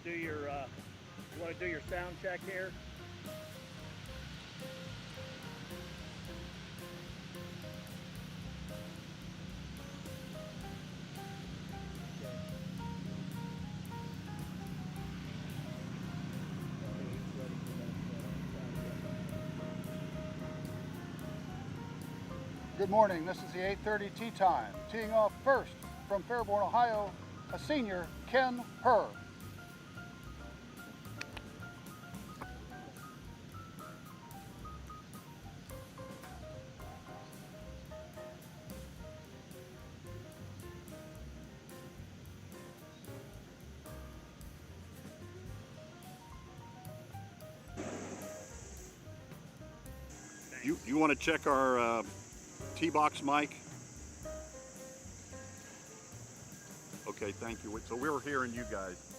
do your sound check here. Good morning, this is the 8:30 tee time. Teeing off first from Fairborn, Ohio, a senior, Ken Herr. You want to check our tee box mic? Okay, thank you. So we're hearing you guys.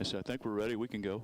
Yes, I think we're ready. We can go.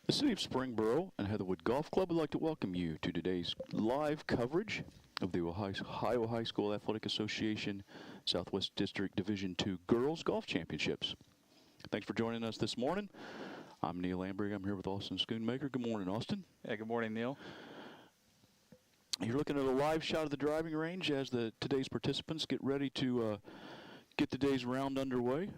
The City of Springboro and Heatherwood Golf Club would like to welcome you to today's live coverage of the Ohio High School Athletic Association Southwest District Division II Girls Golf Championships. Thanks for joining us this morning. I'm Neil Lamberg. I'm here with Austin Schoonmaker. Good morning, Austin. Yeah, good morning, Neil. You're looking at a live shot of the driving range as today's participants get ready to get today's round underway.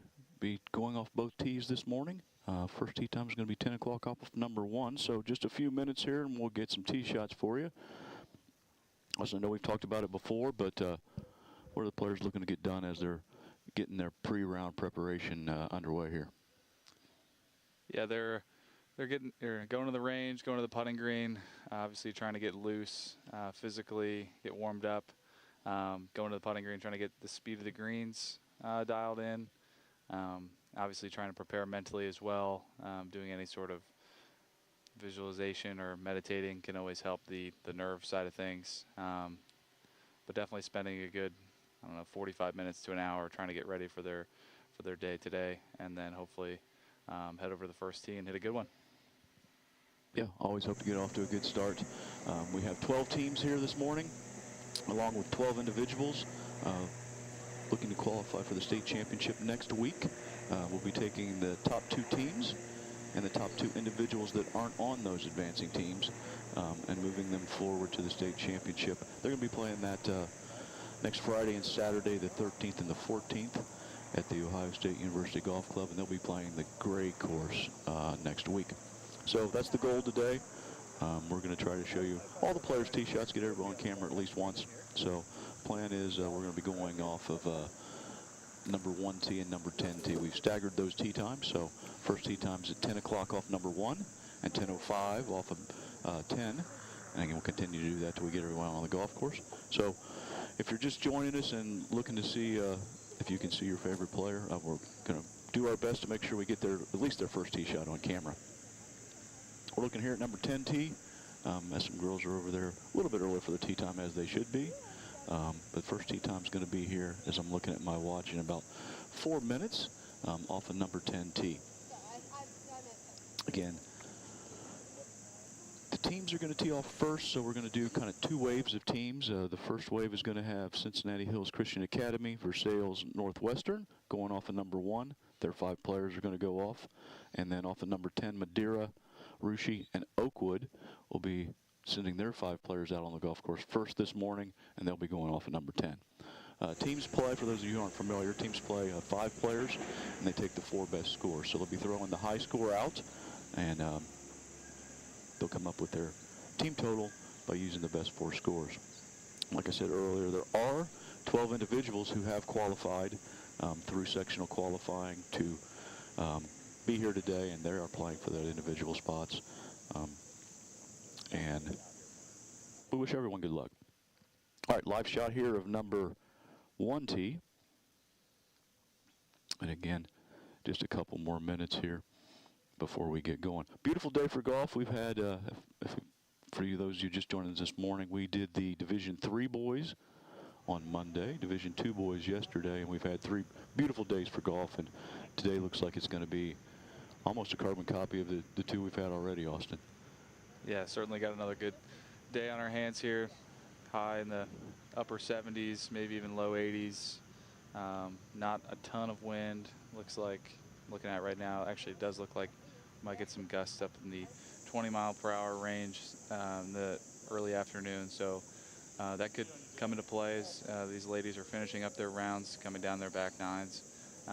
Be going off both tees this morning. First tee time is going to be 10 o'clock off of number 1, so just a few minutes here and we'll get some tee shots for you. Also, I know we've talked about it before, but what are the players looking to get done as they're getting their pre-round preparation underway here? Yeah, they're going to the range, going to the putting green, obviously trying to get loose physically, get warmed up, going to the putting green, trying to get the speed of the greens dialed in. Obviously trying to prepare mentally as well. Doing any sort of visualization or meditating can always help the nerve side of things. But definitely spending a good, 45 minutes to an hour trying to get ready for their day today, and then hopefully head over to the first tee and hit a good one. Yeah, always hope to get off to a good start. We have 12 teams here this morning, along with 12 individuals looking to qualify for the state championship next week. We'll be taking the top 2 teams and the top 2 individuals that aren't on those advancing teams and moving them forward to the state championship. They're going to be playing that next Friday and Saturday, the 13th and the 14th at the Ohio State University Golf Club, and they'll be playing the Gray course next week. So that's the goal today. We're going to try to show you all the players' tee shots, get everyone on camera at least once. So plan is we're going to be going off of number 1 tee and number 10 tee. We've staggered those tee times, so first tee time's at 10 o'clock off number 1 and 10:05 off of 10. And again, we'll continue to do that till we get everyone on the golf course. So if you're just joining us and looking to see if you can see your favorite player, we're going to do our best to make sure we get at least their first tee shot on camera. We're looking here at number 10 tee, as some girls are over there a little bit early for the tee time, as they should be. But first tee time is going to be here, as I'm looking at my watch, in about 4 minutes off of number 10 tee. Again, the teams are going to tee off first, so we're going to do kind of 2 waves of teams. The first wave is going to have Cincinnati Hills Christian Academy, Versailles Northwestern, going off of number 1. Their 5 players are going to go off. And then off of number 10, Madeira, Russia, and Oakwood will be sending their 5 players out on the golf course first this morning, and they'll be going off at number 10. Teams play, for those of you who aren't familiar, teams play 5 players, and they take the 4 best scores. So they'll be throwing the high score out, and they'll come up with their team total by using the best 4 scores. Like I said earlier, there are 12 individuals who have qualified through sectional qualifying to be here today, and they are playing for their individual spots. And we wish everyone good luck. All right, live shot here of number 1 tee. And again, just a couple more minutes here before we get going. Beautiful day for golf. We've had, for you, those of you just joined us this morning, we did the Division III boys on Monday, Division II boys yesterday, and we've had 3 beautiful days for golf, and today looks like it's going to be almost a carbon copy of the 2 we've had already, Austin. Yeah, certainly got another good day on our hands here. High in the upper 70s, maybe even low 80s. Not a ton of wind. Looks like, looking at it right now, actually it does look like we might get some gusts up in the 20-mile-per-hour range in the early afternoon. So that could come into play as these ladies are finishing up their rounds, coming down their back nines.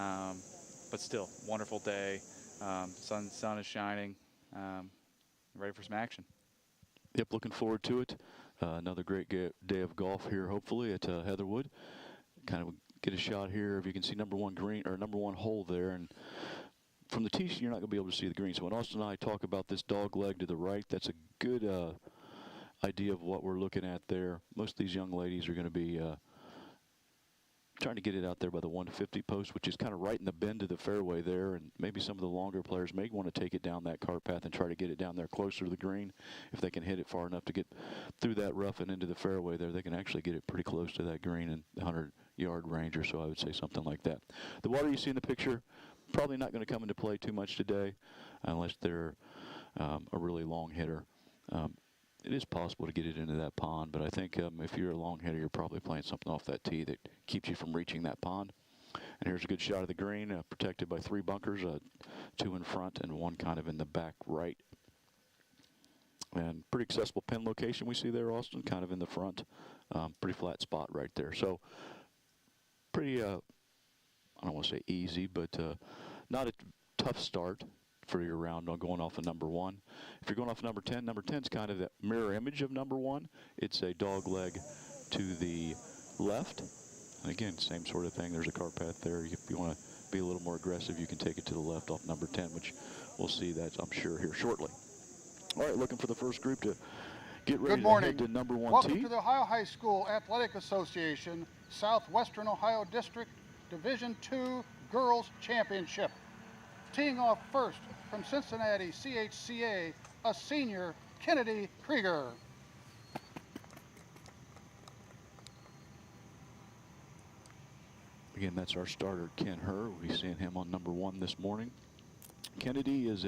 But still, wonderful day. Sun is shining. Ready for some action. Yep, looking forward to it. Another great day of golf here, hopefully, at Heatherwood. Kind of get a shot here. If you can see number 1 green, or number 1 hole there, and from the tee, you're not going to be able to see the green. So when Austin and I talk about this dog leg to the right, that's a good idea of what we're looking at there. Most of these young ladies are going to be trying to get it out there by the 150 post, which is kind of right in the bend of the fairway there, and maybe some of the longer players may want to take it down that cart path and try to get it down there closer to the green. If they can hit it far enough to get through that rough and into the fairway there, they can actually get it pretty close to that green in the 100-yard range or so, I would say, something like that. The water you see in the picture, probably not going to come into play too much today unless they're a really long hitter. It is possible to get it into that pond, but I think if you're a long hitter, you're probably playing something off that tee that keeps you from reaching that pond. And here's a good shot of the green, protected by 3 bunkers, 2 in front and 1 kind of in the back right. And pretty accessible pin location we see there, Austin, kind of in the front. Pretty flat spot right there. So pretty, I don't want to say easy, but not a tough start for your round on going off of number 1. If you're going off number 10 is kind of the mirror image of number 1. It's a dog leg to the left. And again, same sort of thing. There's a cart path there. If you want to be a little more aggressive, you can take it to the left off number 10, which we'll see that, I'm sure, here shortly. All right, looking for the first group to get ready to head to number 1 Welcome tee. to the Ohio High School Athletic Association Southwestern Ohio District Division II Girls Championship. Teeing off first from Cincinnati CHCA, a senior, Kennedy Krieger. Again, that's our starter, Ken Herr. We'll be seeing him on number 1 this morning. Kennedy is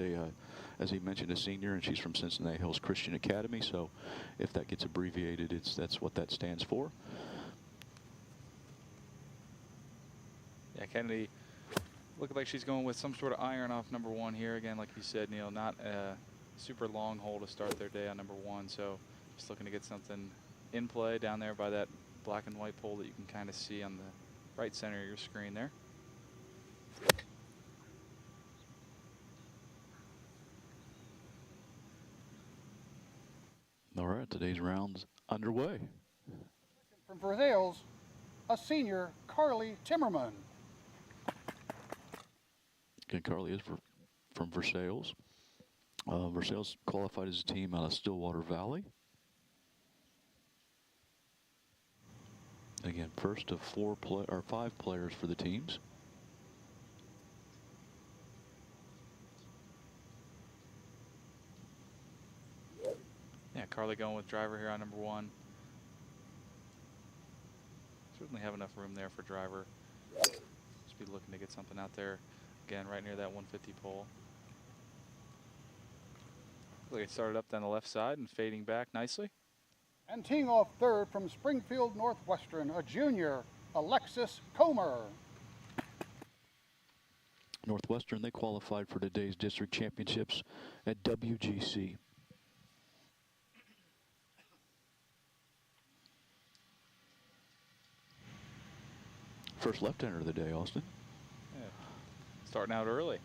as he mentioned, a senior, and she's from Cincinnati Hills Christian Academy. So if that gets abbreviated, that's what that stands for. Yeah, Kennedy looking like she's going with some sort of iron off number 1 here. Again, like you said, Neil, not a super long hole to start their day on number 1. So just looking to get something in play down there by that black and white pole that you can kind of see on the right center of your screen there. All right, today's round's underway. From Versailles, a senior, Carly Timmerman. Again, Carly is from Versailles. Versailles qualified as a team out of Stillwater Valley. Again, first of 5 players for the teams. Yeah, Carly going with driver here on number 1. Certainly have enough room there for driver. Just be looking to get something out there. Again, right near that 150 pole. Look, it started up down the left side and fading back nicely. And teeing off third from Springfield Northwestern, a junior, Alexis Comer. Northwestern, they qualified for today's district championships at WGC. First left-hander of the day, Austin. Yeah. Starting out early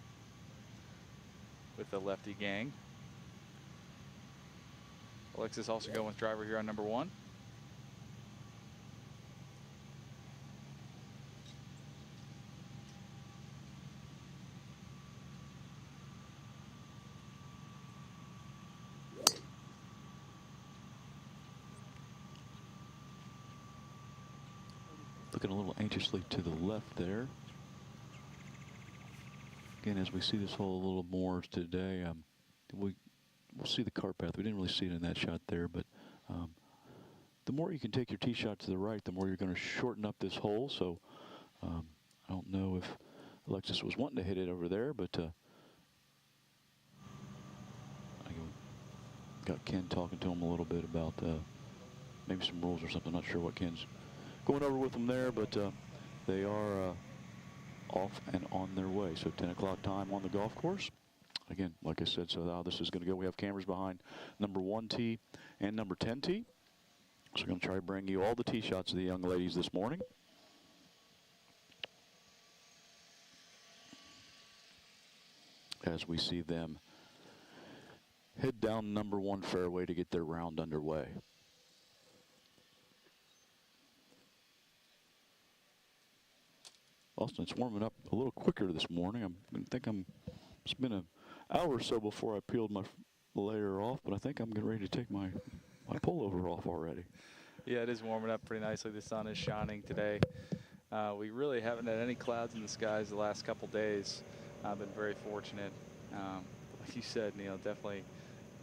with the lefty gang. Alexis also going with driver here on number 1. Looking a little anxiously to the left there. Again, as we see this hole a little more today, we'll see the cart path. We didn't really see it in that shot there, but the more you can take your tee shot to the right, the more you're going to shorten up this hole. So I don't know if Alexis was wanting to hit it over there, but I got Ken talking to him a little bit about maybe some rules or something. Not sure what Ken's going over with them there, but they are off and on their way. So 10 o'clock time on the golf course. Again, like I said, so how this is going to go. We have cameras behind number 1 tee and number 10 tee. So we're going to try to bring you all the tee shots of the young ladies this morning. As we see them head down number 1 fairway to get their round underway. Austin, it's warming up a little quicker this morning. It's been an hour or so before I peeled my layer off, but I think I'm getting ready to take my pullover off already. Yeah, it is warming up pretty nicely. The sun is shining today. We really haven't had any clouds in the skies the last couple days. I've been very fortunate. Like you said, Neil, definitely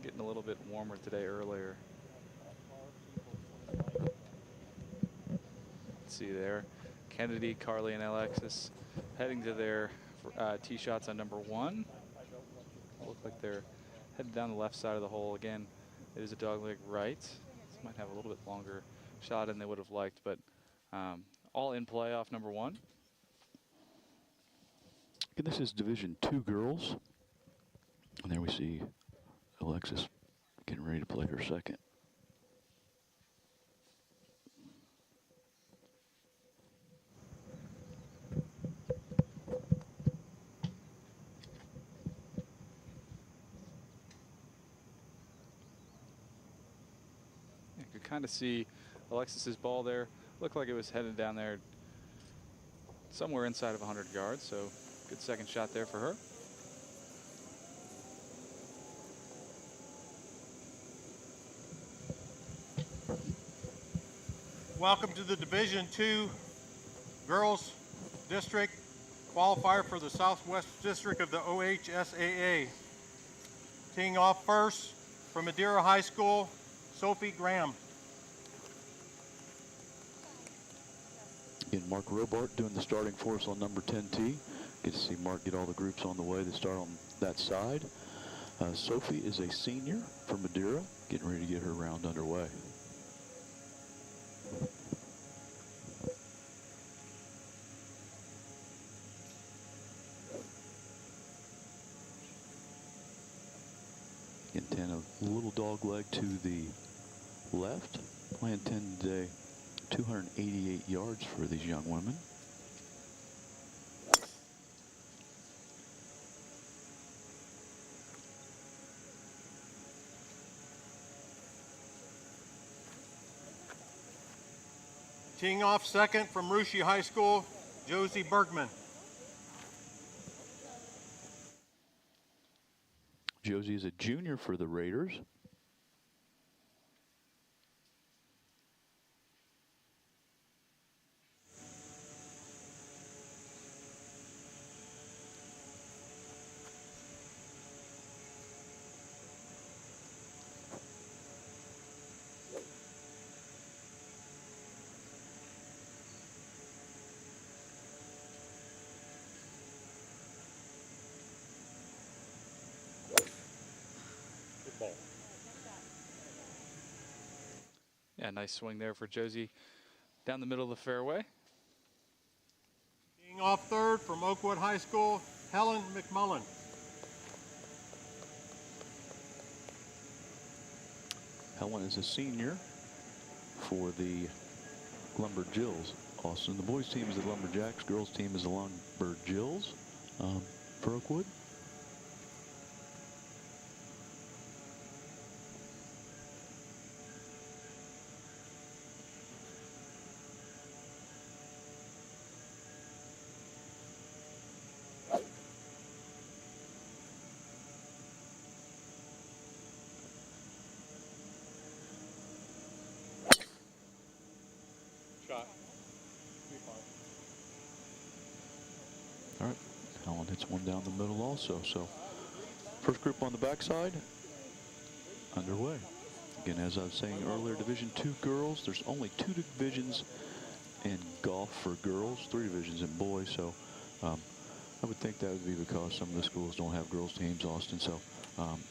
getting a little bit warmer today earlier. Let's see there. Kennedy, Carly, and Alexis heading to their tee shots on number 1. Look like they're headed down the left side of the hole again. It is a dogleg right. This might have a little bit longer shot than they would have liked, but all in play off number 1. And this is Division 2 girls. And there we see Alexis getting ready to play her second. You could kind of see Alexis's ball there. Looked like it was headed down there somewhere inside of 100 yards, so good second shot there for her. Welcome to the Division II Girls District qualifier for the Southwest District of the OHSAA. Teeing off first from Madeira High School, Sophie Graham. Again, Mark Robart doing the starting for us on number 10 tee. Get to see Mark get all the groups on the way that start on that side. Sophie is a senior from Madeira, getting ready to get her round underway. Again, 10 a little dog leg to the left. Playing 10 today. 288 yards for these young women. Teeing off second from Rushi High School, Josie Bergman. Josie is a junior for the Raiders. Yeah, nice swing there for Josie down the middle of the fairway. Teeing off third from Oakwood High School, Helen McMullen. Helen is a senior for the Lumberjills. Austin, the boys team is the Lumberjacks, girls team is the Lumberjills for Oakwood. All right, Helen hits one down the middle also. So first group on the backside, underway. Again, as I was saying earlier, Division II girls, there's only 2 divisions in golf for girls, 3 divisions in boys. So I would think that would be because some of the schools don't have girls teams, Austin. So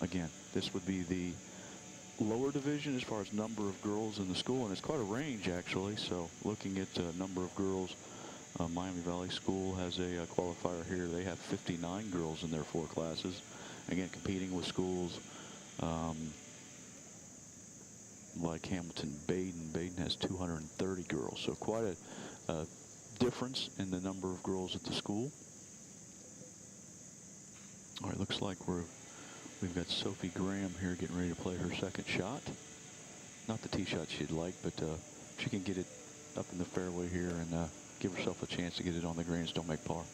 again, this would be the lower division as far as number of girls in the school, and it's quite a range actually. So looking at number of girls, Miami Valley School has a qualifier here. They have 59 girls in their 4 classes. Again, competing with schools like Hamilton Baden. Baden has 230 girls, so quite a difference in the number of girls at the school. All right, looks like we've got Sophie Graham here getting ready to play her second shot. Not the tee shot she'd like, but she can get it up in the fairway here and give herself a chance to get it on the green and still make par.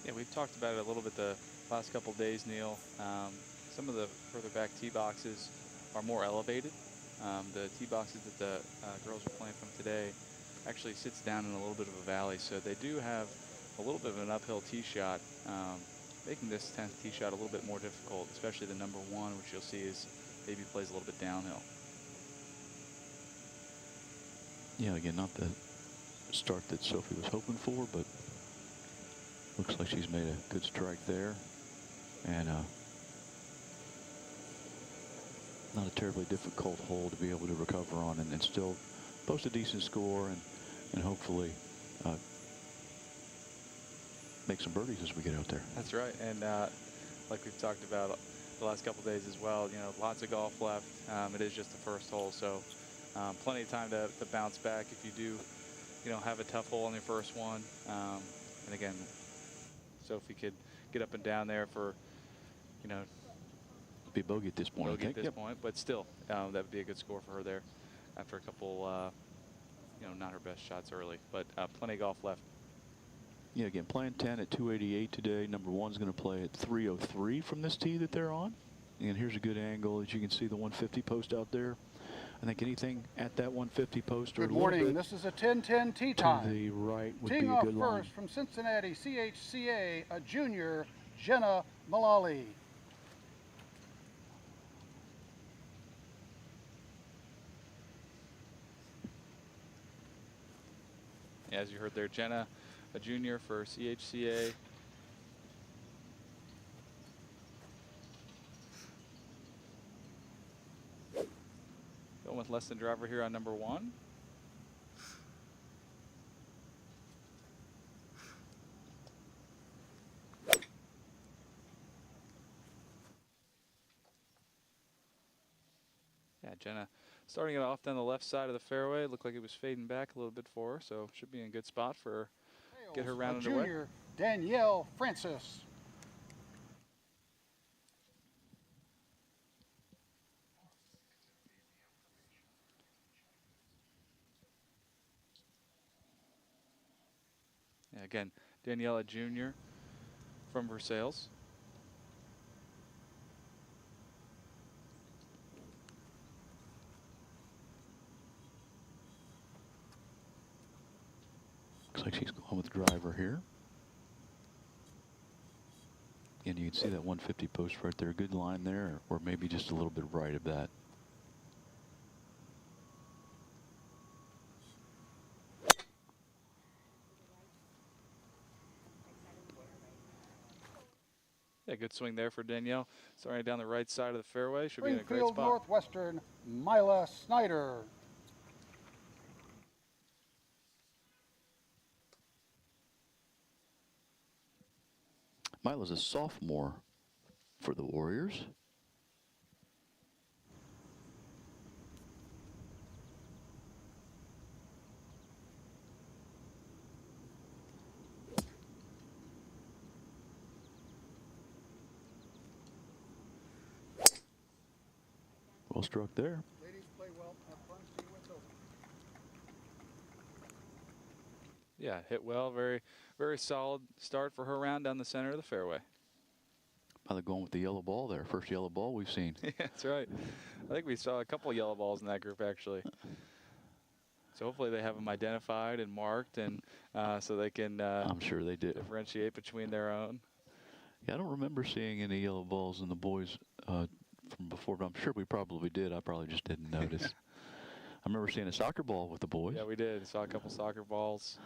Yeah, we've talked about it a little bit the last couple days, Neil. Some of the further back tee boxes are more elevated. The tee boxes that the girls are playing from today actually sits down in a little bit of a valley, so they do have a little bit of an uphill tee shot, making this 10th tee shot a little bit more difficult, especially the number 1, which you'll see is maybe plays a little bit downhill. Yeah, again, not the start that Sophie was hoping for, but looks like she's made a good strike there. And not a terribly difficult hole to be able to recover on, and still post a decent score, and hopefully make some birdies as we get out there. That's right. And like we've talked about the last couple days as well, you know, lots of golf left. It is just the first hole, so plenty of time to bounce back if you do, you know, have a tough hole on your first one. And again, Sophie could get up and down there for, you know, Be bogey at this point, bogey I at think. this point, but still, that would be a good score for her there after a couple, you know, not her best shots early, but plenty of golf left. Yeah, again, playing 10 at 288 today. Number one's going to play at 303 from this tee that they're on. And here's a good angle. As you can see, the 150 post out there. I think anything at that 150 post or Good a little morning. bit This is a 10-10 tee to time. the right would be Teeing a off good line. first from Cincinnati CHCA, a junior, Jenna Mullally. As you heard there, Jenna, a junior for CHCA. Going with less than driver here on number one. Yeah, Jenna starting it off down the left side of the fairway. Looked like it was fading back a little bit for her, so should be in a good spot for her. Get her round a underway. Junior, Danielle Francis. Yeah, again, Daniela Jr. from Versailles. Looks like she's going with driver here. And you can see that 150 post right there. Good line there, or maybe just a little bit right of that. Yeah, good swing there for Danielle. Starting down the right side of the fairway. Should be in a great Springfield spot. Northwestern, Mila Snyder. Mila's a sophomore for the Warriors. Well struck there. Ladies, play well. Have fun. See you when it's over. Yeah, hit well. Very, very solid start for her round down the center of the fairway. Mila going with the yellow ball there. First yellow ball we've seen. Yeah, that's right. I think we saw a couple of yellow balls in that group, actually. So hopefully they have them identified and marked, and so they can I'm sure they did. differentiate between their own. Yeah, I don't remember seeing any yellow balls in the boys from before, but I'm sure we probably did. I probably just didn't notice. I remember seeing a soccer ball with the boys. Yeah, we did. Saw a couple soccer balls.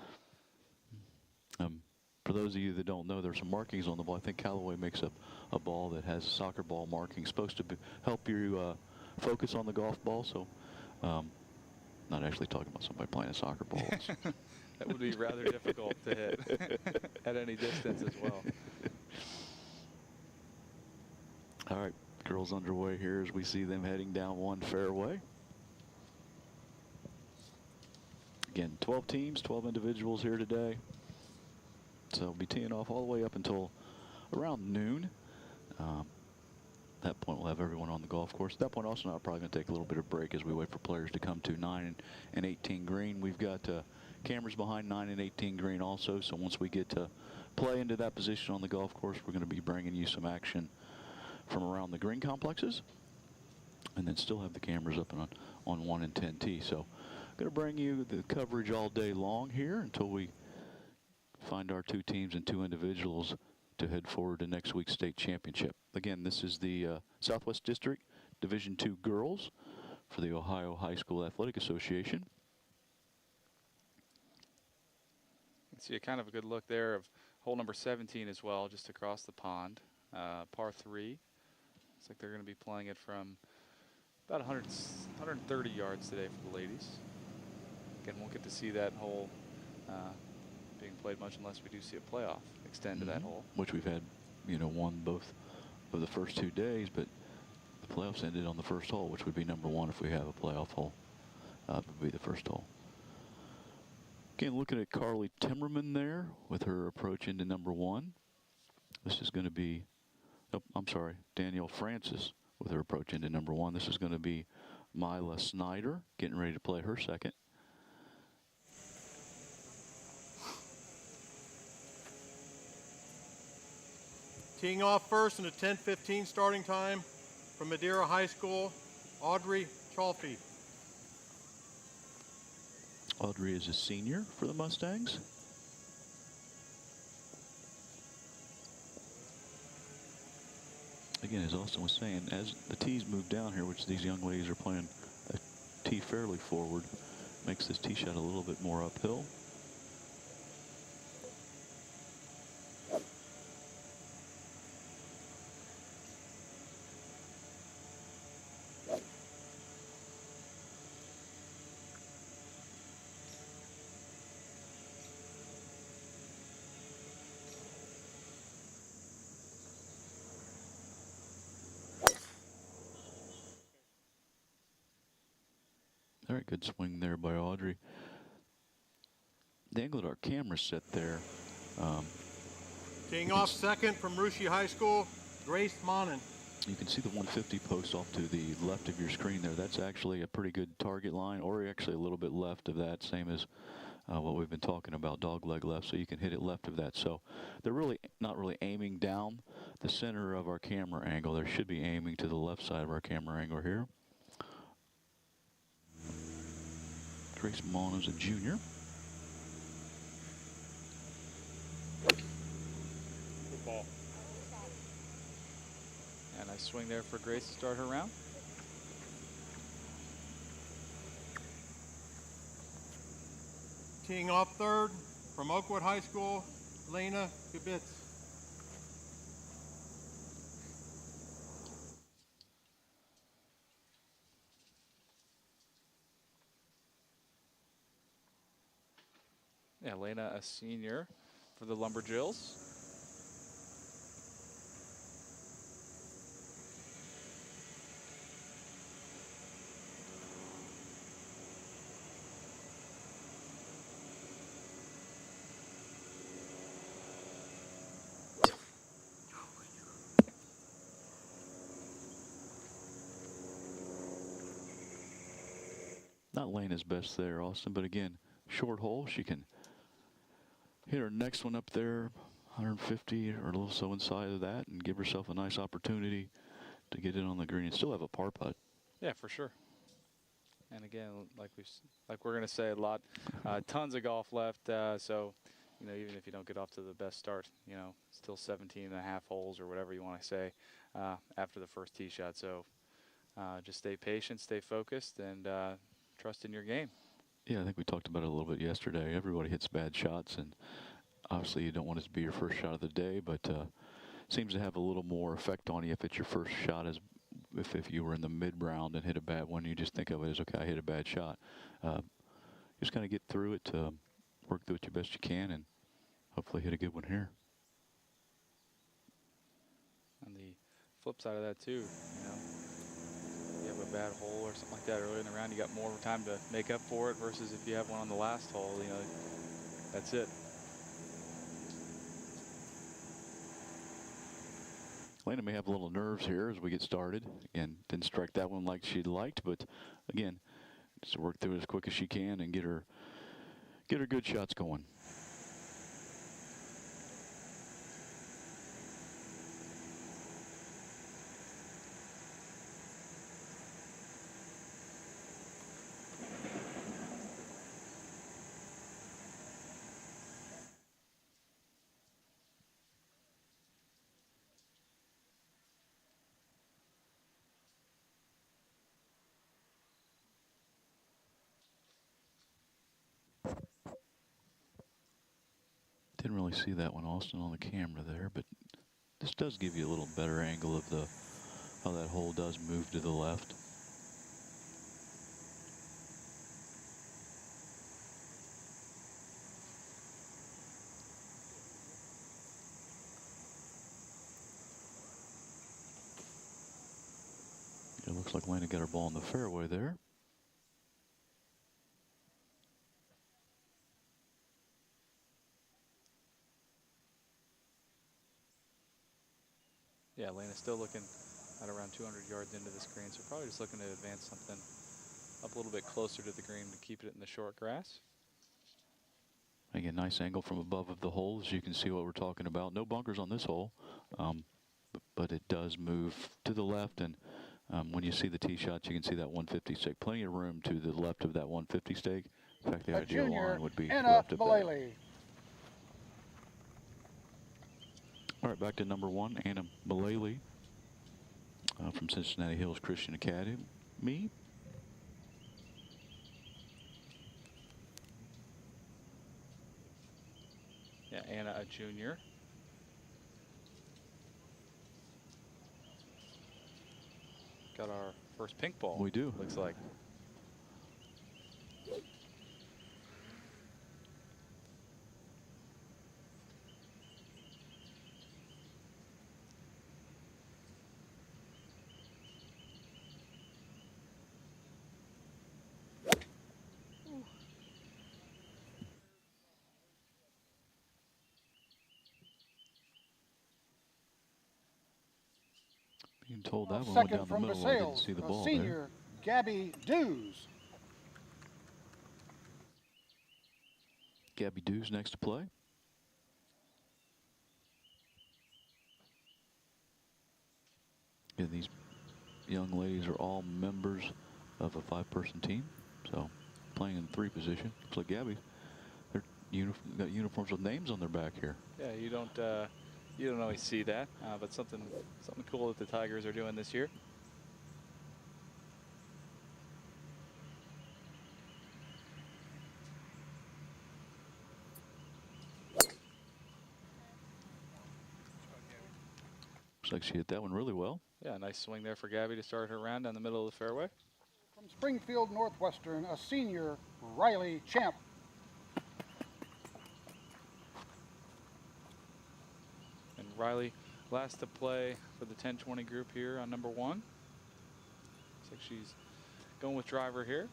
For those of you that don't know, there's some markings on the ball. I think Callaway makes a ball that has soccer ball markings, supposed to help you focus on the golf ball. So, not actually talking about somebody playing a soccer ball. That would be rather difficult to hit at any distance as well. All right, girls underway here as we see them heading down one fairway. Again, 12 teams, 12 individuals here today. So we'll be teeing off all the way up until around noon. At that point, we'll have everyone on the golf course. At that point, also, I'm probably going to take a little bit of break as we wait for players to come to 9 and 18 green. We've got cameras behind 9 and 18 green also. So once we get to play into that position on the golf course, we're going to be bringing you some action from around the green complexes, and then still have the cameras up on 1 and 10 tee. So going to bring you the coverage all day long here until we find our 2 teams and 2 individuals to head forward to next week's state championship. Again, this is the Southwest District Division II girls for the Ohio High School Athletic Association. See a kind of a good look there of hole number 17 as well, just across the pond. Par 3. Looks like they're going to be playing it from about 130 yards today for the ladies. Again, won't get to see that hole being played much unless we do see a playoff extend to that hole. Which we've had, you know, won both of the first 2 days, but the playoffs ended on the first hole, which would be number 1 if we have a playoff hole. Would be the first hole. Again, looking at Carly Timmerman there with her approach into number 1. This is going to be, oh, I'm sorry, Danielle Francis with her approach into number 1. This is going to be Mila Snyder getting ready to play her second. Teeing off first in a 10:15 starting time from Madeira High School, Audrey Chalfie. Audrey is a senior for the Mustangs. Again, as Austin was saying, as the tees move down here, which these young ladies are playing a tee fairly forward, makes this tee shot a little bit more uphill. Very good swing there by Audrey. The angle at our camera set there. Teeing off second from Rushi High School, Grace Monin. You can see the 150 post off to the left of your screen there. That's actually a pretty good target line, or actually a little bit left of that, same as what we've been talking about, dog leg left, so you can hit it left of that. So they're really not really aiming down the center of our camera angle. They should be aiming to the left side of our camera angle here. Grace Mon is a junior. Good ball. And nice swing there for Grace to start her round. Teeing off third from Oakwood High School, Lena Kubitz. Yeah, Lena, a senior for the Lumberjills. Not Lena's best there, Austin, but again, short hole. She can hit her next one up there, 150 or a little so inside of that, and give herself a nice opportunity to get in on the green and still have a par putt. Yeah, for sure. And again, like we're going to say a lot, tons of golf left. So, you know, even if you don't get off to the best start, you know, still 17 and a half holes or whatever you want to say after the first tee shot. So just stay patient, stay focused, and trust in your game. Yeah, I think we talked about it a little bit yesterday. Everybody hits bad shots, and obviously you don't want it to be your first shot of the day, but seems to have a little more effect on you if it's your first shot, as if you were in the mid-round and hit a bad one. You just think of it as, okay, I hit a bad shot. Just kind of get through it, work through it the best you can, and hopefully hit a good one here. On the flip side of that too, you know, you have a bad hole or something like that earlier in the round, you got more time to make up for it versus if you have one on the last hole, you know, that's it. Lena may have a little nerves here as we get started. Again, didn't strike that one like she'd liked, but again, just work through it as quick as she can and get her good shots going. Didn't really see that one, Austin, on the camera there, but this does give you a little better angle of how that hole does move to the left. It looks like Lena got her ball in the fairway there. Yeah, Lena's still looking at around 200 yards into this green, so probably just looking to advance something up a little bit closer to the green to keep it in the short grass. Again, nice angle from above of the hole, as you can see what we're talking about. No bunkers on this hole, but it does move to the left, and when you see the tee shots, you can see that 150 stake. Plenty of room to the left of that 150 stake. In fact, the ideal line would be left of that. All right, back to number 1, Anna Mullally from Cincinnati Hills Christian Academy. Yeah, Anna, a junior. Got our first pink ball. We do. Looks like. Being told that one went down the middle. I didn't see the ball senior, there. Gabby Dews. Gabby Dews next to play. Yeah, these young ladies are all members of a 5-person team, so playing in 3 position. Looks like Gabby, they're got uniforms with names on their back here. Yeah, you don't always see that, but something cool that the Tigers are doing this year. Looks like she hit that one really well. Yeah, nice swing there for Gabby to start her round down the middle of the fairway. From Springfield Northwestern, a senior, Riley Champ. And Riley last to play for the 10-20 group here on number 1. Looks like she's going with driver here.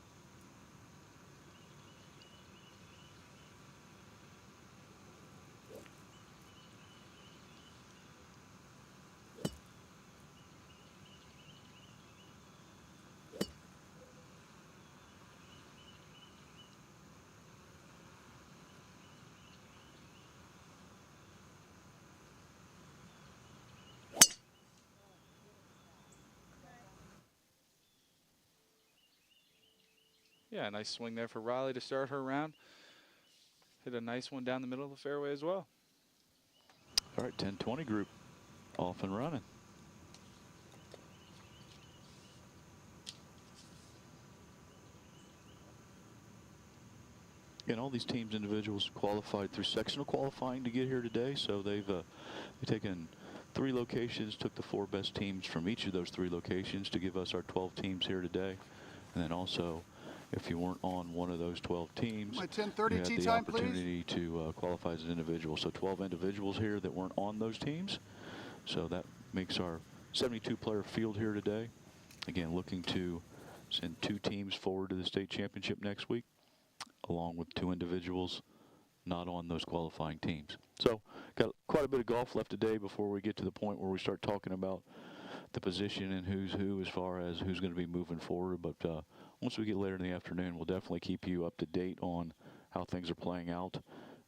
Yeah, nice swing there for Riley to start her round. Hit a nice one down the middle of the fairway as well. All right, 10-20 group off and running. And all these teams, individuals qualified through sectional qualifying to get here today. So they've taken 3 locations, took the 4 best teams from each of those 3 locations to give us our 12 teams here today. And then also, if you weren't on one of those 12 teams, My 10:30 you had tee the time, please. opportunity to qualify as an individual. So 12 individuals here that weren't on those teams. So that makes our 72-player field here today. Again, looking to send 2 teams forward to the state championship next week, along with 2 individuals not on those qualifying teams. So got quite a bit of golf left today before we get to the point where we start talking about the position and who's who as far as who's going to be moving forward. But once we get later in the afternoon, we'll definitely keep you up to date on how things are playing out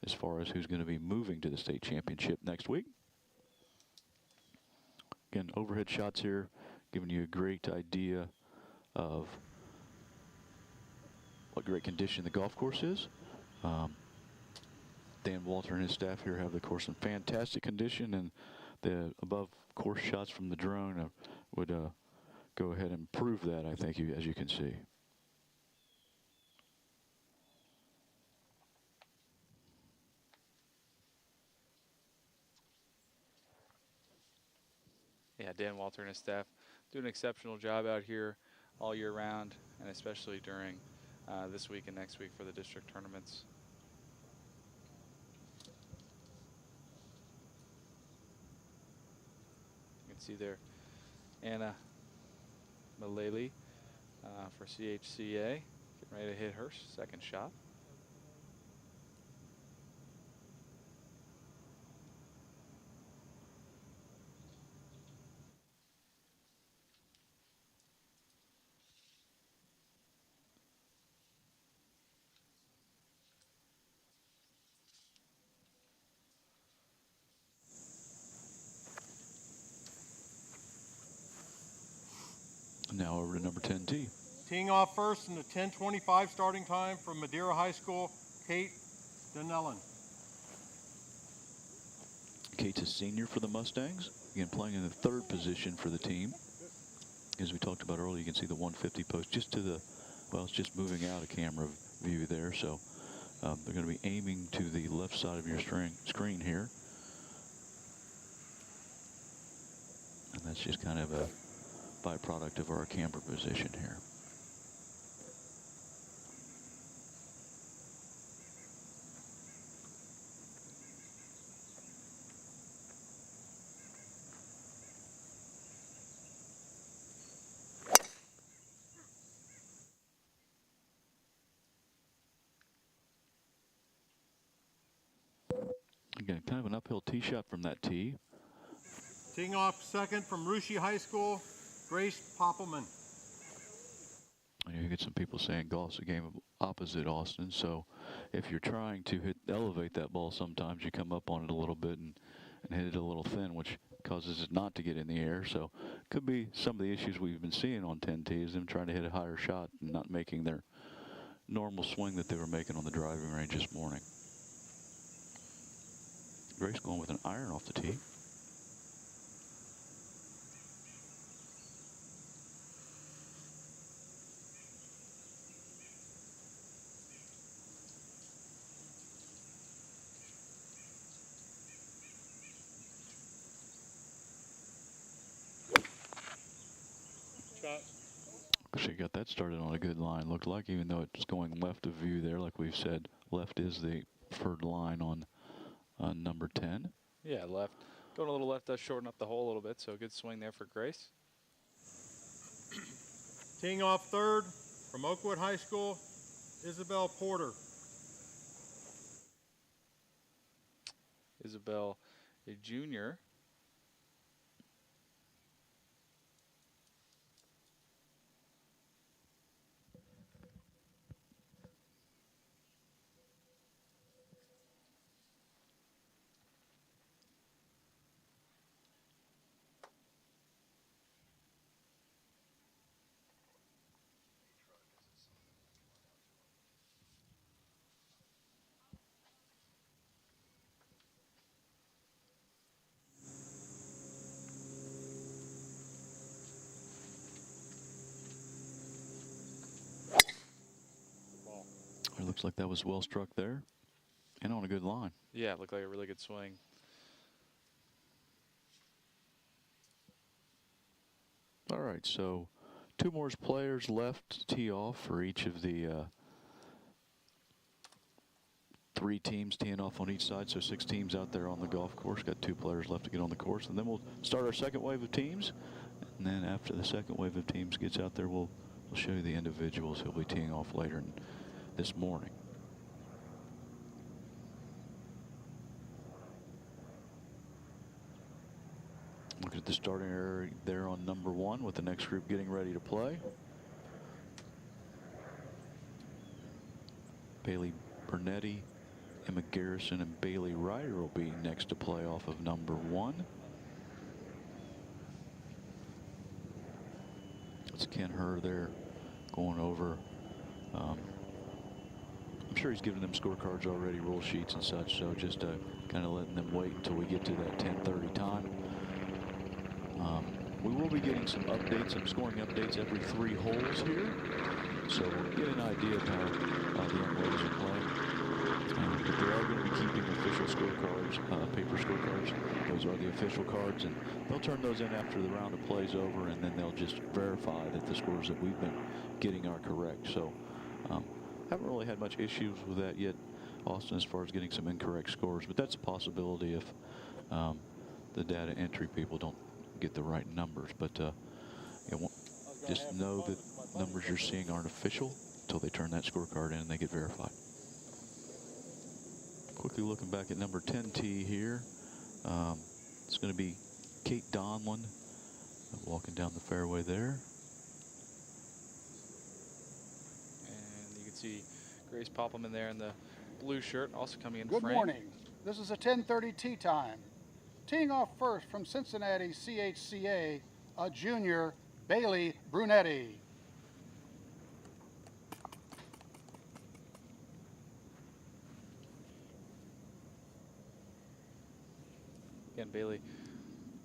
as far as who's going to be moving to the state championship next week. Again, overhead shots here, giving you a great idea of what great condition the golf course is. Dan Walter and his staff here have the course in fantastic condition, and the above course shots from the drone would go ahead and prove that, I think, as you can see. Yeah, Dan Walter and his staff do an exceptional job out here all year round, and especially during this week and next week for the district tournaments. You can see there Anna Malele for CHCA, getting ready to hit her second shot. Now over to number 10T. Teeing off first in the 10:25 starting time from Madeira High School, Kate Donnellan. Kate's a senior for the Mustangs. Again, playing in the third position for the team. As we talked about earlier, you can see the 150 post just to the, well, it's just moving out of camera view there. So they're going to be aiming to the left side of your screen here. And that's just kind of a byproduct of our camber position here. Again, kind of an uphill tee shot from that tee. Teeing off second from Rushi High School, Grace Poppelman. You get some people saying golf's a game of opposite, Austin. So if you're trying to elevate that ball, sometimes you come up on it a little bit and hit it a little thin, which causes it not to get in the air. So could be some of the issues we've been seeing on 10T is them trying to hit a higher shot and not making their normal swing that they were making on the driving range this morning. Grace going with an iron off the tee. She got that started on a good line, looked like, even though it's going left of view there. Like we've said, left is the preferred line on number 10. Yeah, left. Going a little left does shorten up the hole a little bit, so a good swing there for Grace. Teeing off third from Oakwood High School, Isabel Porter. Isabel, a junior. It looks like that was well struck there and on a good line. Yeah, it looked like a really good swing. All right, so two more players left to tee off for each of the three teams teeing off on each side. So 6 teams out there on the golf course. Got 2 players left to get on the course. And then we'll start our second wave of teams. And then after the second wave of teams gets out there, we'll show you the individuals who'll be teeing off later this morning. Look at the starting area there on number 1 with the next group getting ready to play. Bailey Bernetti, Emma Garrison, and Bailey Ryder will be next to play off of number 1. It's Ken Herr there going over. I'm sure he's given them scorecards already, roll sheets and such, so just kind of letting them wait until we get to that 10:30 time. We will be getting some updates, some scoring updates every 3 holes here, so we'll get an idea of how the young ladies are playing. But they are going to be keeping official scorecards, paper scorecards. Those are the official cards, and they'll turn those in after the round of play is over, and then they'll just verify that the scores that we've been getting are correct. So haven't really had much issues with that yet, Austin, as far as getting some incorrect scores, but that's a possibility if the data entry people don't get the right numbers. But just know that numbers you're seeing aren't official until they turn that scorecard in and they get verified. Quickly looking back at number 10 tee here. It's going to be Kate Donlin walking down the fairway there. And you can see Grace Poppleman there in the blue shirt, also coming in Good frame. morning. This is a 10:30 tee time. Teeing off first from Cincinnati CHCA, a junior, Bailey Brunetti. Again, Bailey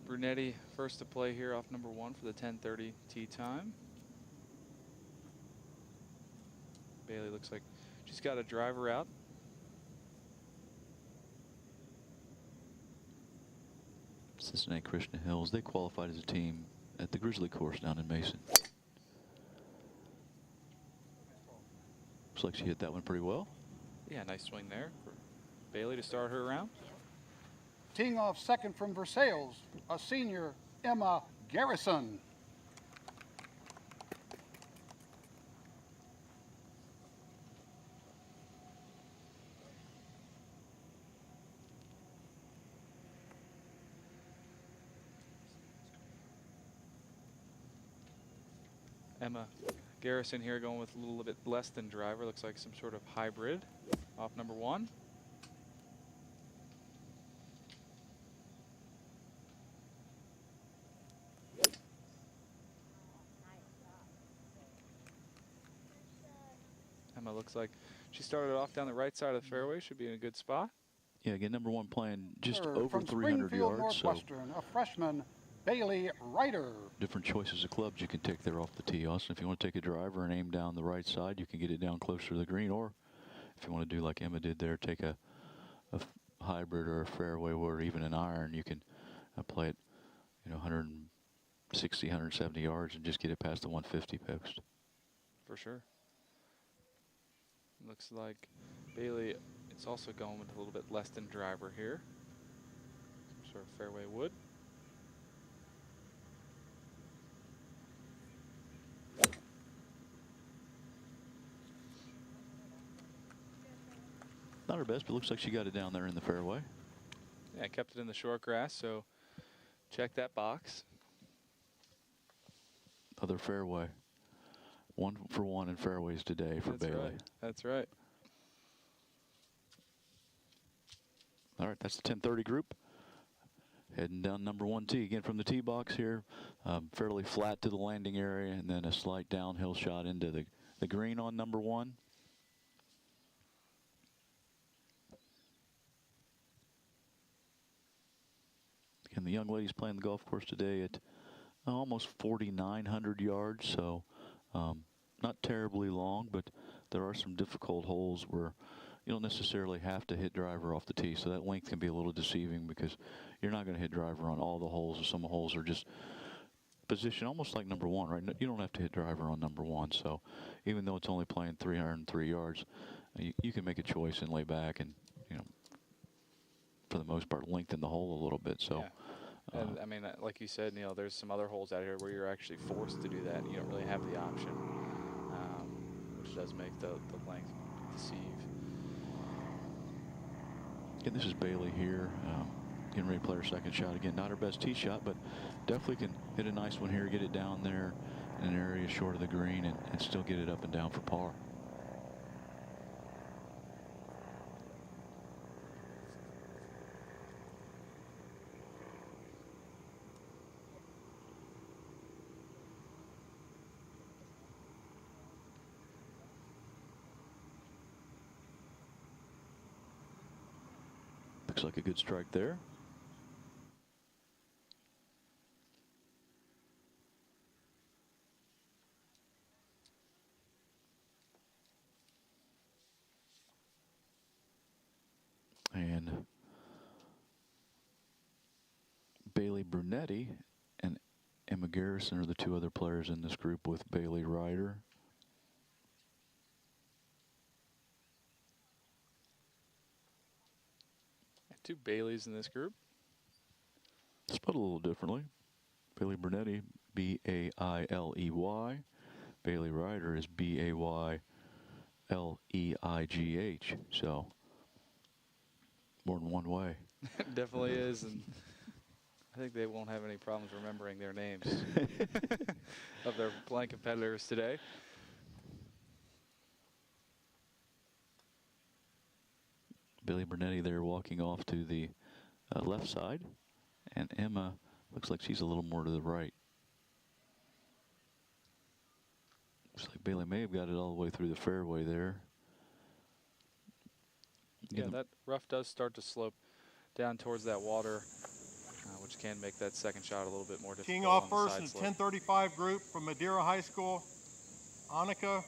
Brunetti first to play here off number 1 for the 10:30 tee time. Bailey looks like she's got a driver out. Cincinnati Krishna Hills, they qualified as a team at the Grizzly course down in Mason. Looks like she hit that one pretty well. Yeah, nice swing there for Bailey to start her round. Teeing off second from Versailles, a senior, Emma Garrison. Emma Garrison here going with a little bit less than driver. Looks like some sort of hybrid off number 1. Emma looks like she started off down the right side of the fairway. Should be in a good spot. Yeah, again, number 1 playing just Third, over from 300 Springfield, yards. So Northwestern, a freshman, Bailey Ryder. different choices of clubs you can take there off the tee, Austin. If you want to take a driver and aim down the right side, you can get it down closer to the green. Or if you want to do like Emma did there, take a hybrid or a fairway or even an iron, you can play it, 160, 170 yards and just get it past the 150 post. For sure. Looks like Bailey is also going with a little bit less than driver here. Some sort of fairway wood. Not her best, but looks like she got it down there in the fairway. Yeah, kept it in the short grass, so check that box. Other fairway. 1 for 1 in fairways today for That's Bailey. right. That's right. All right, that's the 10:30 group. Heading down number 1 tee. Again, from the tee box here, fairly flat to the landing area, and then a slight downhill shot into the green on number 1. And the young ladies playing the golf course today at almost 4,900 yards, so not terribly long, but there are some difficult holes where you don't necessarily have to hit driver off the tee, so that length can be a little deceiving because you're not going to hit driver on all the holes. Some holes are just positioned almost like number 1, right? You don't have to hit driver on number 1, so even though it's only playing 303 yards, you can make a choice and lay back and, for the most part, lengthen the hole a little bit. So. Yeah. And I mean, like you said, Neil, there's some other holes out here where you're actually forced to do that, and you don't really have the option, which does make the length deceive. Again, this is Bailey here, getting ready to play her second shot. Again, not her best tee shot, but definitely can hit a nice one here, get it down there in an area short of the green, and still get it up and down for par. Looks like a good strike there. And Bailey Brunetti and Emma Garrison are the two other players in this group with Bailey Ryder. Two Baileys in this group. Spelled a little differently. Bailey Brunetti, B-A-I-L-E-Y. Bailey Ryder is B-A-Y-L-E-I-G-H. So, more than one way. Definitely is, and I think they won't have any problems remembering their names of their blind competitors today. Bailey Brunetti there walking off to the left side, and Emma looks like she's a little more to the right. Looks like Bailey may have got it all the way through the fairway there. Yeah, that rough does start to slope down towards that water, which can make that second shot a little bit more difficult. Teeing off first in the 1035 group from Madeira High School, Annika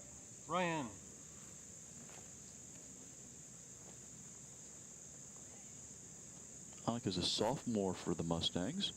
Ryan. Annika's a sophomore for the Mustangs.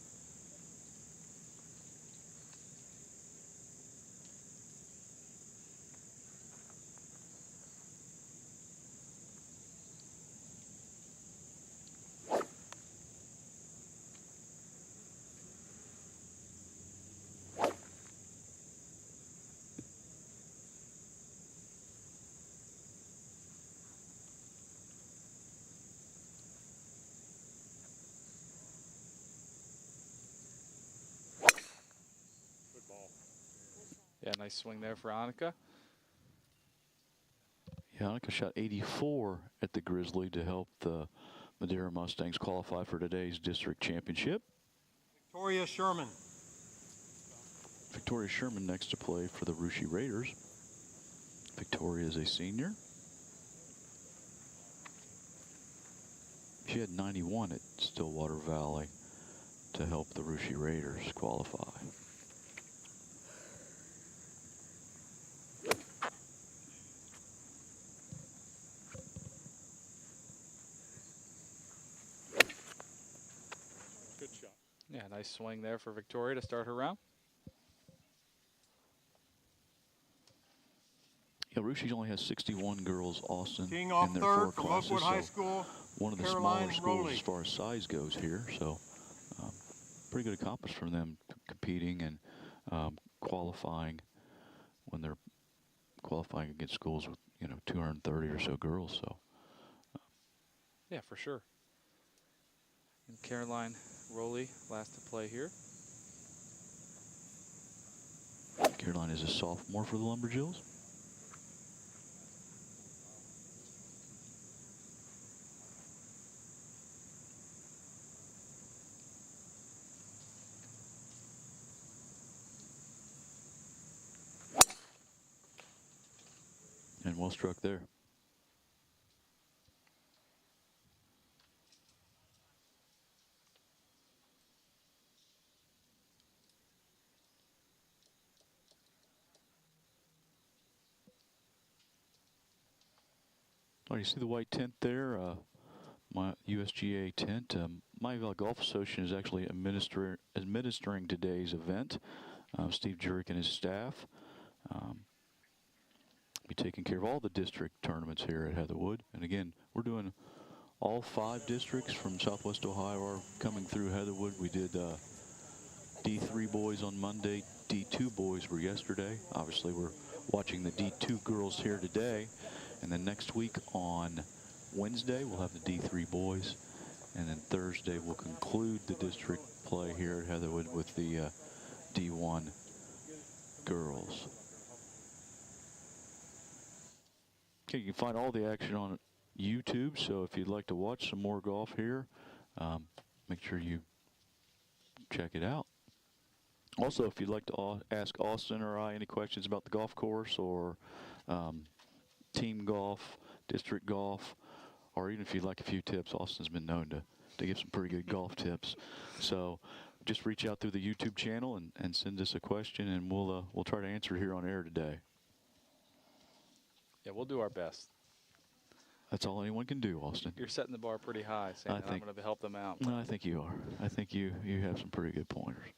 Yeah, nice swing there for Annika. Yeah, Annika shot 84 at the Grizzly to help the Madeira Mustangs qualify for today's district championship. Victoria Sherman. Victoria Sherman next to play for the Russia Raiders. Victoria is a senior. She had 91 at Stillwater Valley to help the Russia Raiders qualify. Good shot. Yeah, nice swing there for Victoria to start her round. Yeah, Russia only has 61 girls, Austin, Teeing off in their third 4 from classes. Oakwood High So School, one of the Caroline smaller schools Rowley. as far as size goes here. So pretty good accomplishment for them competing and qualifying when they're qualifying against schools with, 230 or so girls. So Yeah, for sure. And Caroline Rowley, last to play here. Caroline is a sophomore for the Lumberjills. And well struck there. Oh, you see the white tent there? My USGA tent. My Valley Golf Association is actually administering today's event. Steve Jurek and his staff be taking care of all the district tournaments here at Heatherwood. And again, we're doing all 5 districts from Southwest Ohio are coming through Heatherwood. We did D3 boys on Monday. D2 boys were yesterday. Obviously, we're watching the D2 girls here today. And then next week on Wednesday, we'll have the D3 boys. And then Thursday, we'll conclude the district play here at Heatherwood with the D1 girls. Okay, you can find all the action on YouTube. So if you'd like to watch some more golf here, make sure you check it out. Also, if you'd like to ask Austin or I any questions about the golf course or team golf, district golf, or even if you'd like a few tips, Austin's been known to give some pretty good golf tips. So just reach out through the YouTube channel and send us a question, and we'll try to answer it here on air today. Yeah, we'll do our best. That's all anyone can do, Austin. You're setting the bar pretty high, saying that I'm going to help them out. No, I think you are. I think you have some pretty good pointers.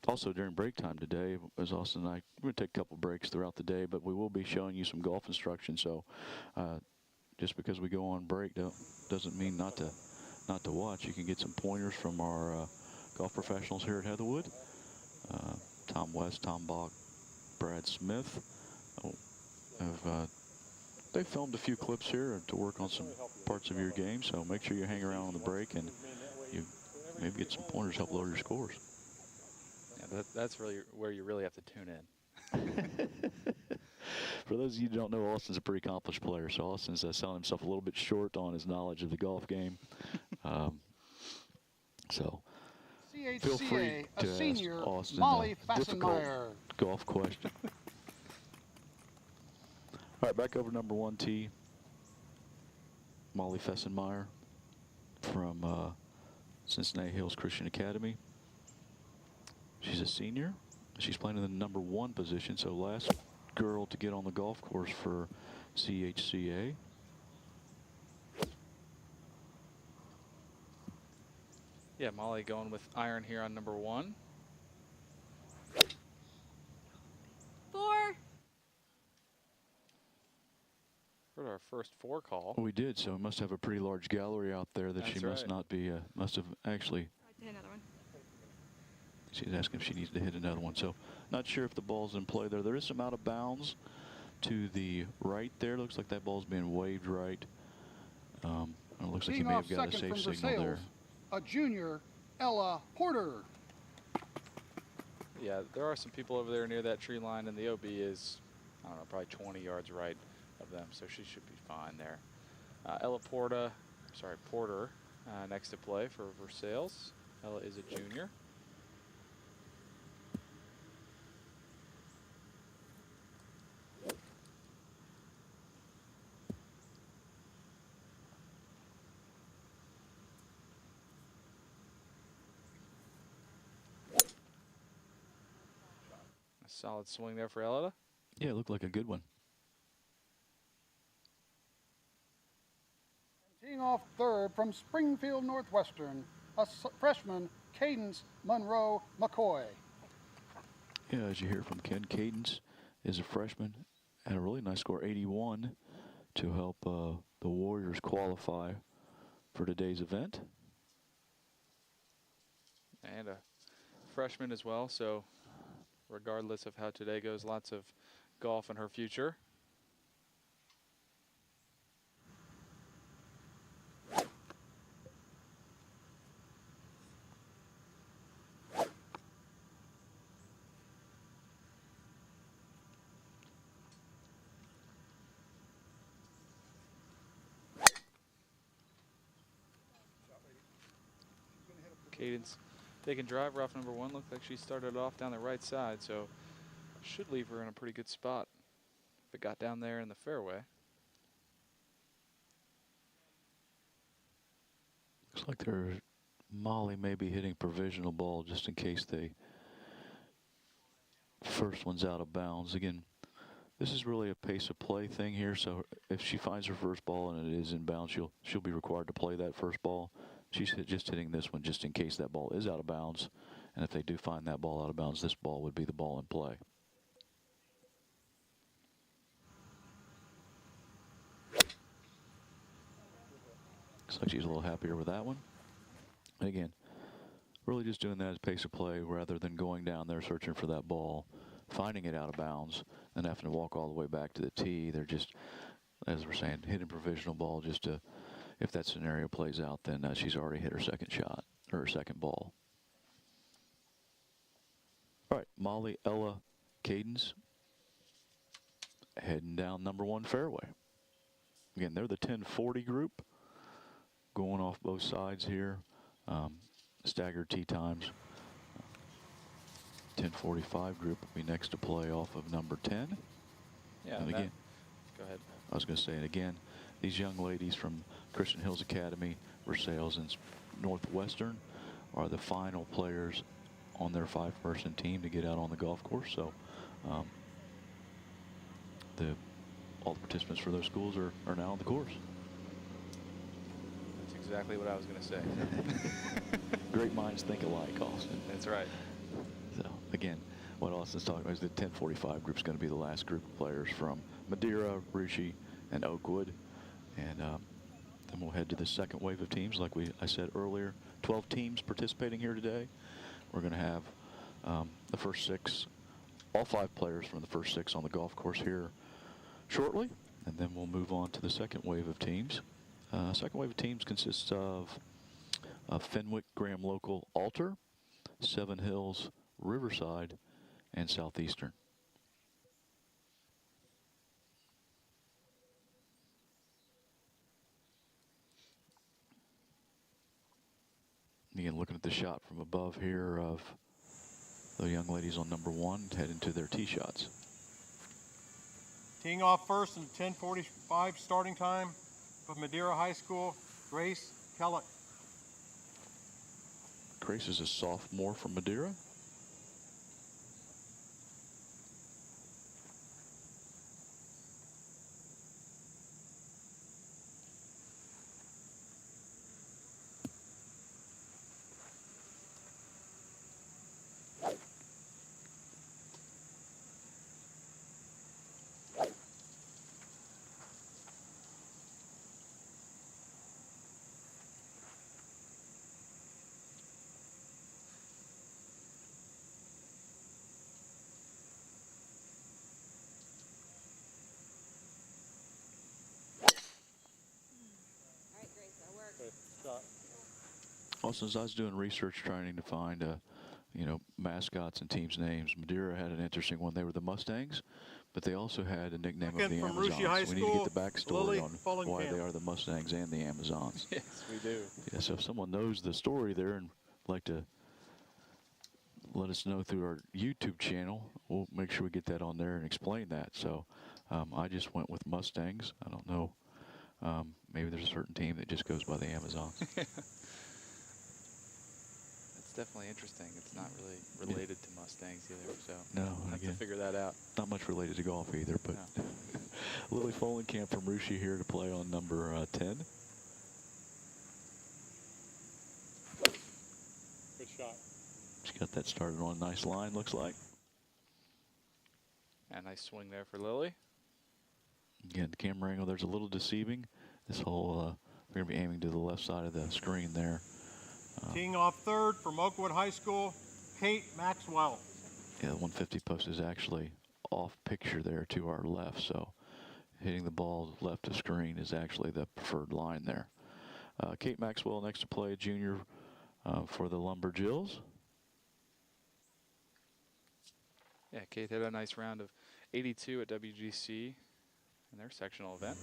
Also, during break time today, as Austin and I, we're going to take a couple breaks throughout the day, but we will be showing you some golf instruction. So just because we go on break doesn't mean not to watch. You can get some pointers from our golf professionals here at Heatherwood. Tom West, Tom Bach, Brad Smith. They filmed a few clips here to work on some parts of your game, so make sure you hang around on the break and you maybe get some pointers to help lower your scores. Yeah, that's really where you really have to tune in. For those of you who don't know, Austin's a pretty accomplished player, so Austin's selling himself a little bit short on his knowledge of the golf game. So feel free to ask Austin Molly a difficult Fassenmeyer. golf question. All right, back over number 1 tee. Molly Fessenmeyer from Cincinnati Hills Christian Academy. She's a senior. She's playing in the number 1 position, so last girl to get on the golf course for CHCA. Yeah, Molly going with iron here on number 1. 4. Heard our first 4 call. We did, so we must have a pretty large gallery out there that That's she must right. not be, must have actually. Hit another one. She's asking if she needs to hit another one. So not sure if the ball's in play there. There is some out of bounds to the right there. Looks like that ball's being waved right. It looks like he may have got a safe signal there. A junior, Ella Porter. Yeah, there are some people over there near that tree line, and the OB is, I don't know, probably 20 yards right of them, so she should be fine there. Ella Porter, next to play for Versailles. Ella is a junior. A solid swing there for Ella. Yeah, it looked like a good one. Teeing off third from Springfield Northwestern, a freshman, Cadence Monroe McCoy. Yeah, as you hear from Ken, Cadence is a freshman. Had a really nice score, 81, to help the Warriors qualify for today's event. And a freshman as well, so regardless of how today goes, lots of golf in her future. Cadence taking drive rough number 1. Looked like she started off down the right side, so should leave her in a pretty good spot if it got down there in the fairway. Looks like Molly may be hitting provisional ball just in case the first one's out of bounds. Again, this is really a pace of play thing here, so if she finds her first ball and it is in bounds, she'll be required to play that first ball. She's just hitting this one just in case that ball is out of bounds, and if they do find that ball out of bounds, this ball would be the ball in play. Looks like she's a little happier with that one. And again, really just doing that as pace of play rather than going down there searching for that ball, finding it out of bounds, and having to walk all the way back to the tee. They're just, as we're saying, hitting provisional ball just to, if that scenario plays out, then she's already hit her second shot, or her second ball. All right, Molly, Ella, Cadence, heading down number 1 fairway. Again, they're the 1040 group, going off both sides here. Staggered tee times. 1045 group will be next to play off of number 10. Yeah, and again, go ahead. I was going to say, and again, these young ladies from Christian Hills Academy, Versailles, and Northwestern are the final players on their 5-person team to get out on the golf course. So all the participants for those schools are now on the course. That's exactly what I was going to say. Great minds think alike, Austin. That's right. So again, what Austin's talking about is the 1045 group is going to be the last group of players from Madeira, Russia, and Oakwood. And then we'll head to the second wave of teams. Like I said earlier, 12 teams participating here today. We're going to have the first 6, all 5 players from the first 6 on the golf course here shortly. And then we'll move on to the second wave of teams. Second wave of teams consists of Fenwick, Graham Local, Alter, Seven Hills, Riverside, and Southeastern. Again, looking at the shot from above here of the young ladies on number 1 heading to their tee shots. Teeing off first in 10:45 starting time of Madeira High School, Grace Kellett. Grace is a sophomore from Madeira. Also, as I was doing research trying to find, mascots and teams' names, Madeira had an interesting one. They were the Mustangs, but they also had a nickname of the From Amazons. Russia High We need to get the School, backstory Lily on Fullenkamp. why they are the Mustangs and the Amazons. Yes, we do. Yeah, so if someone knows the story there and would like to let us know through our YouTube channel, we'll make sure we get that on there and explain that. So I just went with Mustangs. I don't know. Maybe there's a certain team that just goes by the Amazons. It's definitely interesting. It's not really related to Mustangs either, so No, we'll have to again, figure that out. not much related to golf either, but No. Lily Follenkamp from Russia here to play on number 10. Good shot. She's got that started on a nice line, looks like. And nice swing there for Lily. Again, the camera angle there's a little deceiving. This whole, we're going to be aiming to the left side of the screen there. Teeing off third from Oakwood High School, Kate Maxwell. Yeah, the 150 post is actually off picture there to our left, so hitting the ball left of screen is actually the preferred line there. Kate Maxwell next to play, junior for the Lumberjills. Yeah, Kate had a nice round of 82 at WGC in their sectional event.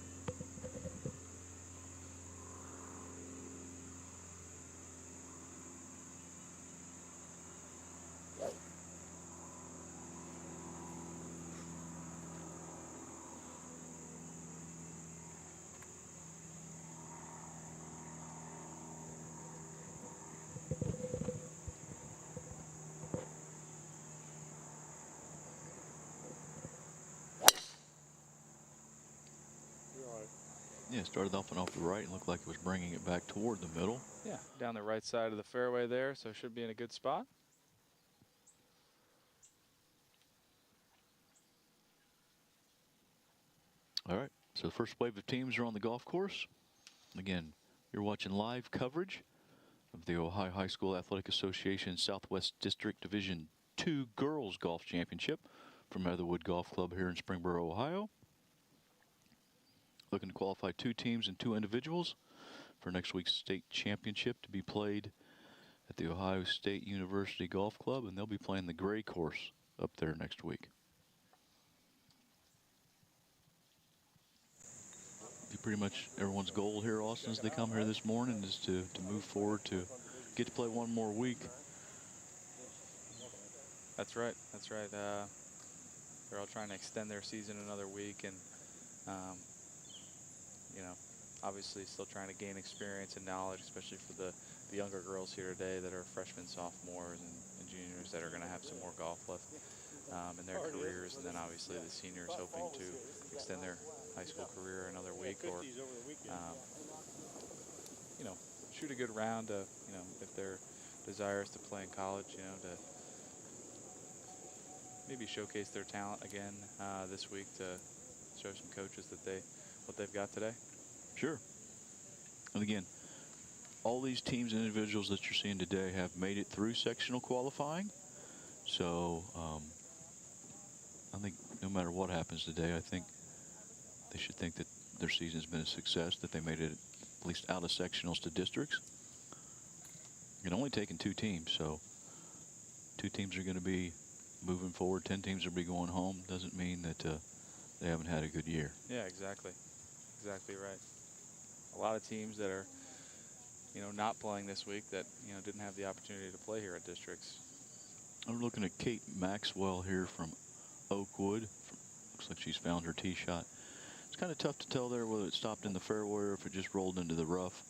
Yeah, started off and off the right and looked like it was bringing it back toward the middle. Yeah, down the right side of the fairway there, so should be in a good spot. All right, so the first wave of teams are on the golf course. Again, you're watching live coverage of the Ohio High School Athletic Association Southwest District Division II Girls Golf Championship from Heatherwood Golf Club here in Springboro, Ohio. Looking to qualify 2 teams and 2 individuals for next week's state championship to be played at the Ohio State University Golf Club, and they'll be playing the gray course up there next week. Pretty much everyone's goal here, Austin, as they come here this morning is to move forward, to get to play one more week. That's right. That's right. They're all trying to extend their season another week, and obviously still trying to gain experience and knowledge, especially for the younger girls here today that are freshmen, sophomores, and juniors. juniors that are going to have some more golf left in their careers, and then obviously the seniors hoping to extend their high school career another week, or you know, shoot a good round. You know, if their desire is to play in college, you know, to maybe showcase their talent again this week, to show some coaches that what they've got today. Sure. And again, all these teams and individuals that you're seeing today have made it through sectional qualifying. So I think no matter what happens today, I think they should think that their season's been a success, that they made it at least out of sectionals to districts. It only taken 2 teams, so 2 teams are going to be moving forward. 10 teams will be going home. Doesn't mean that they haven't had a good year. Yeah, exactly. Exactly right. A lot of teams that are, you know, not playing this week that, you know, didn't have the opportunity to play here at districts. I'm looking at Kate Maxwell here from Oakwood. Looks like she's found her tee shot. It's kind of tough to tell there whether it stopped in the fairway or if it just rolled into the rough.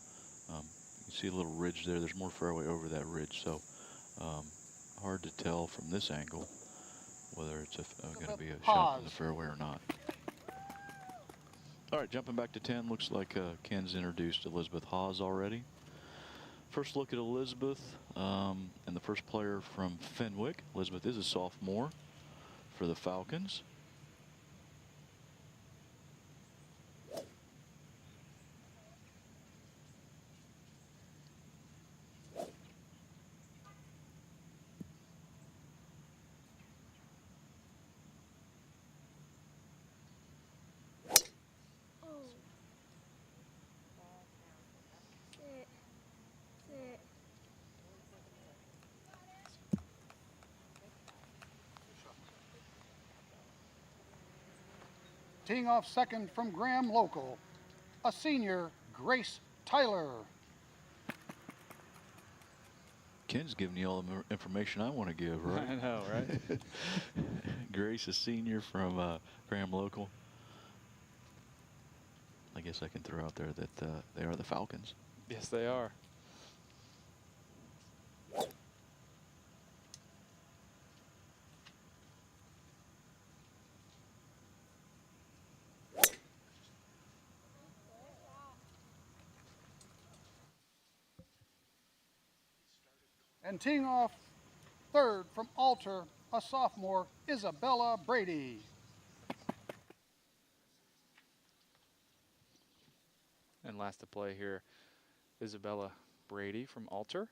You can see a little ridge there. There's more fairway over that ridge, so hard to tell from this angle whether it's going to be a shot from the fairway or not. All right, jumping back to 10, looks like Ken's introduced Elizabeth Hawes already. First look at Elizabeth, and the first player from Fenwick. Elizabeth is a sophomore for the Falcons. Teeing off second from Graham Local, a senior, Grace Tyler. Ken's giving you all the information I want to give, right? I know, right? Grace, a senior from Graham Local. I guess I can throw out there that they are the Falcons. Yes, they are. And teeing off third from Alter, a sophomore, Isabella Brady. And last to play here, Isabella Brady from Alter.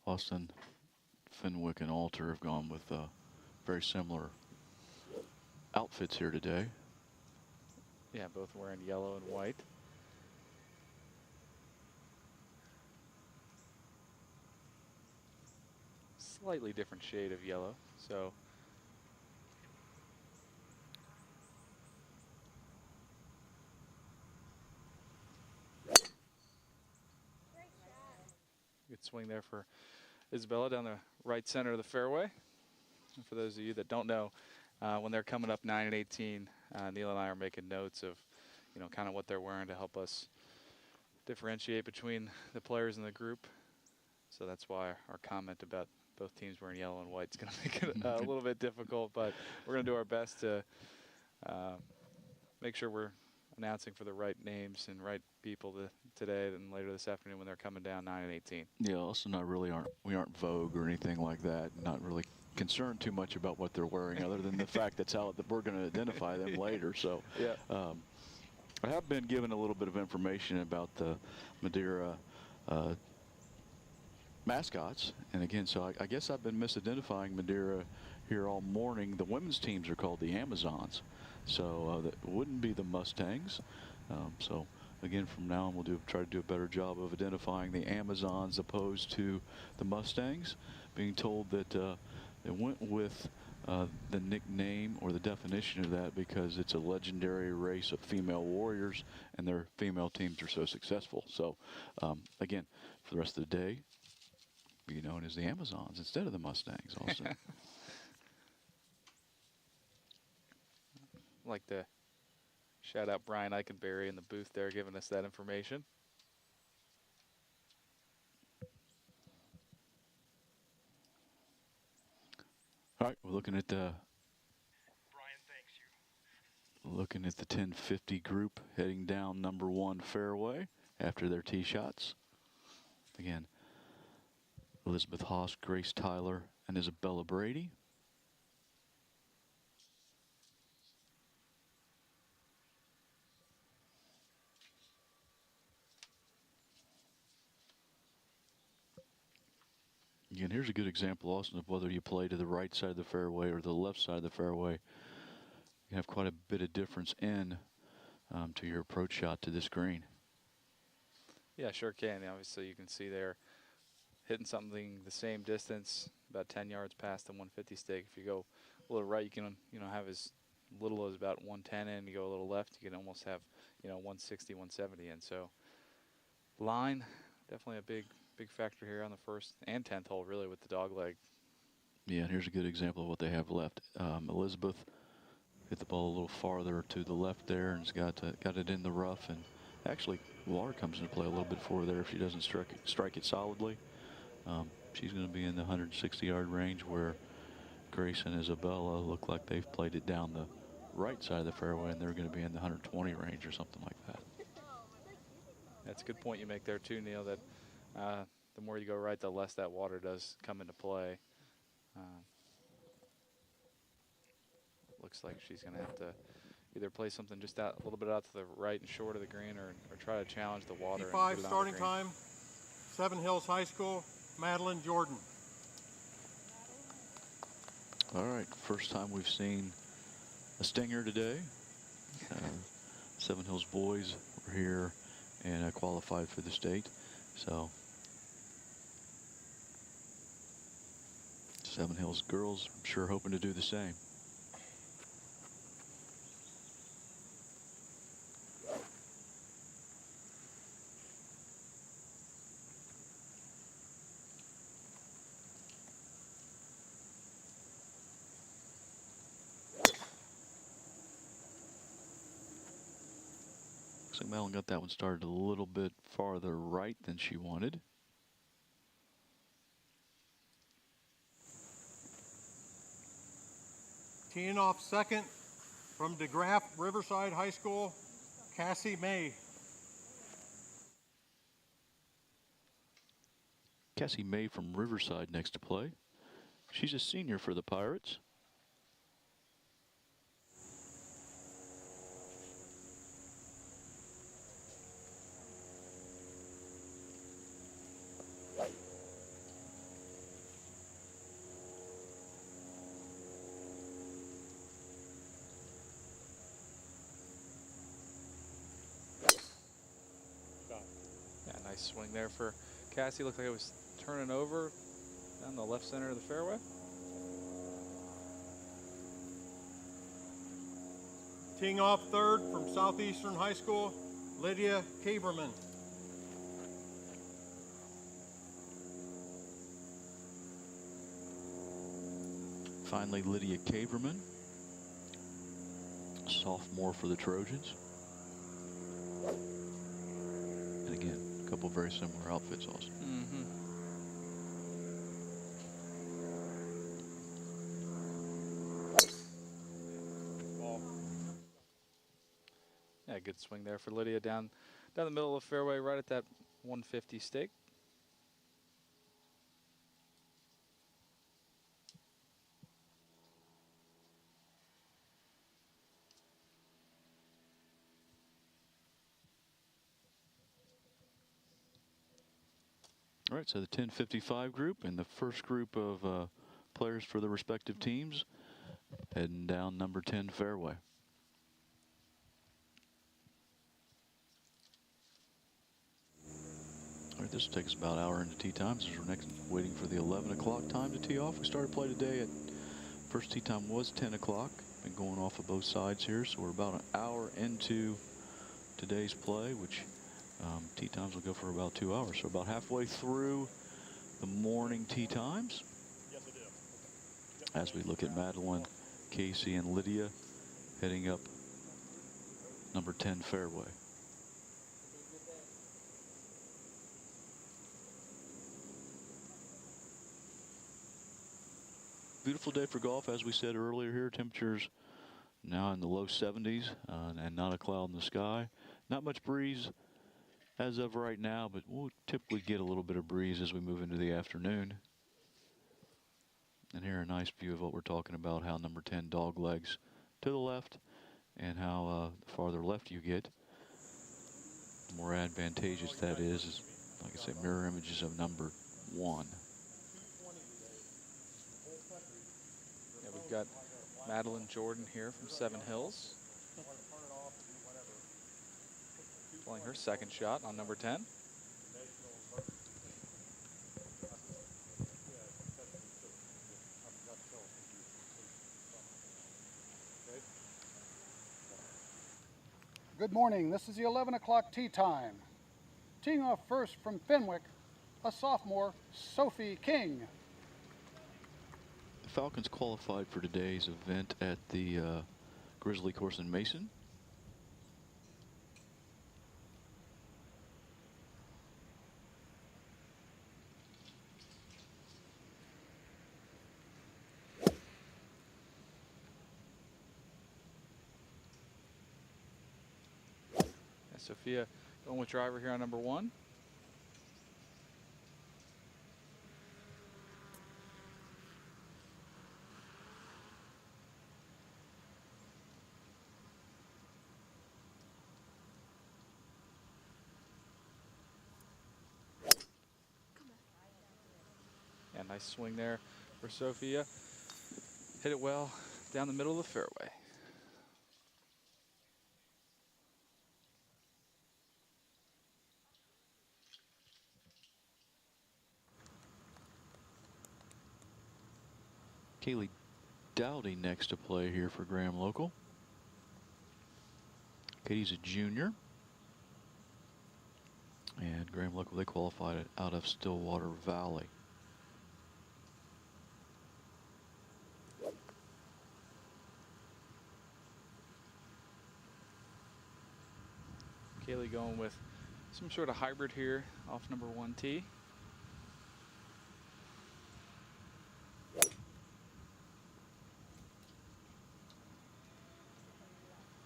Austin, Fenwick, and Alter have gone with very similar outfits here today. Yeah, both wearing yellow and white. Slightly different shade of yellow, so good swing there for Isabella down the right center of the fairway. And for those of you that don't know, when they're coming up 9 and 18, Neil and I are making notes of, you know, kind of what they're wearing to help us differentiate between the players in the group. So that's why our comment about both teams wearing yellow and white is going to make it a little bit difficult, but we're going to do our best to make sure we're announcing for the right names and right people today and later this afternoon when they're coming down 9 and 18. Yeah, also we aren't Vogue or anything like that. Not really concerned too much about what they're wearing, other than the fact that we're going to identify them later. So yeah. I have been given a little bit of information about the Madeira mascots, and again, so I guess I've been misidentifying Madeira here all morning. The women's teams are called the Amazons, so that wouldn't be the Mustangs. So again, from now on, we'll try to do a better job of identifying the Amazons opposed to the Mustangs. Being told that they went with the nickname or the definition of that because it's a legendary race of female warriors, and their female teams are so successful. So again, for the rest of the day, be known as the Amazons instead of the Mustangs also. I'd like to shout out Brian Eichenberry in the booth there giving us that information. All right, we're looking at the 1050 group heading down number 1 fairway after their tee shots. Again, Elizabeth Haas, Grace Tyler, and Isabella Brady. Again, here's a good example, Austin, of whether you play to the right side of the fairway or the left side of the fairway. You have quite a bit of difference in to your approach shot to this green. Yeah, sure can. Obviously, you can see there hitting something the same distance, about 10 yards past the 150 stake. If you go a little right, you can have as little as about 110 in. You go a little left, you can almost have 160, 170 in. So line, definitely a big factor here on the first and 10th hole, really, with the dog leg. Yeah, and here's a good example of what they have left. Elizabeth hit the ball a little farther to the left there and has got it in the rough, and actually water comes into play a little bit for her there if she doesn't strike it solidly. She's going to be in the 160-yard range, where Grace and Isabella look like they've played it down the right side of the fairway, and they're going to be in the 120 range or something like that. That's a good point you make there too, Neil, that the more you go right, the less that water does come into play. Looks like she's going to have to either play something just out a little bit out to the right and short of the green, or try to challenge the water. 55 starting time, Seven Hills High School, Madeline Jordan. All right, first time we've seen a stinger today. Seven Hills boys were here and qualified for the state. So Seven Hills girls, I'm sure, hoping to do the same. Looks like Madeline got that one started a little bit farther right than she wanted. Teeing off second from DeGraff Riverside High School, Cassie May. Cassie May from Riverside next to play. She's a senior for the Pirates. Yeah, nice swing there for Cassie. Looked like it was turning over down the left center of the fairway. Teeing off third from Southeastern High School, Lydia Kaberman. Finally, Lydia Kaberman, sophomore for the Trojans. And again, a couple very similar outfits also. Yeah, good swing there for Lydia down the middle of the fairway, right at that 150 stake. All right, so the 1055 group and the first group of players for the respective teams heading down number 10 fairway. All right, this will take us about an hour into tee times as we're next waiting for the 11 o'clock time to tee off. We started play today at first tee time was 10 o'clock. Been going off of both sides here, so we're about an hour into today's play, which tee times will go for about 2 hours. So about halfway through the morning tee times. Yes, I do. As we look at Madeline, Casey, and Lydia heading up number 10 fairway. beautiful day for golf, as we said earlier here. Temperatures now in the low 70s and not a cloud in the sky. Not much breeze as of right now, but we'll typically get a little bit of breeze as we move into the afternoon. And here a nice view of what we're talking about, how number 10 dog legs to the left, and how the farther left you get, the more advantageous that is, like I say, mirror images of number 1. Yeah, we've got Madeline Jordan here from Seven Hills, playing her second shot on number 10. Good morning. This is the 11 o'clock tee time. Teeing off first from Fenwick, a sophomore, Sophie King. The Falcons qualified for today's event at the Grizzly course in Mason. Sophia going with driver here on number 1. Yeah, nice swing there for Sophia. Hit it well down the middle of the fairway. Kaylee Dowdy next to play here for Graham Local. Katie's a junior. And Graham Local, they qualified out of Stillwater Valley. Kaylee going with some sort of hybrid here off number 1 tee.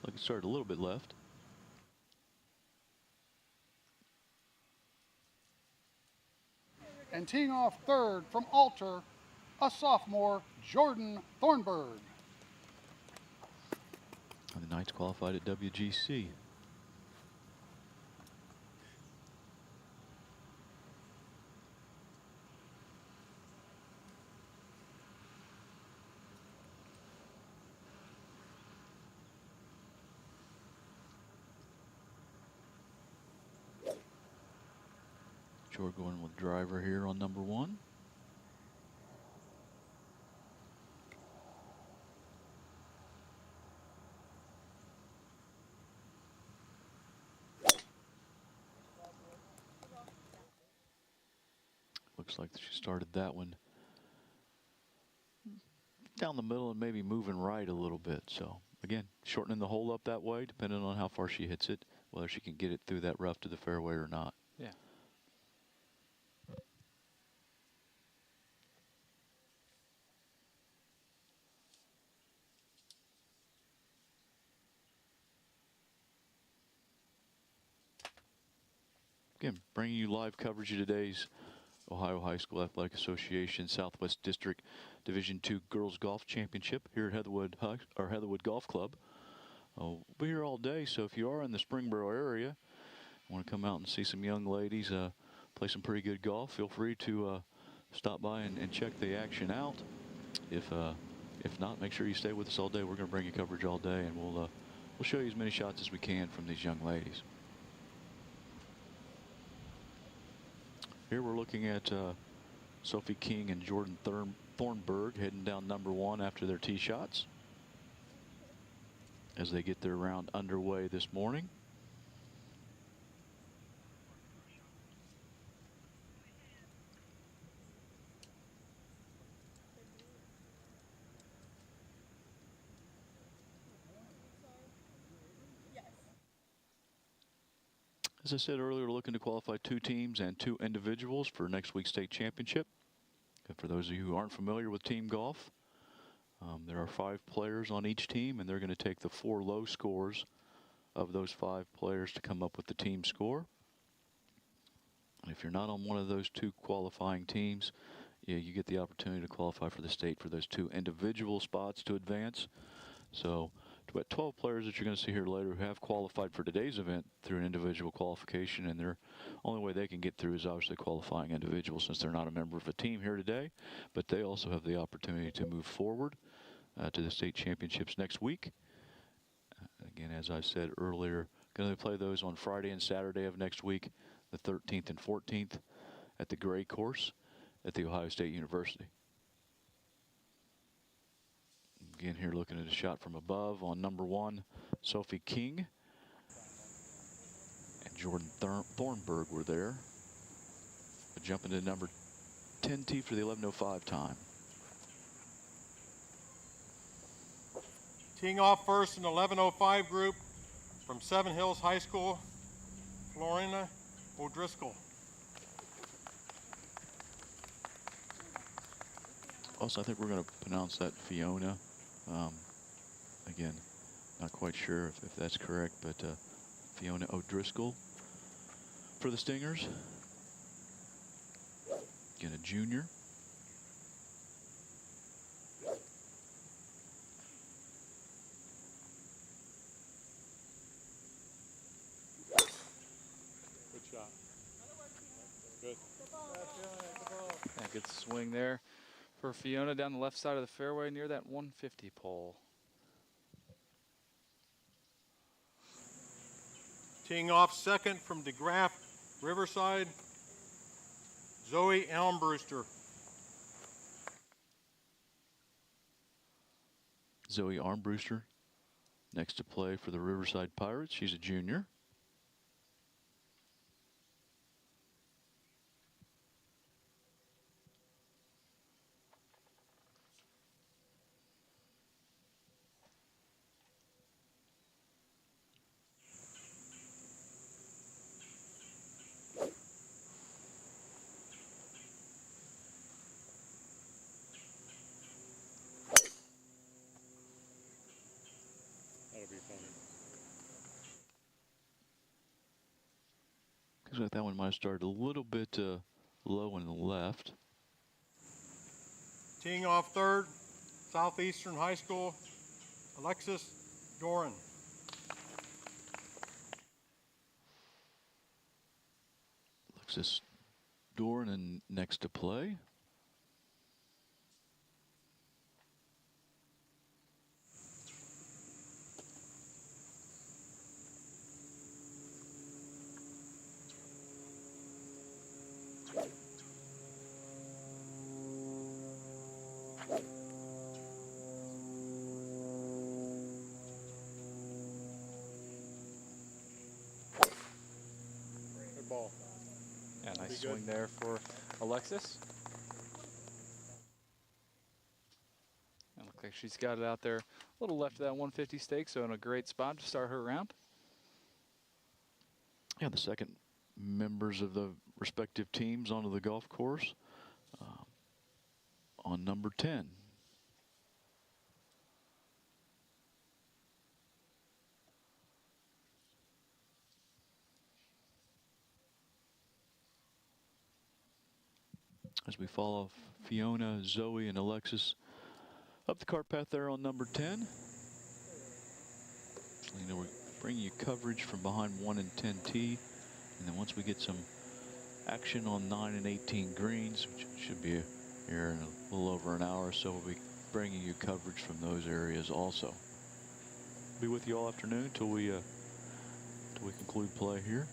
Look, it started a little bit left. And teeing off third from Alter, a sophomore, Jordan Thornburg. And the Knights qualified at WGC. Jordan going with driver here on number 1. Looks like she started that one down the middle and maybe moving right a little bit. So again, shortening the hole up that way, depending on how far she hits it, whether she can get it through that rough to the fairway or not. Yeah. Again, bringing you live coverage of today's Ohio High School Athletic Association Southwest District Division II Girls Golf Championship here at Heatherwood Golf Club. We'll be here all day, so if you are in the Springboro area, want to come out and see some young ladies play some pretty good golf, feel free to stop by and check the action out. If not, make sure you stay with us all day. We're going to bring you coverage all day, and we'll show you as many shots as we can from these young ladies. Here we're looking at Sophie King and Jordan Thornburg heading down number 1 after their tee shots as they get their round underway this morning. As I said earlier, we're looking to qualify 2 teams and 2 individuals for next week's state championship. And for those of you who aren't familiar with team golf, There are 5 players on each team, and they're going to take the 4 low scores of those 5 players to come up with the team score. And if you're not on one of those 2 qualifying teams, yeah, you get the opportunity to qualify for the state for those 2 individual spots to advance. So about 12 players that you're going to see here later who have qualified for today's event through an individual qualification, and their only way they can get through is obviously qualifying individuals since they're not a member of a team here today. But they also have the opportunity to move forward to the state championships next week. Again, as I said earlier, going to play those on Friday and Saturday of next week, the 13th and 14th, at the Gray course at the Ohio State University. Again, here looking at a shot from above on number 1, Sophie King and Jordan Thornburg were there. But jumping to number 10 tee for the 11:05 time. Teeing off first in the 11:05 group from Seven Hills High School, Florina O'Driscoll. Also, I think we're going to pronounce that Fiona. Again, not quite sure if that's correct, but Fiona O'Driscoll for the Stingers. Again, a junior. Good shot. Good. Yeah, good swing there for Fiona down the left side of the fairway near that 150 pole. Teeing off second from DeGraff Riverside, Zoe Elmbrewster. Zoe Armbruster next to play for the Riverside Pirates. She's a junior. That'll be funny. Looks like that one might have started a little bit low on the left. Teeing off third, Southeastern High School, Alexis Doran. Alexis Doran and next to play. Good ball. Yeah, nice Pretty good. swing there for Alexis. And look like she's got it out there a little left of that 150 stake, so in a great spot to start her round. Yeah, the second members of the respective teams onto the golf course on number 10. As we follow Fiona, Zoe, and Alexis up the cart path there on number 10. So, you know, we're bringing you coverage from behind 1 and 10 tee. And then once we get some action on 9 and 18 greens, which should be here in a little over an hour or so, we'll be bringing you coverage from those areas also. Be with you all afternoon till we conclude play here.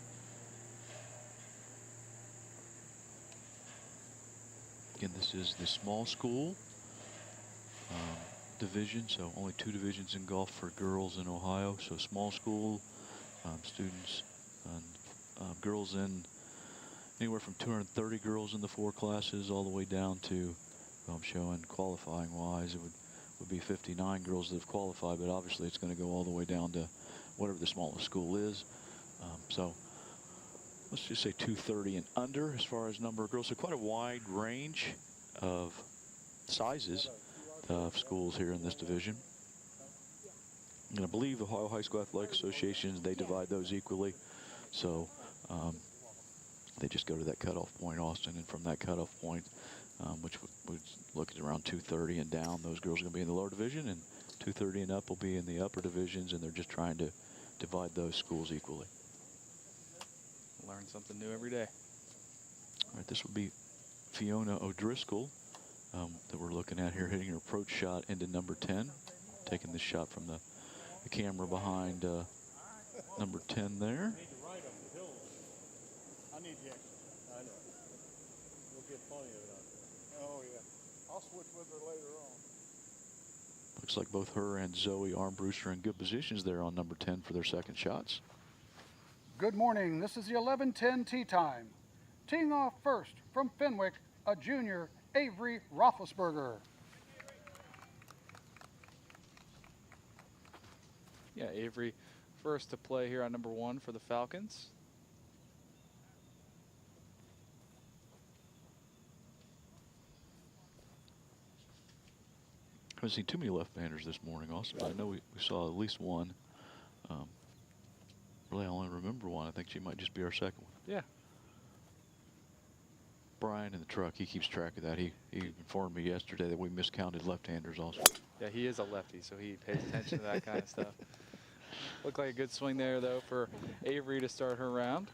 Again, this is the small school division, so only 2 divisions in golf for girls in Ohio. So small school students, girls in anywhere from 230 girls in the 4 classes all the way down to, I'm showing qualifying wise, it would be 59 girls that have qualified, but obviously it's going to go all the way down to whatever the smallest school is. So let's just say 230 and under as far as number of girls. So quite a wide range of sizes schools here in this division. And I believe the Ohio High School Athletic Association, they divide those equally. So they just go to that cutoff point, Austin, and from that cutoff point, which would look at around 230 and down, those girls are going to be in the lower division, and 230 and up will be in the upper divisions, and they're just trying to divide those schools equally. Learn something new every day. All right, this would be Fiona O'Driscoll that we're looking at here, hitting her approach shot into number 10, taking this shot from the camera behind number 10 there. I need the extra. I know. We'll get plenty of it out there. Oh, yeah. I'll switch with her later on. Looks like both her and Zoe Armbruster in good positions there on number 10 for their second shots. Good morning. This is the 11:10 tee time. Teeing off first from Fenwick, a junior, Avery Roethlisberger. Yeah, Avery first to play here on number 1 for the Falcons. I haven't seen too many left-handers this morning, Austin, but I know we saw at least one. Really, I only remember one. I think she might just be our second one. Yeah. Brian in the truck, he keeps track of that. He informed me yesterday that we miscounted left-handers also. Yeah, he is a lefty, so he pays attention to that kind of stuff. Looked like a good swing there, though, for Avery to start her round.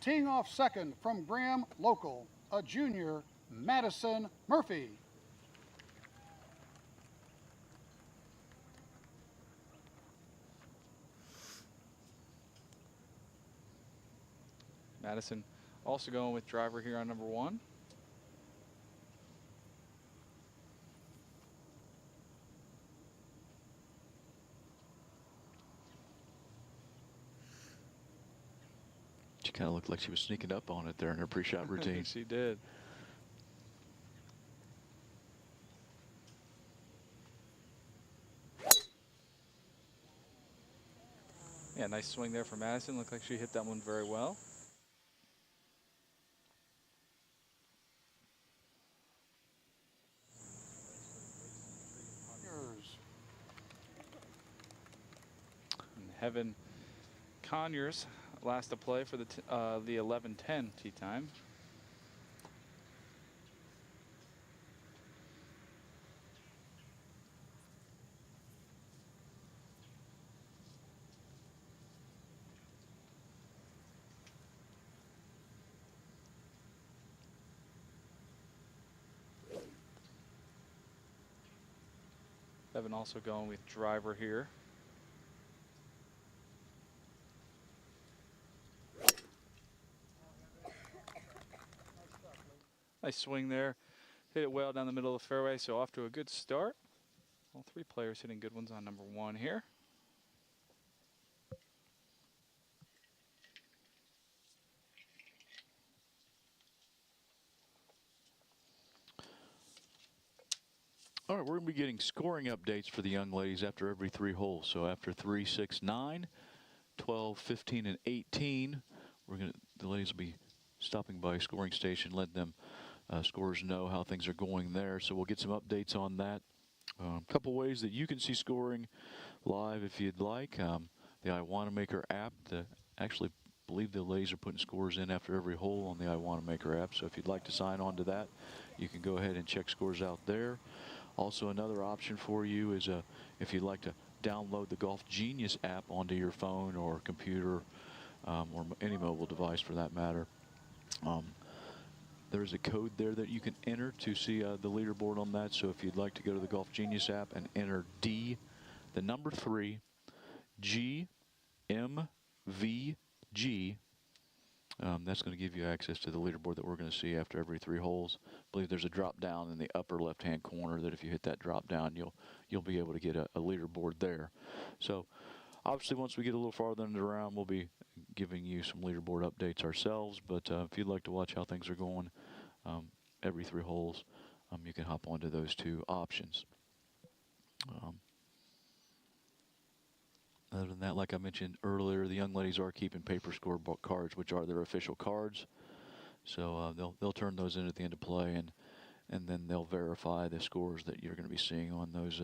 Teeing off second from Graham Local, a junior, Madison Murphy. Madison also going with driver here on number 1. She kind of looked like she was sneaking up on it there in her pre-shot routine. She did. Yeah, nice swing there for Madison. Looked like she hit that one very well. And Heaven Conyers last to play for the 11:10 tee time. Evan also going with driver here. Nice swing there. Hit it well down the middle of the fairway, so off to a good start. All 3 players hitting good ones on number 1 here. All right, we're going to be getting scoring updates for the young ladies after every 3 holes. So after 3, 6, 9, 12, 15, and 18, the ladies will be stopping by a scoring station, letting them scorers know how things are going there. So we'll get some updates on that. A couple ways that you can see scoring live if you'd like. The I Wanna Maker app. Actually believe the ladies are putting scores in after every hole on the I Wanna Maker app. So if you'd like to sign on to that, you can go ahead and check scores out there. Also, another option for you is if you'd like to download the Golf Genius app onto your phone or computer or any mobile device for that matter. There's a code there that you can enter to see the leaderboard on that. So if you'd like to go to the Golf Genius app and enter D, the number 3, G, M, V, G, that's going to give you access to the leaderboard that we're going to see after every 3 holes. I believe there's a drop down in the upper left-hand corner that if you hit that drop down, you'll be able to get a leaderboard there. So obviously, once we get a little farther into the round, we'll be giving you some leaderboard updates ourselves. But if you'd like to watch how things are going every 3 holes, you can hop onto those 2 options. Other than that, like I mentioned earlier, the young ladies are keeping paper scorebook cards, which are their official cards. So they'll turn those in at the end of play, and and then they'll verify the scores that you're going to be seeing on those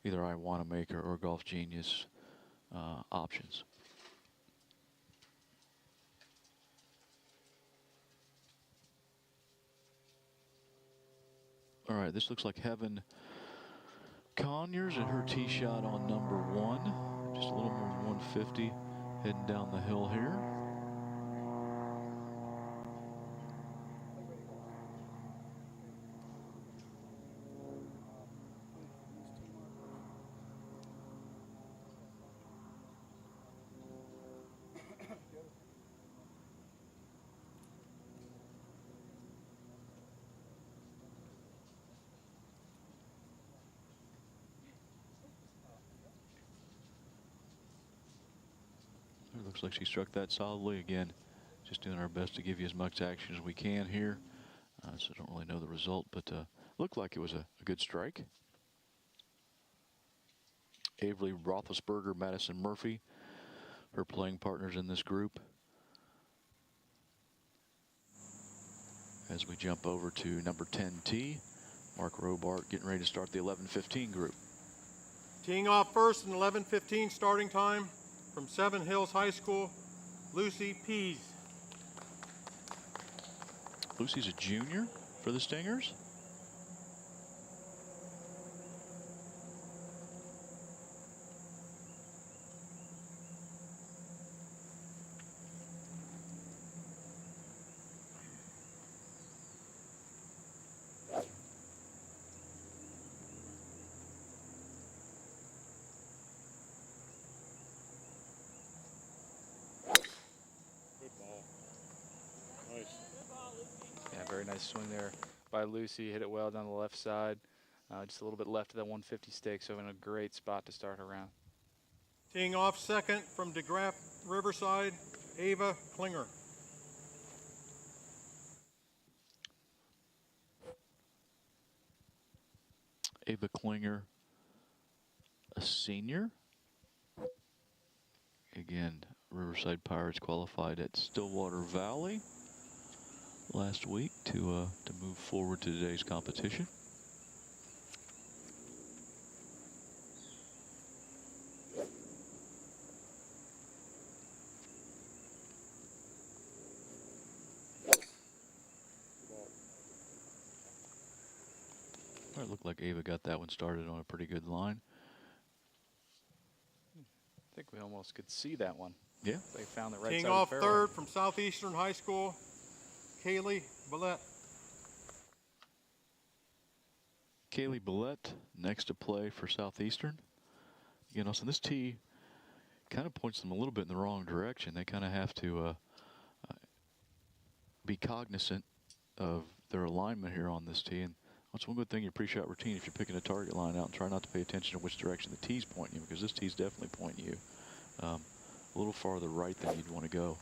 either I Want to Maker or Golf Genius options. All right, this looks like Heaven Conyers and her tee shot on number 1. Just a little more than 150 heading down the hill here. It looks like she struck that solidly again. Just doing our best to give you as much action as we can here. So I don't really know the result, but looked like it was a good strike. Avery Roethlisberger, Madison Murphy, her playing partners in this group. As we jump over to number 10T, Mark Robart getting ready to start the 11:15 group. Teeing off first in 11:15 starting time from Seven Hills High School, Lucy Pease. Lucy's a junior for the Stingers. Yeah, very nice swing there by Lucy. Hit it well down the left side. Just a little bit left of that 150 stake, so in a great spot to start her round. Teeing off second from DeGraff Riverside, Ava Klinger. Ava Klinger, a senior. Again, Riverside Pirates qualified at Stillwater Valley last week to move forward to today's competition. Well, it looked like Ava got that one started on a pretty good line. I think we almost could see that one. Yeah. They found the right Teeing side off of the fairway. third from Southeastern High School, Kaylee Billette. Kaylee Billette next to play for Southeastern. You know, so this tee kind of points them a little bit in the wrong direction. They kind of have to be cognizant of their alignment here on this tee. And that's one good thing in your pre-shot routine if you're picking a target line out, and try not to pay attention to which direction the tee's pointing you, because this tee's definitely pointing you a little farther right than you'd want to go.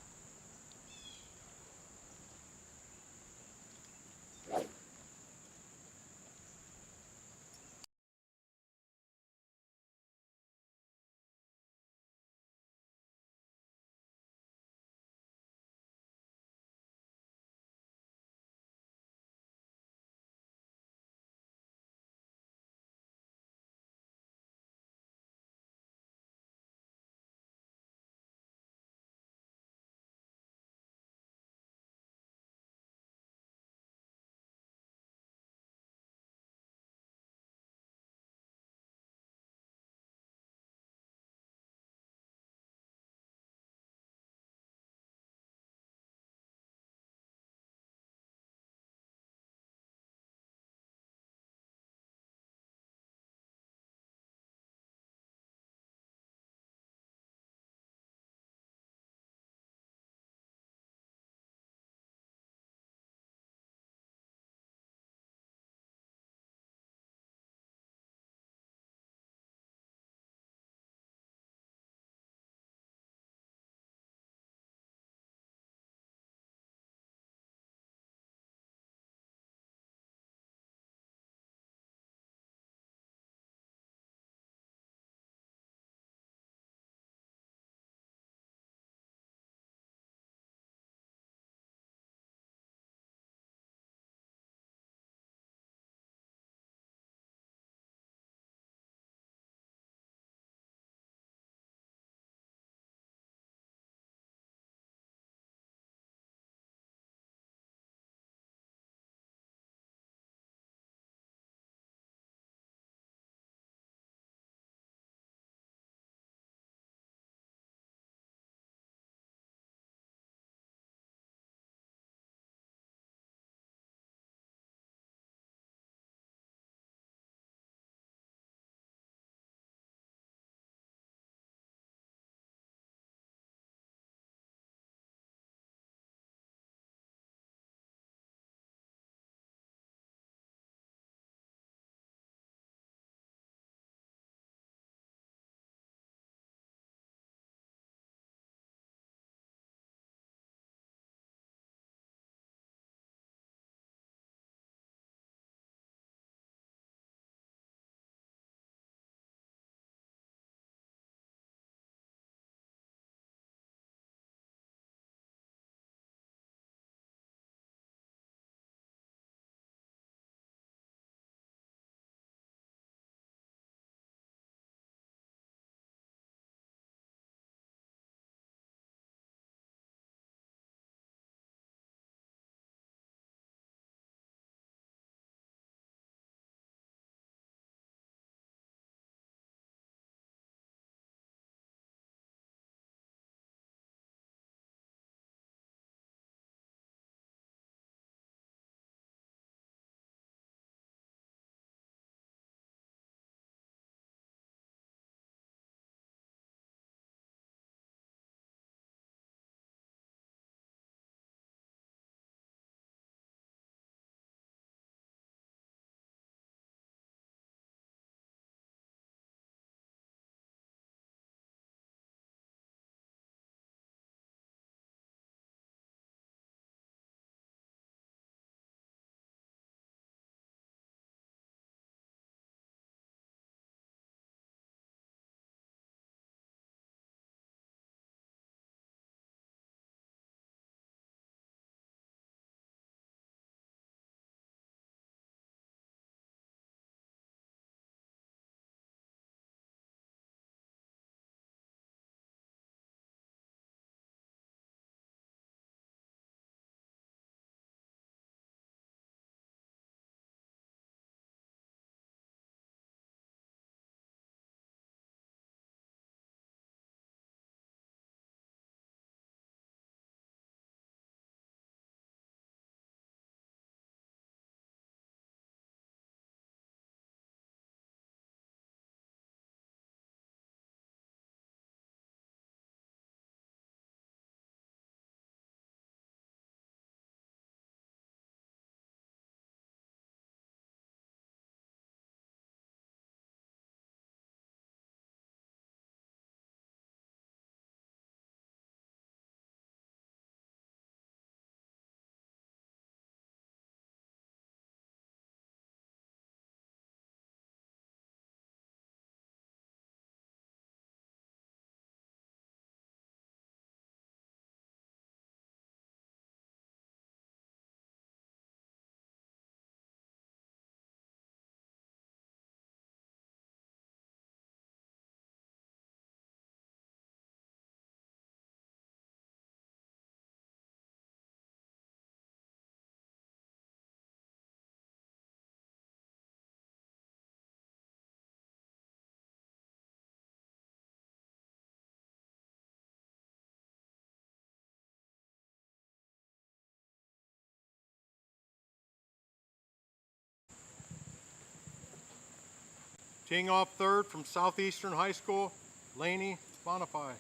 Teeing off third from Southeastern High School, Laney Bonify.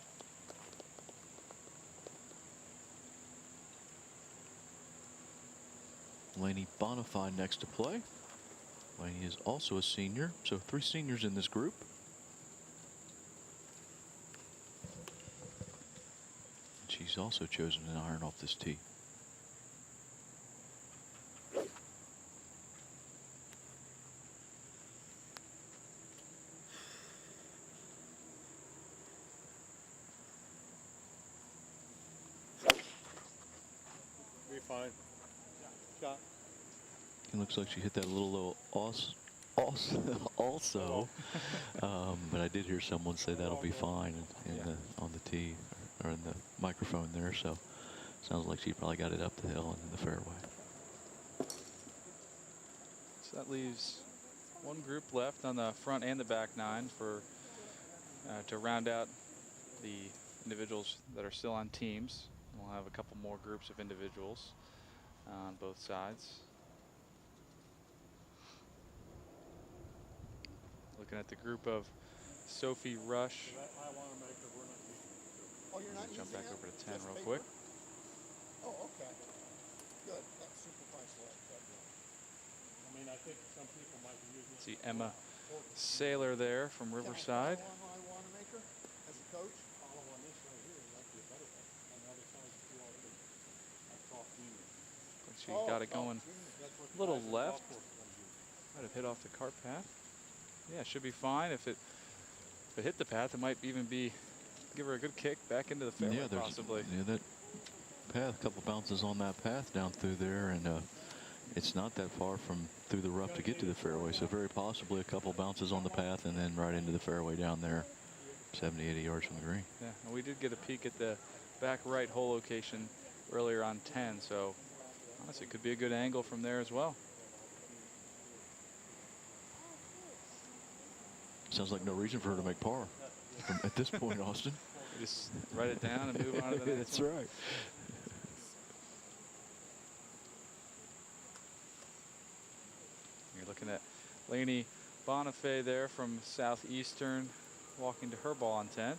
Laney Bonify next to play. Laney is also a senior, so 3 seniors in this group. She's also chosen an iron off this tee. Be fine. Shot. It looks like she hit that a little also. But I did hear someone say that'll be fine on the tee or in the microphone there. So sounds like she probably got it up the hill and in the fairway. So that leaves one group left on the front and the back 9 for to round out the individuals that are still on teams. We'll have a couple more groups of individuals on both sides. Looking at the group of Sophie Rush. I want to make her, we're not using it. Oh, you're not Jump using back that? over to 10 Just real paper? quick. Oh, okay. Good. That's super fine select. I mean, I think some people might be using it. See Emma Saylor there from Riverside. Can I follow on my Wanamaker as a coach? Follow on this right here, that'd be a better one. On the other side, you already, that's off medium. She got it going That's what a little guys in left. golf course are gonna use. Might have hit off the cart path. Yeah, should be fine. If it hit the path, it might even give her a good kick back into the fairway, Yeah, possibly. Yeah, that path, a couple bounces on that path down through there, and it's not that far from through the rough to get to the fairway, so very possibly a couple bounces on the path and then right into the fairway down there, 70, 80 yards from the green. Yeah, and we did get a peek at the back right hole location earlier on 10, so honestly, it could be a good angle from there as well. Sounds like no reason for her to make par at this point, Austin. Just write it down and move on to the next That's one. right. You're looking at Laney Bonifay there from Southeastern, walking to her ball on 10.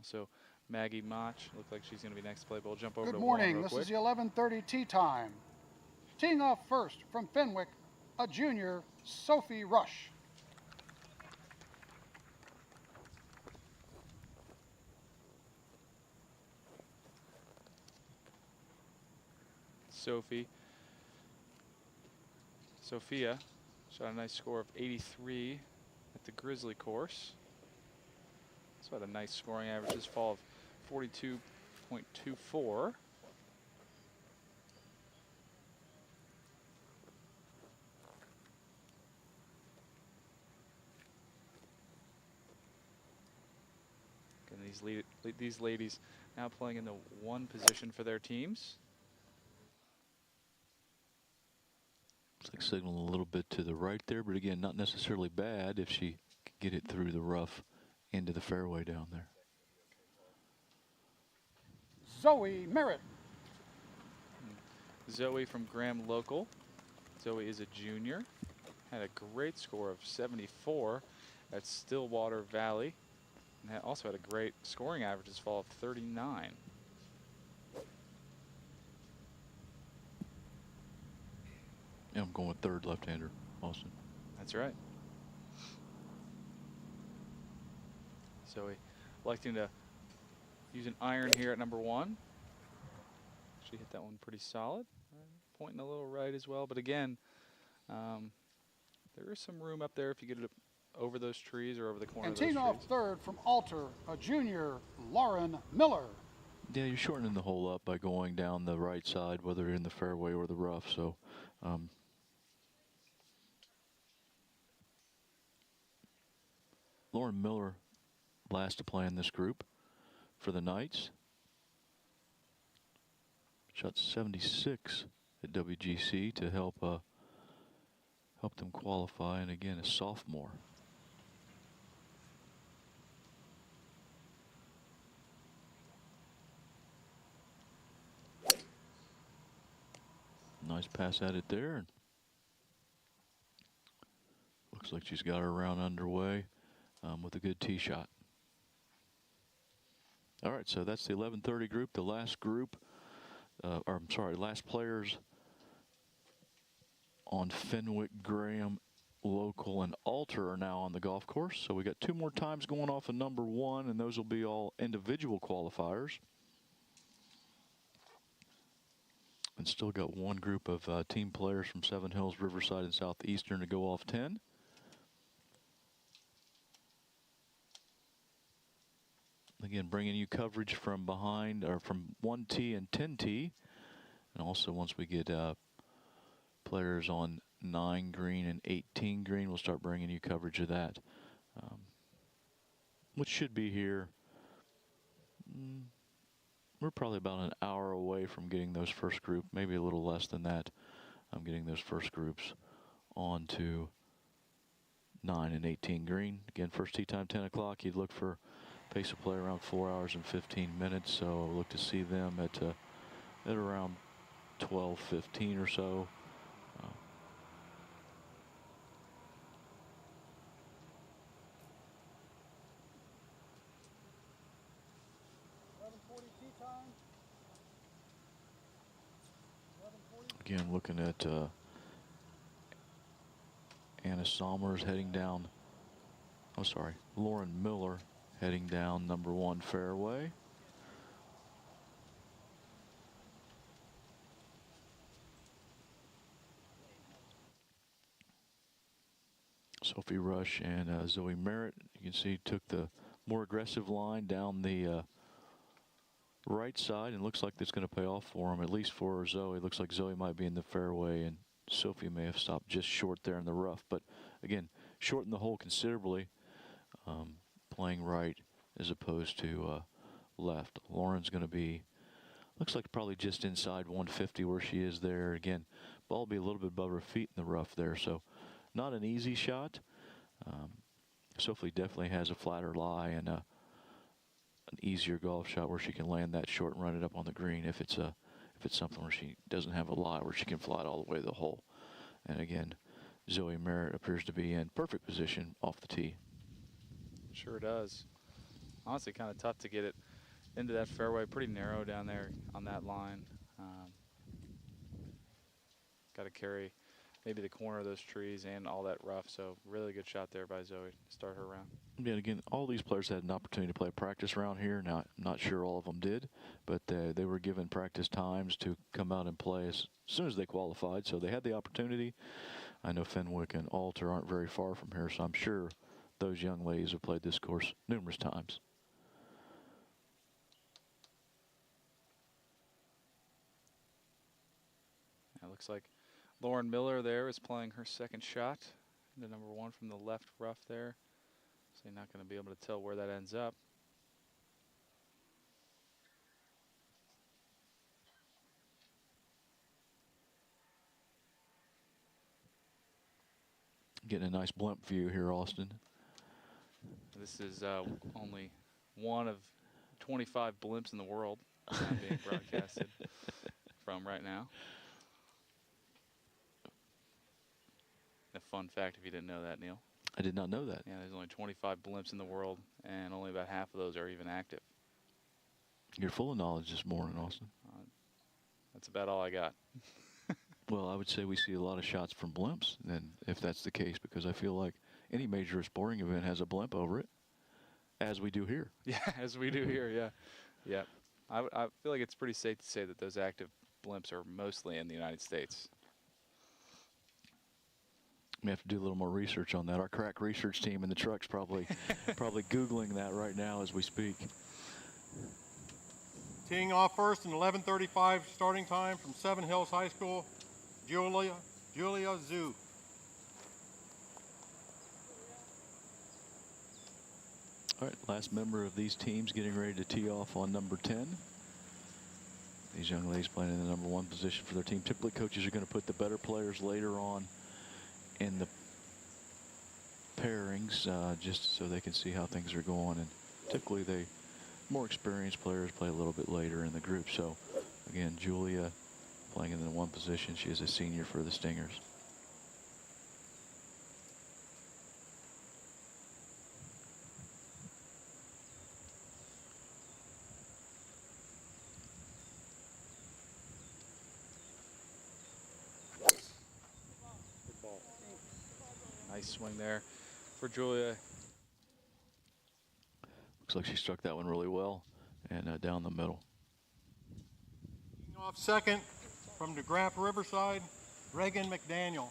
So Maggie Mach, look like she's going to be next to play, but we'll jump over Good to morning. Warren real This quick. is the 11:30 tee time. Teeing off first from Fenwick, a junior, Sophie Rush. Sophia shot a nice score of 83 at the Grizzly course. So had a nice scoring average this fall of 42.24. And these ladies now playing in the 1 position for their teams. Looks like signaling a little bit to the right there, but again, not necessarily bad if she could get it through the rough into the fairway down there. Zoe Merritt. Zoe from Graham Local. Zoe is a junior. Had a great score of 74 at Stillwater Valley. And also had a great scoring average this fall of 39. Yeah, I'm going with third left-hander, Austin. That's right. Zoe electing to use an iron here at number 1. She hit that one pretty solid. Pointing a little right as well, but again, there is some room up there if you get it over those trees or over the corner And of those teeing trees. off third from Alter, a junior, Lauren Miller. Yeah, you're shortening the hole up by going down the right side, whether in the fairway or the rough. So, Lauren Miller, last to play in this group for the Knights. Shot 76 at WGC to help them qualify, and again, a sophomore. Nice pass at it there. And looks like she's got her round underway with a good tee shot. All right, so that's the 11:30 group. The last group, or I'm sorry, last players on Fenwick, Graham, Local, and Alter are now on the golf course. So we got 2 more times going off of number 1, and those will be all individual qualifiers. And still got 1 group of team players from Seven Hills, Riverside, and Southeastern to go off 10. Again, bringing you coverage from behind, or from 1T and 10T. And also once we get players on 9 green and 18 green, we'll start bringing you coverage of that. Which should be here. We're probably about an hour away from getting those first group, maybe a little less than that. I'm getting those first groups on to 9 and 18 green. Again, first tee time 10 o'clock. You'd look for pace of play around 4 hours and 15 minutes. So I'll look to see them at around 12:15 or so. Again, looking at Anna Somers heading down. Oh, sorry, Lauren Miller heading down number 1 fairway. Sophie Rush and Zoe Merritt, you can see, took the more aggressive line down the right side, and looks like that's going to pay off for them, at least for Zoe. Looks like Zoe might be in the fairway, and Sophie may have stopped just short there in the rough. But again, shortened the hole considerably, playing right as opposed to left. Lauren's going to be, looks like probably just inside 150 where she is there. Again, ball will be a little bit above her feet in the rough there, so not an easy shot. Sophie definitely has a flatter lie and an easier golf shot where she can land that short and run it up on the green if it's something where she doesn't have a lie where she can fly it all the way to the hole. And again, Zoe Merritt appears to be in perfect position off the tee. Sure does. Honestly, kind of tough to get it into that fairway. Pretty narrow down there on that line. Got to carry maybe the corner of those trees and all that rough. So really good shot there by Zoe to start her round. Yeah, again, all these players had an opportunity to play a practice round here. Now, I'm not sure all of them did, but they were given practice times to come out and play as soon as they qualified. So they had the opportunity. I know Fenwick and Alter aren't very far from here, so I'm sure those young ladies have played this course numerous times. It looks like Lauren Miller there is playing her second shot. The number 1 from the left rough there. So you're not going to be able to tell where that ends up. Getting a nice blimp view here, Austin. This is only one of 25 blimps in the world being broadcasted from right now. A fun fact if you didn't know that, Neil. I did not know that. Yeah, there's only 25 blimps in the world, and only about half of those are even active. You're full of knowledge this morning, Austin. That's about all I got. Well, I would say we see a lot of shots from blimps, then, if that's the case, because I feel like any major sporting event has a blimp over it, as we do here. Yeah, as we do here, yeah. Yeah. I feel like it's pretty safe to say that those active blimps are mostly in the United States. We have to do a little more research on that. Our crack research team in the truck's probably Googling that right now as we speak. Teeing off first in 11:35 starting time from Seven Hills High School, Julia Zhu. All right, last member of these teams getting ready to tee off on number 10. These young ladies playing in the number 1 position for their team. Typically, coaches are going to put the better players later on in the pairings, just so they can see how things are going. And typically, more experienced players play a little bit later in the group. So, again, Julia playing in the one position. She is a senior for the Stingers. Good ball. Nice swing there for Julia. Looks like she struck that one really well and down the middle. Leading off second from DeGraff Riverside, Reagan McDaniel.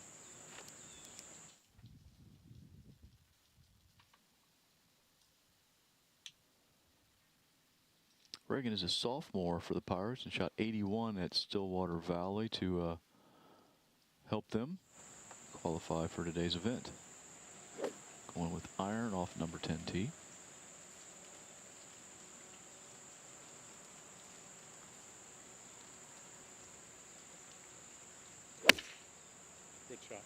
Reagan is a sophomore for the Pirates and shot 81 at Stillwater Valley to help them qualify for today's event. Going with iron off number 10 tee. Good shot.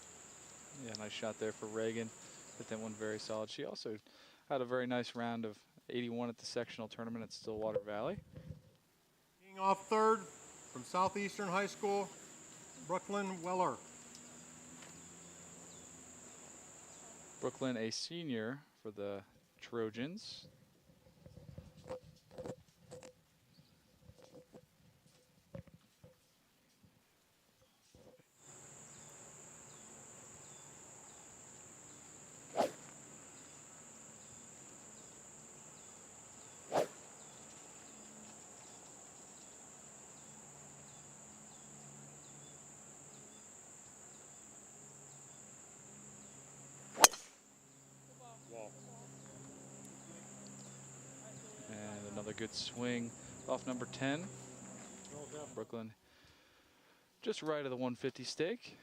Yeah, nice shot there for Reagan. Hit that one very solid. She also had a very nice round of 81 at the sectional tournament at Stillwater Valley. Leading off third from Southeastern High School, Brooklyn Weller. Brooklyn, a senior for the Trojans. Wall. And another good swing off number 10. Brooklyn just right of the 150 stake.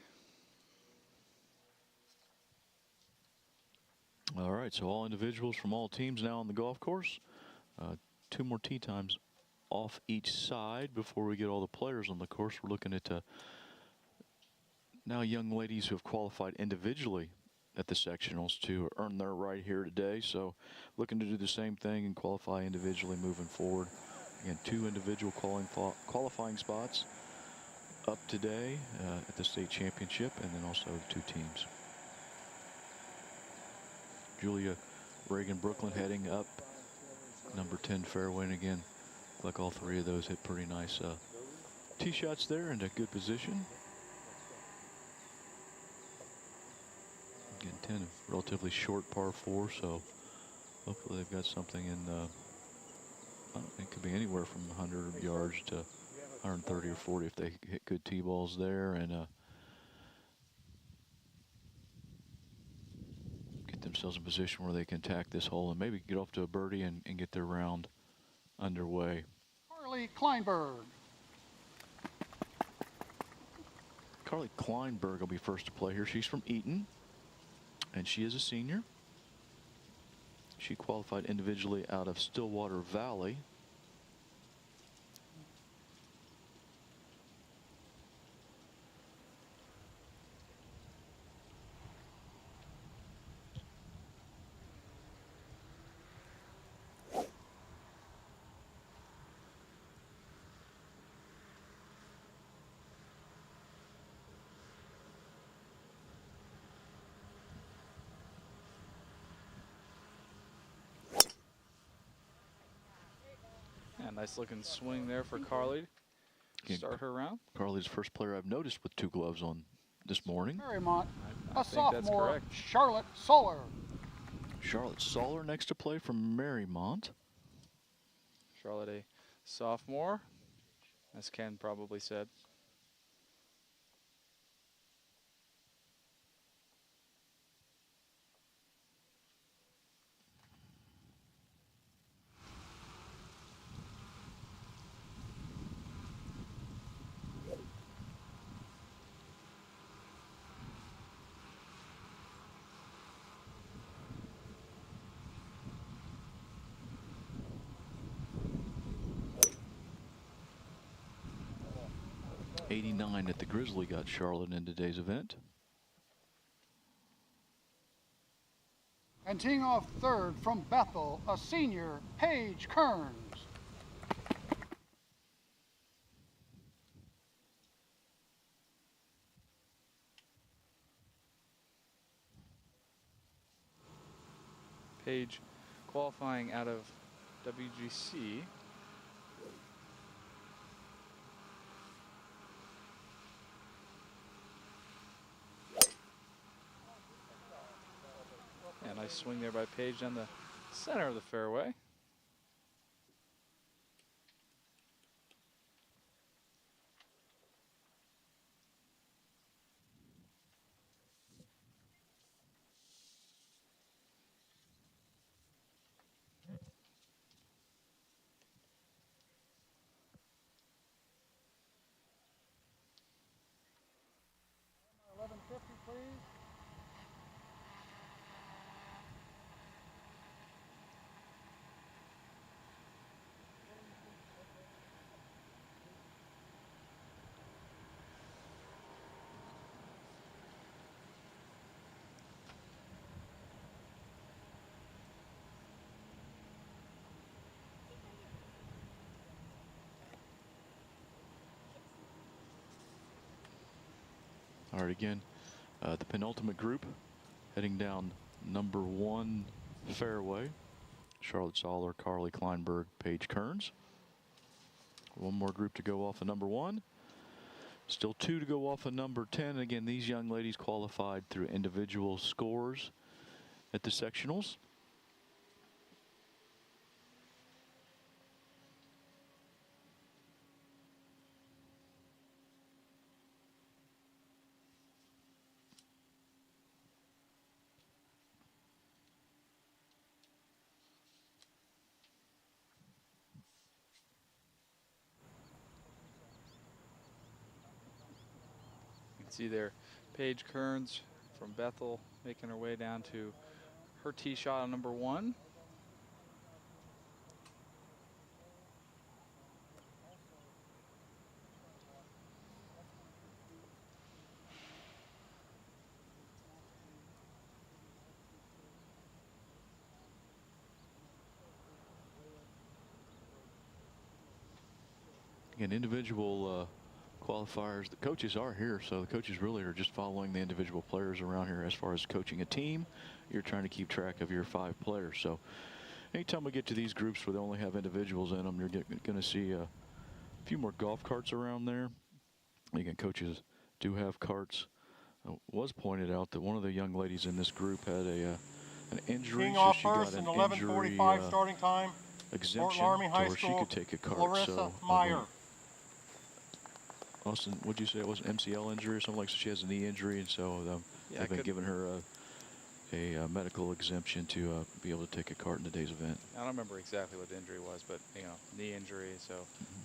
All right, so all individuals from all teams now on the golf course. 2 more tee times off each side before we get all the players on the course. We're looking at now young ladies who have qualified individually at the sectionals to earn their right here today. So looking to do the same thing and qualify individually moving forward. Again, 2 individual qualifying spots up today at the state championship, and then also 2 teams. Julia, Reagan, Brooklyn heading up number 10 fairway, and again, like all 3 of those hit pretty nice tee shots there and a good position. Again, 10 relatively short par 4, so hopefully they've got something in it could be anywhere from 100 yards to 130 or 40 if they hit good tee balls there and get themselves in a position where they can attack this hole and maybe get off to a birdie and get their round underway. Carly Kleinberg. Carly Kleinberg will be first to play here. She's from Eaton, and she is a senior. She qualified individually out of Stillwater Valley. Nice looking swing there for Carly. Start her round. Carly's the first player I've noticed with 2 gloves on this morning. Marymount, I a think that's sophomore, correct. Charlotte Solar. Charlotte Solar next to play from Marymount. Charlotte, a sophomore, as Ken probably said. .89 at the Grizzly got Charlotte in today's event. And teeing off third from Bethel, a senior, Paige Kearns. Page qualifying out of WGC. Yeah, nice swing there by Page down the center of the fairway. Please. All right, again, the penultimate group heading down number 1 fairway. Charlotte Zoller, Carly Kleinberg, Paige Kearns. One more group to go off of number 1. Still 2 to go off of number 10. Again, these young ladies qualified through individual scores at the sectionals. You can see there Paige Kearns from Bethel making her way down to her tee shot on number 1. Again, individual qualifiers. The coaches are here, so the coaches really are just following the individual players around here. As far as coaching a team, you're trying to keep track of your 5 players. So anytime we get to these groups where they only have individuals in them, you're going to see a few more golf carts around there. Again, coaches do have carts. It was pointed out that one of the young ladies in this group had an injury. Teeing So off she got first an in injury 11:45 starting time. exemption Fort Laramie to High where she School, could take a cart. Larissa So Meyer. Austin, would you say it was an MCL injury or something like? So she has a knee injury, and so Yeah, they've been giving her a medical exemption to be able to take a cart in today's event. I don't remember exactly what the injury was, but you know, knee injury. So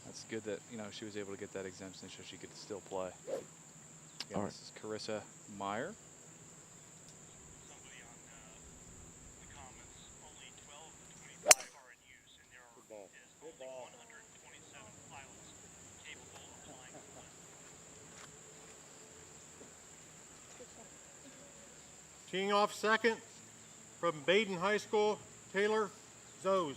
that's good that she was able to get that exemption so she could still play. Again, All right. this is Carissa Meyer. Somebody on the comments, only 12 to 25 are in use, and there is only 127 pilots capable of flying the plane. Teeing off second from Baden High School, Taylor Zose.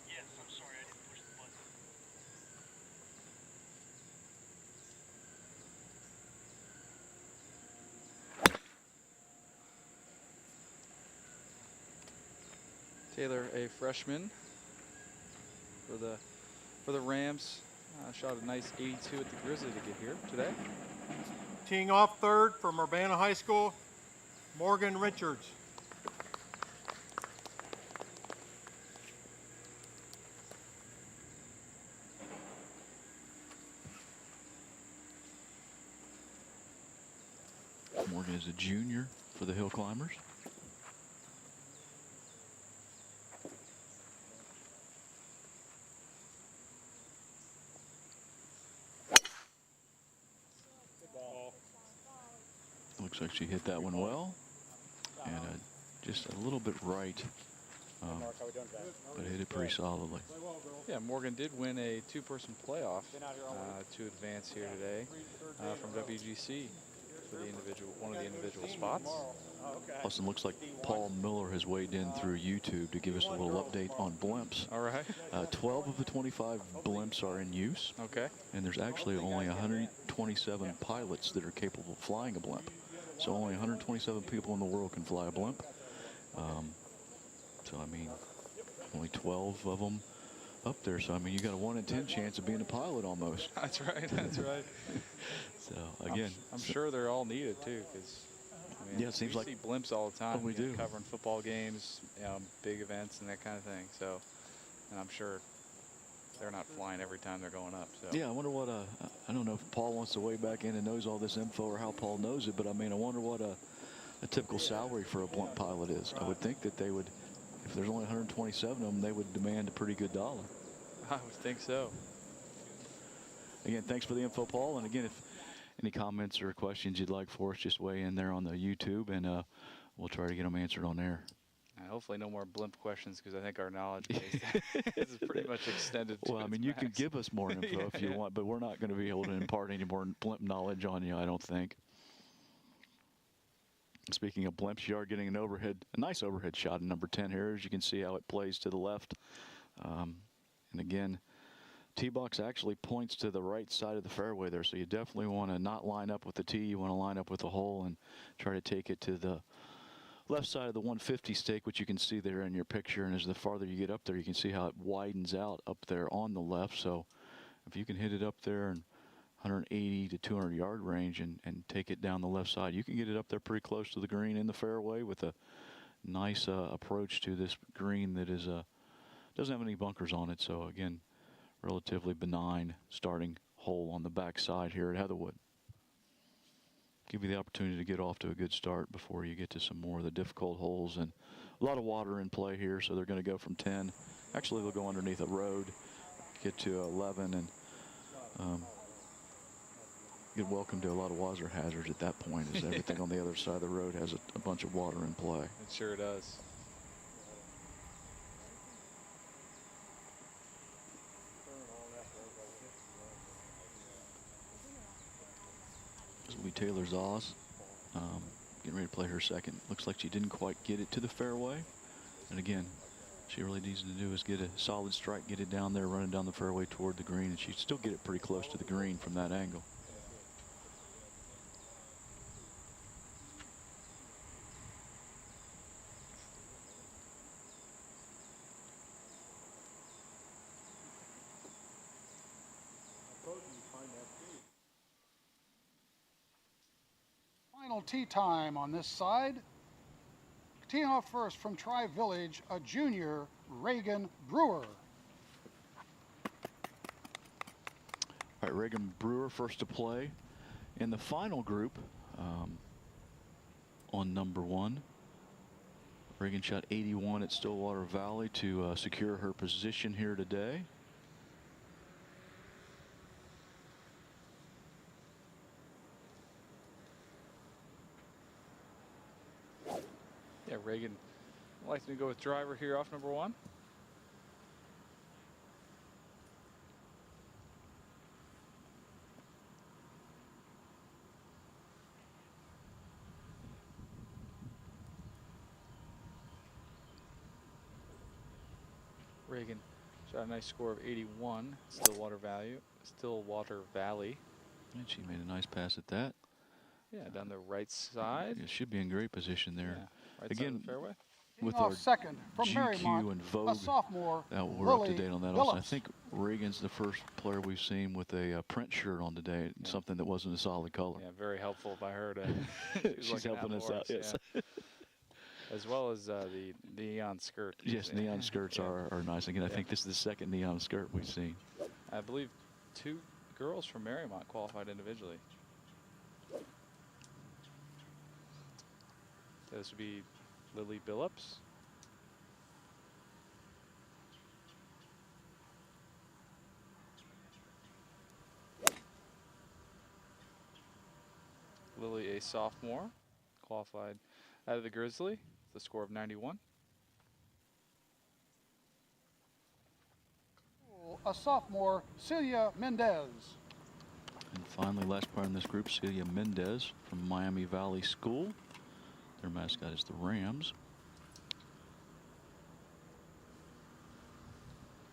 Yes, I'm sorry, I didn't push the button. Taylor, a freshman for the Rams, shot a nice 82 at the Grizzly to get here today. Teeing off third from Urbana High School, Morgan Richards. Morgan is a junior for the Hill Climbers. Looks like she hit that one well, and just a little bit right but hit it pretty solidly. Yeah, Morgan did win a two-person playoff to advance here today from WGC for the one of the individual spots. Austin, looks like Paul Miller has weighed in through YouTube to give us a little update on blimps. All right. 12 of the 25 blimps are in use. Okay. And there's actually only 127 pilots that are capable of flying a blimp. So only 127 people in the world can fly a blimp. So, I mean, only 12 of them up there. So, I mean, you got a 1 in 10 chance of being a pilot almost. That's right. That's right. So, again. I'm sure they're all needed, too, because, I mean, yeah, it seems we like see blimps all the time. we do. Covering football games, big events and that kind of thing. So, and I'm sure they're not flying every time they're going up. So. Yeah, I wonder what, I don't know if Paul wants to weigh back in and knows all this info or how Paul knows it, but I mean, I wonder what a typical salary for a blimp pilot is. I would think that they would, if there's only 127 of them, they would demand a pretty good dollar. I would think so. Again, thanks for the info, Paul. And again, if any comments or questions you'd like for us, just weigh in there on the YouTube, and we'll try to get them answered on there. Hopefully no more blimp questions, because I think our knowledge base is pretty much extended to Well, I mean, you can give us more info if you want, but we're not going to be able to impart any more blimp knowledge on you, I don't think. Speaking of blimps, you are getting a nice overhead shot in number 10 here, as you can see how it plays to the left. And again, T-box actually points to the right side of the fairway there, so you definitely want to not line up with the tee. You want to line up with the hole and try to take it to the left side of the 150 stake, which you can see there in your picture. And as the farther you get up there, you can see how it widens out up there on the left. So if you can hit it up there in 180 to 200 yard range and take it down the left side, you can get it up there pretty close to the green in the fairway with a nice approach to this green that is doesn't have any bunkers on it. So again, relatively benign starting hole on the back side here at Heatherwood. Give you the opportunity to get off to a good start before you get to some more of the difficult holes. And a lot of water in play here, so they're going to go from 10. Actually, they'll go underneath a road, get to 11, and get welcome to a lot of water hazards at that point, as everything on the other side of the road has a bunch of water in play. It sure does. This will be Taylor Zoss, getting ready to play her second. Looks like she didn't quite get it to the fairway. And again, she really needs to do is get a solid strike, get it down there, running down the fairway toward the green, and she'd still get it pretty close to the green from that angle. Final tee time on this side. Teeing off first from Tri-Village, a junior, Reagan Brewer. All right, Reagan Brewer first to play in the final group on number 1. Reagan shot 81 at Stillwater Valley to secure her position here today. Yeah, Reagan likes to go with driver here off number 1. Reagan shot a nice score of 81, Stillwater Valley. And she made a nice pass at that. Yeah, down the right side. Yeah, should be in great position there. Yeah, right Again, side of the fairway. with Teeing our off second from GQ Marymount, and Vogue, a sophomore, we're up to Lily date on that also. I Phillips. think Reagan's the first player we've seen with a print shirt on today, something that wasn't a solid color. Yeah, very helpful by her to. She's helping us out, yes. Yeah. As well as the neon skirt. Yes, neon skirts are nice. Again, I think this is the second neon skirt we've seen. I believe 2 girls from Marymount qualified individually. This would be Lily Phillips. Lily, a sophomore, qualified out of the Grizzly, the score of 91. a sophomore, Celia Mendez. And finally, last player in this group, Celia Mendez from Miami Valley School. Their mascot is the Rams.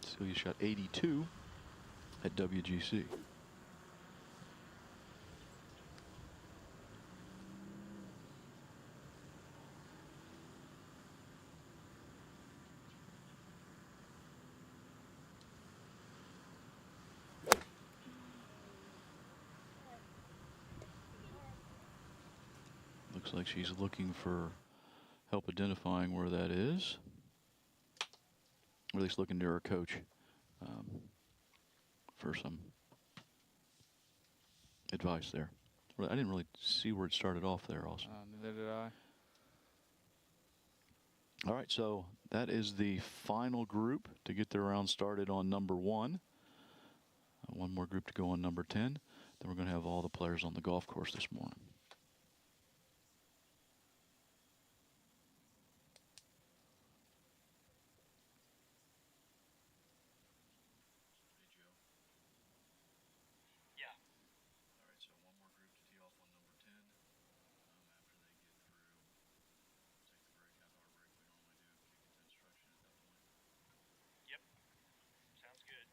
Celia shot 82 at WGC. Looks like she's looking for help identifying where that is. Or at least looking to her coach for some advice there. Well, I didn't really see where it started off there also. Neither did I. All right, so that is the final group to get their round started on number 1. One more group to go on number 10. Then we're going to have all the players on the golf course this morning. Yeah. All right, so one more group to tee off on number 10. After they get through, take the break, half-hour break we normally do, kick into instruction at that point. Yep. Sounds good.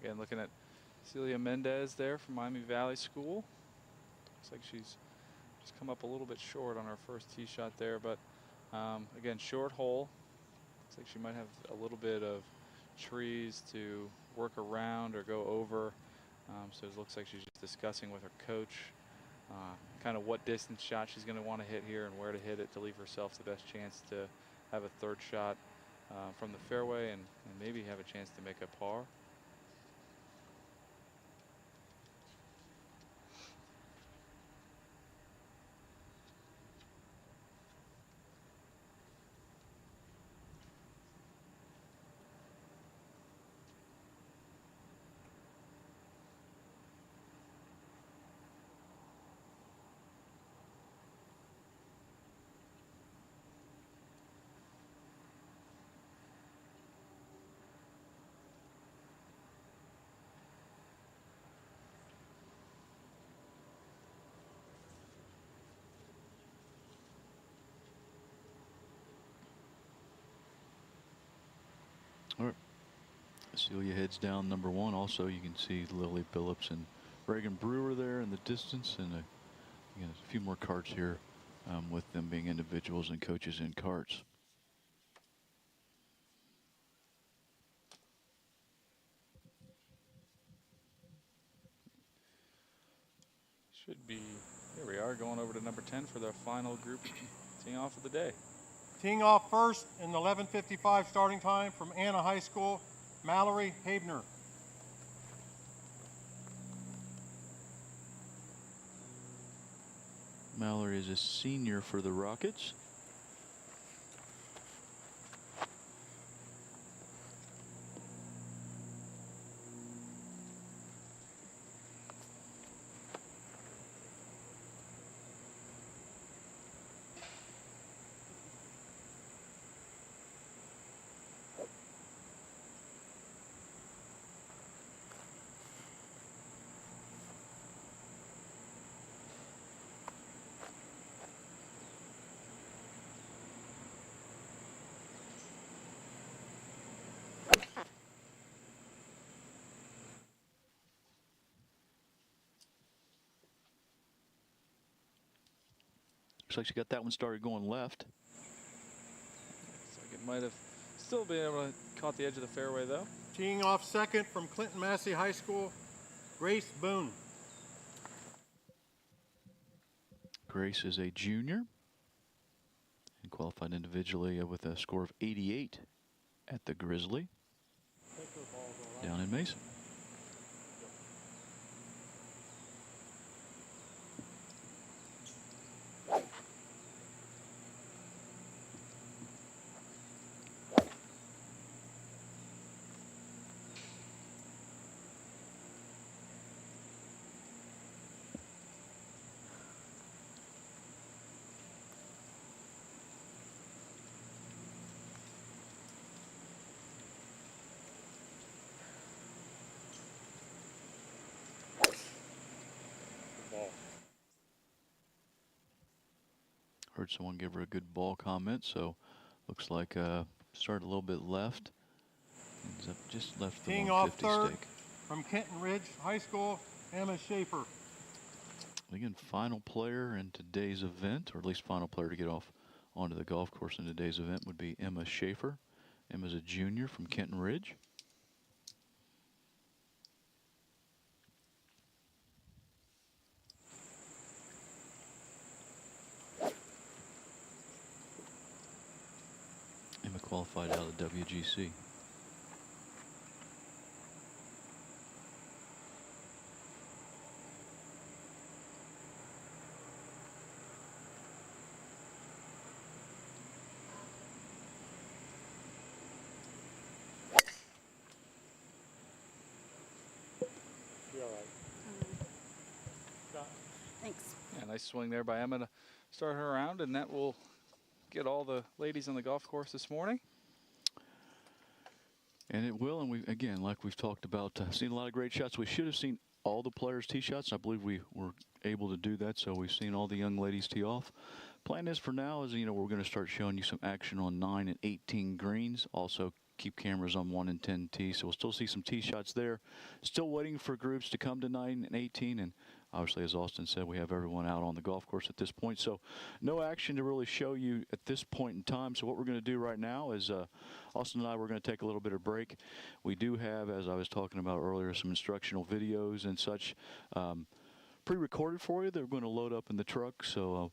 Again, looking at Celia Mendez there from Miami Valley School. Looks like she's just come up a little bit short on her first tee shot there, but again, short hole. Looks like she might have a little bit of trees to work around or go over. So it looks like she's just discussing with her coach kind of what distance shot she's going to want to hit here and where to hit it to leave herself the best chance to have a third shot from the fairway and maybe have a chance to make a par. All right. Celia heads down number 1. Also, you can see Lily Phillips and Reagan Brewer there in the distance, and again, a few more carts here with them being individuals and coaches in carts. Should be, here we are, going over to number 10 for the final group teeing off of the day. Teeing off first in the 11:55 starting time from Anna High School, Mallory Habner. Mallory is a senior for the Rockets. Looks like she got that one started going left. Looks like it might have still been able to caught the edge of the fairway though. Teeing off second from Clinton Massey High School, Grace Boone. Grace is a junior and qualified individually with a score of 88 at the Grizzly down in Mason. Heard someone give her a good ball comment, so looks like started a little bit left. Ends up just left the Teeing off 150 third stake. from Kenton Ridge High School, Emma Schaefer. Again, final player in today's event, or at least final player to get off onto the golf course in today's event, would be Emma Schaefer. Emma's a junior from Kenton Ridge. Emma qualified out of the WGC. Be all right. Thanks. Yeah, nice swing there by Emma to start her round, and that will get all the ladies on the golf course this morning. And it will, and we again, like we've talked about, seen a lot of great shots. We should have seen all the players tee shots. I believe we were able to do that, so we've seen all the young ladies tee off. Plan is for now is, we're going to start showing you some action on 9 and 18 greens. Also keep cameras on 1 and 10 tee, so we'll still see some tee shots there. Still waiting for groups to come to 9 and 18, and obviously, as Austin said, we have everyone out on the golf course at this point. So no action to really show you at this point in time. So what we're going to do right now is Austin and I, we're going to take a little bit of break. We do have, as I was talking about earlier, some instructional videos and such pre-recorded for you that we're going to load up in the truck. So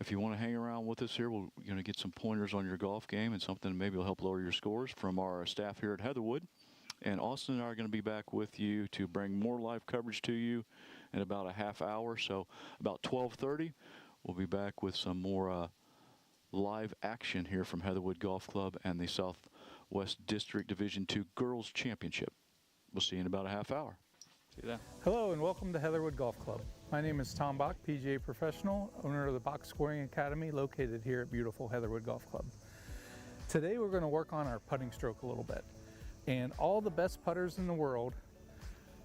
if you want to hang around with us here, we're going to get some pointers on your golf game and something maybe will help lower your scores from our staff here at Heatherwood. And Austin and I are going to be back with you to bring more live coverage to you in about a half hour. So about 12:30, we'll be back with some more live action here from Heatherwood Golf Club and the Southwest District Division II Girls Championship. We'll see you in about a half hour. See you then. Hello and welcome to Heatherwood Golf Club. My name is Tom Bach, PGA professional, owner of the Bach Scoring Academy located here at beautiful Heatherwood Golf Club. Today we're going to work on our putting stroke a little bit. And all the best putters in the world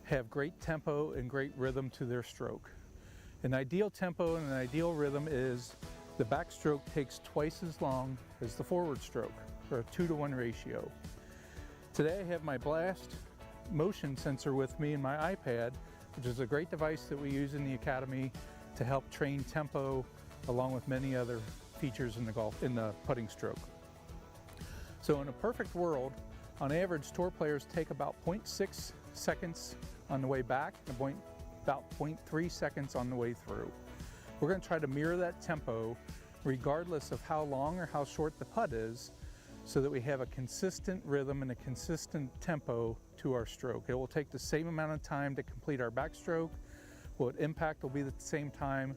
have great tempo and great rhythm to their stroke. An ideal tempo and an ideal rhythm is the backstroke takes twice as long as the forward stroke, or a 2-to-1 ratio. Today I have my Blast motion sensor with me in my iPad, which is a great device that we use in the Academy to help train tempo along with many other features in the putting stroke. So in a perfect world, on average, tour players take about 0.6 seconds on the way back and about 0.3 seconds on the way through. We're going to try to mirror that tempo regardless of how long or how short the putt is, so that we have a consistent rhythm and a consistent tempo to our stroke. It will take the same amount of time to complete our backstroke. What impact will be at the same time,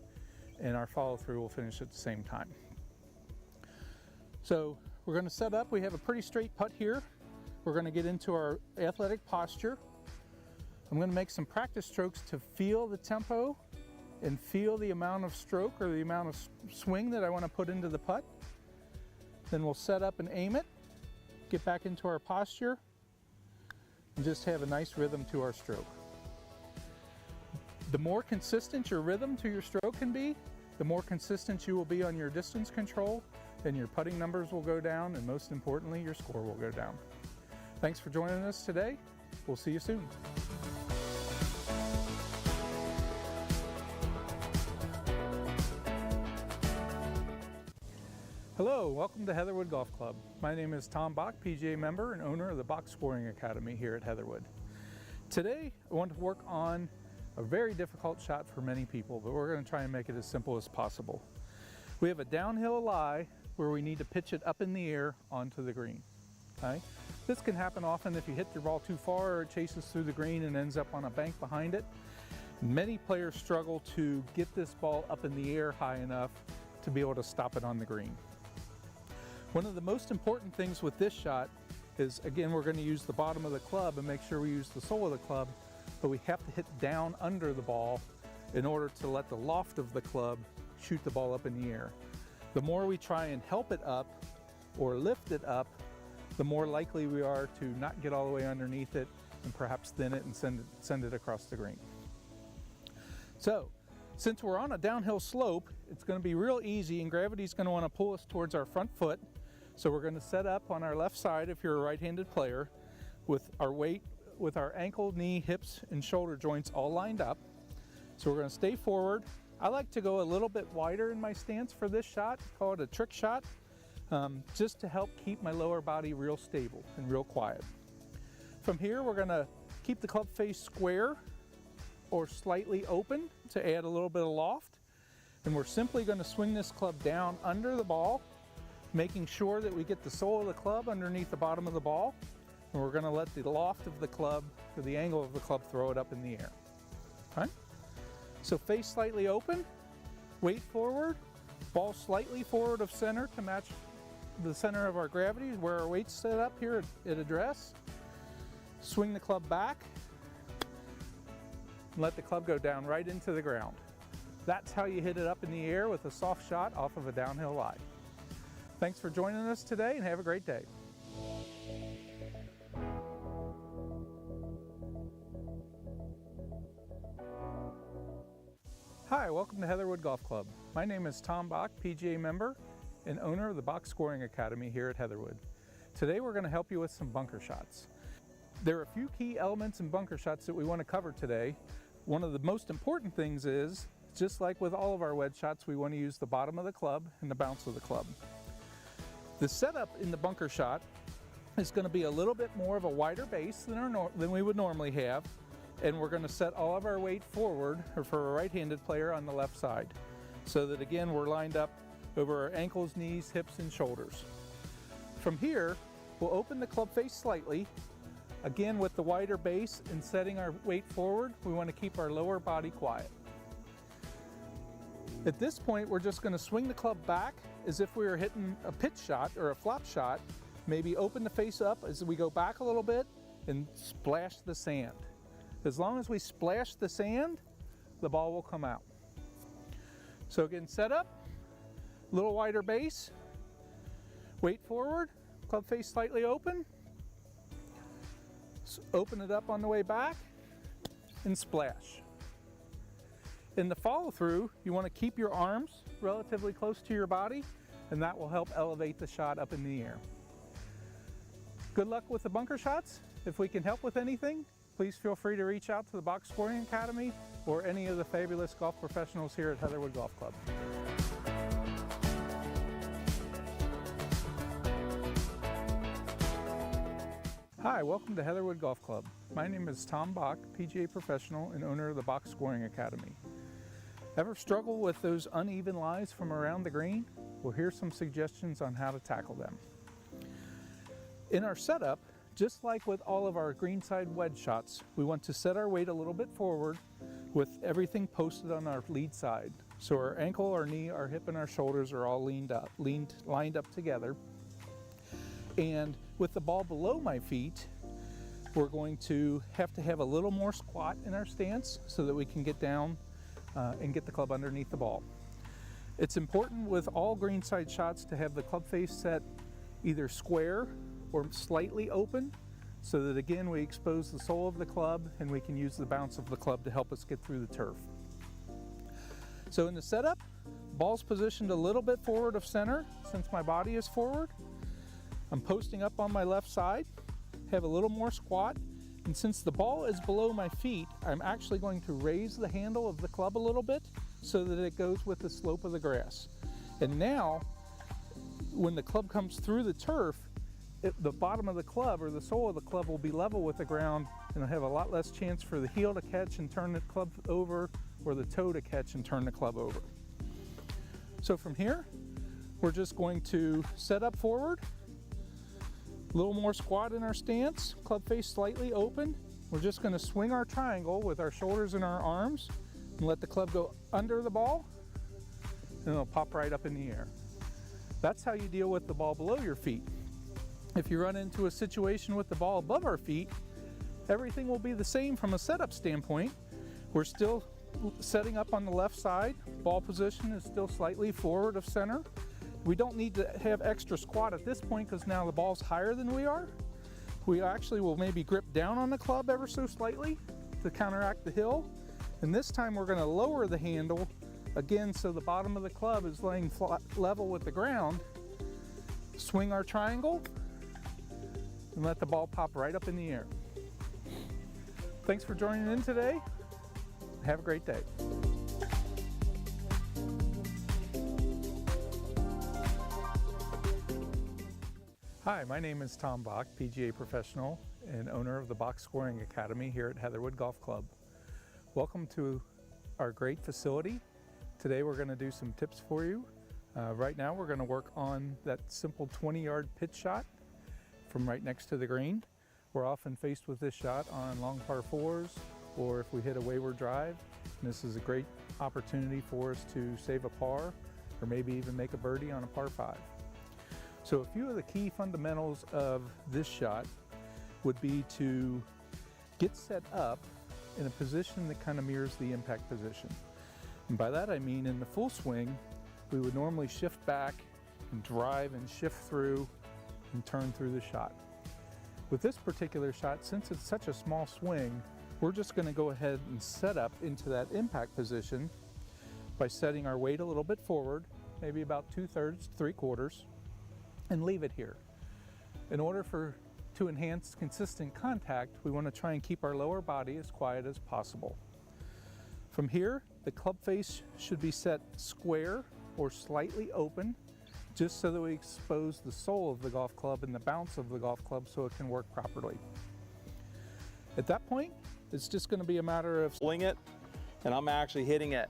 and our follow through will finish at the same time. So we're going to set up. We have a pretty straight putt here. We're going to get into our athletic posture. I'm going to make some practice strokes to feel the tempo and feel the amount of stroke or the amount of swing that I want to put into the putt. Then we'll set up and aim it, get back into our posture, and just have a nice rhythm to our stroke. The more consistent your rhythm to your stroke can be, the more consistent you will be on your distance control, and your putting numbers will go down, and most importantly, your score will go down. Thanks for joining us today. We'll see you soon. Hello, welcome to Heatherwood Golf Club. My name is Tom Bach, PGA member and owner of the Bach Scoring Academy here at Heatherwood. Today, I want to work on a very difficult shot for many people, but we're going to try and make it as simple as possible. We have a downhill lie where we need to pitch it up in the air onto the green. Okay? This can happen often if you hit your ball too far or it chases through the green and ends up on a bank behind it. Many players struggle to get this ball up in the air high enough to be able to stop it on the green. One of the most important things with this shot is, again, we're going to use the bottom of the club and make sure we use the sole of the club, but we have to hit down under the ball in order to let the loft of the club shoot the ball up in the air. The more we try and help it up or lift it up, the more likely we are to not get all the way underneath it and perhaps thin it and send it across the green. So Since we're on a downhill slope, it's going to be real easy and gravity's going to want to pull us towards our front foot. So we're going to set up on our left side if you're a right-handed player with our weight, with our ankle, knee, hips, and shoulder joints all lined up. So we're going to stay forward. I like to go a little bit wider in my stance for this shot, call it a trick shot, just to help keep my lower body real stable and real quiet. From here, we're going to keep the club face square or slightly open to add a little bit of loft. And we're simply going to swing this club down under the ball, making sure that we get the sole of the club underneath the bottom of the ball. And we're going to let the loft of the club, or the angle of the club, throw it up in the air. All right? So face slightly open, weight forward, ball slightly forward of center to match the center of our gravity, where our weight's set up here at address. Swing the club back, and let the club go down right into the ground. That's how you hit it up in the air with a soft shot off of a downhill lie. Thanks for joining us today and have a great day. Hi, welcome to Heatherwood Golf Club. My name is Tom Bach, PGA member and owner of the Box Scoring Academy here at Heatherwood. Today we're going to help you with some bunker shots. There are a few key elements in bunker shots that we want to cover today. One of the most important things is, just like with all of our wedge shots, we want to use the bottom of the club and the bounce of the club. The setup in the bunker shot is going to be a little bit more of a wider base than we would normally have, and we're going to set all of our weight forward, or for a right-handed player, on the left side, so that again we're lined up over our ankles, knees, hips, and shoulders. From here, we'll open the club face slightly. Again, with the wider base and setting our weight forward, we want to keep our lower body quiet. At this point, we're just going to swing the club back as if we were hitting a pitch shot or a flop shot. Maybe open the face up as we go back a little bit and splash the sand. As long as we splash the sand, the ball will come out. So again, set up, a little wider base, weight forward, club face slightly open. Open it up on the way back and splash. In the follow through, you want to keep your arms relatively close to your body, and that will help elevate the shot up in the air. Good luck with the bunker shots. If we can help with anything, please feel free to reach out to the Box Scoring Academy or any of the fabulous golf professionals here at Heatherwood Golf Club. Hi, welcome to Heatherwood Golf Club. My name is Tom Bach, PGA professional and owner of the Box Scoring Academy. Ever struggle with those uneven lies from around the green? Well, here's some suggestions on how to tackle them. In our setup, just like with all of our greenside wedge shots, we want to set our weight a little bit forward with everything posted on our lead side. So our ankle, our knee, our hip, and our shoulders are all lined up together. And with the ball below my feet, we're going to have a little more squat in our stance so that we can get down and get the club underneath the ball. It's important with all greenside shots to have the club face set either square or slightly open, so that again we expose the sole of the club and we can use the bounce of the club to help us get through the turf. So in the setup, ball's positioned a little bit forward of center since my body is forward. I'm posting up on my left side, have a little more squat, and since the ball is below my feet, I'm actually going to raise the handle of the club a little bit so that it goes with the slope of the grass. And now, when the club comes through the turf, the bottom of the club or the sole of the club will be level with the ground, and I'll have a lot less chance for the heel to catch and turn the club over, or the toe to catch and turn the club over. So from here, we're just going to set up forward, a little more squat in our stance, club face slightly open. We're just going to swing our triangle with our shoulders and our arms and let the club go under the ball, and it'll pop right up in the air. That's how you deal with the ball below your feet. If you run into a situation with the ball above our feet, everything will be the same from a setup standpoint. We're still setting up on the left side. Ball position is still slightly forward of center. We don't need to have extra squat at this point because now the ball's higher than we are. We actually will maybe grip down on the club ever so slightly to counteract the hill, And this time we're going to lower the handle again so the bottom of the club is laying flat, level with the ground. Swing our triangle and let the ball pop right up in the air. Thanks for joining in today. Have a great day. Hi, my name is Tom Bach, PGA professional and owner of the Box Scoring Academy here at Heatherwood Golf Club. Welcome to our great facility. Today we're going to do some tips for you. Right now we're going to work on that simple 20-yard pitch shot from right next to the green. We're often faced with this shot on long par 4s or if we hit a wayward drive. And this is a great opportunity for us to save a par or maybe even make a birdie on a par 5. So a few of the key fundamentals of this shot would be to get set up in a position that kind of mirrors the impact position. And by that I mean in the full swing, we would normally shift back and drive and shift through and turn through the shot. With this particular shot, since it's such a small swing, we're just going to go ahead and set up into that impact position by setting our weight a little bit forward, maybe about 2/3, 3/4, and leave it here. In order to enhance consistent contact, we want to try and keep our lower body as quiet as possible. From here, the club face should be set square or slightly open, just so that we expose the sole of the golf club and the bounce of the golf club so it can work properly. At that point, it's just going to be a matter of pulling it, and I'm actually hitting it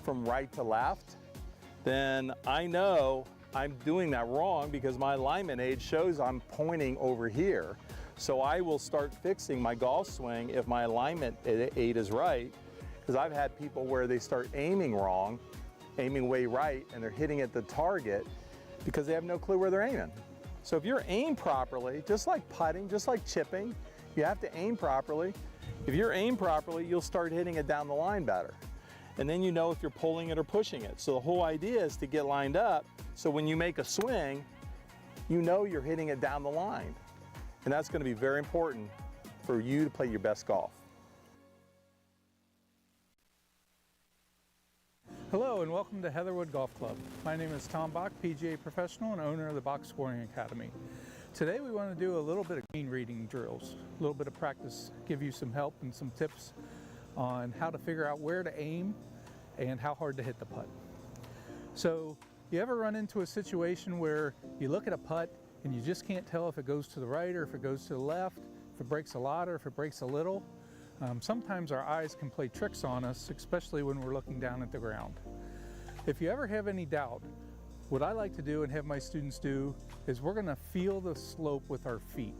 from right to left, then I know I'm doing that wrong because my alignment aid shows I'm pointing over here. So I will start fixing my golf swing if my alignment aid is right, because I've had people where they start aiming wrong, aiming way right, and they're hitting at the target because they have no clue where they're aiming. So if you're aimed properly, just like putting, just like chipping, you have to aim properly. If you're aimed properly, you'll start hitting it down the line better. And then you know if you're pulling it or pushing it. So the whole idea is to get lined up so when you make a swing, you know you're hitting it down the line. And that's going to be very important for you to play your best golf. Hello and welcome to Heatherwood Golf Club. My name is Tom Bach, PGA professional and owner of the Box Scoring Academy. Today we want to do a little bit of green reading drills, a little bit of practice, give you some help and some tips on how to figure out where to aim and how hard to hit the putt. So you ever run into a situation where you look at a putt and you just can't tell if it goes to the right or if it goes to the left, if it breaks a lot or if it breaks a little? Sometimes our eyes can play tricks on us, especially when we're looking down at the ground. If you ever have any doubt, what I like to do and have my students do is we're going to feel the slope with our feet.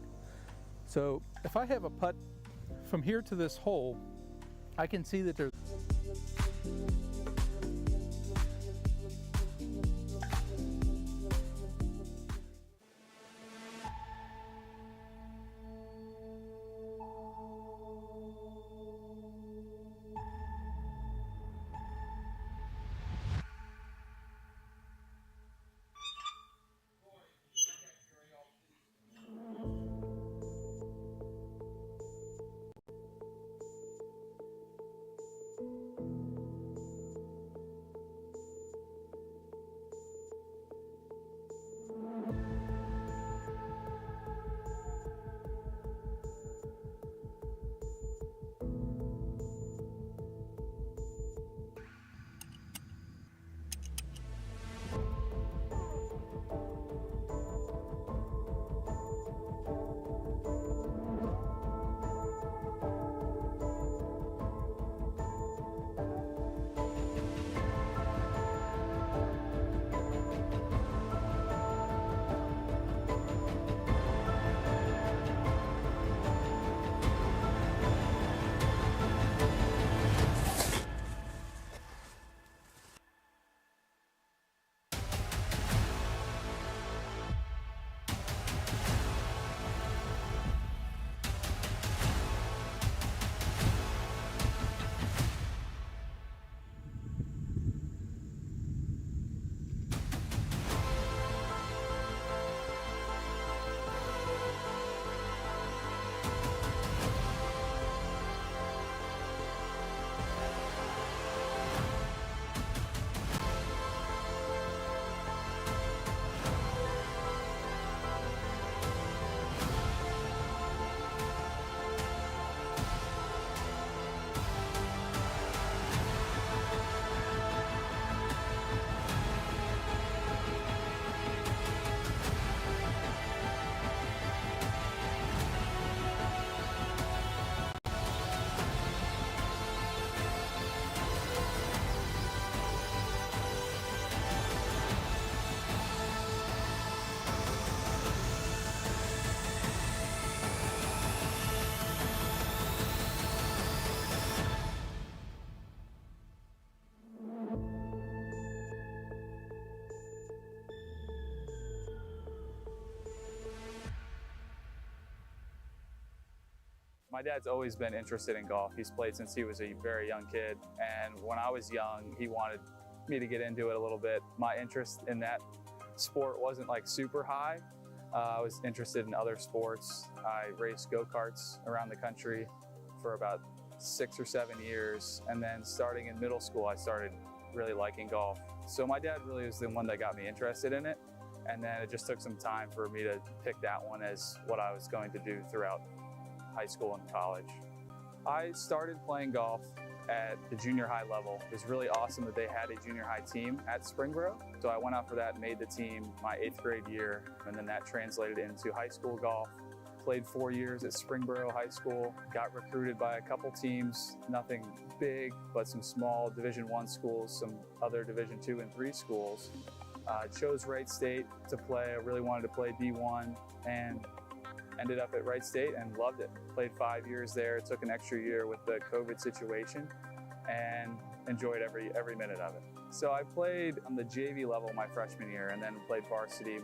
So if I have a putt from here to this hole, I can see that there's My dad's always been interested in golf. He's played since he was a very young kid. And when I was young, he wanted me to get into it a little bit. My interest in that sport wasn't like super high. I was interested in other sports. I raced go-karts around the country for about 6 or 7 years. And then starting in middle school, I started really liking golf. So my dad really was the one that got me interested in it. And then it just took some time for me to pick that one as what I was going to do throughout high school and college. I started playing golf at the junior high level. It was really awesome that they had a junior high team at Springboro. So I went out for that and made the team my 8th grade year. And then that translated into high school golf. Played 4 years at Springboro High School, got recruited by a couple teams, nothing big, but some small Division I schools, some other Division II and III schools. Chose Wright State to play. I really wanted to play D1 and ended up at Wright State and loved it. Played 5 years there, took an extra year with the COVID situation and enjoyed every minute of it. So I played on the JV level my freshman year and then played varsity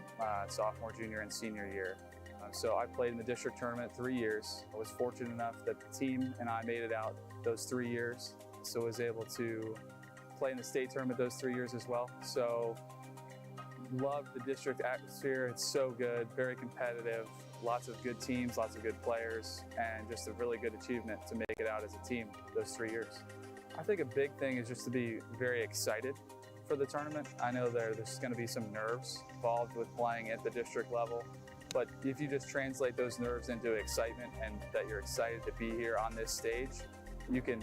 sophomore, junior, and senior year. So I played in the district tournament 3 years. I was fortunate enough that the team and I made it out those 3 years. So I was able to play in the state tournament those 3 years as well. So love the district atmosphere. It's so good, very competitive, lots of good teams, lots of good players, and just a really good achievement to make it out as a team those 3 years. I think a big thing is just to be very excited for the tournament. I know there's going to be some nerves involved with playing at the district level, but if you just translate those nerves into excitement and that you're excited to be here on this stage, you can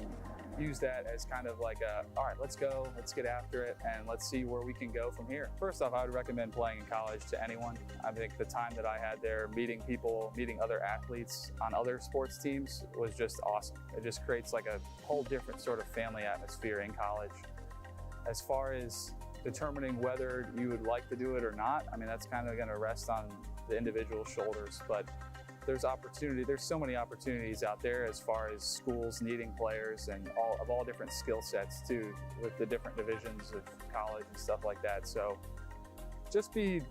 use that as kind of like all right, let's go, let's get after it, and let's see where we can go from here. First off, I would recommend playing in college to anyone. I think the time that I had there, meeting people, meeting other athletes on other sports teams was just awesome. It just creates like a whole different sort of family atmosphere in college. As far as determining whether you would like to do it or not, I mean, that's kind of going to rest on the individual shoulders, but there's so many opportunities out there as far as schools needing players and all different skill sets too, with the different divisions of college and stuff like that. So just be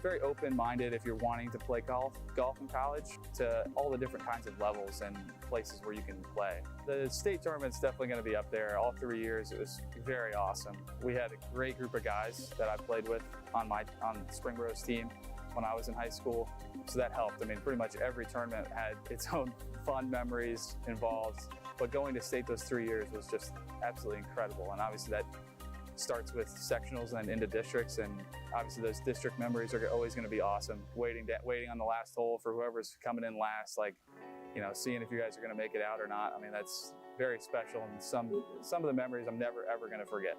very open-minded if you're wanting to play golf in college, to all the different kinds of levels and places where you can play. The state tournament's definitely going to be up there. All 3 years, it was very awesome. We had a great group of guys that I played with on Springboro's team when I was in high school, so that helped. I mean, pretty much every tournament had its own fun memories involved, but going to state those 3 years was just absolutely incredible. And obviously that starts with sectionals and into districts, and obviously those district memories are always going to be awesome. Waiting on the last hole for whoever's coming in last, like, you know, seeing if you guys are going to make it out or not. I mean, that's very special, and some of the memories I'm never ever going to forget.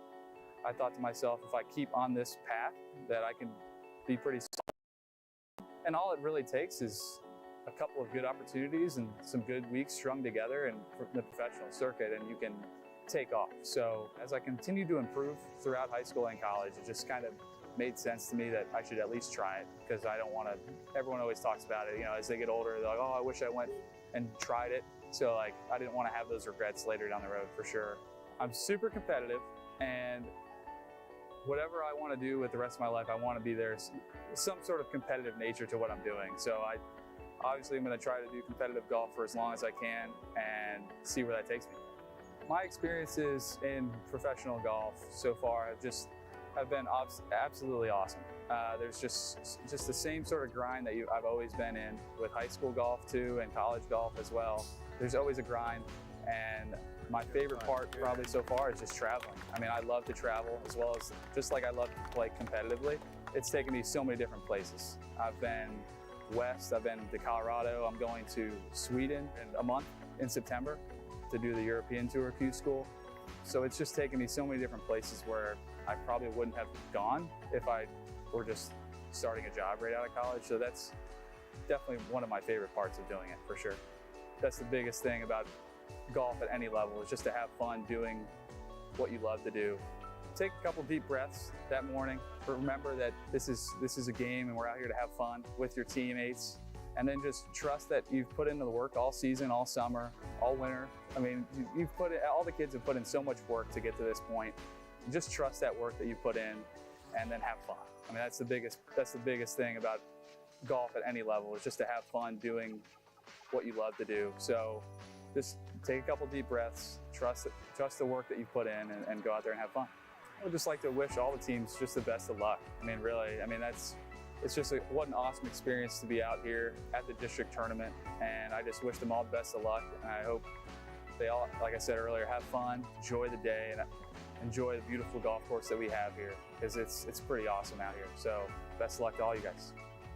I thought to myself, if I keep on this path, that I can be pretty solid. And all it really takes is a couple of good opportunities and some good weeks strung together and the professional circuit, and you can take off. So as I continue to improve throughout high school and college, it just kind of made sense to me that I should at least try it, because I don't want to, everyone always talks about it, you know, as they get older, they're like, oh, I wish I went and tried it. So like, I didn't want to have those regrets later down the road for sure. I'm super competitive, and whatever I want to do with the rest of my life, I want to be there, some sort of competitive nature to what I'm doing. So obviously I'm going to try to do competitive golf for as long as I can and see where that takes me. My experiences in professional golf so far have been absolutely awesome. There's just the same sort of grind that I've always been in with high school golf too, and college golf as well. There's always a grind, and my favorite part probably so far is just traveling. I mean, I love to travel, as well as just like I love to play competitively. It's taken me so many different places. I've been west, I've been to Colorado, I'm going to Sweden in a month in September to do the European Tour Q School. So it's just taken me so many different places where I probably wouldn't have gone if I were just starting a job right out of college. So that's definitely one of my favorite parts of doing it, for sure. That's the biggest thing about golf at any level, is just to have fun doing what you love to do. Take a couple deep breaths that morning. Remember that this is a game and we're out here to have fun with your teammates. And then just trust that you've put in the work all season, all summer, all winter. I mean, all the kids have put in so much work to get to this point. Just trust that work that you put in, and then have fun. I mean, that's the biggest thing about golf at any level, is just to have fun doing what you love to do. So just take a couple deep breaths, trust the work that you put in, and go out there and have fun. I would just like to wish all the teams just the best of luck. I mean, really, I mean, it's just what an awesome experience to be out here at the district tournament, and I just wish them all the best of luck, and I hope they all, like I said earlier, have fun, enjoy the day, and enjoy the beautiful golf course that we have here, because it's pretty awesome out here. So best of luck to all you guys.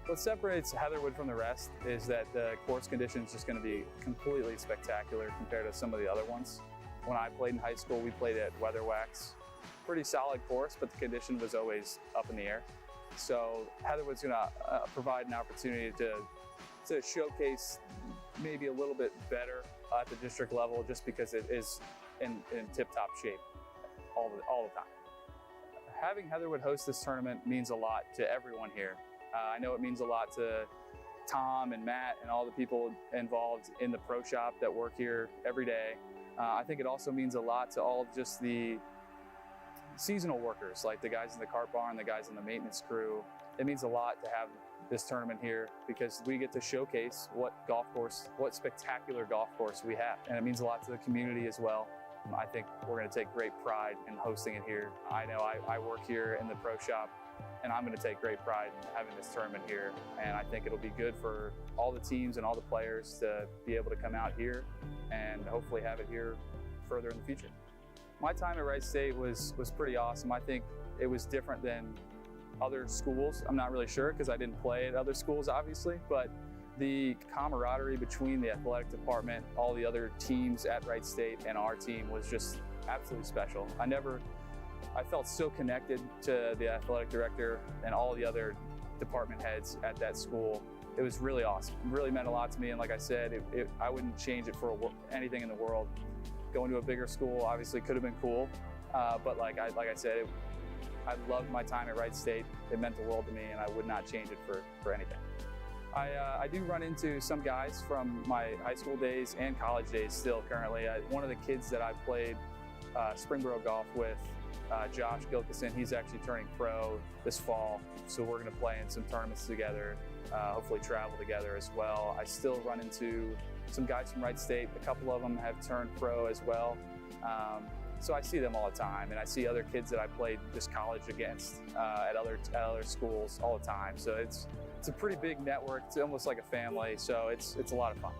What separates Heatherwood from the rest is that the course condition is just going to be completely spectacular compared to some of the other ones. When I played in high school, we played at Weatherwax. Pretty solid course, but the condition was always up in the air. So Heatherwood's going to provide an opportunity to showcase maybe a little bit better at the district level, just because it is in tip-top shape all the time. Having Heatherwood host this tournament means a lot to everyone here. I know it means a lot to Tom and Matt and all the people involved in the pro shop that work here every day. I think it also means a lot to all of just the seasonal workers, like the guys in the cart barn, the guys in the maintenance crew. It means a lot to have this tournament here, because we get to showcase what spectacular golf course we have. And it means a lot to the community as well. I think we're going to take great pride in hosting it here. I know I work here in the pro shop, and I'm going to take great pride in having this tournament here. And I think it'll be good for all the teams and all the players to be able to come out here and hopefully have it here further in the future. My time at Wright State was pretty awesome. I think it was different than other schools. I'm not really sure, because I didn't play at other schools, obviously, but the camaraderie between the athletic department, all the other teams at Wright State, and our team was just absolutely special. I felt so connected to the athletic director and all the other department heads at that school. It was really awesome. It really meant a lot to me, and like I said, I wouldn't change it for anything in the world. Going to a bigger school obviously could have been cool, but like I said, I loved my time at Wright State. It meant the world to me, and I would not change it for anything. I do run into some guys from my high school days and college days still currently. One of the kids that I played Springboro golf with, Josh Gilkison, he's actually turning pro this fall, so we're going to play in some tournaments together, hopefully travel together as well. I still run into some guys from Wright State. A couple of them have turned pro as well. So I see them all the time, and I see other kids that I played just college against at other schools all the time. So it's a pretty big network. It's almost like a family, so it's a lot of fun.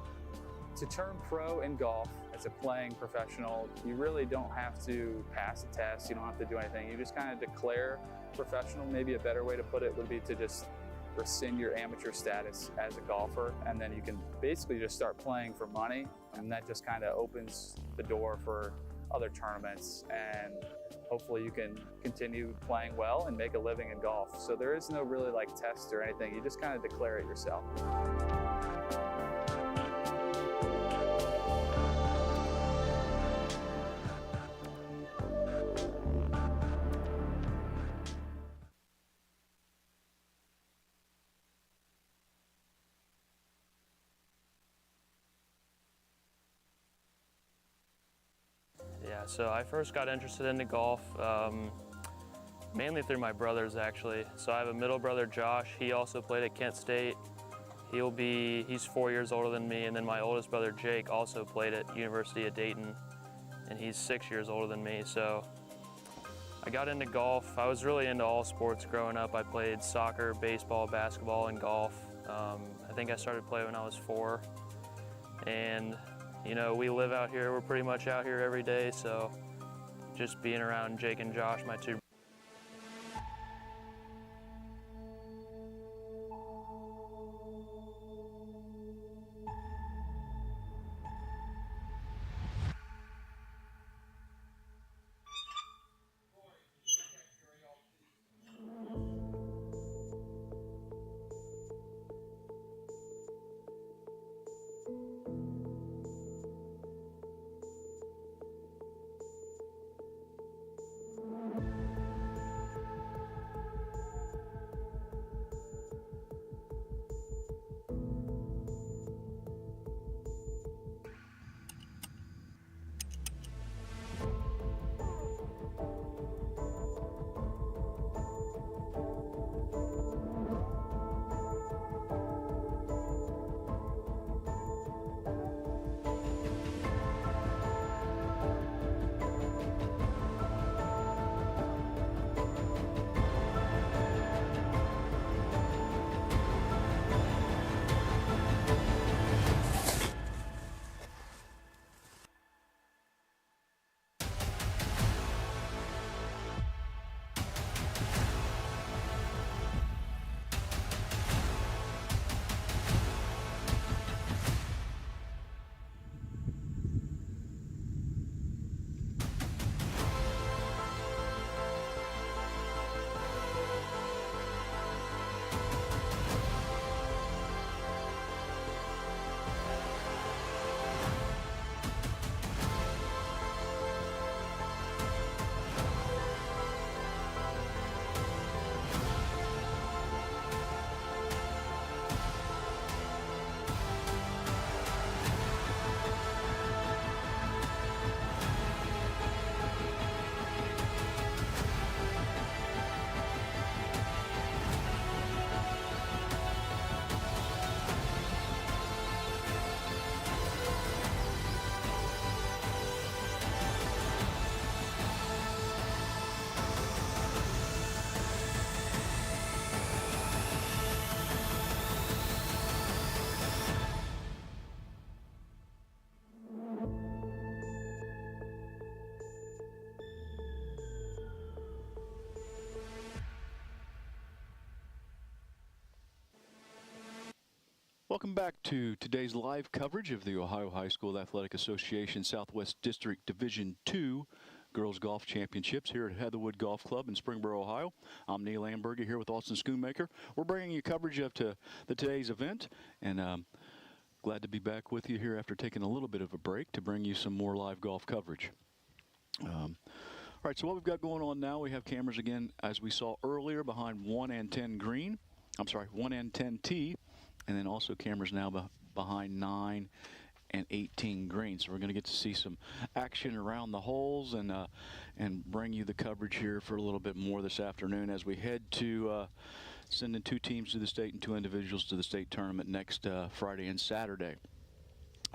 To turn pro in golf as a playing professional, you really don't have to pass a test. You don't have to do anything. You just kind of declare professional. Maybe a better way to put it would be to just rescind your amateur status as a golfer, and then you can basically just start playing for money, and that just kind of opens the door for other tournaments, and hopefully you can continue playing well and make a living in golf. So there is no really like test or anything. You just kind of declare it yourself. Yeah, so I first got interested into golf mainly through my brothers, actually. So I have a middle brother, Josh. He also played at Kent State. He's 4 years older than me, and then my oldest brother, Jake, also played at University of Dayton, and he's 6 years older than me. So I got into golf. I was really into all sports growing up. I played soccer, baseball, basketball, and golf. I think I started playing when I was 4, and you know, we live out here. We're pretty much out here every day, so just being around Jake and Josh, my two. Welcome back to today's live coverage of the Ohio High School Athletic Association Southwest District Division II Girls Golf Championships here at Heatherwood Golf Club in Springboro, Ohio. I'm Neil Amberger here with Austin Schoonmaker. We're bringing you coverage of today's event, and glad to be back with you here after taking a little bit of a break to bring you some more live golf coverage. All right, so what we've got going on now, we have cameras again, as we saw earlier, behind 1 and 10 green. I'm sorry, 1 and 10 tee. And then also cameras now behind 9 and 18 green. So we're going to get to see some action around the holes and bring you the coverage here for a little bit more this afternoon as we head to sending 2 teams to the state and 2 individuals to the state tournament next Friday and Saturday.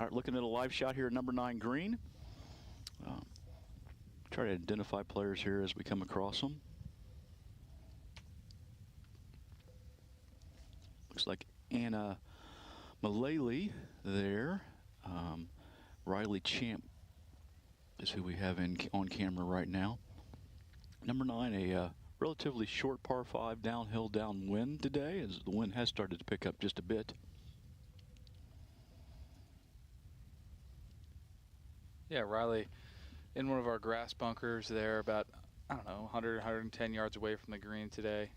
All right, looking at a live shot here at number 9 green. Try to identify players here as we come across them. Looks like Anna Mullally there. Riley Champ is who we have on camera right now. Number 9, a relatively short par 5 downhill downwind today, as the wind has started to pick up just a bit. Yeah, Riley in one of our grass bunkers there, about, I don't know, 100, 110 yards away from the green today.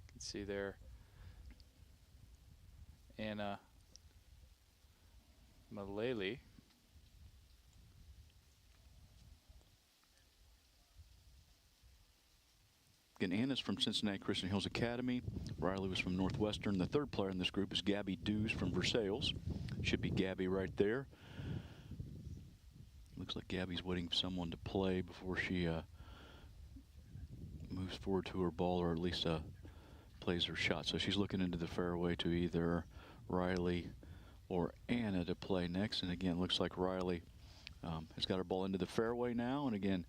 You can see there Anna Mullally. Again, Anna's from Cincinnati Christian Hills Academy. Riley was from Northwestern. The third player in this group is Gabby Dews from Versailles. Should be Gabby right there. Looks like Gabby's waiting for someone to play before she moves forward to her ball, or at least plays her shot. So she's looking into the fairway to either Riley or Anna to play next. And again, looks like Riley has got her ball into the fairway now. And again,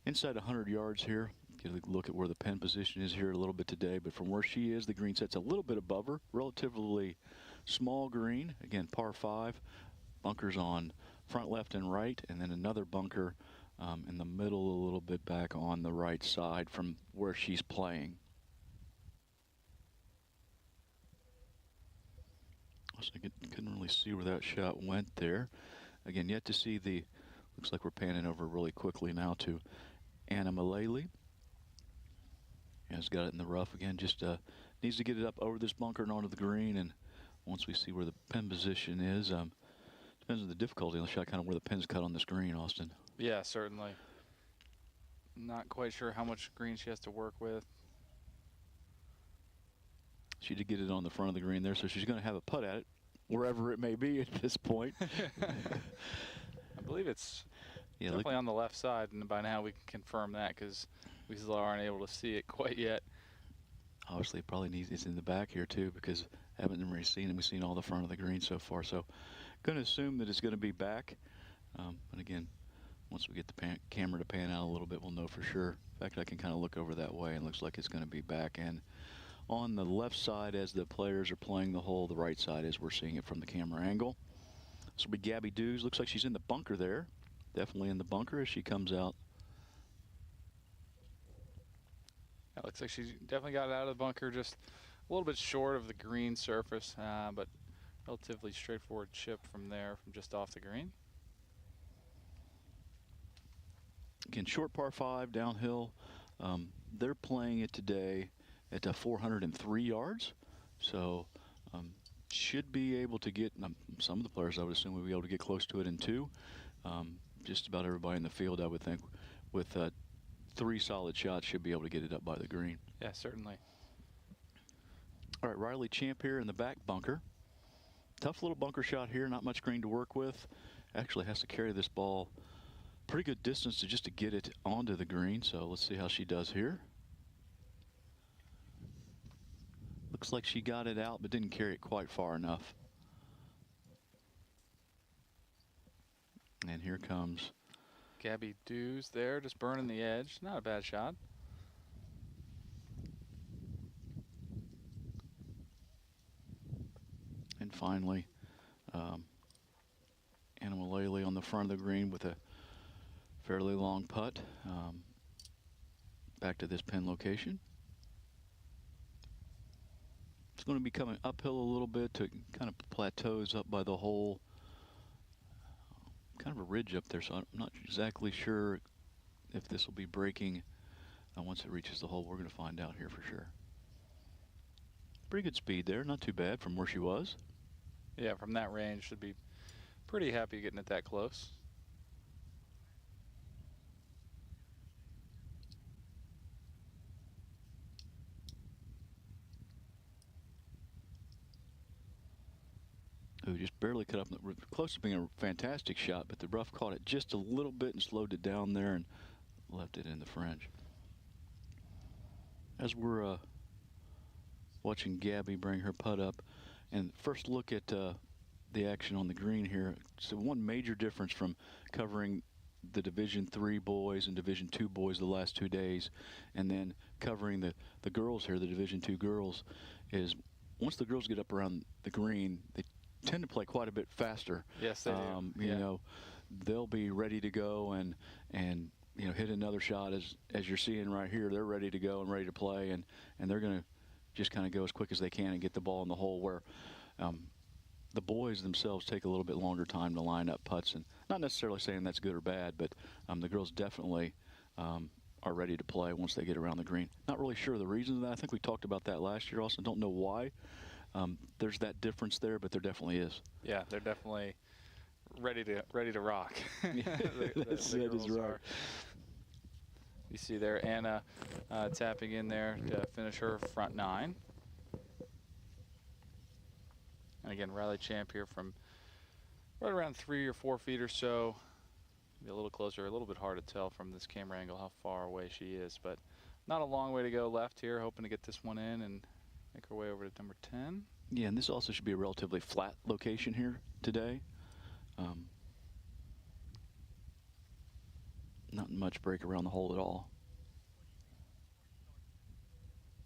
inside 100 yards here. Get a look at where the pin position is here a little bit today. But from where she is, the green set's a little bit above her. Relatively small green. Again, par 5. Bunkers on front, left, and right. And then another bunker in the middle a little bit back on the right side from where she's playing. So I couldn't really see where that shot went there. Again, yet to see the, looks like we're panning over really quickly now to Anna Mullally. Has got it in the rough again, just needs to get it up over this bunker and onto the green. And once we see where the pin position is, depends on the difficulty on the shot, kind of where the pin's cut on this green, Austin. Yeah, certainly. Not quite sure how much green she has to work with. She did get it on the front of the green there, so she's going to have a putt at it, wherever it may be at this point. I believe it's definitely on the left side, and by now we can confirm that because we still aren't able to see it quite yet. Obviously, it probably needs it's in the back here too, because I haven't really seen it. We've seen all the front of the green so far, so going to assume that it's going to be back. But again, once we get the camera to pan out a little bit, we'll know for sure. In fact, I can kind of look over that way, and it looks like it's going to be back. And on the left side, as the players are playing the hole, the right side as we're seeing it from the camera angle. This will be Gabby Dews. Looks like she's in the bunker there. Definitely in the bunker as she comes out. It looks like she definitely got out of the bunker just a little bit short of the green surface, but relatively straightforward chip from there, from just off the green. Again, short par 5 downhill. They're playing it today at 403 yards. So should be able to get, some of the players I would assume will be able to get close to it in 2. Just about everybody in the field, I would think, with 3 solid shots should be able to get it up by the green. Yeah, certainly. All right, Riley Champ here in the back bunker. Tough little bunker shot here, not much green to work with. Actually has to carry this ball pretty good distance just to get it onto the green. So let's see how she does here. Looks like she got it out, but didn't carry it quite far enough. And here comes Gabby Dews there, just burning the edge. Not a bad shot. And finally, Anna Mullally on the front of the green with a fairly long putt back to this pin location. It's going to be coming uphill a little bit to kind of plateaus up by the hole. Kind of a ridge up there, so I'm not exactly sure if this will be breaking once it reaches the hole. We're going to find out here for sure. Pretty good speed there, not too bad from where she was. Yeah, from that range, should be pretty happy getting it that close. Who just barely cut up, close to being a fantastic shot, but the rough caught it just a little bit and slowed it down there and left it in the French. As we're watching Gabby bring her putt up, and first look at the action on the green here. So one major difference from covering the Division III boys and Division II boys the last 2 days, and then covering the girls here, the Division II girls, is once the girls get up around the green, they tend to play quite a bit faster. Yes, they do. You know, they'll be ready to go and you know, hit another shot as you're seeing right here. They're ready to go and ready to play, and they're going to just kind of go as quick as they can and get the ball in the hole, where the boys themselves take a little bit longer time to line up putts. And not necessarily saying that's good or bad, but the girls definitely are ready to play once they get around the green. Not really sure the reason of that. I think we talked about that last year also. Don't know why. There's that difference there, but there definitely is. Yeah, they're definitely ready to rock. That is right. You see there Anna tapping in there to finish her front 9. And again, rally champ here from right around 3 or 4 feet or so. Maybe a little closer, a little bit hard to tell from this camera angle how far away she is, but not a long way to go left here. Hoping to get this one in and make our way over to number 10. Yeah, and this also should be a relatively flat location here today. Not much break around the hole at all.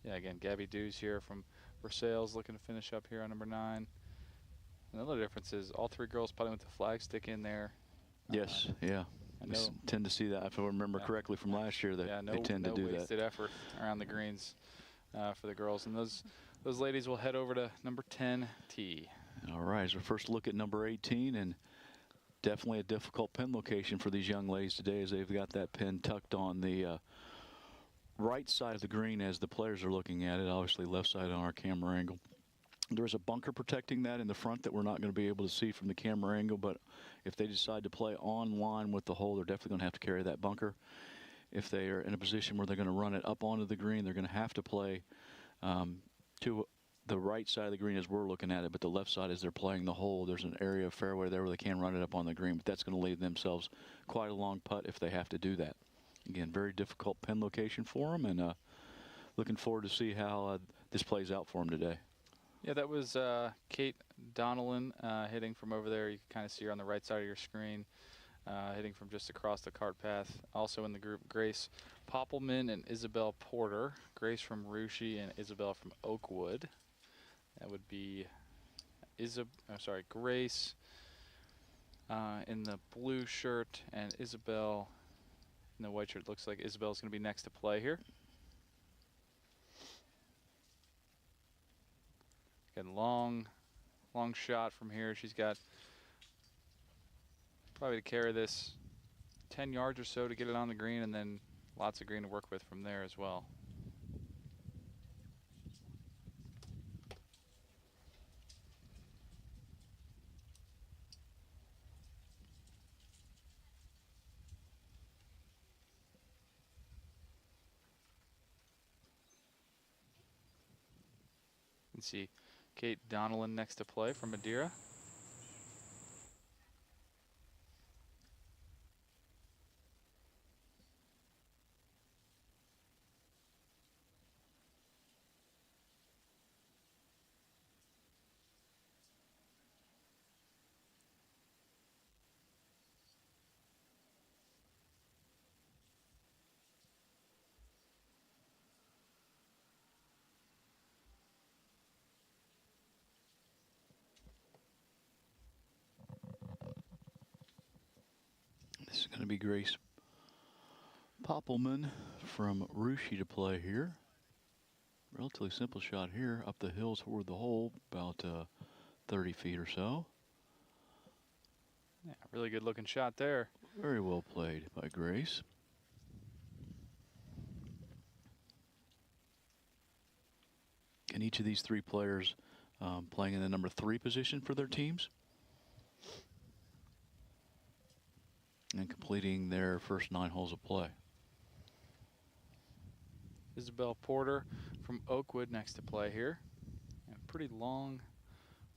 Yeah, again, Gabby Dews here from Versailles looking to finish up here on number 9. Another difference is all 3 girls putting with the flag stick in there. Yes, yeah. We tend to see that, if I remember correctly from last year, that they tend to do that. No wasted effort around the greens for the girls. And those ladies will head over to number 10 tee. All right, so first look at number 18, and definitely a difficult pin location for these young ladies today, as they've got that pin tucked on the right side of the green as the players are looking at it, obviously left side on our camera angle. There's a bunker protecting that in the front that we're not going to be able to see from the camera angle, but if they decide to play on line with the hole, they're definitely going to have to carry that bunker. If they are in a position where they're going to run it up onto the green, they're going to have to play to the right side of the green as we're looking at it, but the left side as they're playing the hole, there's an area of fairway there where they can run it up on the green, but that's going to leave themselves quite a long putt if they have to do that. Again, very difficult pin location for them, and looking forward to see how this plays out for them today. Yeah, that was Kate Donnellan hitting from over there. You can kind of see her on the right side of your screen, hitting from just across the cart path. Also in the group, Grace Poppelman and Isabel Porter. Grace from Russia and Isabel from Oakwood. That would be Grace in the blue shirt and Isabel in the white shirt. Looks like Isabel's going to be next to play here. Again, long shot from here. She's got probably to carry this 10 yards or so to get it on the green, and then lots of green to work with from there as well. You can see Kate Donnellan next to play from Madeira. This is going to be Grace Poppelman from Russia to play here. Relatively simple shot here, up the hill toward the hole, about 30 feet or so. Yeah, really good looking shot there. Very well played by Grace. And each of these three players playing in the number 3 position for their teams. And completing their first 9 holes of play. Isabel Porter from Oakwood next to play here. And a pretty long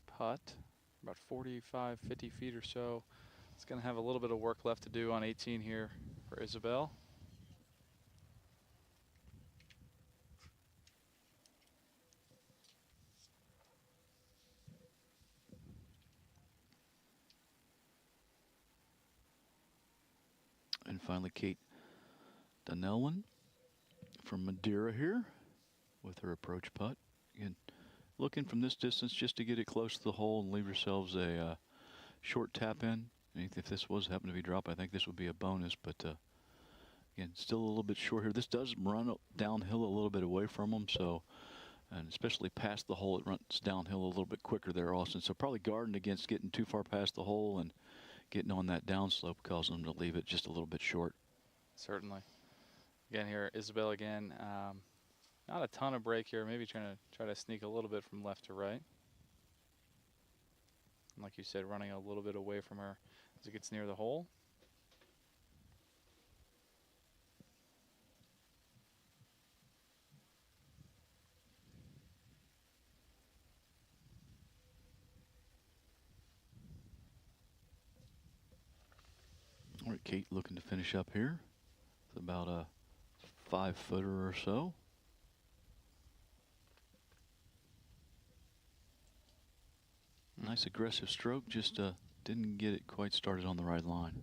putt, about 45, 50 feet or so. It's going to have a little bit of work left to do on 18 here for Isabel. And finally, Kate Donnellan from Madeira here with her approach putt. Again, looking from this distance just to get it close to the hole and leave yourselves a short tap in. And if this was happen to be dropped, I think this would be a bonus. But again, still a little bit short here. This does run downhill a little bit away from them, so and especially past the hole, it runs downhill a little bit quicker there, Austin. So probably guarding against getting too far past the hole and getting on that downslope, causing them to leave it just a little bit short. Certainly. Again here, Isabel again. Not a ton of break here. Maybe try to sneak a little bit from left to right. And like you said, running a little bit away from her as it gets near the hole. All right, Kate looking to finish up here. It's about a 5-footer or so. Nice aggressive stroke, just didn't get it quite started on the right line.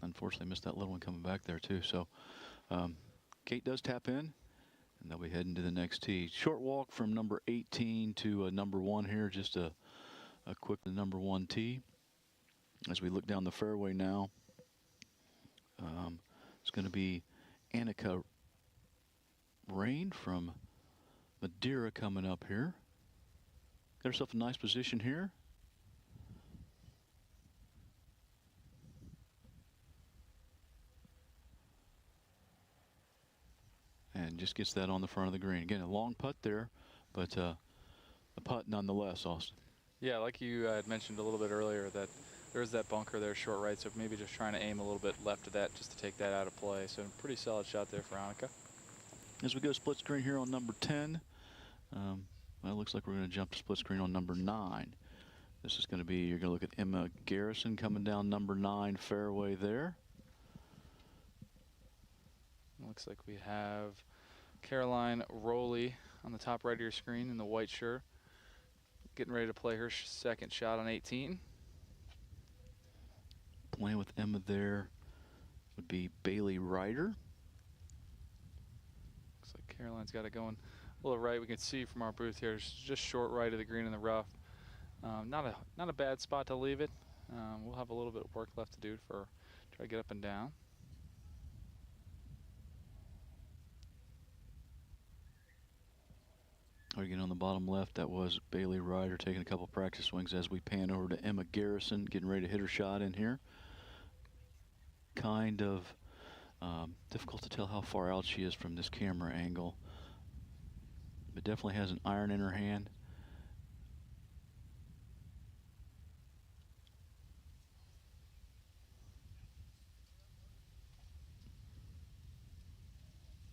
Unfortunately missed that little one coming back there too. So Kate does tap in, and they'll be heading to the next tee. Short walk from number 18 to number 1 here, just a quick number 1 tee. As we look down the fairway now, it's going to be Annika Rain from Madeira coming up here. Got herself a nice position here. And just gets that on the front of the green. Again, a long putt there, but a putt nonetheless, Austin. Yeah, like you had mentioned a little bit earlier, that there's that bunker there short right, so maybe just trying to aim a little bit left of that just to take that out of play. So a pretty solid shot there for Annika. As we go split screen here on number 10, well, it looks like we're going to jump to split screen on number 9. This is going to be, you're going to look at Emma Garrison coming down number 9 fairway there. Looks like we have Caroline Rowley on the top right of your screen in the white shirt, getting ready to play her second shot on 18. Playing with Emma there would be Bailey Ryder. Looks like Caroline's got it going a little right. We can see from our booth here, it's just short right of the green in the rough. Not a bad spot to leave it. We'll have a little bit of work left to do for try to get up and down. Again, on the bottom left, that was Bailey Ryder taking a couple practice swings as we pan over to Emma Garrison, getting ready to hit her shot in here. Kind of difficult to tell how far out she is from this camera angle, but definitely has an iron in her hand.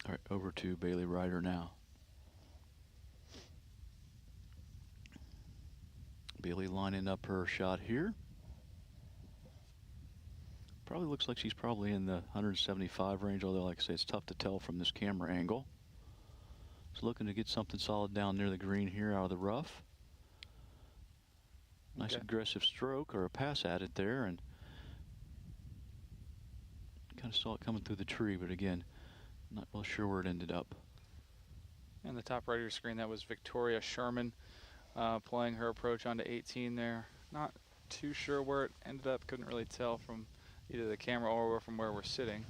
All right, over to Bailey Ryder now. Bailey lining up her shot here. Probably looks like she's probably in the 175 range, although like I say, it's tough to tell from this camera angle. So looking to get something solid down near the green here out of the rough. Nice aggressive stroke or a pass at it there, and kind of saw it coming through the tree, but again, not real sure where it ended up. And the top right of your screen, that was Victoria Sherman playing her approach onto 18 there. Not too sure where it ended up, couldn't really tell from either the camera or from where we're sitting.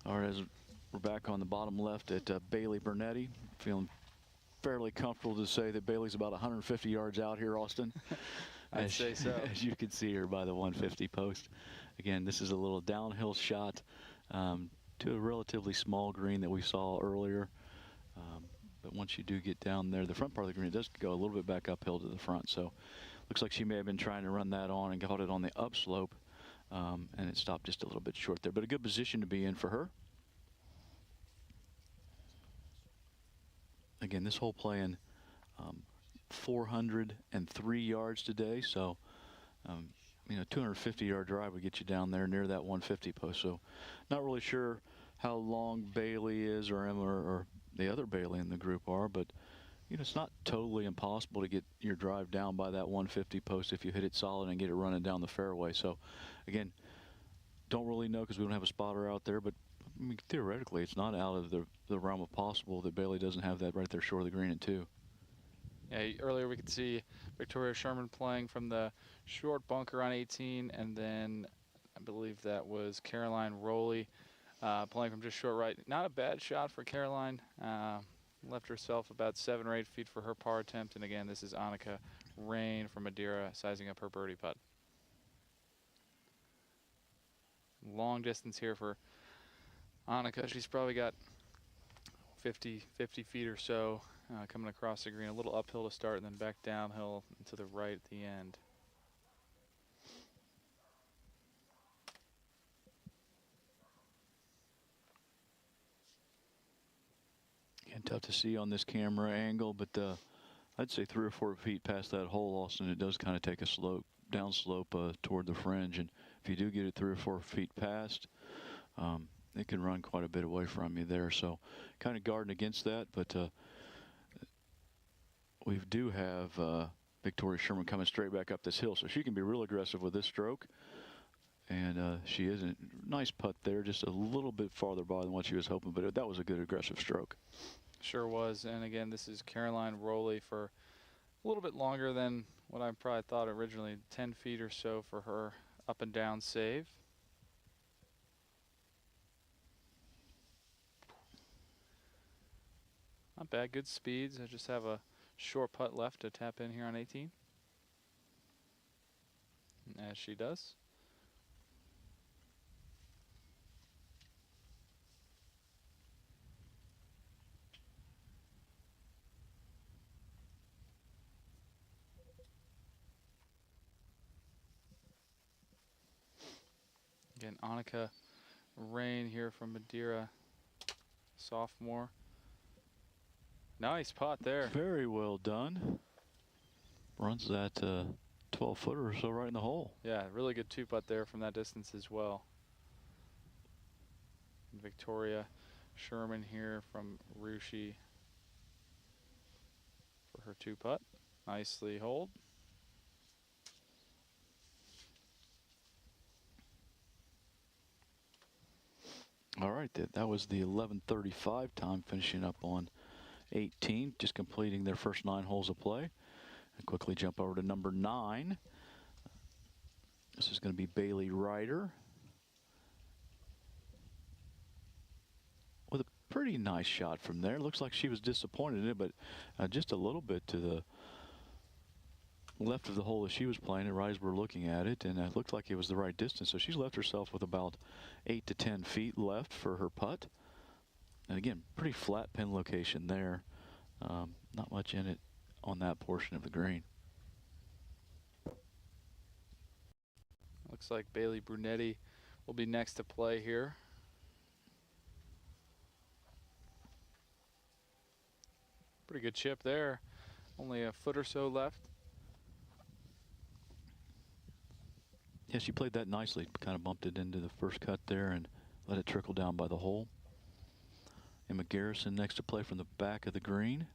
All right, as we're back on the bottom left at Bailey Bernetti, feeling fairly comfortable to say that Bailey's about 150 yards out here, Austin. I'd say so. As you can see her by the 150 post. Again, this is a little downhill shot to a relatively small green that we saw earlier. But once you do get down there, the front part of the green, it does go a little bit back uphill to the front. So looks like she may have been trying to run that on and got it on the upslope, and it stopped just a little bit short there. But a good position to be in for her. Again, this hole playing 403 yards today, so you know, 250-yard drive would get you down there near that 150 post. So not really sure how long Bailey is or Emma or the other Bailey in the group are, but you know, it's not totally impossible to get your drive down by that 150 post if you hit it solid and get it running down the fairway. So again, don't really know because we don't have a spotter out there, but I mean, theoretically it's not out of the realm of possible that Bailey doesn't have that right there short of the green in 2. Yeah, earlier we could see Victoria Sherman playing from the short bunker on 18, and then I believe that was Caroline Rowley playing from just short right. Not a bad shot for Caroline. Left herself about 7 or 8 feet for her par attempt, and again, this is Annika Rain from Madeira sizing up her birdie putt. Long distance here for Annika. She's probably got 50 feet or so coming across the green, a little uphill to start and then back downhill and to the right at the end. Again, tough to see on this camera angle, but I'd say 3 or 4 feet past that hole, Austin, it does kind of take a slope, down slope toward the fringe, and if you do get it 3 or 4 feet past, it can run quite a bit away from you there. So kind of guarding against that, but we do have Victoria Sherman coming straight back up this hill, so she can be real aggressive with this stroke. And she is a nice putt there, just a little bit farther by than what she was hoping, but that was a good aggressive stroke. Sure was. And again, this is Caroline Rowley for a little bit longer than what I probably thought originally, 10 feet or so for her up and down save. Not bad, good speeds. I just have a short putt left to tap in here on 18. And as she does. Again, Annika Rain here from Madeira, sophomore. Nice putt there. Very well done. Runs that 12-footer or so right in the hole. Yeah, really good 2-putt there from that distance as well. And Victoria Sherman here from Rushi for her 2-putt. Nicely holed. All right, that was the 11:35 time, finishing up on 18, just completing their first 9 holes of play. And quickly jump over to number 9. This is going to be Bailey Ryder with a pretty nice shot from there. Looks like she was disappointed in it, but just a little bit to the left of the hole that she was playing, and right as we're looking at it, and it looked like it was the right distance. So she's left herself with about 8 to 10 feet left for her putt. And again, pretty flat pin location there. Not much in it on that portion of the green. Looks like Bailey Brunetti will be next to play here. Pretty good chip there. Only a foot or so left. Yeah, she played that nicely. Kind of bumped it into the first cut there and let it trickle down by the hole. Emma Garrison next to play from the back of the green.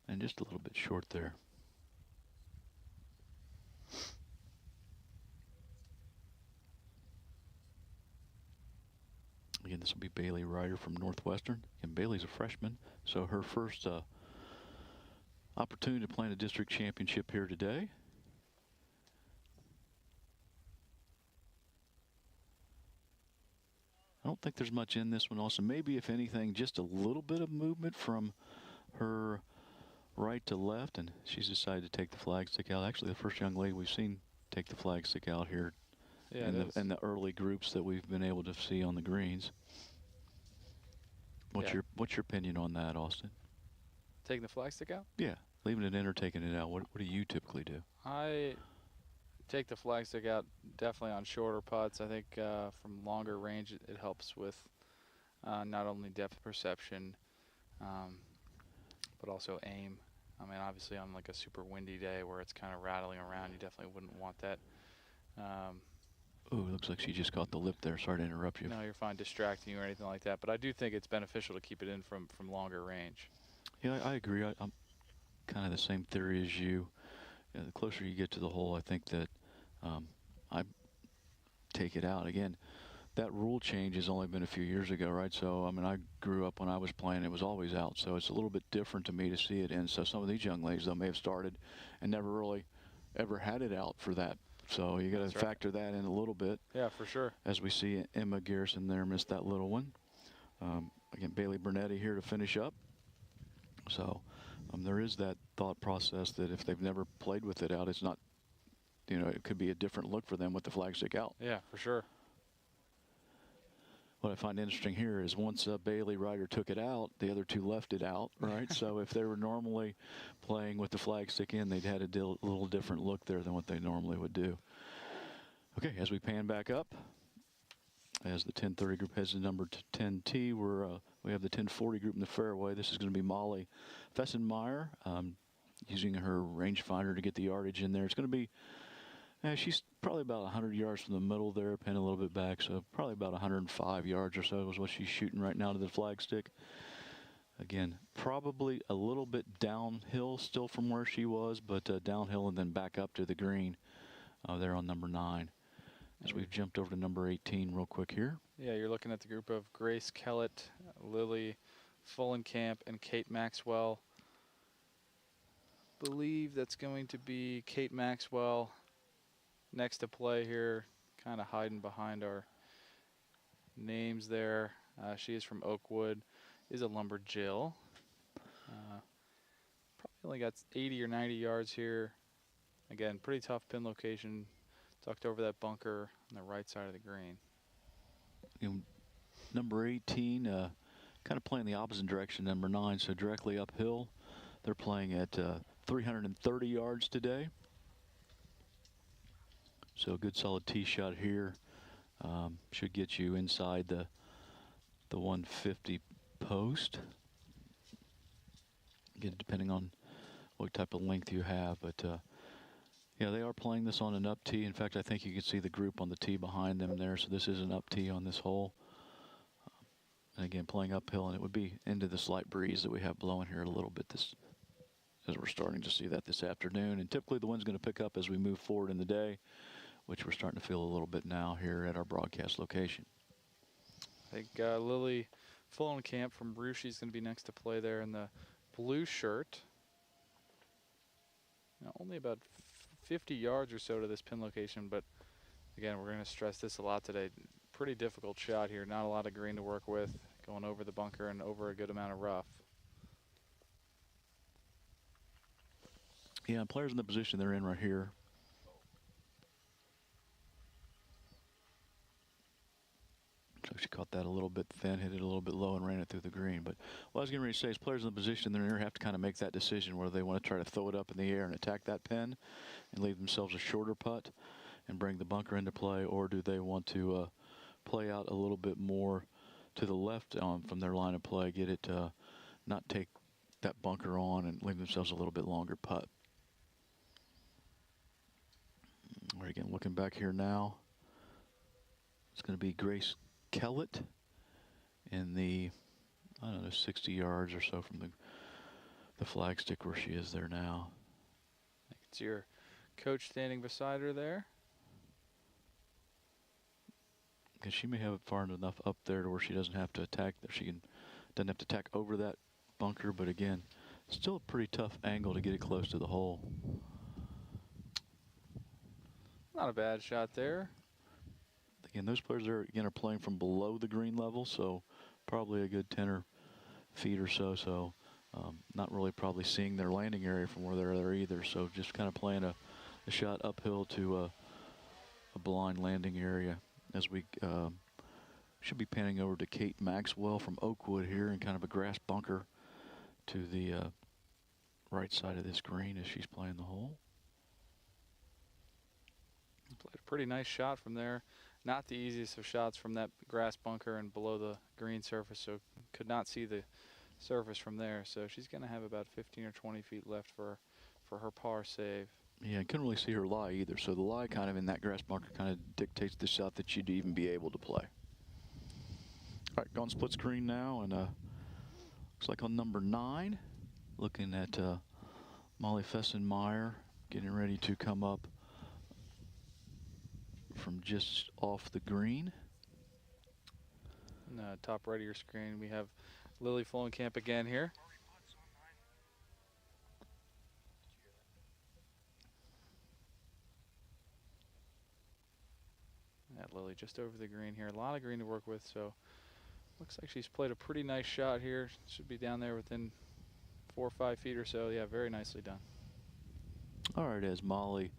And just a little bit short there. This will be Bailey Ryder from Northwestern. And Bailey's a freshman, so her first opportunity to play in a district championship here today. I don't think there's much in this one also. Maybe, if anything, just a little bit of movement from her right to left, and she's decided to take the flag stick out. Actually, the first young lady we've seen take the flag stick out here in the early groups that we've been able to see on the greens. What's your opinion on that, Austin? Taking the flag stick out? Yeah, leaving it in or taking it out. What do you typically do? I take the flag stick out definitely on shorter putts. I think from longer range it helps with not only depth perception but also aim. I mean, obviously on like a super windy day where it's kind of rattling around, you definitely wouldn't want that. Oh, it looks like she just caught the lip there. Sorry to interrupt you. No, you're fine, distracting you or anything like that. But I do think it's beneficial to keep it in from longer range. Yeah, I agree. I'm kind of the same theory as you. The closer you get to the hole, I think that I take it out. Again, that rule change has only been a few years ago, right? So, I mean, I grew up when I was playing, it was always out. So it's a little bit different to me to see it in. So some of these young ladies, though, may have started and never really ever had it out for that. So you got to factor that in a little bit. Yeah, for sure. As we see Emma Garrison there missed that little one. Again, Bailey Bernetti here to finish up. So there is that thought process that if they've never played with it out, it's not, you know, it could be a different look for them with the flag stick out. Yeah, for sure. What I find interesting here is once Bailey Ryder took it out, the other two left it out, right? So if they were normally playing with the flag stick in, they'd had a little different look there than what they normally would do. Okay, as we pan back up, as the 1030 group heads to number 10T, we have the 1040 group in the fairway. This is going to be Molly Fessenmeyer, using her rangefinder to get the yardage in there. It's going to be, she's probably about 100 yards from the middle there, pin a little bit back, so probably about 105 yards or so is what she's shooting right now to the flag stick. Again, probably a little bit downhill still from where she was, but downhill and then back up to the green there on number 9. As we've jumped over to number 18 real quick here. Yeah, you're looking at the group of Grace Kellett, Lily Fullenkamp, and Kate Maxwell. Believe that's going to be Kate Maxwell next to play here, kind of hiding behind our names there. She is from Oakwood, is a Lumberjill. Probably only got 80 or 90 yards here. Again, pretty tough pin location, tucked over that bunker on the right side of the green. Number 18, kind of playing the opposite direction, number 9, so directly uphill. They're playing at 330 yards today. So a good solid tee shot here. Should get you inside the 150 post. Again, depending on what type of length you have, but yeah, they are playing this on an up tee. In fact, I think you can see the group on the tee behind them there. So this is an up tee on this hole. And again, playing uphill, and it would be into the slight breeze that we have blowing here a little bit as we're starting to see that this afternoon. And typically the wind's going to pick up as we move forward in the day, which we're starting to feel a little bit now here at our broadcast location. I think Lily Fullenkamp from Rushi is going to be next to play there in the blue shirt. Now, only about 50 yards or so to this pin location, but again, we're going to stress this a lot today. Pretty difficult shot here. Not a lot of green to work with, going over the bunker and over a good amount of rough. Yeah, players in the position they're in right here. So she caught that a little bit thin, hit it a little bit low, and ran it through the green. But what I was getting ready to say is players in the position they're in have to kind of make that decision whether they want to try to throw it up in the air and attack that pin and leave themselves a shorter putt and bring the bunker into play, or do they want to play out a little bit more to the left from their line of play, get it not take that bunker on and leave themselves a little bit longer putt. All right, again, looking back here now, it's going to be Grace Kellett in the, I don't know, 60 yards or so from the flag stick where she is there now. I think it's your coach standing beside her there. because she may have it far enough up there to where she doesn't have to attack. Doesn't have to attack over that bunker, but again, still a pretty tough angle to get it close to the hole. Not a bad shot there. Again, those players are playing from below the green level, so probably a good 10 feet or so. So not really probably seeing their landing area from where they're there either. So just kind of playing a shot uphill to a blind landing area as we should be panning over to Kate Maxwell from Oakwood here in kind of a grass bunker to the right side of this green as she's playing the hole. Played a pretty nice shot from there. Not the easiest of shots from that grass bunker and below the green surface, so could not see the surface from there. So she's going to have about 15 or 20 feet left for her par save. Yeah, I couldn't really see her lie either. So the lie kind of in that grass bunker kind of dictates the shot that she'd even be able to play. All right, going split screen now, and looks like on number 9, looking at Molly Fessenmeyer getting ready to come up from just off the green. Top right of your screen, we have Lily Fulenkamp again here. Lily just over the green here. A lot of green to work with, so looks like she's played a pretty nice shot here. Should be down there within 4 or 5 feet or so. Yeah, very nicely done. All right, as Molly,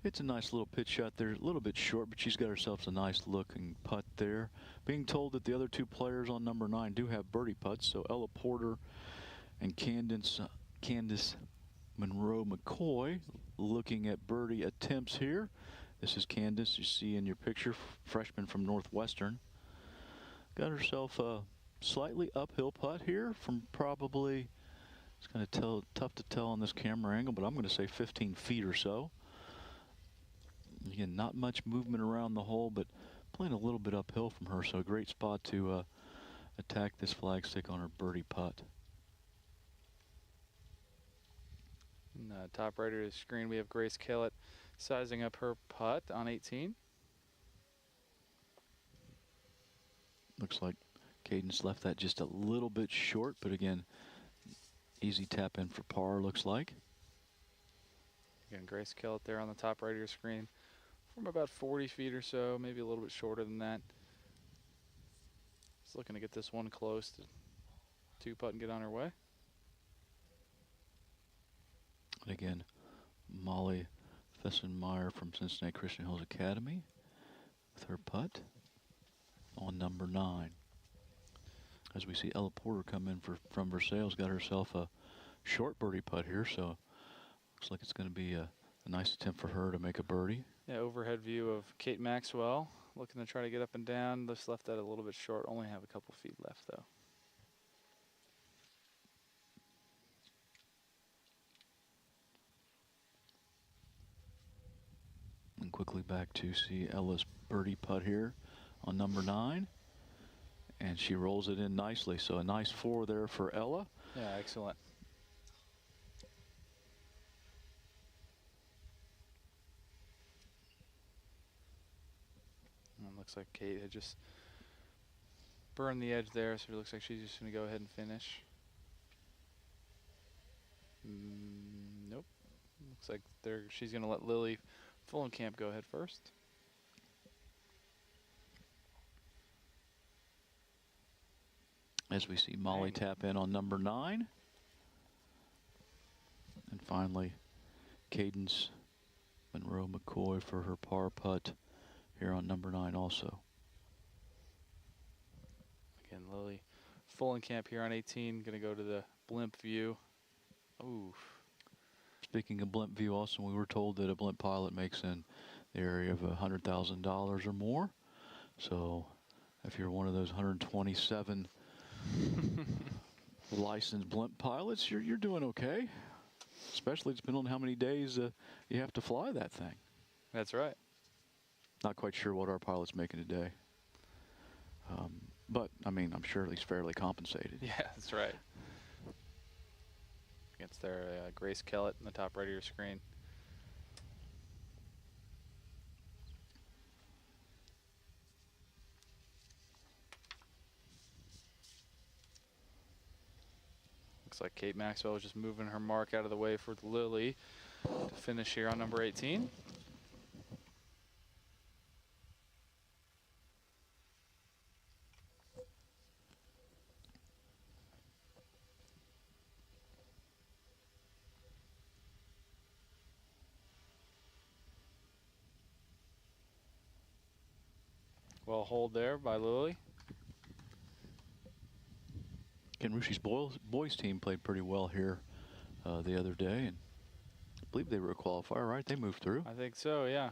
it's a nice little pitch shot there, a little bit short, but she's got herself a nice looking putt there. Being told that the other 2 players on number 9 do have birdie putts, so Ella Porter and Candace Monroe McCoy looking at birdie attempts here. This is Candace, you see in your picture, freshman from Northwestern. Got herself a slightly uphill putt here from probably, it's kind of tough to tell on this camera angle, but I'm going to say 15 feet or so. Again, not much movement around the hole, but playing a little bit uphill from her, so a great spot to attack this flag stick on her birdie putt. Top right of the screen, we have Grace Kellett sizing up her putt on 18. Looks like Cadence left that just a little bit short, but again, easy tap in for par, looks like. Again, Grace Kellett there on the top right of your screen from about 40 feet or so, maybe a little bit shorter than that. Just looking to get this one close to 2-putt and get on her way. And again, Molly Fessenmeyer from Cincinnati Christian Hills Academy with her putt on number 9. As we see Ella Porter come in from Versailles, got herself a short birdie putt here, so looks like it's going to be a nice attempt for her to make a birdie. Yeah, overhead view of Kate Maxwell looking to try to get up and down. Just left that a little bit short, only have a couple feet left though. And quickly back to see Ella's birdie putt here on number 9. And she rolls it in nicely. So a nice 4 there for Ella. Yeah, excellent. And looks like Kate had just burned the edge there, so it looks like she's just going to go ahead and finish. Nope. Looks like she's going to let Lily Fulenkamp go ahead first. As we see Molly tap in on number 9. And finally, Cadence Monroe McCoy for her par putt here on number 9 also. Again, Lily Fulenkamp here on 18, going to go to the blimp view. Ooh. Speaking of blimp view also, we were told that a blimp pilot makes in the area of $100,000 or more. So if you're one of those 127 licensed blimp pilots, you're doing okay. Especially depending on how many days you have to fly that thing. That's right. Not quite sure what our pilot's making a day. But, I mean, I'm sure he's fairly compensated. Yeah, that's right. Against their Grace Kellett in the top right of your screen. Looks like Kate Maxwell is just moving her mark out of the way for Lily to finish here on number 18. Well hold there by Lily. Again, Rushi's boys team played pretty well here the other day, and I believe they were a qualifier, right? They moved through. I think so, yeah.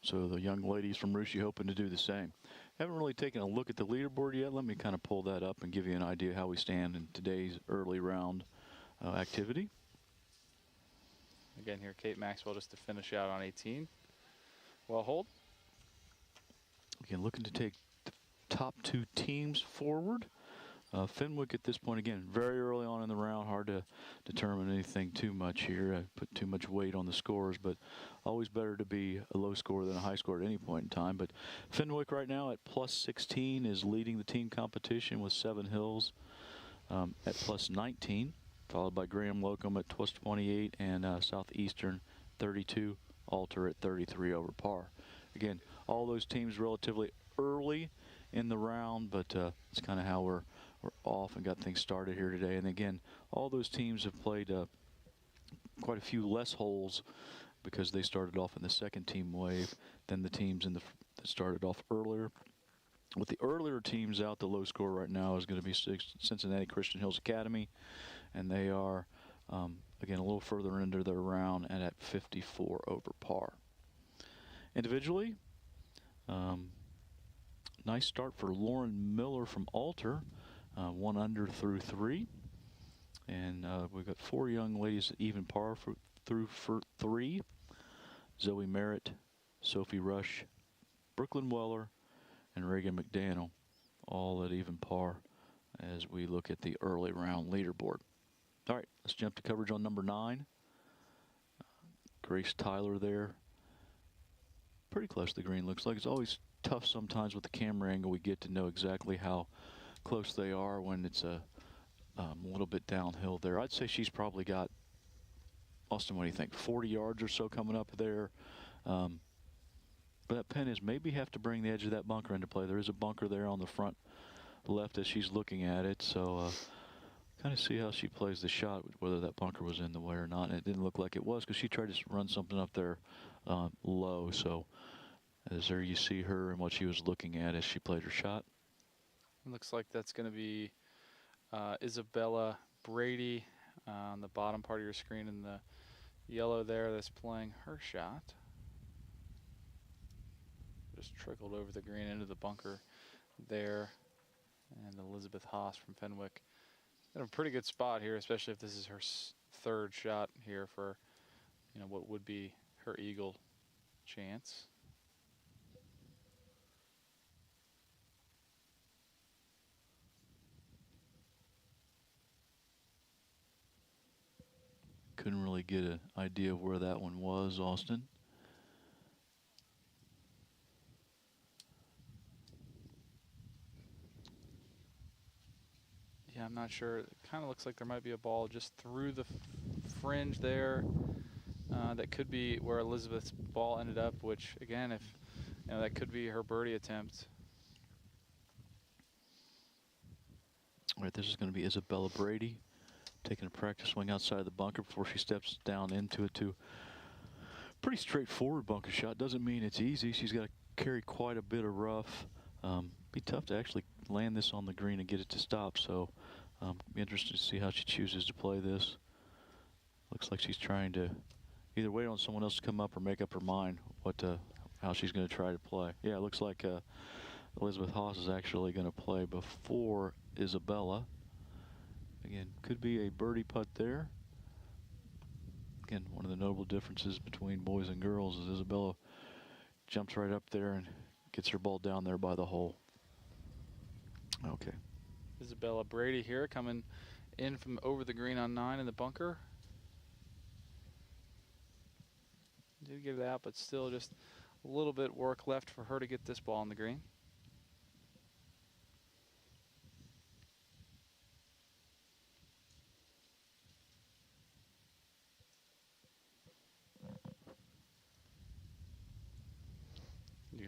So the young ladies from Rushi hoping to do the same. Haven't really taken a look at the leaderboard yet. Let me kind of pull that up and give you an idea how we stand in today's early round activity. Again here, Kate Maxwell just to finish out on 18. Well hold. Again, looking to take the top 2 teams forward. Fenwick at this point, again, very early on in the round, hard to determine anything too much here. I put too much weight on the scores, but always better to be a low score than a high score at any point in time. But Fenwick right now at plus 16 is leading the team competition with Seven Hills at plus 19, followed by Graham Locum at plus 28 and Southeastern 32, Alter at 33 over par. Again, all those teams relatively early in the round, but it's kind of how we're off and got things started here today. And again, all those teams have played quite a few less holes because they started off in the second team wave than the teams that started off earlier. With the earlier teams out, the low score right now is going to be Cincinnati Christian Hills Academy, and they are, again, a little further into their round and at 54 over par. Individually, nice start for Lauren Miller from Alter, 1 under through 3. And we've got 4 young ladies at even par through 3. Zoe Merritt, Sophie Rush, Brooklyn Weller, and Reagan McDaniel, all at even par as we look at the early round leaderboard. All right, let's jump to coverage on number 9. Grace Tyler there. Pretty close to the green, looks like. It's always tough sometimes with the camera angle. We get to know exactly how close they are when it's a little bit downhill there. I'd say she's probably got, Austin, what do you think, 40 yards or so coming up there. But that pin is maybe have to bring the edge of that bunker into play. There is a bunker there on the front left as she's looking at it. So kind of see how she plays the shot, whether that bunker was in the way or not. And it didn't look like it was because she tried to run something up there low. So as there you see her and what she was looking at as she played her shot. It looks like that's going to be Isabella Brady on the bottom part of your screen in the yellow there that's playing her shot. Just trickled over the green into the bunker there. And Elizabeth Haas from Fenwick in a pretty good spot here, especially if this is her 3rd shot here for, you know, what would be her eagle chance. Couldn't really get an idea of where that one was, Austin. Yeah, I'm not sure. It kind of looks like there might be a ball just through the fringe there. That could be where Elizabeth's ball ended up, which, again, if you know, that could be her birdie attempt. All right, this is going to be Isabella Brady taking a practice swing outside the bunker before she steps down into it to pretty straightforward bunker shot. Doesn't mean it's easy. She's got to carry quite a bit of rough. Be tough to actually land this on the green and get it to stop. So be interested to see how she chooses to play this. Looks like she's trying to either wait on someone else to come up or make up her mind how she's going to try to play. Yeah, it looks like Elizabeth Haas is actually going to play before Isabella. Again, could be a birdie putt there. Again, one of the notable differences between boys and girls is Isabella jumps right up there and gets her ball down there by the hole. Okay. Isabella Brady here coming in from over the green on 9 in the bunker. Did get it out, but still just a little bit work left for her to get this ball on the green.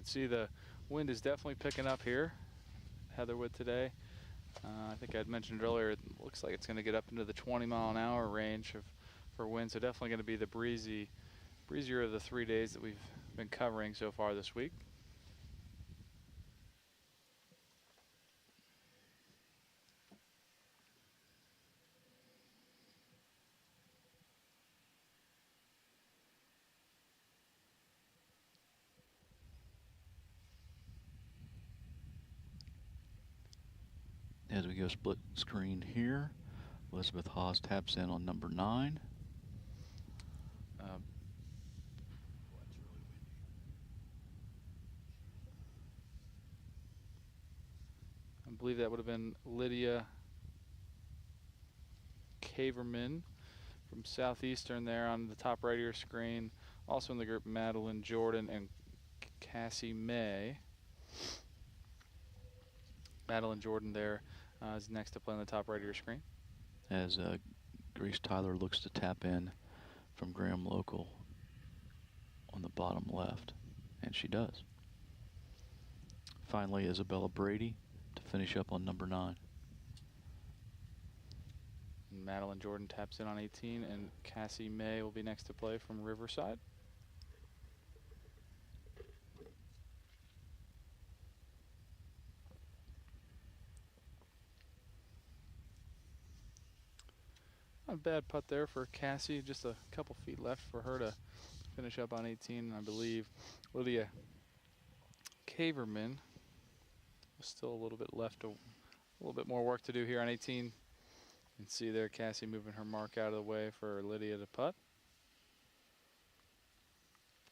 can see the wind is definitely picking up here, Heatherwood today. I think I'd mentioned earlier, it looks like it's going to get up into the 20-mile-an-hour range for wind, so definitely going to be the breezier of the 3 days that we've been covering so far this week. As we go split screen here, Elizabeth Haas taps in on number 9. I believe that would have been Lydia Caverman from Southeastern there on the top right of your screen. Also in the group, Madeline Jordan and Cassie May. Madeline Jordan there is next to play on the top right of your screen. As Grace Tyler looks to tap in from Graham Local on the bottom left, and she does. Finally, Isabella Brady to finish up on number 9. And Madeline Jordan taps in on 18, and Cassie May will be next to play from Riverside. Not a bad putt there for Cassie, just a couple feet left for her to finish up on 18. I believe Lydia Caverman still a little bit left, a little bit more work to do here on 18. You can see there Cassie moving her mark out of the way for Lydia to putt.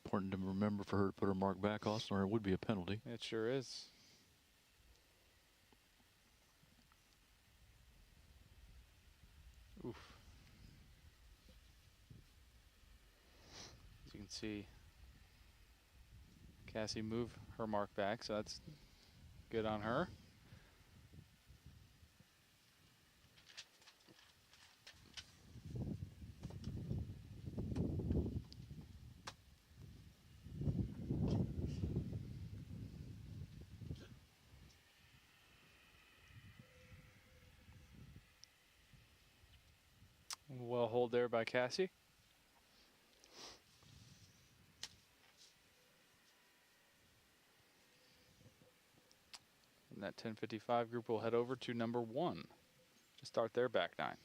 Important to remember for her to put her mark back, Austin, or it would be a penalty. It sure is. Oof. As you can see, Cassie move her mark back, so that's good on her. Well hold there by Cassie. And that 10:55 group will head over to number 1 to start their back 9.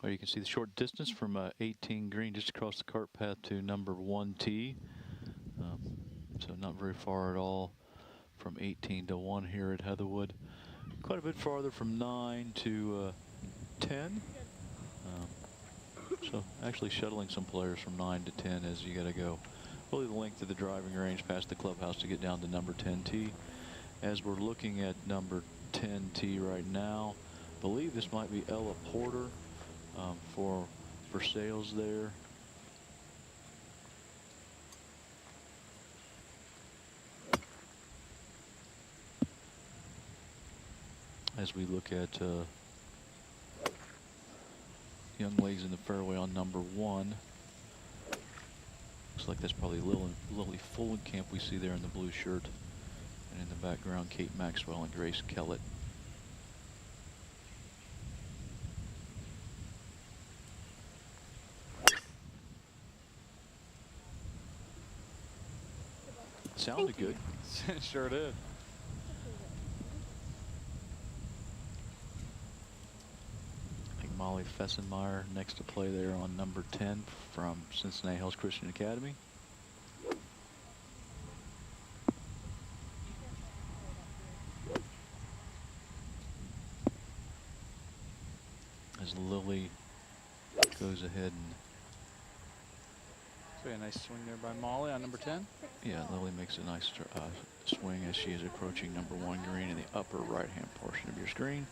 Well, you can see the short distance from 18 green just across the cart path to number 1 tee. So not very far at all from 18 to 1 here at Heatherwood. Quite a bit farther from 9 to 10. So actually shuttling some players from 9 to 10 as you got to go really the length of the driving range past the clubhouse to get down to number 10 tee. As we're looking at number 10 tee right now, I believe this might be Ella Porter for sales there. As we look at young ladies in the fairway on number 1. Looks like that's probably Lily Fullenkamp we see there in the blue shirt. And in the background, Kate Maxwell and Grace Kellett. Sounded good. Sure did. Molly Fessenmeyer next to play there on number 10 from Cincinnati Hills Christian Academy. As Lily goes ahead and... So a nice swing there by Molly on number 10. Yeah, Lily makes a nice swing as she is approaching number 1 green in the upper right-hand portion of your screen.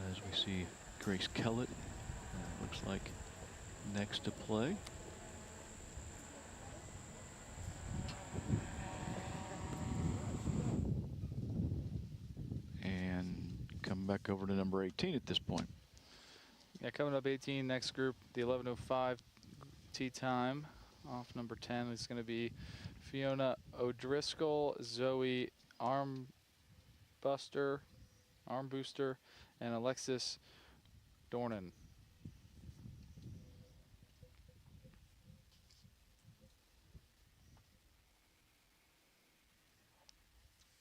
As we see Grace Kellett, looks like next to play. back over to number 18 at this point. Yeah, coming up 18, next group, the 11:05 tee time. Off number 10 is going to be Fiona O'Driscoll, Zoe Armbooster, and Alexis Dornan.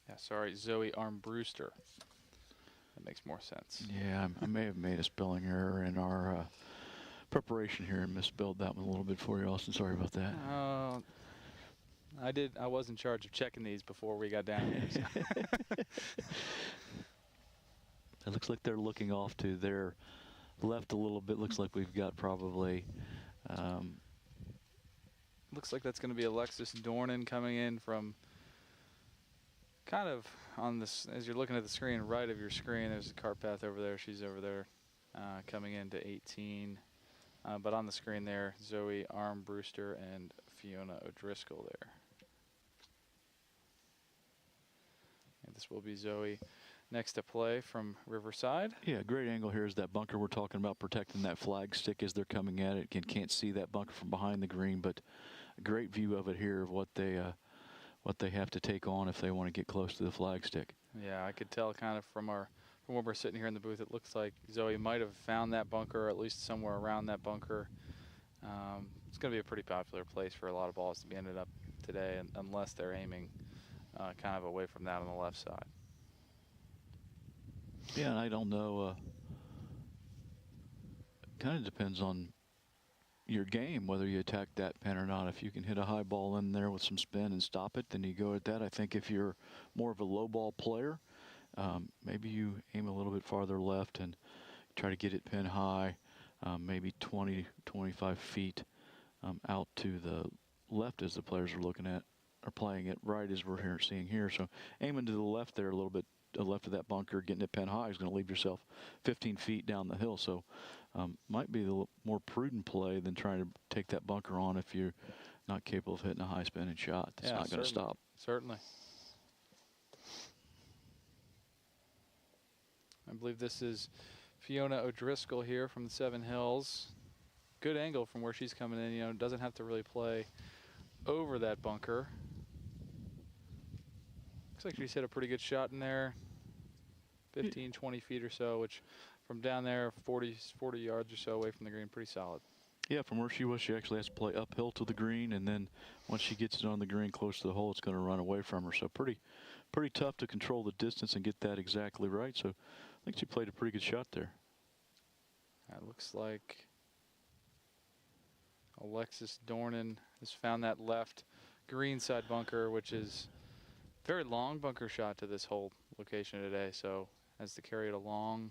Yeah, sorry, Zoe Armbruster. That makes more sense. Yeah, I may have made a spelling error in our preparation here and misspelled that one a little bit for you, Austin. Sorry about that. I did. I was in charge of checking these before we got down here. So. It looks like they're looking off to their left a little bit. Looks like we've got probably. Looks like that's going to be Alexis Dornan coming in from kind of on this, as you're looking at the screen, right of your screen. There's a cart path over there. She's over there coming into 18. But on the screen there, Zoe Armbruster and Fiona O'Driscoll there. And this will be Zoe next to play from Riverside. Yeah, great angle here is that bunker we're talking about, protecting that flag stick as they're coming at it. Can't see that bunker from behind the green, but a great view of it here of what they have to take on if they want to get close to the flag stick. Yeah, I could tell kind of from where we're sitting here in the booth, it looks like Zoe might have found that bunker, or at least somewhere around that bunker. It's going to be a pretty popular place for a lot of balls to be ended up today, unless they're aiming kind of away from that on the left side. Yeah, and I don't know. Kind of depends on your game, whether you attack that pin or not. If you can hit a high ball in there with some spin and stop it, then you go at that. I think if you're more of a low ball player, maybe you aim a little bit farther left and try to get it pin high, maybe 20, 25 feet out to the left as the players are looking at, or playing it right as we're seeing here. So aiming to the left there a little bit, left of that bunker, getting it pin high is going to leave yourself 15 feet down the hill. So might be the more prudent play than trying to take that bunker on if you're not capable of hitting a high spinning shot. That's not going to stop. Certainly. I believe this is Fiona O'Driscoll here from the Seven Hills. Good angle from where she's coming in. You know, doesn't have to really play over that bunker. Looks like she's hit a pretty good shot in there. 15, 20 feet or so, which from down there, 40 yards or so away from the green, pretty solid. Yeah, from where she was, she actually has to play uphill to the green, and then once she gets it on the green close to the hole, it's going to run away from her. So pretty tough to control the distance and get that exactly right. So I think she played a pretty good shot there. That looks like Alexis Dornan has found that left green side bunker, which is a very long bunker shot to this whole location today. So has to carry it along.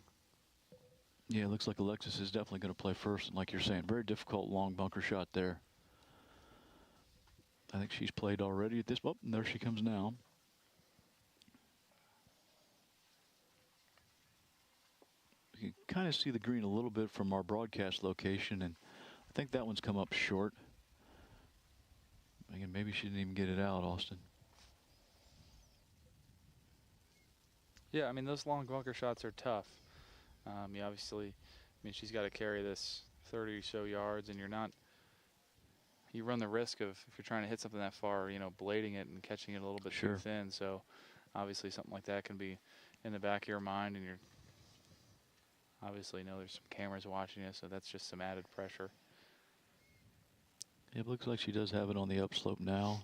Yeah, it looks like Alexis is definitely going to play first. And like you're saying, very difficult long bunker shot there. I think she's played already at this. Oh, and there she comes now. You can kind of see the green a little bit from our broadcast location, and I think that one's come up short. Again, maybe she didn't even get it out, Austin. Yeah, I mean, those long bunker shots are tough. You obviously, I mean, she's got to carry this 30 or so yards, and you run the risk of, if you're trying to hit something that far, you know, blading it and catching it a little bit too thin. So obviously something like that can be in the back of your mind, and you're obviously know there's some cameras watching you, so that's just some added pressure. It looks like she does have it on the upslope now.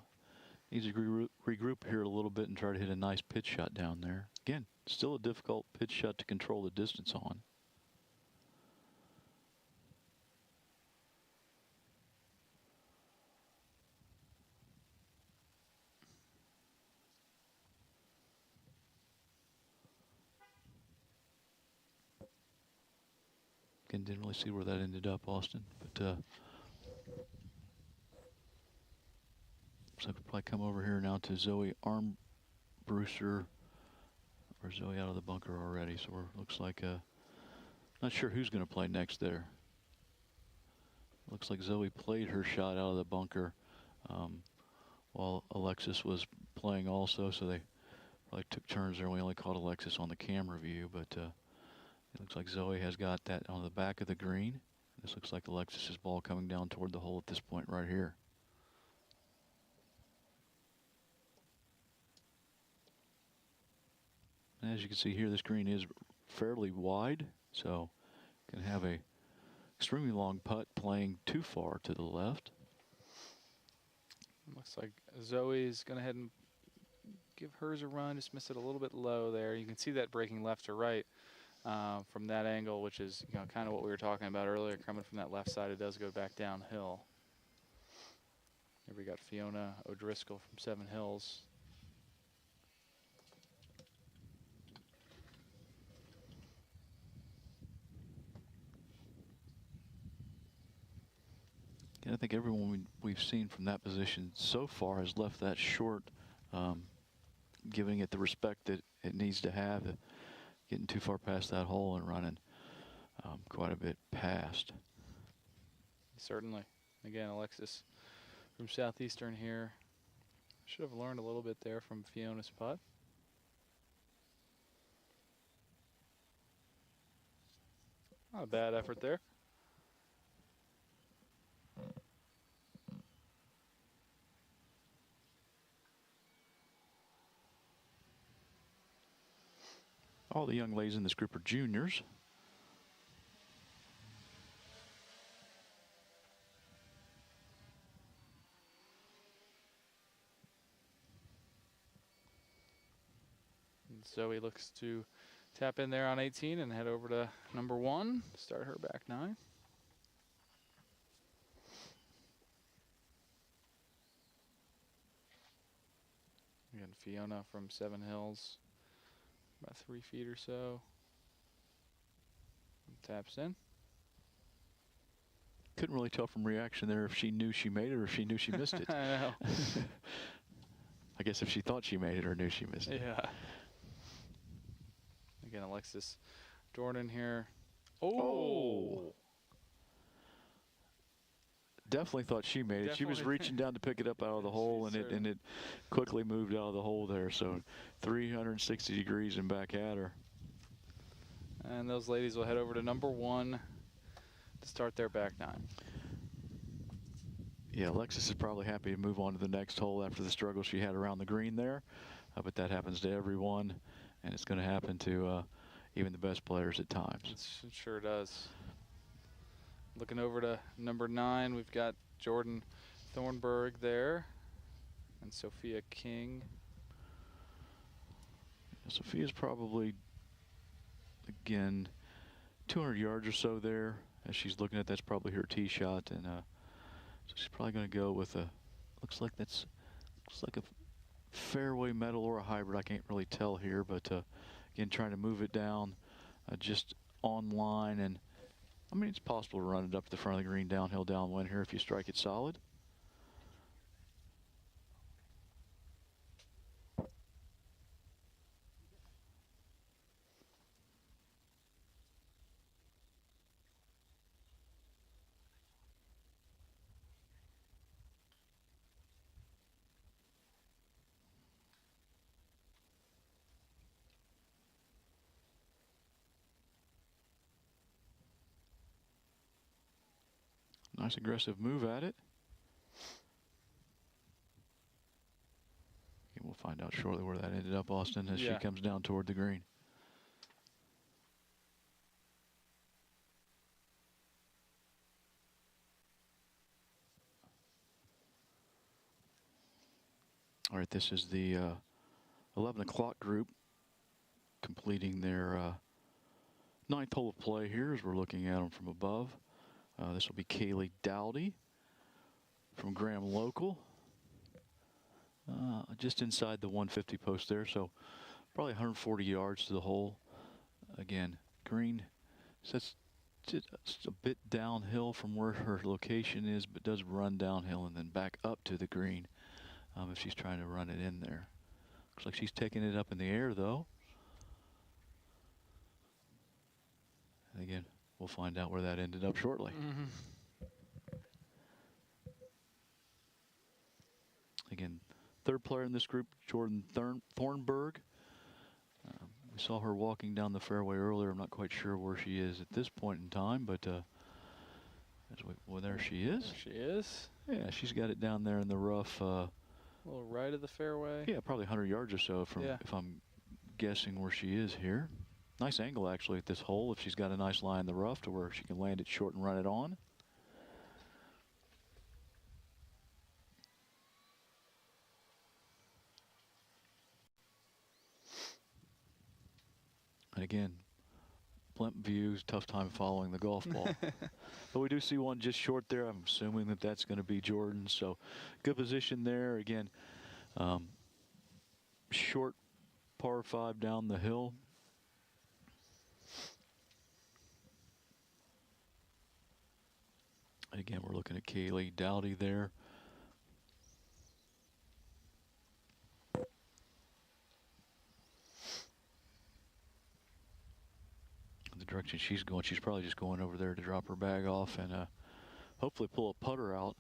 Needs to regroup here a little bit and try to hit a nice pitch shot down there. Again, still a difficult pitch shot to control the distance on. Again, didn't really see where that ended up, Austin, but so I could probably come over here now to Zoe Armbruster, or Zoe out of the bunker already. So we're, looks like not sure who's going to play next there. Looks like Zoe played her shot out of the bunker while Alexis was playing also. So they probably took turns there. We only caught Alexis on the camera view, but It looks like Zoe has got that on the back of the green. This looks like Alexis's ball coming down toward the hole at this point right here. And as you can see here, this green is fairly wide, so can have a extremely long putt playing too far to the left. Looks like Zoe's going to head and give hers a run, just miss it a little bit low there. You can see that breaking left to right from that angle, which is kind of what we were talking about earlier. Coming from that left side, it does go back downhill. Here we got Fiona O'Driscoll from Seven Hills. And I think everyone we've seen from that position so far has left that short, giving it the respect that it needs to have, getting too far past that hole and running quite a bit past. Certainly. Again, Alexis from Southeastern here. Should have learned a little bit there from Fiona's putt. Not a bad effort there. All the young ladies in this group are juniors. And Zoe looks to tap in there on 18 and head over to number 1, start her back 9. Again, Fiona from Seven Hills, about 3 feet or so. Taps in. Couldn't really tell from reaction there if she knew she made it or if she knew she missed it. I know. I guess if she thought she made it or knew she missed it. Yeah. Again, Alexis Jordan here. Oh! Definitely thought she made it. She was reaching down to pick it up out of the hole, and it quickly moved out of the hole there. So 360 degrees and back at her. And those ladies will head over to number 1 to start their back 9. Yeah, Alexis is probably happy to move on to the next hole after the struggle she had around the green there. But that happens to everyone, and it's going to happen to even the best players at times. It sure does. Looking over to number 9, we've got Jordan Thornburg there and Sophia King. Sophia's probably, again, 200 yards or so there. As she's looking at, that's probably her tee shot, and so she's probably going to go with a, looks like a fairway metal or a hybrid. I can't really tell here, but again, trying to move it down just on line, and I mean, it's possible to run it up to the front of the green downhill downwind here if you strike it solid. Nice aggressive move at it. And we'll find out shortly where that ended up, Austin, as she comes down toward the green. All right, this is the 11 o'clock group completing their 9th hole of play here as we're looking at them from above. This will be Kaylee Dowdy from Graham Local. Just inside the 150 post there, so probably 140 yards to the hole. Again, green sets just a bit downhill from where her location is, but does run downhill and then back up to the green if she's trying to run it in there. Looks like she's taking it up in the air, though. And again, we'll find out where that ended up shortly. Again, third player in this group, Jordan Thornburg. We saw her walking down the fairway earlier. I'm not quite sure where she is at this point in time, but well, there she is. There she is. Yeah, she's got it down there in the rough. A little right of the fairway. Yeah, probably 100 yards or so from, if I'm guessing where she is here. Nice angle actually at this hole if she's got a nice lie in the rough to where she can land it short and run it on. And again, Plemp views, tough time following the golf ball. But we do see one just short there. I'm assuming that that's going to be Jordan. So good position there. Again, short par 5 down the hill. Again, we're looking at Kaylee Dowdy there. The direction she's going, she's probably just going over there to drop her bag off and hopefully pull a putter out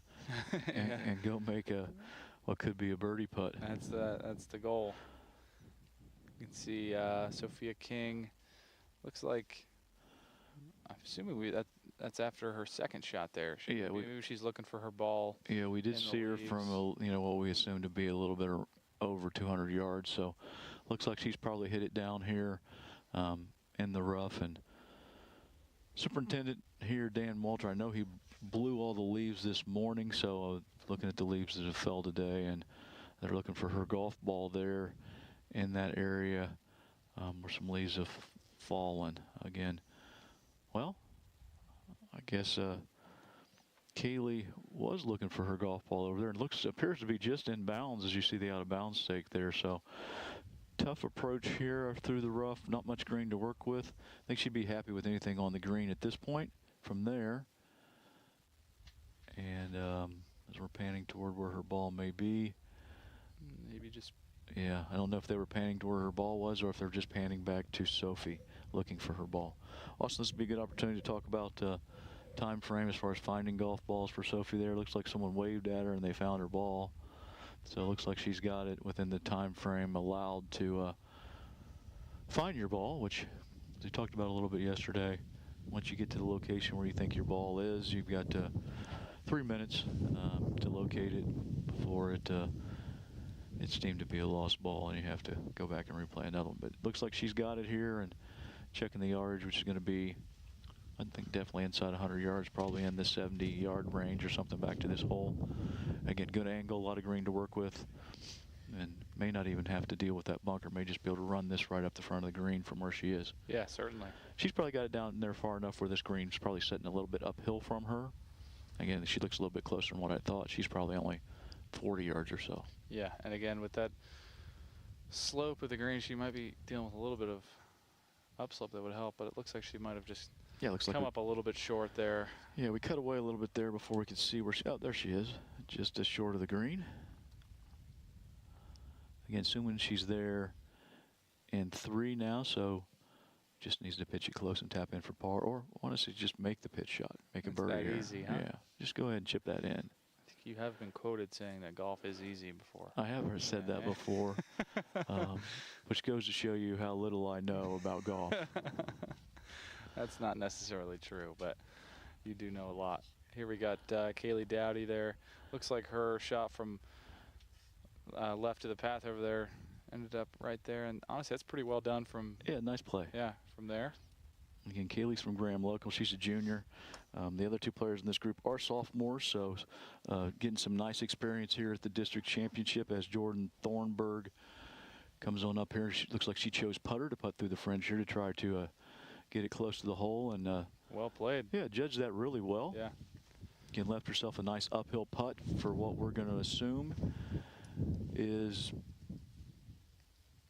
and go make what could be a birdie putt. That's the goal. You can see Sophia King. Looks like, I'm assuming that's after her second shot there. Maybe she's looking for her ball. Yeah, we did see her from what we assumed to be a little bit over 200 yards. So looks like she's probably hit it down here in the rough. And Superintendent here, Dan Walter, I know he blew all the leaves this morning, so looking at the leaves that have fell today, and they're looking for her golf ball there in that area where some leaves have fallen. Again, well, I guess Kaylee was looking for her golf ball over there. It appears to be just in bounds as you see the out of bounds stake there. So tough approach here through the rough, not much green to work with. I think she'd be happy with anything on the green at this point from there. And as we're panning toward where her ball may be. Maybe just. Yeah, I don't know if they were panning to where her ball was or if they're just panning back to Sophie looking for her ball. Austin, this would be a good opportunity to talk about time frame as far as finding golf balls for Sophie there. Looks like someone waved at her and they found her ball. So it looks like she's got it within the time frame allowed to find your ball, which we talked about a little bit yesterday. Once you get to the location where you think your ball is, you've got 3 minutes to locate it before it's deemed to be a lost ball, and you have to go back and replay another one. But it looks like she's got it here, and checking the yardage, which is going to be, I think, definitely inside 100 yards, probably in the 70-yard range or something back to this hole. Again, good angle, a lot of green to work with, and may not even have to deal with that bunker. May just be able to run this right up the front of the green from where she is. Yeah, certainly. She's probably got it down there far enough where this green's probably sitting a little bit uphill from her. Again, she looks a little bit closer than what I thought. She's probably only 40 yards or so. Yeah, and again, with that slope of the green, she might be dealing with a little bit of upslope that would help, but it looks like she might have just come up a little bit short there. Yeah, we cut away a little bit there before we could see where she, oh, there she is, just as short of the green. Again, assuming she's there in 3 now, so just needs to pitch it close and tap in for par, or honestly just make the pitch shot, make a birdie here. Easy, huh? Yeah, just go ahead and chip that in. I think you have been quoted saying that golf is easy before. I have said that before, which goes to show you how little I know about golf. That's not necessarily true, but you do know a lot. Here we got Kaylee Dowdy there. Looks like her shot from left of the path over there ended up right there, and honestly, that's pretty well done from. Yeah, nice play. Yeah, from there. Again, Kaylee's from Graham Local. She's a junior. The other 2 players in this group are sophomores, so getting some nice experience here at the district championship as Jordan Thornburg comes on up here. She looks like she chose putter to putt through the fringe here to try to get it close to the hole. And well played. Yeah, judged that really well. Yeah. Again, left herself a nice uphill putt for what we're going to assume is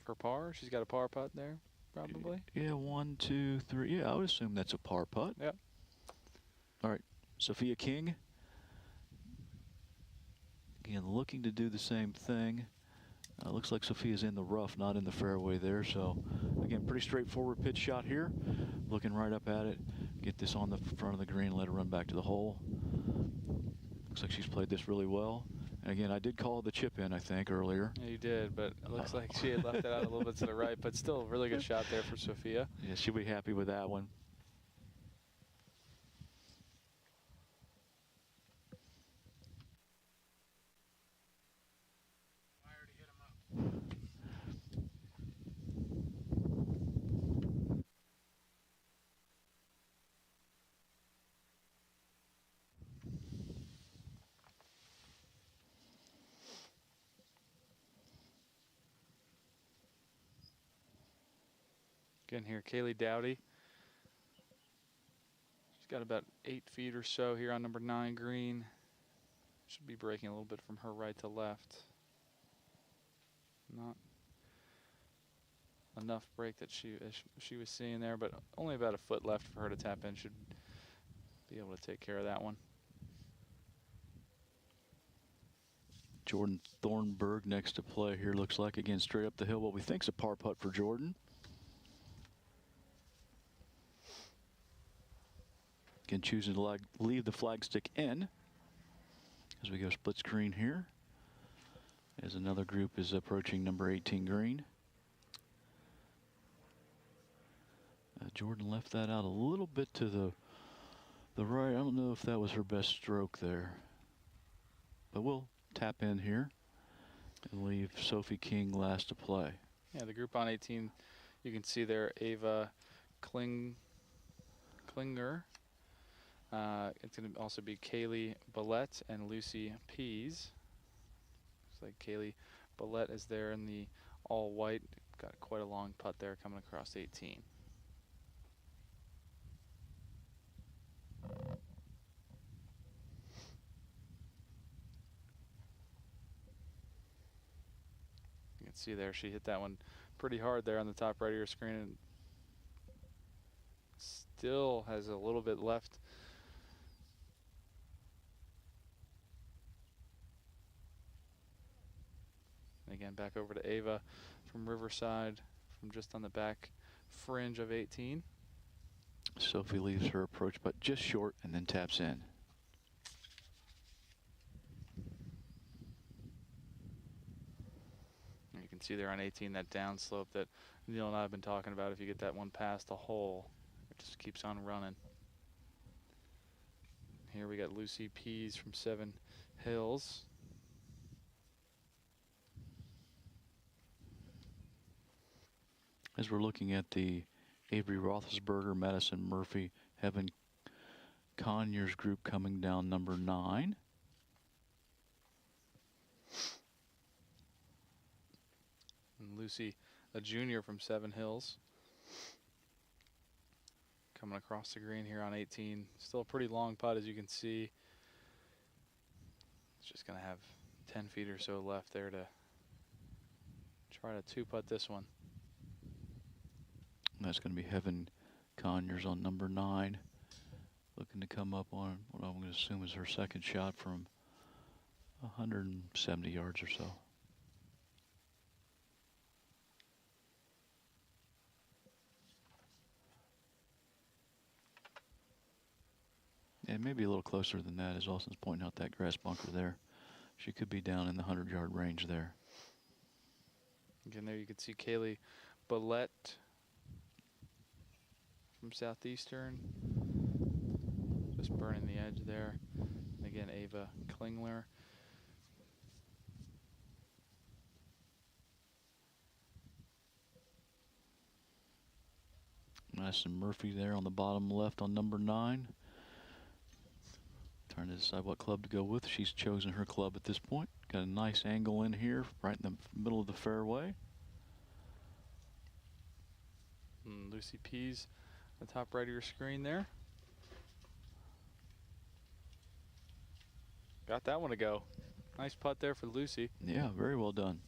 for par. She's got a par putt there, probably. Yeah, 1, 2, 3. Yeah, I would assume that's a par putt. Yep. All right, Sophia King. Again, looking to do the same thing. Looks like Sophia's in the rough, not in the fairway there. So, again, pretty straightforward pitch shot here. Looking right up at it. Get this on the front of the green, let her run back to the hole. Looks like she's played this really well. Again, I did call the chip in, I think, earlier. Yeah, you did, but it looks like she had left it out a little bit to the right, but still a really good shot there for Sophia. Yeah, she'll be happy with that one. Again here, Kaylee Dowdy. She's got about 8 feet or so here on number 9 green. Should be breaking a little bit from her right to left. Not enough break that she was seeing there, but only about a foot left for her to tap in. Should be able to take care of that one. Jordan Thornburg next to play here. Looks like, again, straight up the hill, what we think's a par putt for Jordan. Again, choosing to leave the flagstick in as we go split screen here, as another group is approaching number 18 green. Jordan left that out a little bit to the right. I don't know if that was her best stroke there, but we'll tap in here and leave Sophie King last to play. Yeah, the group on 18, you can see there Ava Klinger. It's going to also be Kaylee Billette and Lucy Pease. Looks like Kaylee Billette is there in the all white. Got quite a long putt there coming across 18. You can see there she hit that one pretty hard there on the top right of your screen, and still has a little bit left. Again, back over to Ava from Riverside, from just on the back fringe of 18. Sophie leaves her approach putt just short and then taps in. You can see there on 18 that downslope that Neil and I have been talking about. If you get that one past the hole, it just keeps on running. Here we got Lucy Pease from Seven Hills. As we're looking at the Avery Roethlisberger, Madison Murphy, Heaven Conyers group coming down number 9. And Lucy, a junior from Seven Hills, coming across the green here on 18. Still a pretty long putt, as you can see. It's just going to have 10 feet or so left there to try to two-putt this one. And that's going to be Heaven Conyers on number 9, looking to come up on what I'm going to assume is her second shot from 170 yards or so. And maybe a little closer than that, as Austin's pointing out that grass bunker there. She could be down in the 100-yard range there. Again, there you can see Kaylee Billette from Southeastern, just burning the edge there. And again, Ava Klingler. Madison Murphy there on the bottom left on number 9. Trying to decide what club to go with. She's chosen her club at this point. Got a nice angle in here, right in the middle of the fairway. And Lucy Pease, the top right of your screen there. Got that one to go. Nice putt there for Lucy. Yeah, very well done.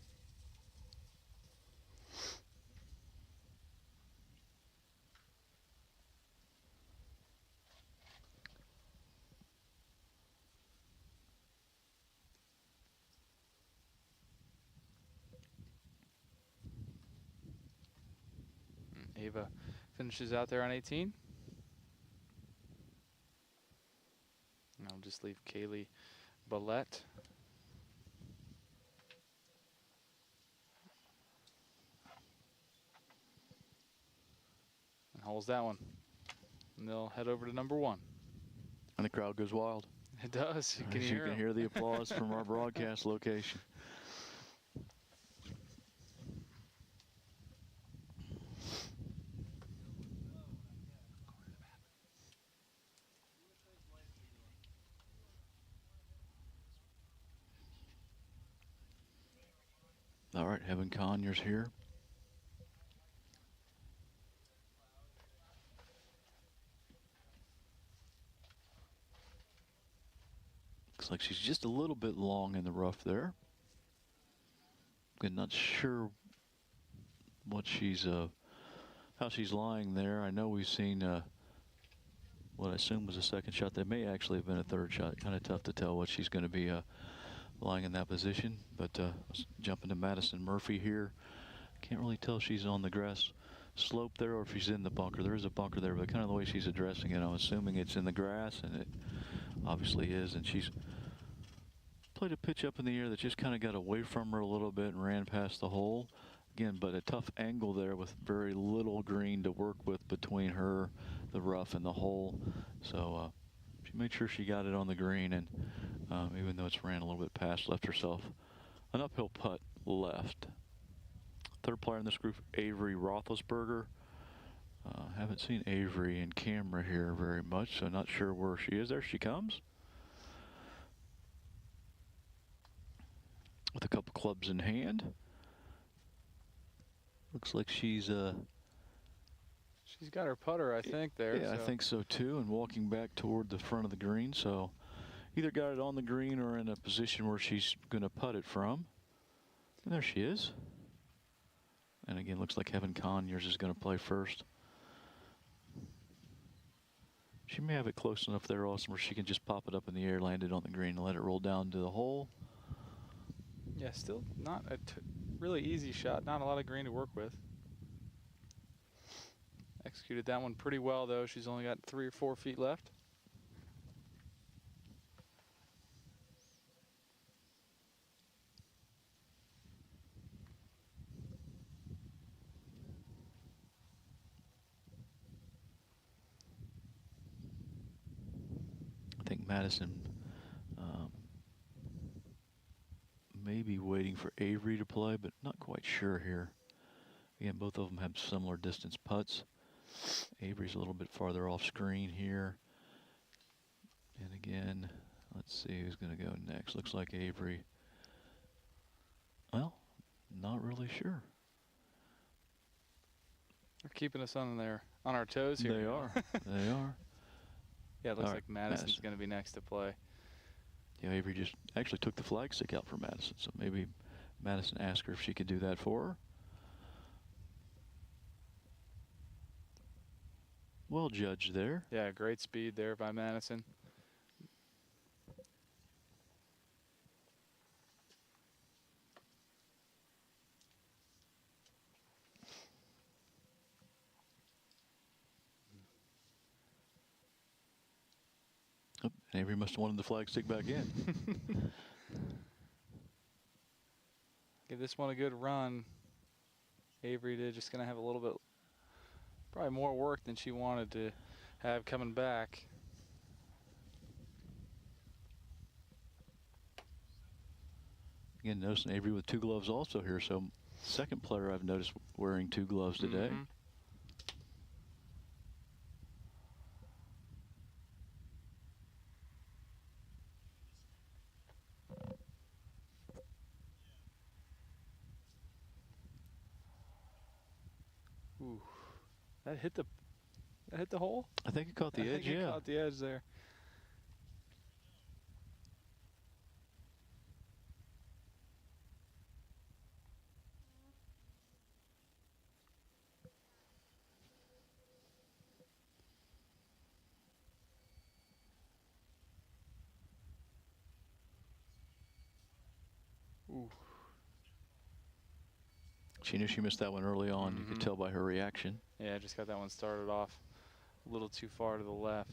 Ava finishes out there on 18. And I'll just leave Kaylee Billette holes that one. And they'll head over to number 1. And the crowd goes wild. It does. You can As hear you can 'em. hear the applause from our broadcast location. All right, Heaven Conyers here. Looks like she's just a little bit long in the rough there. I'm not sure what she's, how she's lying there. I know we've seen what I assume was a second shot. That may actually have been a third shot. Kind of tough to tell what she's going to be lying in that position. But let's jump into Madison Murphy here. Can't really tell if she's on the grass slope there or if she's in the bunker. There is a bunker there, but kind of the way she's addressing it, I'm assuming it's in the grass, and it obviously is. And she's played a pitch up in the air that just kind of got away from her a little bit and ran past the hole. Again, but a tough angle there with very little green to work with between her, the rough, and the hole. So she made sure she got it on the green, and even though it's ran a little bit past, left herself an uphill putt left. Third player in this group, Avery Roethlisberger. Haven't seen Avery in camera here very much, so not sure where she is. There she comes. With a couple clubs in hand. Looks like she's got her putter, I think, there. Yeah, I think so too, and walking back toward the front of the green. So either got it on the green or in a position where she's going to putt it from. And there she is. And again, looks like Heaven Conyers is going to play first. She may have it close enough there, Austin, where she can just pop it up in the air, land it on the green, and let it roll down to the hole. Yeah, still not a really easy shot. Not a lot of green to work with. Executed that one pretty well, though. She's only got 3 or 4 feet left. I think Madison may be waiting for Avery to play, but not quite sure here. Again, both of them have similar distance putts. Avery's a little bit farther off screen here. And again, let's see who's going to go next. Looks like Avery. Well, not really sure. They're keeping us on our toes here. They are. They are. Yeah, it looks All like right, Madison's going to be next to play. Yeah, Avery just actually took the flag stick out for Madison, so maybe Madison asked her if she could do that for her. Well judged there. Yeah, great speed there by Madison. Oh, Avery must have wanted the flag stick back in. Give this one a good run. Avery did, just going to have a little bit, probably more work than she wanted to have coming back. Again, noticing Avery with 2 gloves also here, so second player I've noticed wearing 2 gloves today. Mm-hmm. Ooh, that hit the hole? I think it caught the edge, It yeah. caught the edge there. Ooh. She knew she missed that one early on. You could tell by her reaction. Yeah, just got that one started off a little too far to the left.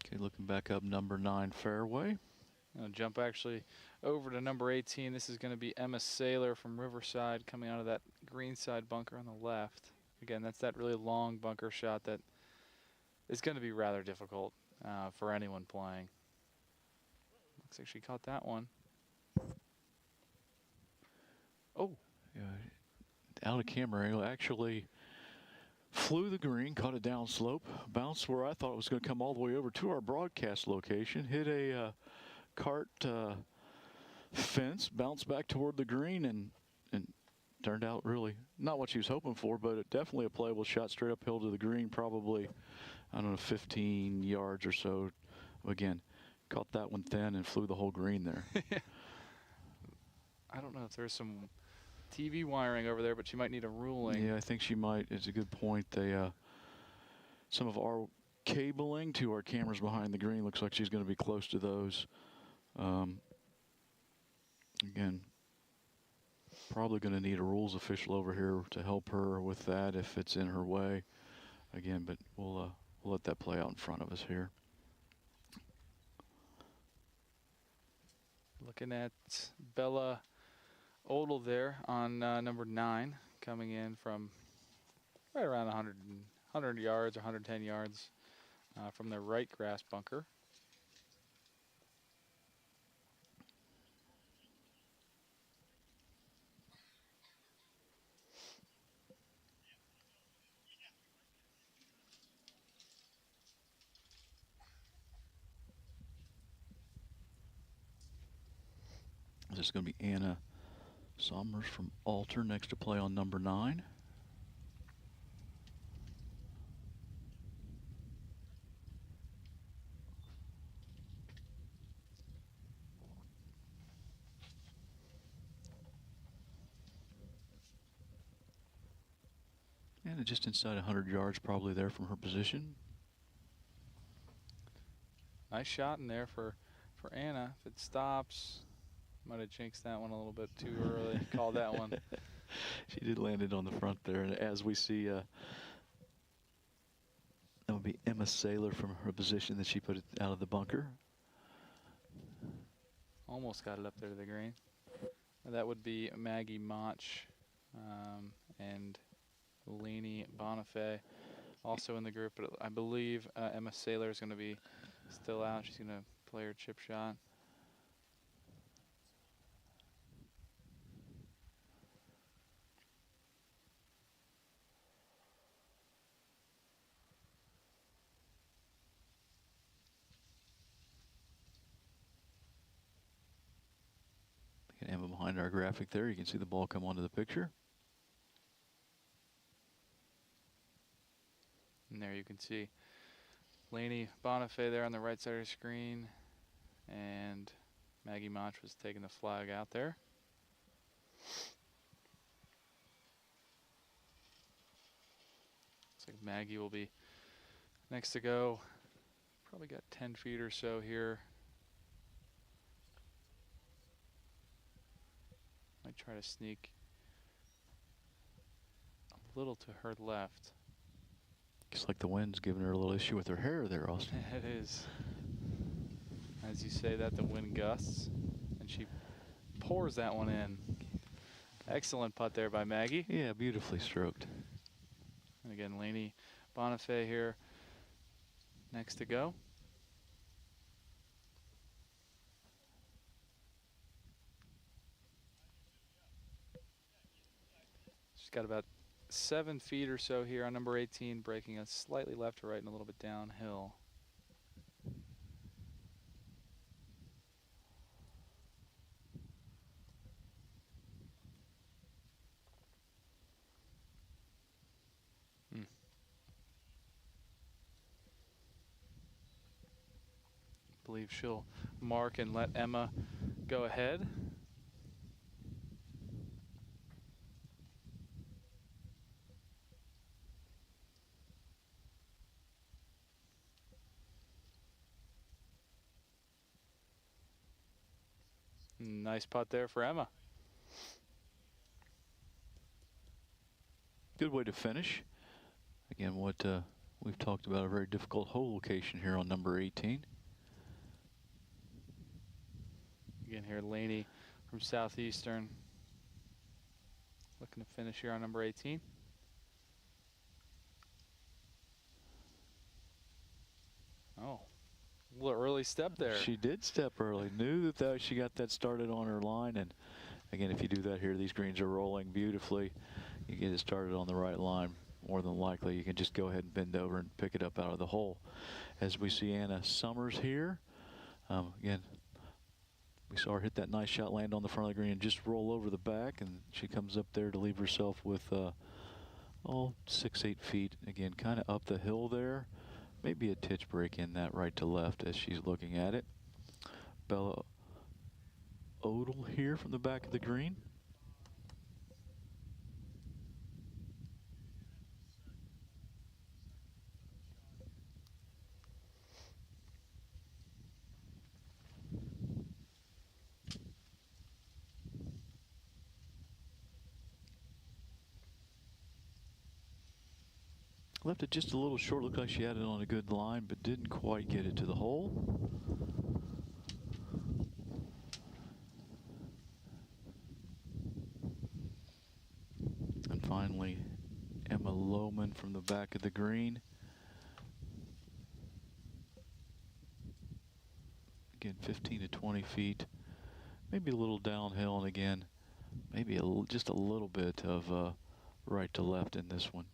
Okay, looking back up number 9 fairway. I'll jump actually over to number 18. This is going to be Emma Saylor from Riverside coming out of that green side bunker on the left. Again, that's that really long bunker shot that is going to be rather difficult for anyone playing. Looks like she caught that one. Oh. Yeah, out of camera angle, actually flew the green, caught a downslope, bounced where I thought it was going to come all the way over to our broadcast location, hit a cart fence, bounced back toward the green, and turned out really not what she was hoping for, but definitely a playable shot straight uphill to the green, probably, I don't know, 15 yards or so. Again, caught that one thin and flew the whole green there. I don't know if there's some TV wiring over there, but she might need a ruling. Yeah, I think she might. It's a good point. They some of our cabling to our cameras behind the green looks like she's going to be close to those. Again, probably going to need a rules official over here to help her with that if it's in her way. Again, but we'll let that play out in front of us here. Looking at Bella Odell there on number 9, coming in from right around 100 yards or 110 yards from the right grass bunker. This is going to be Anna Somers from Alter next to play on number 9. And just inside 100 yards probably there from her position. Nice shot in there for Anna. If it stops, might have jinxed that one a little bit too early. Called that one. She did land it on the front there. And as we see, that would be Emma Saylor from her position that she put it out of the bunker. Almost got it up there to the green. That would be Maggie Mach and Lainey Bonifay also in the group. But I believe Emma Saylor is going to be still out. She's going to play her chip shot. Emma behind our graphic there. You can see the ball come onto the picture. And there you can see Lainey Bonifay there on the right side of the screen. And Maggie Mach was taking the flag out there. Looks like Maggie will be next to go. Probably got 10 feet or so here. Might try to sneak a little to her left. Looks like the wind's giving her a little issue with her hair there, Austin. It is. As you say that, the wind gusts, and she pours that one in. Excellent putt there by Maggie. Yeah, beautifully stroked. And again, Lainey Bonifay here next to go. She's got about 7 feet or so here on number 18, breaking us slightly left to right and a little bit downhill. Believe she'll mark and let Emma go ahead. Nice putt there for Emma. Good way to finish. Again, what We've talked about a very difficult hole location here on number 18. Again here, Laney from Southeastern looking to finish here on number 18. Oh, a little early step there. She did step early. Knew that she got that started on her line. And again, if you do that here, these greens are rolling beautifully. You get it started on the right line. More than likely, you can just go ahead and bend over and pick it up out of the hole. As we see Anna Summers here. Again, we saw her hit that nice shot, land on the front of the green, and just roll over the back. And she comes up there to leave herself with, 6-8 feet. Again, kind of up the hill there. Maybe a titch break in that right to left as she's looking at it. Bella Odell here from the back of the green. Left it just a little short. Looked like she had it on a good line, but didn't quite get it to the hole. And finally, Emma Lohman from the back of the green. Again, 15 to 20 feet. Maybe a little downhill, and again, maybe just a little bit of right to left in this one.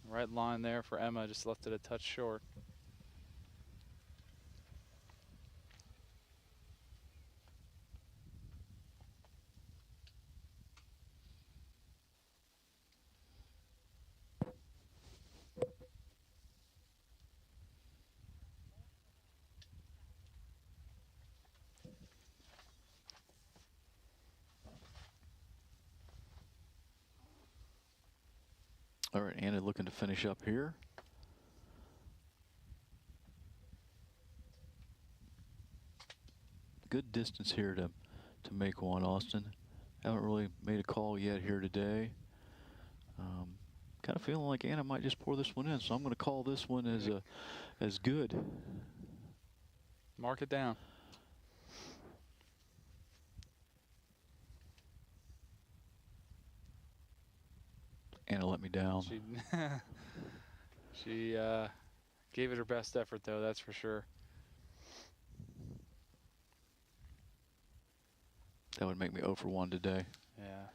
Right line there for Emma, just left it a touch short. All right, Anna looking to finish up here. Good distance here to make one, Austin. Haven't really made a call yet here today. Kind of feeling like Anna might just pour this one in, so I'm going to call this one as good. Mark it down. Anna let me down. She gave it her best effort, though, that's for sure. That would make me 0 for 1 today. Yeah.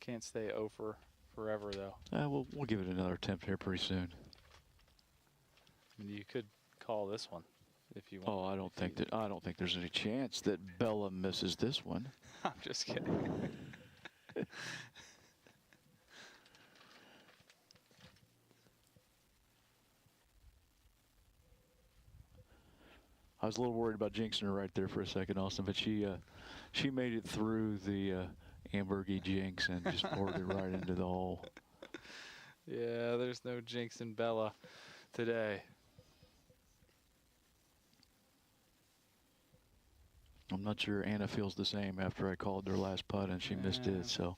Can't stay 0 for forever, though. We'll give it another attempt here pretty soon. I mean, you could call this one if you want. Oh, I don't think there's any chance that Bella misses this one. I'm just kidding. I was a little worried about jinxing her right there for a second, Austin, but she made it through the Ambergy jinx and just poured it right into the hole. Yeah, there's no jinx in Bella today. I'm not sure Anna feels the same after I called her last putt and she missed it, so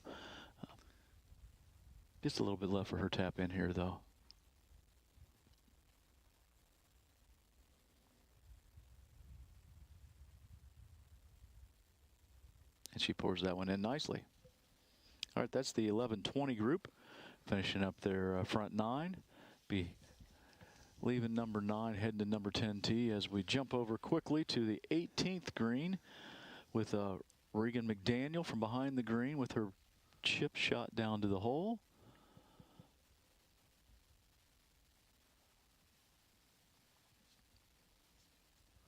just a little bit left for her tap in here, though. And she pours that one in nicely. All right, that's the 11-20 group finishing up their front 9. Be leaving number 9, heading to number 10 tee as we jump over quickly to the 18th green with Regan McDaniel from behind the green with her chip shot down to the hole.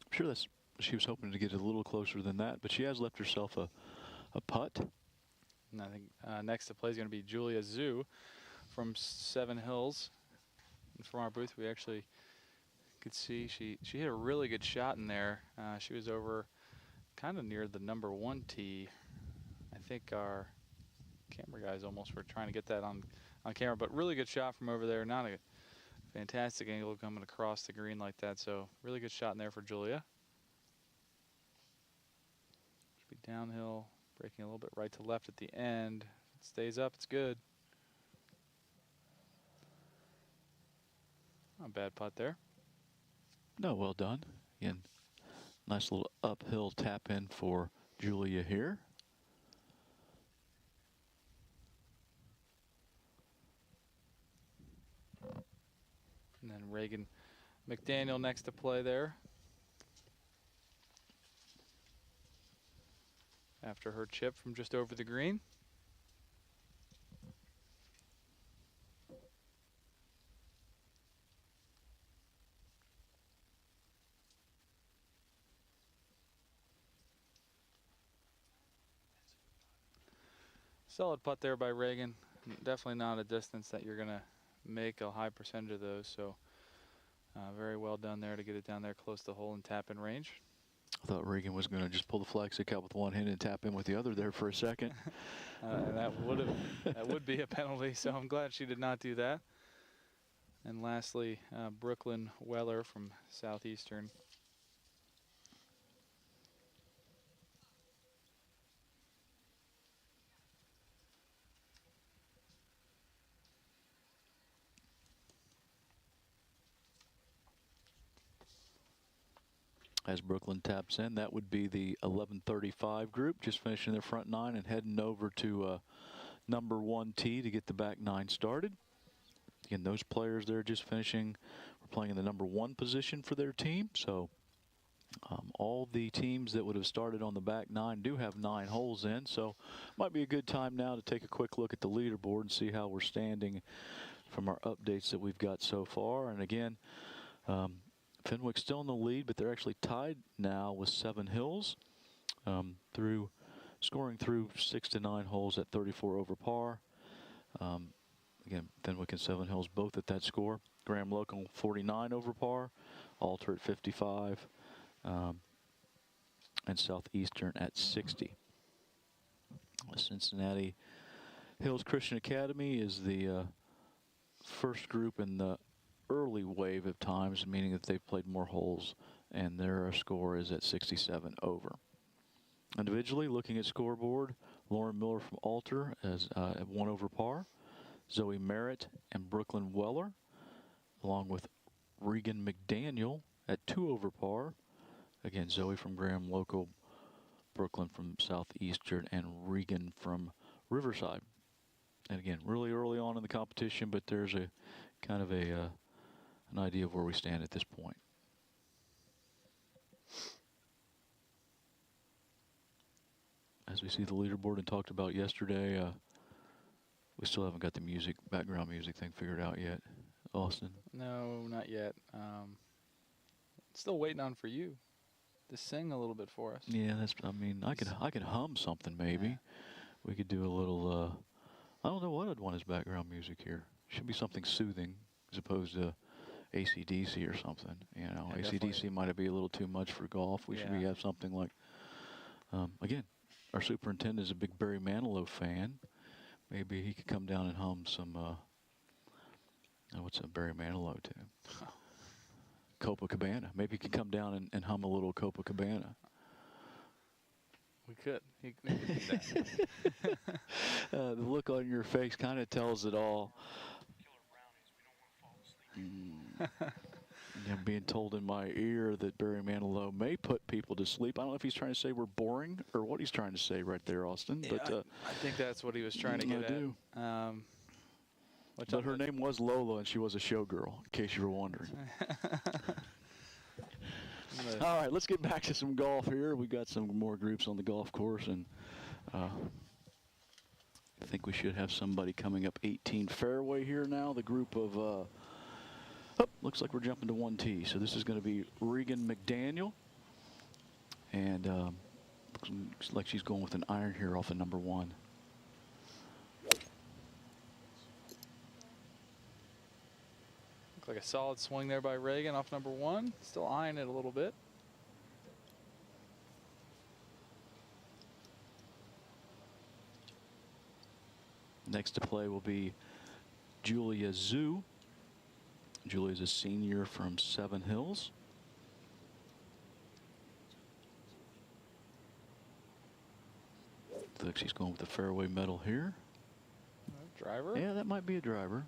I'm sure she was hoping to get a little closer than that, but she has left herself a putt. And I think next to play is going to be Julia Zhu from Seven Hills. And from our booth, we actually could see she hit a really good shot in there. She was over kind of near the number 1 tee. I think our camera guys almost were trying to get that on camera, but really good shot from over there. Not a fantastic angle coming across the green like that, so really good shot in there for Julia. Should be downhill, breaking a little bit right to left at the end. Stays up, it's good. Not a bad putt there. No, well done. Again, nice little uphill tap in for Julia here. And then Reagan McDaniel next to play there. After her chip from just over the green. Solid putt there by Reagan. Definitely not a distance that you're going to make a high percentage of those. So very well done there to get it down there close to the hole and tap in range. I thought Reagan was going to just pull the flag stick out with one hand and tap in with the other there for a second. And that would be a penalty. So I'm glad she did not do that. And lastly, Brooklyn Weller from Southeastern. As Brooklyn taps in, that would be the 11:35 group, just finishing their front nine and heading over to number 1 tee to get the back nine started. Again, those players there just finishing, were playing in the number 1 position for their team. So all the teams that would have started on the back nine do have 9 holes in. So might be a good time now to take a quick look at the leaderboard and see how we're standing from our updates that we've got so far. And again, Fenwick's still in the lead, but they're actually tied now with Seven Hills through scoring through 6 to 9 holes at 34 over par. Again, Fenwick and Seven Hills both at that score. Graham Local 49 over par, Alter at 55, and Southeastern at 60. Cincinnati Hills Christian Academy is the first group in the early wave of times, meaning that they've played more holes, and their score is at 67 over. Individually, looking at scoreboard, Lauren Miller from Alter is at 1 over par, Zoe Merritt and Brooklyn Weller, along with Regan McDaniel at 2 over par. Again, Zoe from Graham Local, Brooklyn from Southeastern, and Regan from Riverside. And again, really early on in the competition, but there's a kind of an idea of where we stand at this point. As we see the leaderboard and talked about yesterday, we still haven't got the music, background music thing figured out yet. Austin? No, not yet. Still waiting on for you to sing a little bit for us. Yeah, that's. I mean, I could hum something maybe. Yeah. We could do a little. I don't know what I'd want as background music here. Should be something soothing as opposed to AC/DC or something. You know, yeah, AC/DC might be a little too much for golf. We should have something like. Again, our superintendent is a big Barry Manilow fan. Maybe he could come down and hum some. What's a Barry Manilow tune? Copacabana. Maybe he could come down and hum a little Copacabana. We could. He could do that. The look on your face kind of tells it all. I'm being told in my ear that Barry Manilow may put people to sleep. I don't know if he's trying to say we're boring or what he's trying to say right there, Austin. Yeah, but I think that's what he was trying to get at. But her name was Lola, and she was a showgirl, in case you were wondering. All right, let's get back to some golf here. We've got some more groups on the golf course, and I think we should have somebody coming up 18 fairway here now. The group of, looks like we're jumping to 1 tee. So this is going to be Regan McDaniel, and looks like she's going with an iron here off of number 1. Like a solid swing there by Reagan off number 1. Still eyeing it a little bit. Next to play will be Julia Zhu. Julia's a senior from Seven Hills. Looks like she's going with the fairway metal here. Driver? Yeah, that might be a driver.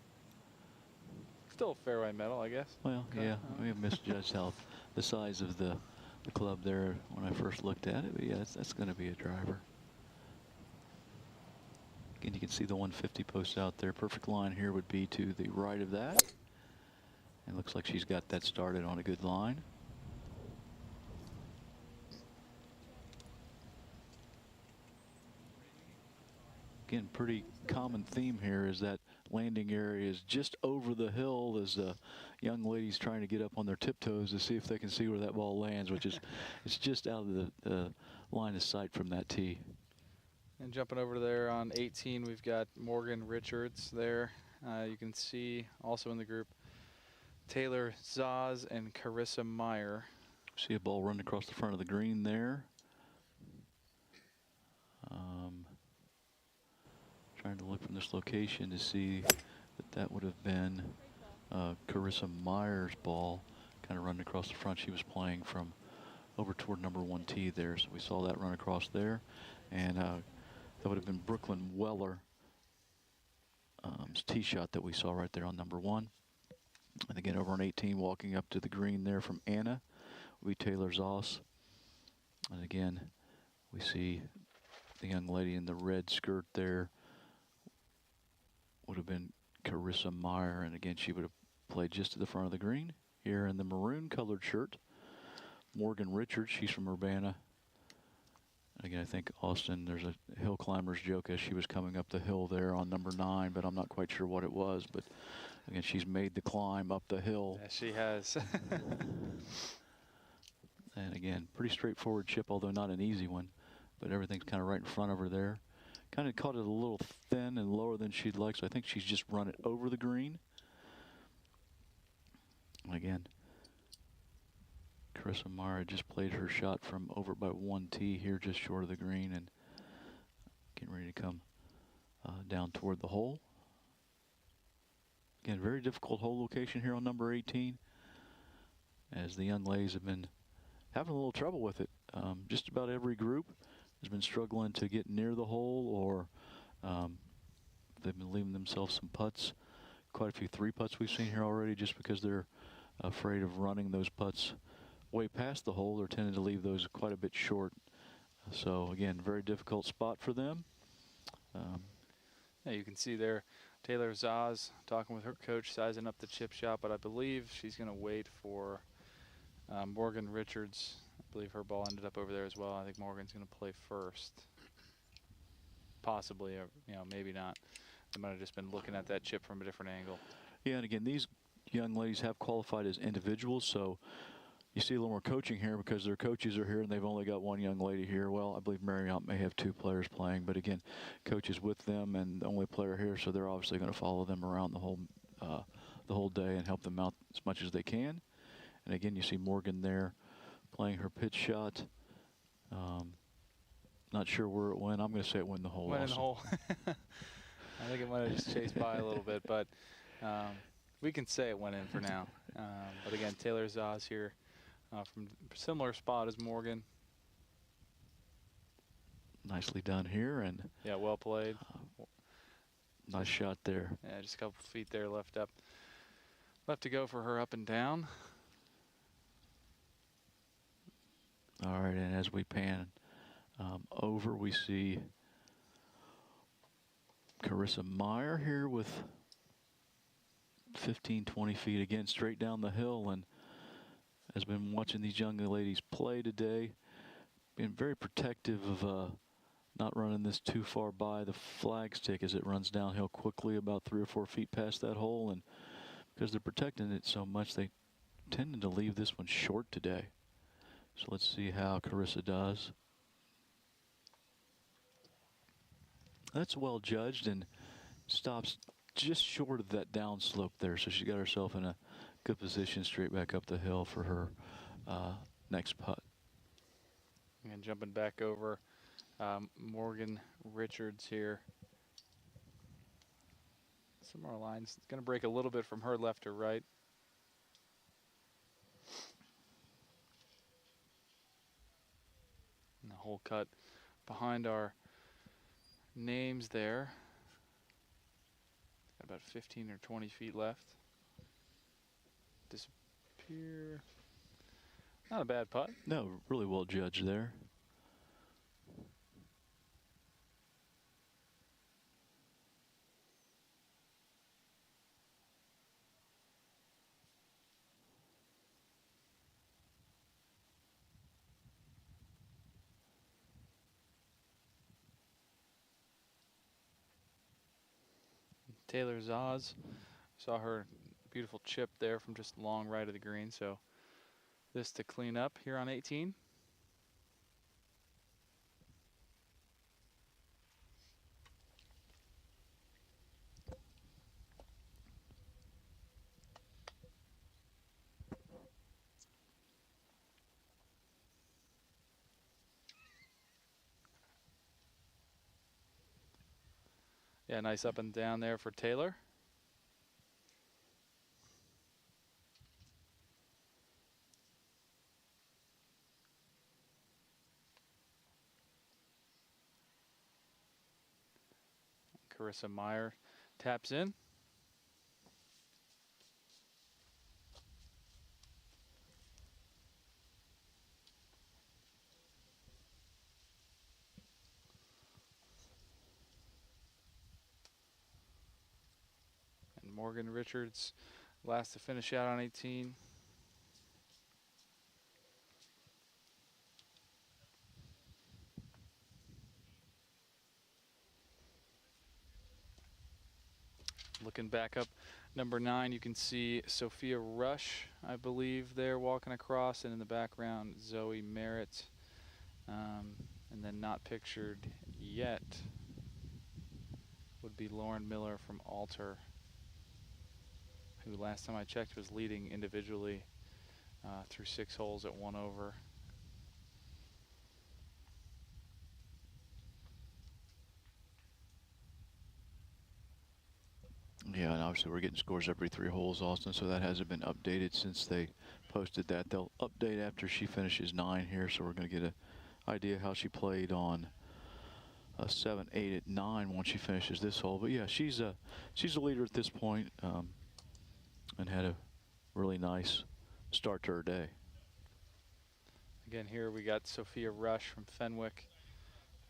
Still a fairway medal, I guess. Well, yeah, we have misjudged how the size of the club there when I first looked at it. But yeah, that's going to be a driver. Again, you can see the 150 post out there. Perfect line here would be to the right of that. And looks like she's got that started on a good line. Again, pretty common theme here is that landing area is just over the hill as the young ladies trying to get up on their tiptoes to see if they can see where that ball lands, which is it's just out of the line of sight from that tee. And jumping over there on 18, we've got Morgan Richards there. You can see also in the group Taylor Zaz and Carissa Meyer. See a ball run across the front of the green there. Trying to look from this location to see that would have been Carissa Meyer's ball, kind of running across the front. She was playing from over toward number 1 tee there, so we saw that run across there. And that would have been Brooklyn Weller's tee shot that we saw right there on number 1. And again, over on 18, walking up to the green there from Anna, will be Taylor Zoss. And again, we see the young lady in the red skirt there would have been Carissa Meyer. And again, she would have played just to the front of the green. Here in the maroon colored shirt, Morgan Richards, she's from Urbana. Again, I think Austin, there's a hill climber's joke as she was coming up the hill there on number 9, but I'm not quite sure what it was. But again, she's made the climb up the hill. Yeah, she has. And again, pretty straightforward chip, although not an easy one. But everything's kind of right in front of her there. Kind of caught it a little thin and lower than she'd like, so I think she's just run it over the green. Again, Carissa Mara just played her shot from over by 1 tee here just short of the green and getting ready to come down toward the hole. Again, very difficult hole location here on number 18, as the young ladies have been having a little trouble with it. Just about every group has been struggling to get near the hole, or they've been leaving themselves some putts. Quite a few 3-putts we've seen here already, just because they're afraid of running those putts way past the hole. They're tending to leave those quite a bit short. So again, very difficult spot for them. Yeah, you can see there Taylor Zaz talking with her coach, sizing up the chip shot, but I believe she's going to wait for Morgan Richards. I believe her ball ended up over there as well. I think Morgan's going to play first. Possibly, or maybe not. They might have just been looking at that chip from a different angle. Yeah, and again, these young ladies have qualified as individuals, so you see a little more coaching here because their coaches are here and they've only got 1 young lady here. Well, I believe Marriott may have 2 players playing, but again, coaches with them and the only player here, so they're obviously going to follow them around the whole day and help them out as much as they can. And again, you see Morgan there playing her pitch shot. Not sure where it went. I'm going to say it went in the hole. Went in the hole. I think it might have just chased by a little bit, but we can say it went in for now. But again, Taylor Zaz here from a similar spot as Morgan. Nicely done here, and yeah, well played. Nice shot there. Yeah, just a couple feet there left to go for her up and down. All right, and as we pan over, we see Carissa Meyer here with 15, 20 feet again, straight down the hill, and has been watching these young ladies play today. Being very protective of not running this too far by the flag stick as it runs downhill quickly about 3 or 4 feet past that hole, and because they're protecting it so much, they tended to leave this one short today. So let's see how Carissa does. That's well judged and stops just short of that downslope there. So she got herself in a good position straight back up the hill for her next putt. And jumping back over, Morgan Richards here. Similar lines. It's going to break a little bit from her left to right. And the hole cut behind our names there. Got about 15 or 20 feet left. Disappear. Not a bad putt. No, really well judged there. Taylor Zaz, saw her beautiful chip there from just long right of the green. So this to clean up here on 18. Yeah, nice up and down there for Taylor. Carissa Meyer taps in. And Morgan Richards last to finish out on 18. Looking back up number 9, you can see Sophia Rush, I believe, there walking across, and in the background, Zoe Merritt. And then not pictured yet would be Lauren Miller from Alter, who last time I checked was leading individually through 6 holes at 1 over. Yeah, and obviously we're getting scores every 3 holes, Austin, so that hasn't been updated since they posted that. They'll update after she finishes 9 here, so we're going to get an idea how she played on 7, 8, at 9 once she finishes this hole. But yeah, she's a leader at this point, and had a really nice start to her day. Again, here we got Sophia Rush from Fenwick,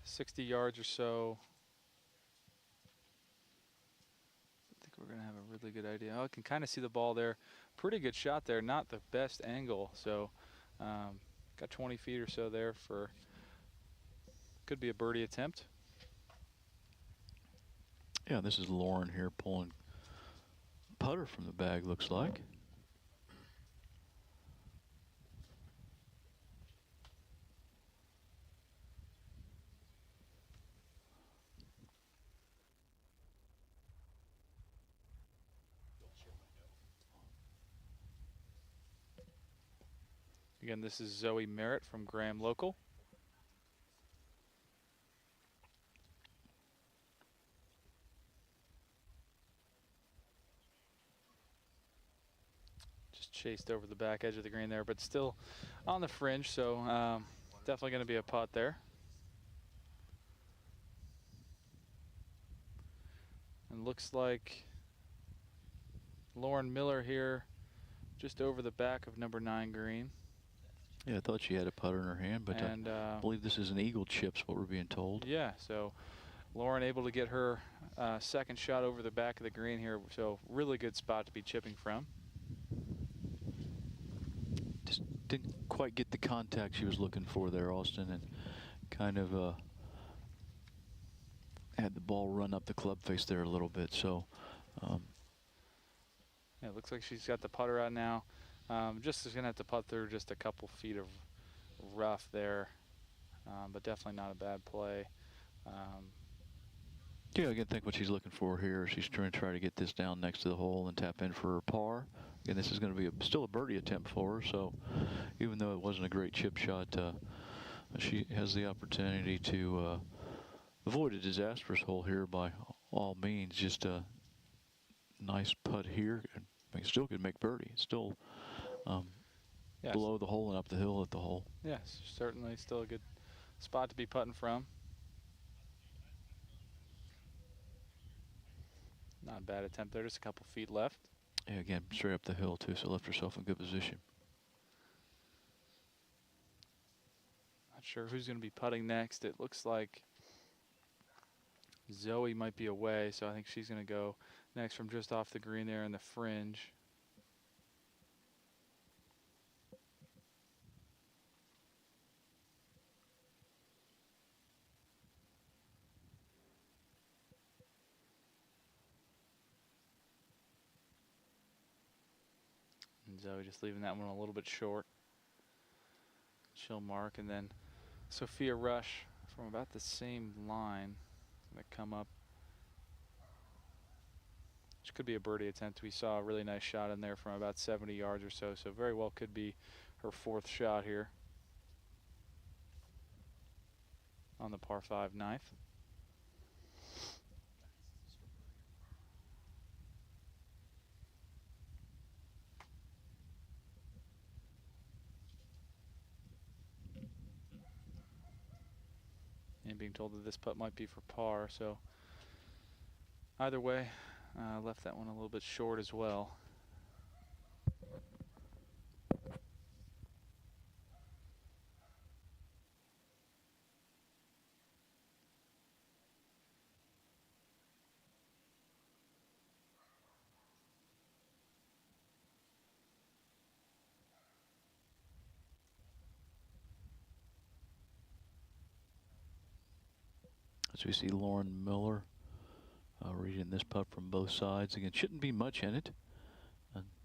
60 yards or so. I think we're going to have a really good idea. Oh, I can kind of see the ball there. Pretty good shot there, not the best angle. So got 20 feet or so there for, could be a birdie attempt. Yeah, this is Lauren here pulling putter from the bag, looks like. Again, this is Zoe Merritt from Graham Local. Just chased over the back edge of the green there, but still on the fringe, so definitely going to be a putt there. And looks like Lauren Miller here just over the back of number 9 green. Yeah, I thought she had a putter in her hand, but I believe this is an eagle chips, what we're being told. Yeah, so Lauren able to get her second shot over the back of the green here, so really good spot to be chipping from. Just didn't quite get the contact she was looking for there, Austin, and kind of had the ball run up the club face there a little bit. So yeah, it looks like she's got the putter out now. Just is going to have to putt through just a couple feet of rough there, but definitely not a bad play. Yeah, I can think what she's looking for here. She's trying to get this down next to the hole and tap in for her par. Again, this is going to be still a birdie attempt for her, so even though it wasn't a great chip shot, she has the opportunity to avoid a disastrous hole here by all means. Just a nice putt here. I mean, still could make birdie. It's still yes. Below the hole and up the hill at the hole. Yes, certainly still a good spot to be putting from. Not a bad attempt there, just a couple feet left. Yeah, again, straight up the hill too, so left herself in good position. Not sure who's going to be putting next. It looks like Zoe might be away, so I think she's going to go next from just off the green there in the fringe. And Zoe just leaving that one a little bit short. She'll mark, and then Sophia Rush from about the same line going to come up. Which could be a birdie attempt. We saw a really nice shot in there from about 70 yards or so, so very well could be her 4th shot here on the par 5 ninth. And being told that this putt might be for par, so either way, left that one a little bit short as well. As we see Lauren Miller reading this putt from both sides. Again, shouldn't be much in it.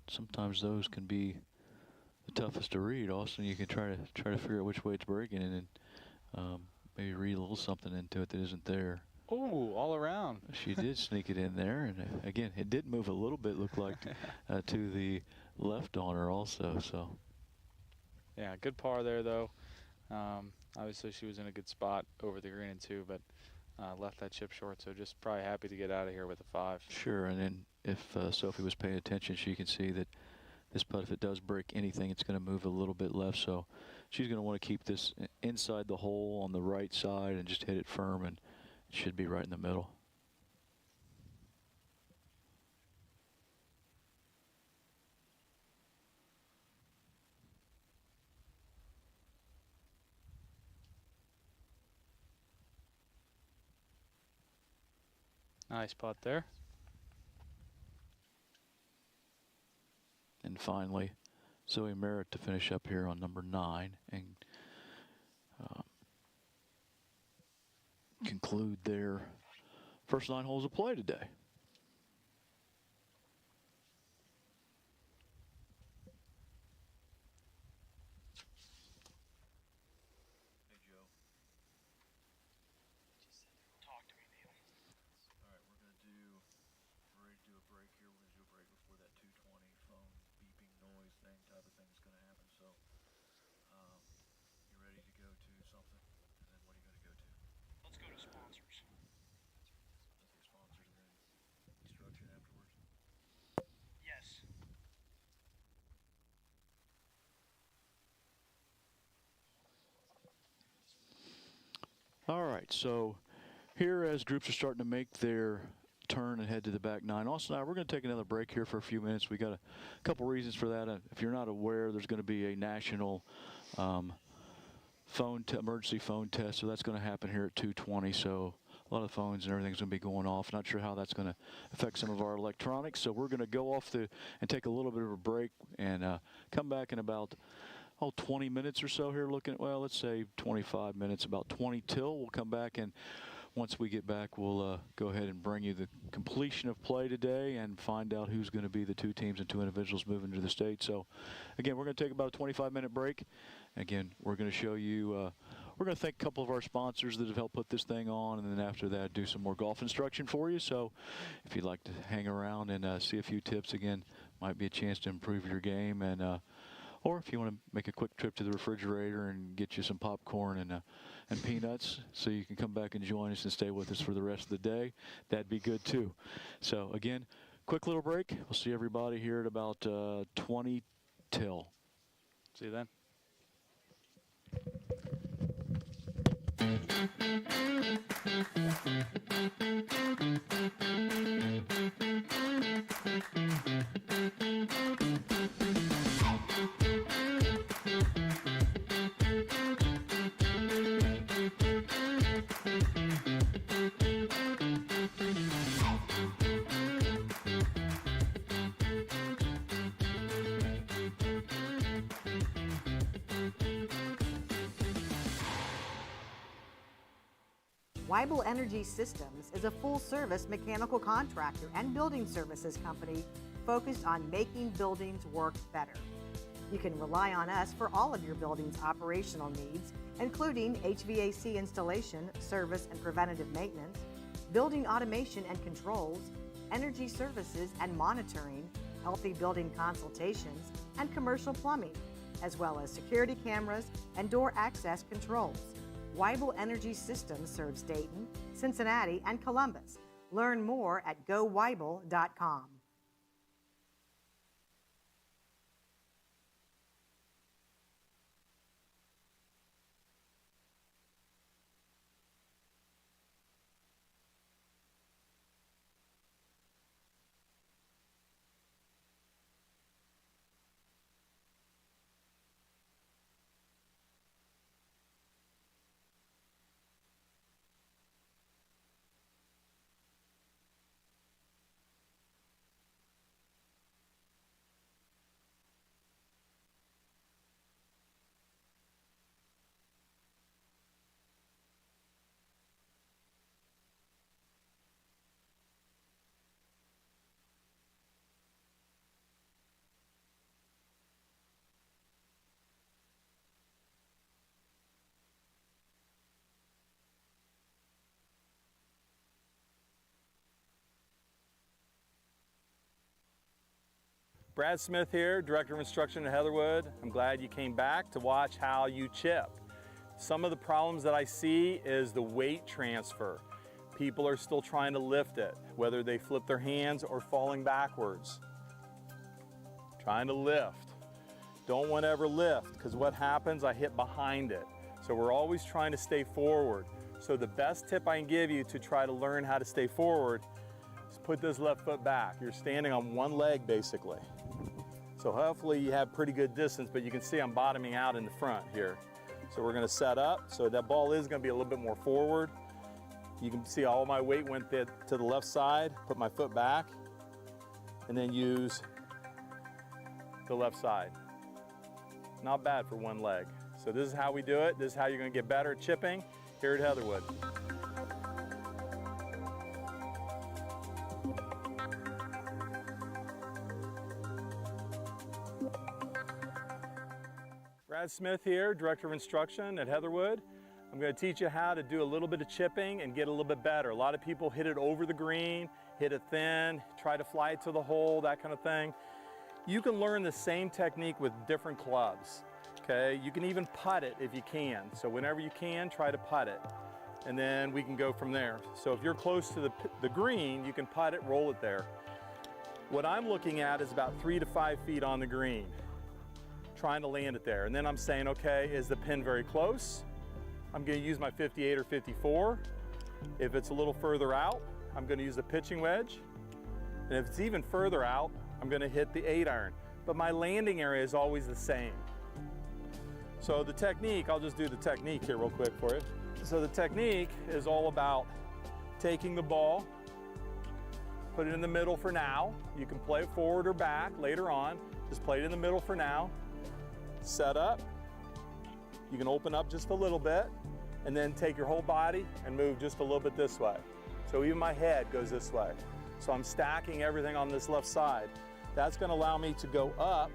Sometimes those can be the toughest to read. Also, you can try to figure out which way it's breaking and maybe read a little something into it that isn't there. Oh, all around. She did sneak it in there, and again, it did move a little bit. Looked like to the left on her also. So. Yeah, good par there though. Obviously, she was in a good spot over the green and 2, but left that chip short. So just probably happy to get out of here with a 5. Sure, and then if Sophie was paying attention, she can see that this putt, if it does break anything, it's going to move a little bit left. So she's going to want to keep this inside the hole on the right side and just hit it firm, and it should be right in the middle. Nice putt there. And finally, Zoe Merritt to finish up here on number 9 and conclude their first 9 holes of play today. Hey, Joe. Talk to me, Neil. All right, we're ready to do a break here. We're going to do a break before that 220 phone beeping noise thing type of thing is going to happen. So you ready to go to something? And then what are you going to go to? Let's go to sponsors. Let's get sponsors and then instruction afterwards. Yes. All right, so here as groups are starting to make their turn and head to the back 9. Also, now we're going to take another break here for a few minutes. We got a couple reasons for that. If you're not aware, there's going to be a national emergency phone test, so that's going to happen here at 2:20. So a lot of phones and everything's going to be going off. Not sure how that's going to affect some of our electronics. So we're going to go off and take a little bit of a break and come back in about 20 minutes or so here. Looking at, well, let's say 25 minutes, about 20 till. We'll come back, and once we get back, we'll go ahead and bring you the completion of play today and find out who's going to be the 2 teams and 2 individuals moving to the state. So, again, we're going to take about a 25-minute break. Again, we're going to show you, we're going to thank a couple of our sponsors that have helped put this thing on, and then after that, do some more golf instruction for you. So, if you'd like to hang around and see a few tips, again, might be a chance to improve your game. And or if you want to make a quick trip to the refrigerator and get you some popcorn and peanuts so you can come back and join us and stay with us for the rest of the day, that'd be good too. So again, quick little break. We'll see everybody here at about 20 till. See you then. Weibel Energy Systems is a full-service mechanical contractor and building services company focused on making buildings work better. You can rely on us for all of your building's operational needs, including HVAC installation, service and preventative maintenance, building automation and controls, energy services and monitoring, healthy building consultations, and commercial plumbing, as well as security cameras and door access controls. Weibel Energy Systems serves Dayton, Cincinnati, and Columbus. Learn more at goweibel.com. Brad Smith here, Director of Instruction at Heatherwood. I'm glad you came back to watch how you chip. Some of the problems that I see is the weight transfer. People are still trying to lift it, whether they flip their hands or falling backwards. Trying to lift. Don't want to ever lift, because what happens, I hit behind it. So we're always trying to stay forward. So the best tip I can give you to try to learn how to stay forward is put this left foot back. You're standing on one leg basically. So hopefully you have pretty good distance, but you can see I'm bottoming out in the front here. So we're gonna set up, so that ball is gonna be a little bit more forward. You can see all my weight went to the left side, put my foot back, and then use the left side. Not bad for one leg. So this is how we do it. This is how you're gonna get better at chipping here at Heatherwood. Brad Smith here, Director of Instruction at Heatherwood. I'm going to teach you how to do a little bit of chipping and get a little bit better. A lot of people hit it over the green, hit it thin, try to fly it to the hole, that kind of thing. You can learn the same technique with different clubs, okay? You can even putt it if you can. So whenever you can, try to putt it. And then we can go from there. So if you're close to the green, you can putt it, roll it there. What I'm looking at is about 3 to 5 feet on the green, trying to land it there. And then I'm saying, okay, is the pin very close? I'm going to use my 58 or 54. If it's a little further out, I'm going to use a pitching wedge. And if it's even further out, I'm going to hit the 8-iron. But my landing area is always the same. So the technique, I'll just do the technique here real quick for you. So the technique is all about taking the ball, put it in the middle for now. You can play it forward or back later on. Just play it in the middle for now. Set up. You can open up just a little bit and then take your whole body and move just a little bit this way. So even my head goes this way. So I'm stacking everything on this left side. That's going to allow me to go up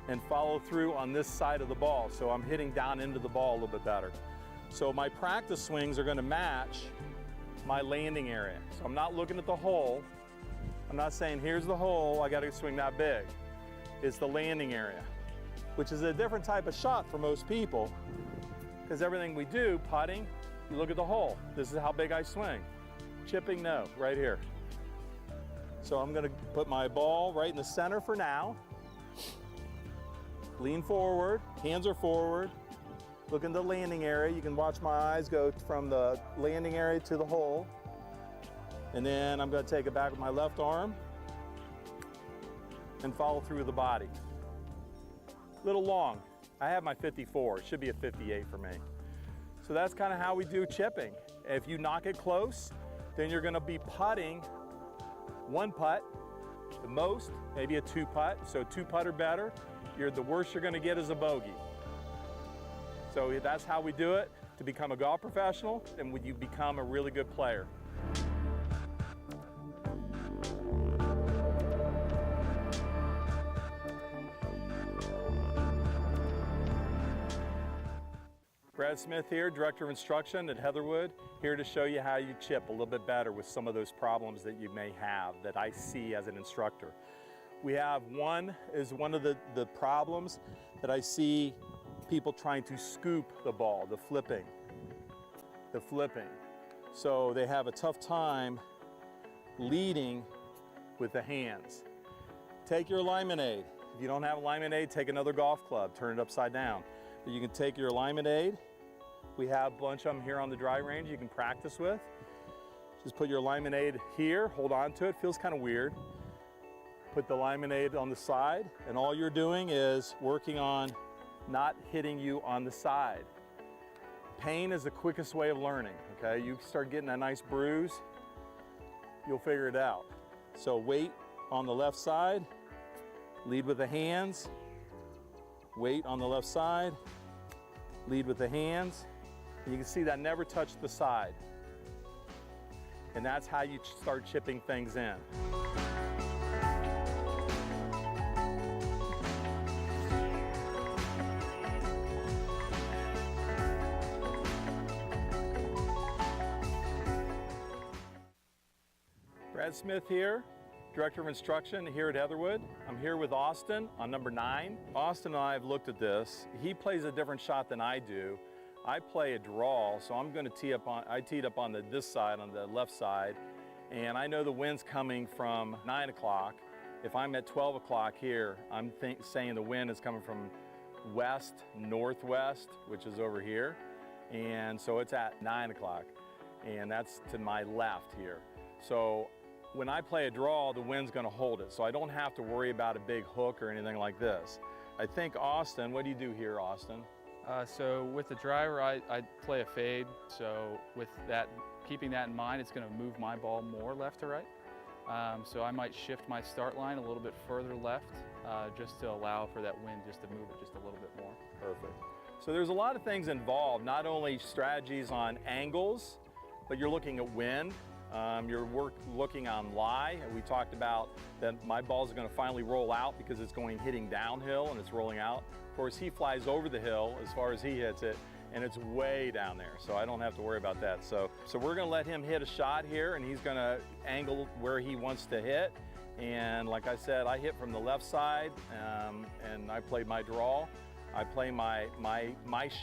and follow through on this side of the ball. So I'm hitting down into the ball a little bit better. So my practice swings are going to match my landing area. So I'm not looking at the hole. I'm not saying here's the hole, I got to swing that big. It's the landing area, which is a different type of shot for most people, because everything we do, putting, you look at the hole. This is how big I swing. Chipping, no, right here. So I'm going to put my ball right in the center for now. Lean forward, hands are forward. Look in the landing area. You can watch my eyes go from the landing area to the hole. And then I'm going to take it back with my left arm and follow through with the body. A little long. I have my 54. It should be a 58 for me. So that's kind of how we do chipping. If you knock it close, then you're going to be putting one putt, the most, maybe a 2 putt. So 2 putt or better. The worst you're going to get is a bogey. So that's how we do it. to become a golf professional and would you become a really good player. Brad Smith here, Director of Instruction at Heatherwood, here to show you how you chip a little bit better with some of those problems that you may have that I see as an instructor. We have one of the problems that I see people trying to scoop the ball, the flipping. So they have a tough time leading with the hands. Take your alignment aid. If you don't have alignment aid, take another golf club, turn it upside down. But you can take your alignment aid. We have a bunch of them here on the dry range you can practice with. Just put your alignment aid here, hold on to it, feels kind of weird. Put the alignment aid on the side, and all you're doing is working on not hitting you on the side. Pain is the quickest way of learning, okay? You start getting a nice bruise, you'll figure it out. So weight on the left side, lead with the hands, weight on the left side, lead with the hands. You can see that never touched the side. And that's how you start chipping things in. Brad Smith here, Director of Instruction here at Heatherwood. I'm here with Austin on number 9. Austin and I have looked at this. He plays a different shot than I do. I play a draw, so I'm going to tee up on, I teed up on this side, on the left side, and I know the wind's coming from 9 o'clock. If I'm at 12 o'clock here, I'm saying the wind is coming from west, northwest, which is over here, and so it's at 9 o'clock, and that's to my left here. So when I play a draw, the wind's going to hold it, so I don't have to worry about a big hook or anything like this. I think Austin, what do you do here, Austin? So with the driver, I play a fade. So with that, keeping that in mind, it's going to move my ball more left to right. So I might shift my start line a little bit further left, just to allow for that wind just to move it just a little bit more. Perfect. So there's a lot of things involved, not only strategies on angles, but you're looking at wind. You're looking on lie. We talked about that my ball is going to finally roll out because it's hitting downhill and it's rolling out. Of course, he flies over the hill as far as he hits it, and it's way down there, so I don't have to worry about that. So we're going to let him hit a shot here, and he's going to angle where he wants to hit. And like I said, I hit from the left side, and I play my draw. I play my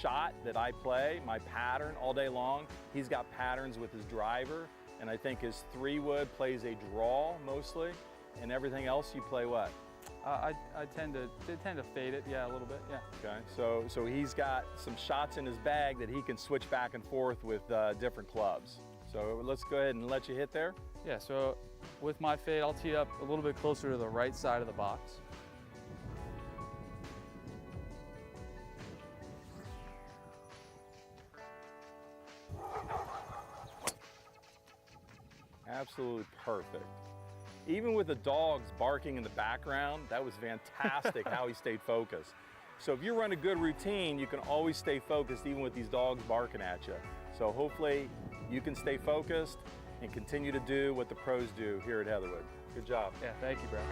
shot that I play, my pattern all day long. He's got patterns with his driver. And I think his 3-wood plays a draw mostly, and everything else you play what? I tend to fade it, yeah, a little bit, yeah. Okay, so he's got some shots in his bag that he can switch back and forth with different clubs. So let's go ahead and let you hit there. Yeah, so with my fade, I'll tee up a little bit closer to the right side of the box. Absolutely perfect. Even with the dogs barking in the background, that was fantastic how he stayed focused. So if you run a good routine, you can always stay focused even with these dogs barking at you. So hopefully you can stay focused and continue to do what the pros do here at Heatherwood. Good job. Yeah, thank you, Brad.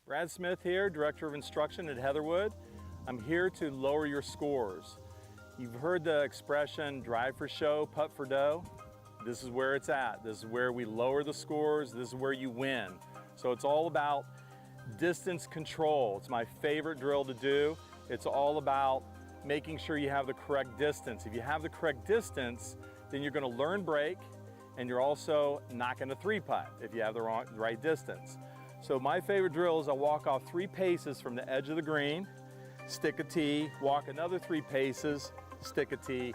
Brad Smith here, Director of Instruction at Heatherwood. I'm here to lower your scores. You've heard the expression, drive for show, putt for dough. This is where it's at. This is where we lower the scores. This is where you win. So it's all about distance control. It's my favorite drill to do. It's all about making sure you have the correct distance. If you have the correct distance, then you're going to learn break, and you're also not going to 3-putt if you have the right distance. So my favorite drill is I walk off 3 paces from the edge of the green, stick a tee, walk another 3 paces, stick a tee,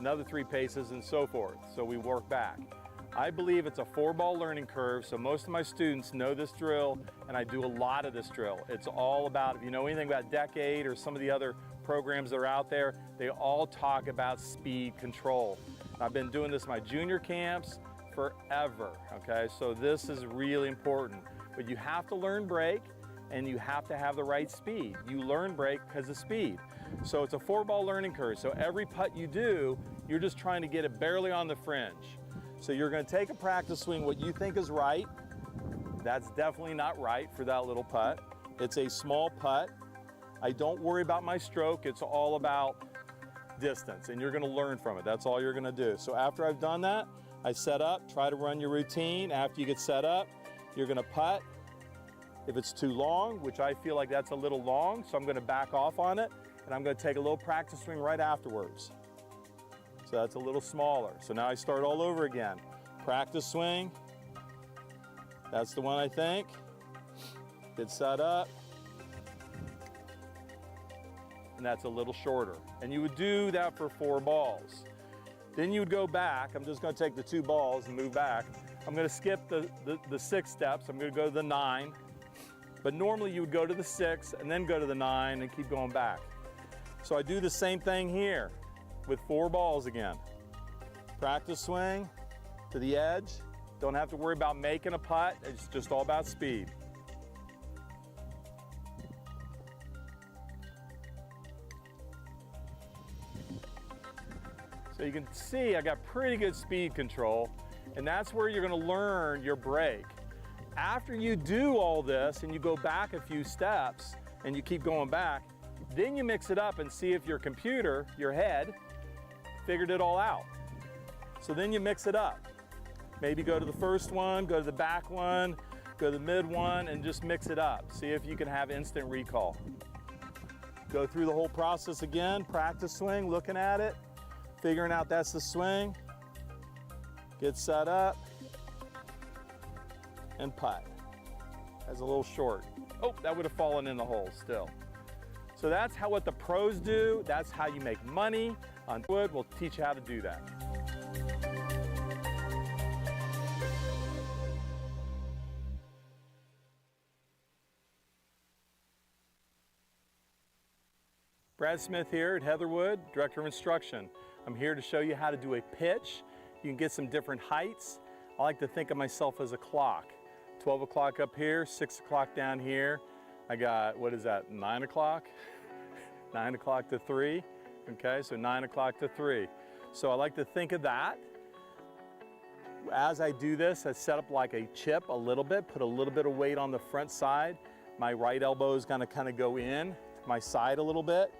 another 3 paces, and so forth. So we work back. I believe it's a 4-ball learning curve, so most of my students know this drill, and I do a lot of this drill. It's all about, if you know anything about decade or some of the other programs that are out there, they all talk about speed control. I've been doing this in my junior camps forever, okay? So this is really important. But you have to learn brake, and you have to have the right speed. You learn brake because of speed. So it's a 4-ball learning curve. So every putt you do, you're just trying to get it barely on the fringe. So you're gonna take a practice swing, what you think is right. That's definitely not right for that little putt. It's a small putt. I don't worry about my stroke. It's all about distance, and you're gonna learn from it. That's all you're gonna do. So after I've done that, I set up, try to run your routine. After you get set up, you're gonna putt. If it's too long, which I feel like that's a little long, so I'm gonna back off on it, and I'm gonna take a little practice swing right afterwards. So that's a little smaller. So now I start all over again. Practice swing. That's the one I think. Get set up. And that's a little shorter. And you would do that for 4 balls. Then you would go back. I'm just gonna take the 2 balls and move back. I'm gonna skip the 6 steps. I'm gonna go to the 9. But normally you would go to the 6 and then go to the 9 and keep going back. So I do the same thing here with 4 balls again. Practice swing to the edge. Don't have to worry about making a putt. It's just all about speed. So you can see I got pretty good speed control, and that's where you're gonna learn your brake. After you do all this and you go back a few steps and you keep going back, then you mix it up and see if your computer, your head, figured it all out. So then you mix it up. Maybe go to the first one, go to the back one, go to the mid one, and just mix it up. See if you can have instant recall. Go through the whole process again, practice swing, looking at it, figuring out that's the swing, get set up, and putt. That's a little short. Oh, that would have fallen in the hole still. So that's what the pros do. That's how you make money on wood. We'll teach you how to do that. Brad Smith here at Heatherwood, Director of Instruction. I'm here to show you how to do a pitch. You can get some different heights. I like to think of myself as a clock. 12 o'clock up here, 6 o'clock down here. I got, what is that, 9 o'clock? 9 o'clock to 3, okay, so 9 o'clock to 3. So I like to think of that. As I do this, I set up like a chip a little bit, put a little bit of weight on the front side. My right elbow is gonna kind of go in to my side a little bit.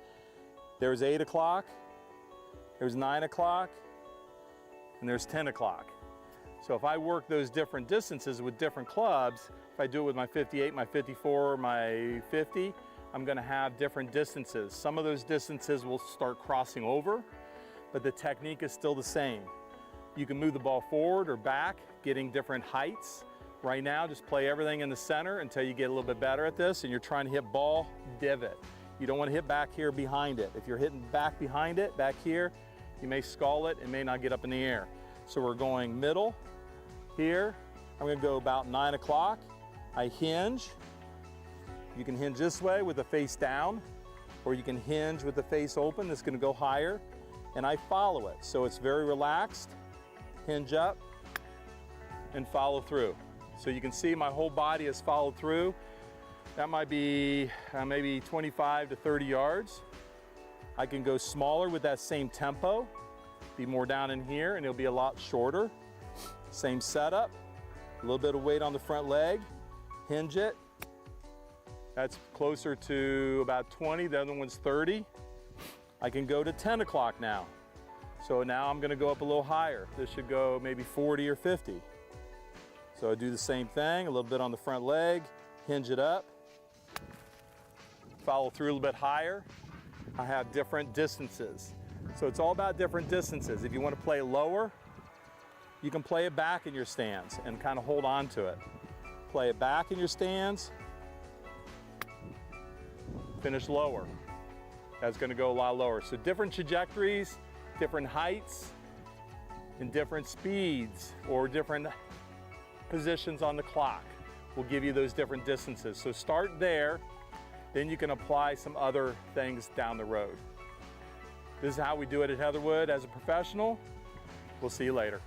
There's 8 o'clock, there's 9 o'clock, and there's 10 o'clock. So if I work those different distances with different clubs, if I do it with my 58, my 54, my 50, I'm gonna have different distances. Some of those distances will start crossing over, but the technique is still the same. You can move the ball forward or back, getting different heights. Right now, just play everything in the center until you get a little bit better at this, and you're trying to hit ball divot. You don't want to hit back here behind it. If you're hitting back behind it, back here, you may skull it and may not get up in the air. So we're going middle here. I'm gonna go about 9 o'clock. I hinge. You can hinge this way with the face down, or you can hinge with the face open. That's gonna go higher, and I follow it. So it's very relaxed. Hinge up and follow through. So you can see my whole body is followed through. That might be maybe 25 to 30 yards. I can go smaller with that same tempo, be more down in here, and it'll be a lot shorter. Same setup, a little bit of weight on the front leg, hinge it. That's closer to about 20, the other one's 30. I can go to 10 o'clock now. So now I'm gonna go up a little higher. This should go maybe 40 or 50. So I do the same thing, a little bit on the front leg, hinge it up, follow through a little bit higher. I have different distances. So it's all about different distances. If you want to play lower, you can play it back in your stance and kind of hold on to it. Play it back in your stance, finish lower. That's going to go a lot lower. So different trajectories, different heights, and different speeds or different positions on the clock will give you those different distances. So start there then you can apply some other things down the road. This is how we do it at Heatherwood as a professional. We'll see you later.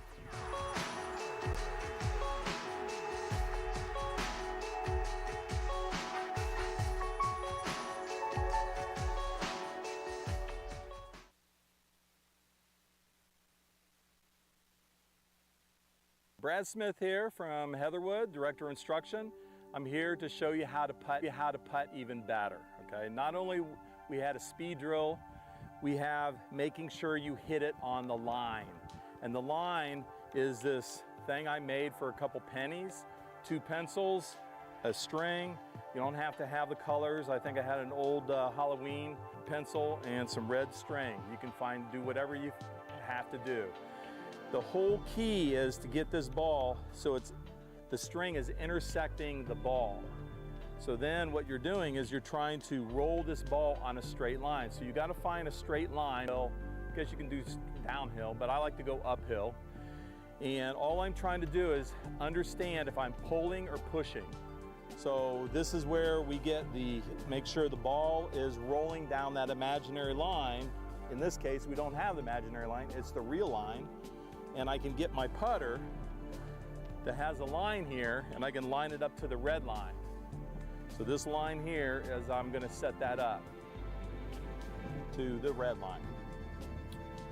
Brad Smith here from Heatherwood, Director of Instruction. I'm here to show you how to putt even better, okay? Not only we had a speed drill, we have making sure you hit it on the line. And the line is this thing I made for a couple pennies, 2 pencils, a string. You don't have to have the colors. I think I had an old Halloween pencil and some red string. You can do whatever you have to do. The whole key is to get this ball so the string is intersecting the ball. So then what you're doing is you're trying to roll this ball on a straight line. So you got to find a straight line. I guess you can do downhill, but I like to go uphill. And all I'm trying to do is understand if I'm pulling or pushing. So this is where we make sure the ball is rolling down that imaginary line. In this case, we don't have the imaginary line, it's the real line. And I can get my putter that has a line here, and I can line it up to the red line. So this line here is I'm gonna set that up to the red line.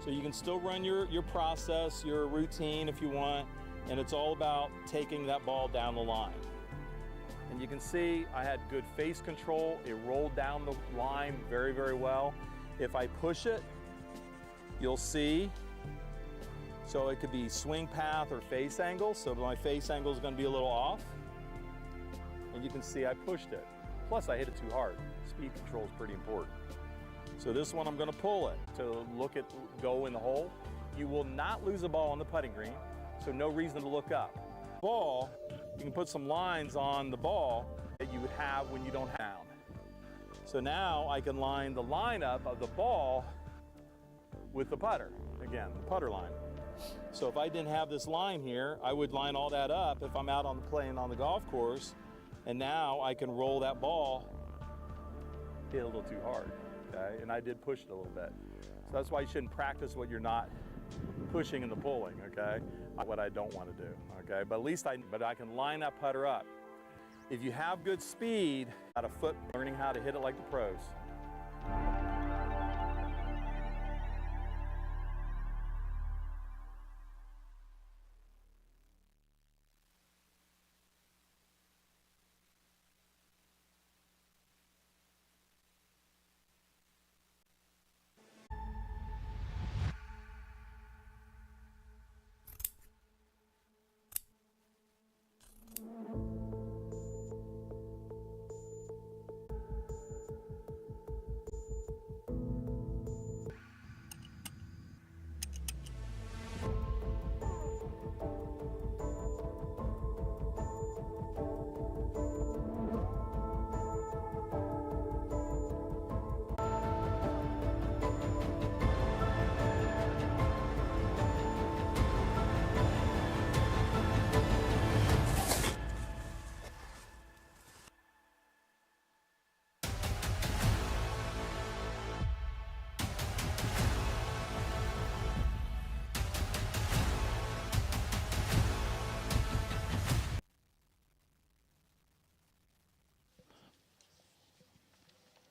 So you can still run your process, your routine if you want, and it's all about taking that ball down the line. And you can see I had good face control. It rolled down the line very, very well. If I push it, you'll see, so it could be swing path or face angle. So my face angle is going to be a little off. And you can see I pushed it. Plus I hit it too hard. Speed control is pretty important. So this one I'm going to pull it to go in the hole. You will not lose a ball on the putting green, so no reason to look up. Ball, you can put some lines on the ball that you would have when you don't have. So now I can line the lineup of the ball with the putter. Again, the putter line. So if I didn't have this line here, I would line all that up if I'm out playing on the golf course, and now I can roll that ball, hit a little too hard, okay? And I did push it a little bit. So that's why you shouldn't practice what you're not pushing and the pulling, okay? What I don't want to do, okay? But at least I can line that putter up. If you have good speed, at a foot, learning how to hit it like the pros.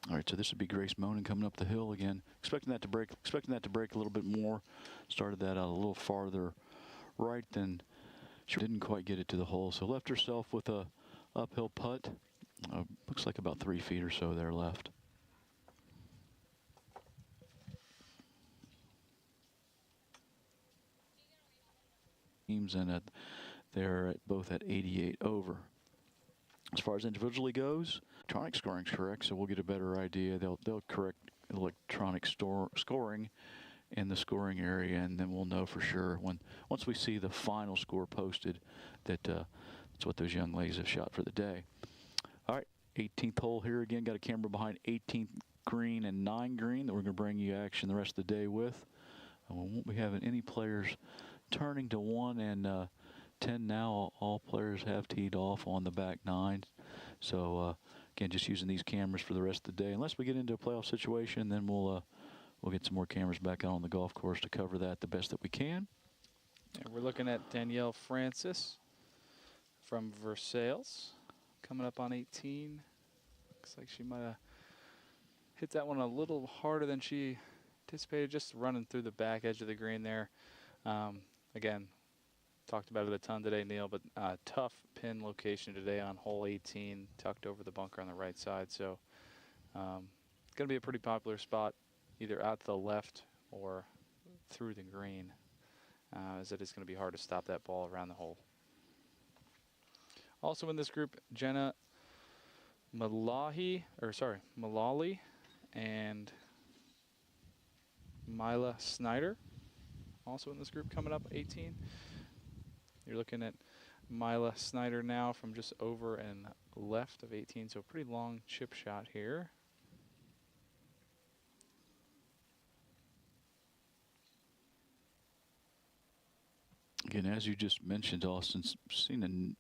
All right, so this would be Grace Monin coming up the hill again. Expecting that to break a little bit more. Started that out a little farther right than she didn't quite get it to the hole. So left herself with a uphill putt. Looks like about 3 feet or so there left. Teams and they're both at 88 over. As far as individually goes, electronic scoring is correct, so we'll get a better idea. They'll correct electronic scoring in the scoring area, and then we'll know for sure once we see the final score posted that that's what those young ladies have shot for the day. All right, 18th hole here again. Got a camera behind 18th green and 9 green that we're going to bring you action the rest of the day with. And we won't be having any players turning to 1 and 10 now. All players have teed off on the back 9. So again, just using these cameras for the rest of the day. Unless we get into a playoff situation, then we'll get some more cameras back out on the golf course to cover that the best that we can. And we're looking at Danielle Francis from Versailles, coming up on 18. Looks like she might have hit that one a little harder than she anticipated, just running through the back edge of the green there. Again, talked about it a ton today, Neil, but tough pin location today on hole 18, tucked over the bunker on the right side. So going to be a pretty popular spot, either out to the left or through the green, as it is going to be hard to stop that ball around the hole. Also in this group, Jenna Malali and Mila Snyder, also in this group, coming up 18. You're looking at Mila Snyder now from just over and left of 18, so pretty long chip shot here. Again, as you just mentioned, Austin, seen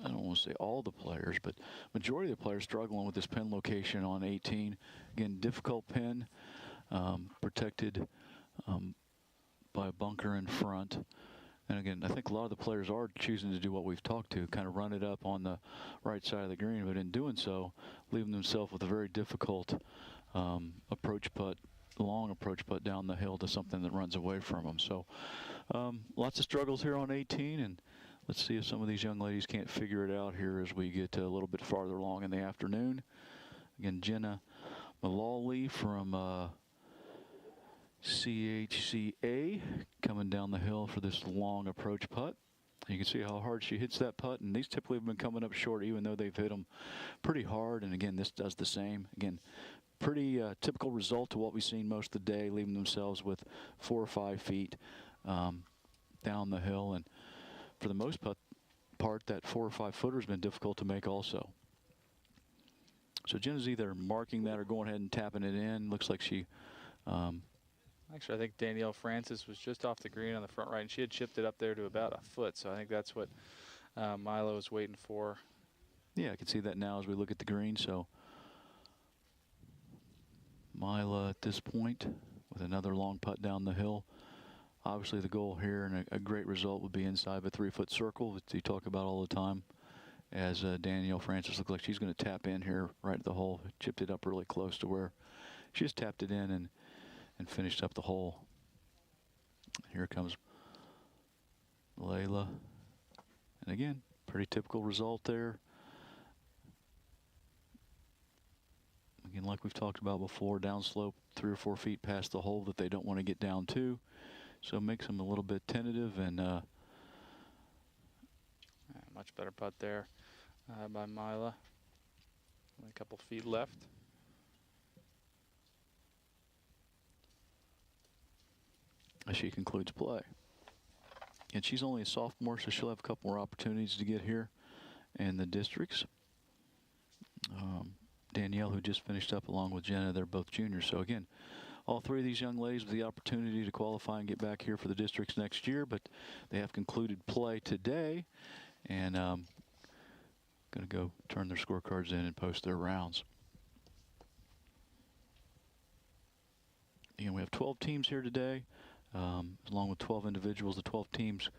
I don't want to say all the players, but majority of the players struggling with this pin location on 18. Again, difficult pin, protected by a bunker in front. And again, I think a lot of the players are choosing to do what we've talked to, kind of run it up on the right side of the green, but in doing so, leaving themselves with a very difficult approach putt, long approach putt down the hill to something that runs away from them. So lots of struggles here on 18, and let's see if some of these young ladies can't figure it out here as we get a little bit farther along in the afternoon. Again, Jenna Malali from CHCA coming down the hill for this long approach putt. You can see how hard she hits that putt, and these typically have been coming up short even though they've hit them pretty hard. And again, this does the same. Again, pretty typical result to what we've seen most of the day, leaving themselves with 4 or 5 feet down the hill. And for the most part, that 4 or 5 footer has been difficult to make also. So Jenna's either marking that or going ahead and tapping it in. Looks like she actually, I think Danielle Francis was just off the green on the front right, and she had chipped it up there to about a foot. So I think that's what Milo was waiting for. Yeah, I can see that now as we look at the green. So Mila at this point with another long putt down the hill. Obviously the goal here and a great result would be inside of a 3-foot circle that you talk about all the time, as Danielle Francis looks like she's going to tap in here right at the hole. Chipped it up really close to where she just tapped it in and finished up the hole. Here comes Layla. And again, pretty typical result there. Again, like we've talked about before, downslope 3 or 4 feet past the hole that they don't want to get down to. So it makes them a little bit tentative, and much better putt there by Mila. Only a couple feet left. As she concludes play. And she's only a sophomore, so she'll have a couple more opportunities to get here in the districts. Danielle, who just finished up along with Jenna, they're both juniors. So again, all 3 of these young ladies with the opportunity to qualify and get back here for the districts next year, but they have concluded play today, and going to go turn their scorecards in and post their rounds. Again, we have 12 teams here today, along with 12 individuals. The 12 teams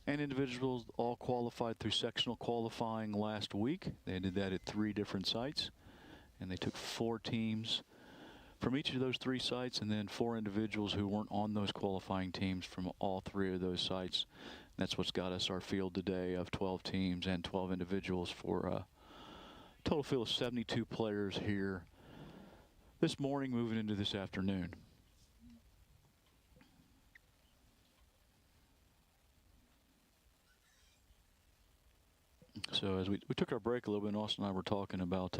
and individuals all qualified through sectional qualifying last week. They did that at 3 different sites, and they took 4 teams from each of those 3 sites, and then 4 individuals who weren't on those qualifying teams from all 3 of those sites. And that's what's got us our field today of 12 teams and 12 individuals for a total field of 72 players here this morning, moving into this afternoon. So as we took our break a little bit, and Austin and I were talking about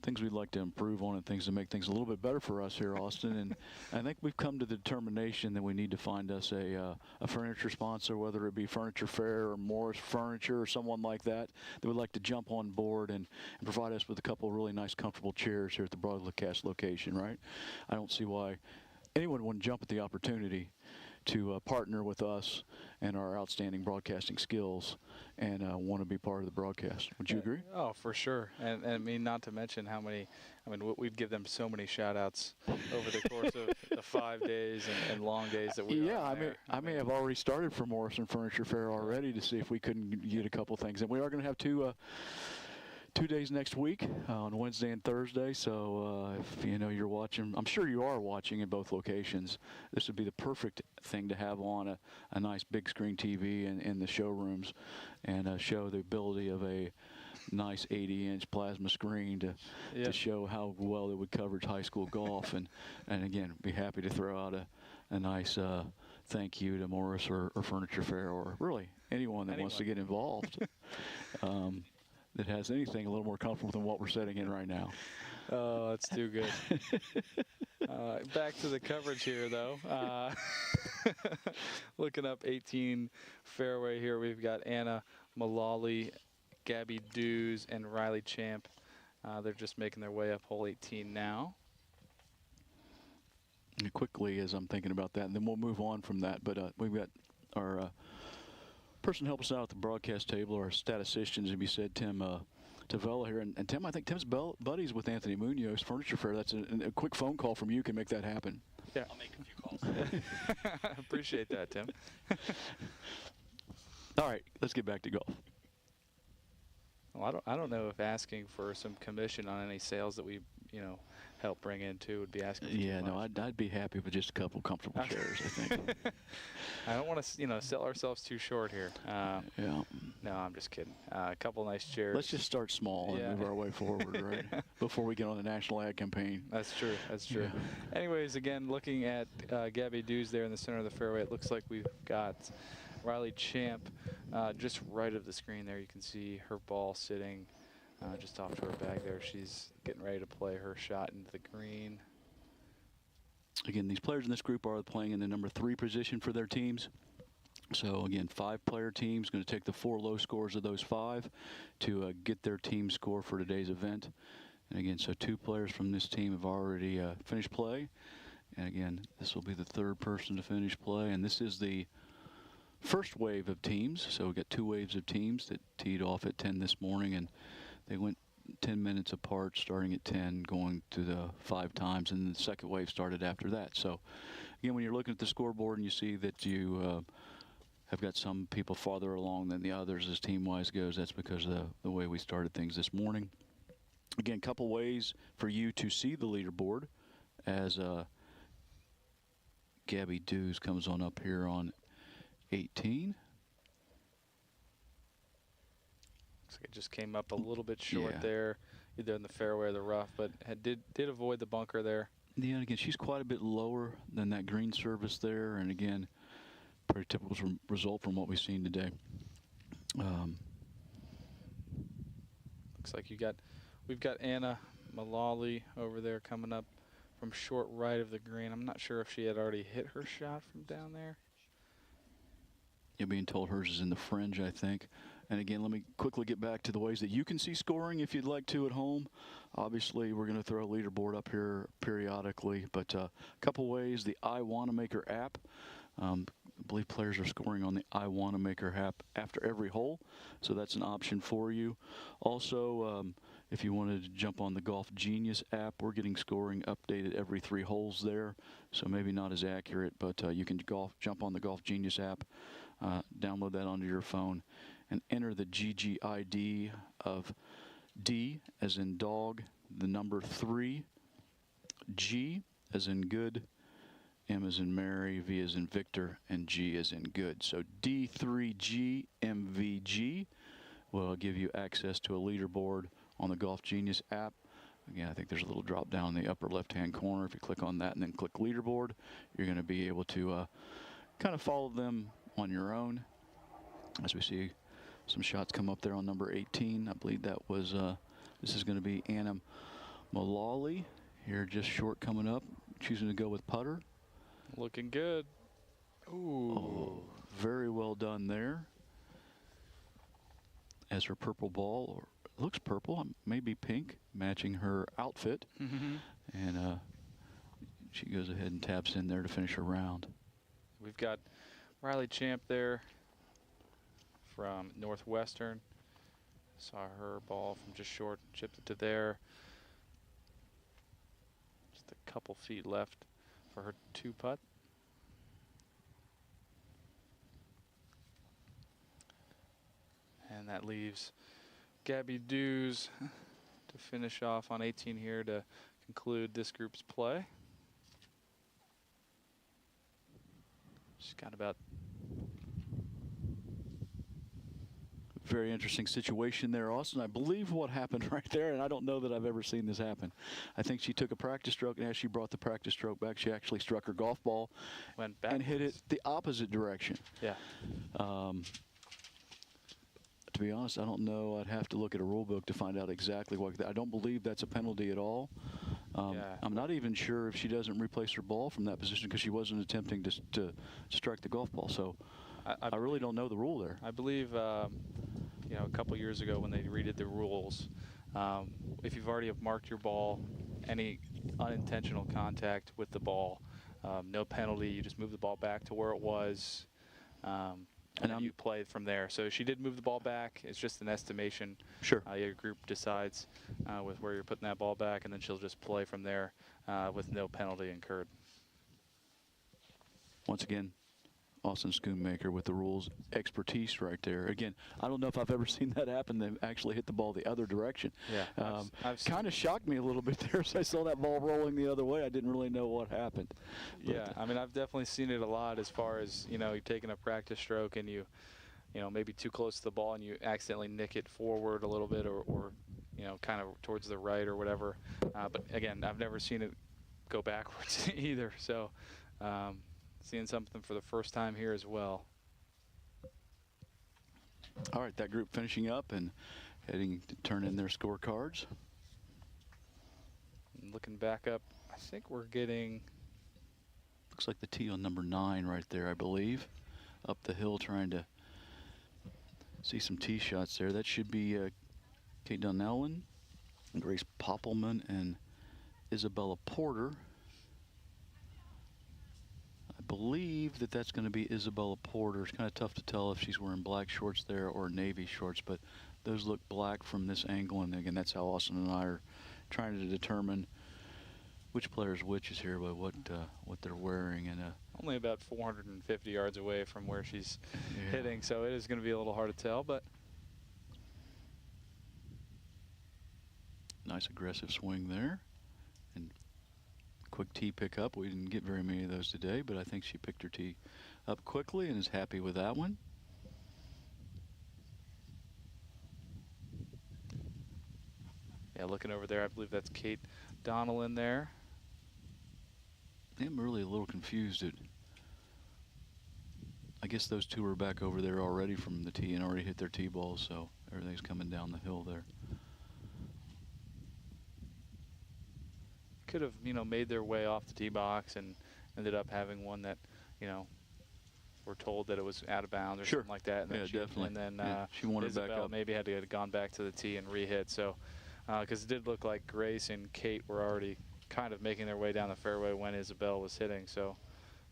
things we'd like to improve on and things to make things a little bit better for us here, Austin. And I think we've come to the determination that we need to find us a furniture sponsor, whether it be Furniture Fair or Morris Furniture or someone like that would like to jump on board and provide us with a couple of really nice, comfortable chairs here at the Broadcast location, right? I don't see why anyone wouldn't jump at the opportunity to partner with us and our outstanding broadcasting skills and want to be part of the broadcast. Would you agree? Oh, for sure. And I mean, not to mention how many, I mean, we'd give them so many shout outs over the course of the 5 days and long days that we Yeah, are there. I may have already started for Morrison Furniture Fair already to see if we couldn't get a couple things. And we are going to have two days next week on Wednesday and Thursday. So if you know you're watching, I'm sure you are watching in both locations, this would be the perfect thing to have on a nice big screen TV in the showrooms and show the ability of a nice 80-inch plasma screen to show how well it would cover high school golf. and again, be happy to throw out a nice thank you to Morris or Furniture Fair or really anyone that wants to get involved. That has anything a little more comfortable than what we're sitting in right now. Oh, that's too good. Back to the coverage here, though. Looking up 18 fairway here, we've got Anna Mullally, Gabby Dews, and Riley Champ. They're just making their way up hole 18 now. And quickly, as I'm thinking about that, and then we'll move on from that, but we've got our person to help us out at the broadcast table, our statisticians, as you said, Tim Tavella here. And Tim, I think Tim's buddies with Anthony Munoz, Furniture Fair. That's a quick phone call from you can make that happen. Yeah. I'll make a few calls. Appreciate that, Tim. All right, let's get back to golf. Well, I don't know if asking for some commission on any sales that we, help bring in too would be asking for Yeah, too no, much. I'd be happy with just a couple comfortable chairs, I think. I don't want to, sell ourselves too short here. Yeah. No, I'm just kidding. A couple nice chairs. Let's just start small and move our way forward, right? Before we get on the national ad campaign. That's true. That's true. Yeah. Anyways, again, looking at Gabby Dews there in the center of the fairway, it looks like we've got Riley Champ just right of the screen there. You can see her ball sitting just off to her bag there. She's getting ready to play her shot into the green. Again, these players in this group are playing in the number 3 position for their teams. So again, 5-player teams, going to take the 4 low scores of those 5 to get their team score for today's event. And again, so 2 players from this team have already finished play. And again, this will be the 3rd person to finish play. And this is the first wave of teams. So we got 2 waves of teams that teed off at 10 this morning, and they went 10 minutes apart, starting at 10, going to the 5 times, and the second wave started after that. So again, when you're looking at the scoreboard and you see that you have got some people farther along than the others as team-wise goes, that's because of the way we started things this morning. Again, a couple ways for you to see the leaderboard as Gabby Dews comes on up here on 18. Looks like it just came up a little bit short there, either in the fairway or the rough, but did avoid the bunker there. Yeah, and again, she's quite a bit lower than that green surface there, and again, pretty typical result from what we've seen today. Looks like we've got Anna Mullally over there coming up from short right of the green. I'm not sure if she had already hit her shot from down there. You're being told hers is in the fringe, I think. And again, let me quickly get back to the ways that you can see scoring if you'd like to at home. Obviously, we're going to throw a leaderboard up here periodically, but a couple ways. The I Wanamaker app. I believe players are scoring on the I Wanamaker app after every hole, so that's an option for you. Also, if you wanted to jump on the Golf Genius app, we're getting scoring updated every 3 holes there, so maybe not as accurate, but you can jump on the Golf Genius app, download that onto your phone, and enter the GGID of D as in dog, the number 3, G as in good, M as in Mary, V as in Victor, and G as in good. So D3GMVG will give you access to a leaderboard on the Golf Genius app. Again, I think there's a little drop down in the upper left-hand corner. If you click on that and then click leaderboard, you're going to be able to kind of follow them on your own. As we see some shots come up there on number 18. I believe that was, this is going to be Anna Mullally here, just short coming up, choosing to go with putter. Looking good. Ooh. Oh, very well done there. As her purple ball, or it looks purple, maybe pink, matching her outfit. Mm-hmm. And she goes ahead and taps in there to finish her round. we've got Riley Champ there from Northwestern. Saw her ball from just short, chipped it to there. Just a couple feet left for her 2-putt. And that leaves Gabby Dews to finish off on 18 here to conclude this group's play. She's got about... Very interesting situation there, Austin. I believe what happened right there, and I don't know that I've ever seen this happen. I think she took a practice stroke, and as she brought the practice stroke back, she actually struck her golf ball went back and hit it the opposite direction. Yeah. To be honest, I don't know. I'd have to look at a rule book to find out exactly what. I don't believe that's a penalty at all. I'm not even sure if she doesn't replace her ball from that position because she wasn't attempting to strike the golf ball. So I really don't know the rule there. I believe, you know, a couple years ago when they redid the rules, if you've already marked your ball, any unintentional contact with the ball, no penalty. You just move the ball back to where it was. And then you play from there. So she did move the ball back. It's just an estimation. Sure. Your group decides with where you're putting that ball back, and then she'll just play from there with no penalty incurred. Once again, Austin Schoonmaker with the rules expertise right there. Again, I don't know if I've ever seen that happen. They actually hit the ball the other direction. Yeah, I've kind of shocked me a little bit there as I saw that ball rolling the other way. I didn't really know what happened. Yeah, I mean, I've definitely seen it a lot as far as, you know, you're taking a practice stroke and you know, maybe too close to the ball and you accidentally nick it forward a little bit or you know, kind of towards the right or whatever. But again, I've never seen it go backwards either. So, seeing something for the first time here as well. All right, that group finishing up and heading to turn in their scorecards. And looking back up, I think we're getting... Looks like the tee on number 9 right there, I believe. Up the hill trying to see some tee shots there. That should be Kate Donnellan, Grace Poppelman, and Isabella Porter. I believe that that's going to be Isabella Porter. It's kind of tough to tell if she's wearing black shorts there or navy shorts, but those look black from this angle. And again, that's how Austin and I are trying to determine which player's which is here by what they're wearing. And only about 450 yards away from where she's hitting, so it is going to be a little hard to tell. But nice aggressive swing there. And quick tee pickup. We didn't get very many of those today, but I think she picked her tee up quickly and is happy with that one. Yeah, looking over there, I believe that's Kate Donnellan there. I'm really a little confused. I guess those two are back over there already from the tee and already hit their tee balls, so everything's coming down the hill there. Could have, you know, made their way off the tee box and ended up having one that, you know, we're told that it was out of bounds or something like that. And yeah, definitely. And then she wanted back up. Maybe had to have gone back to the tee and re-hit. So, because it did look like Grace and Kate were already kind of making their way down the fairway when Isabel was hitting. So,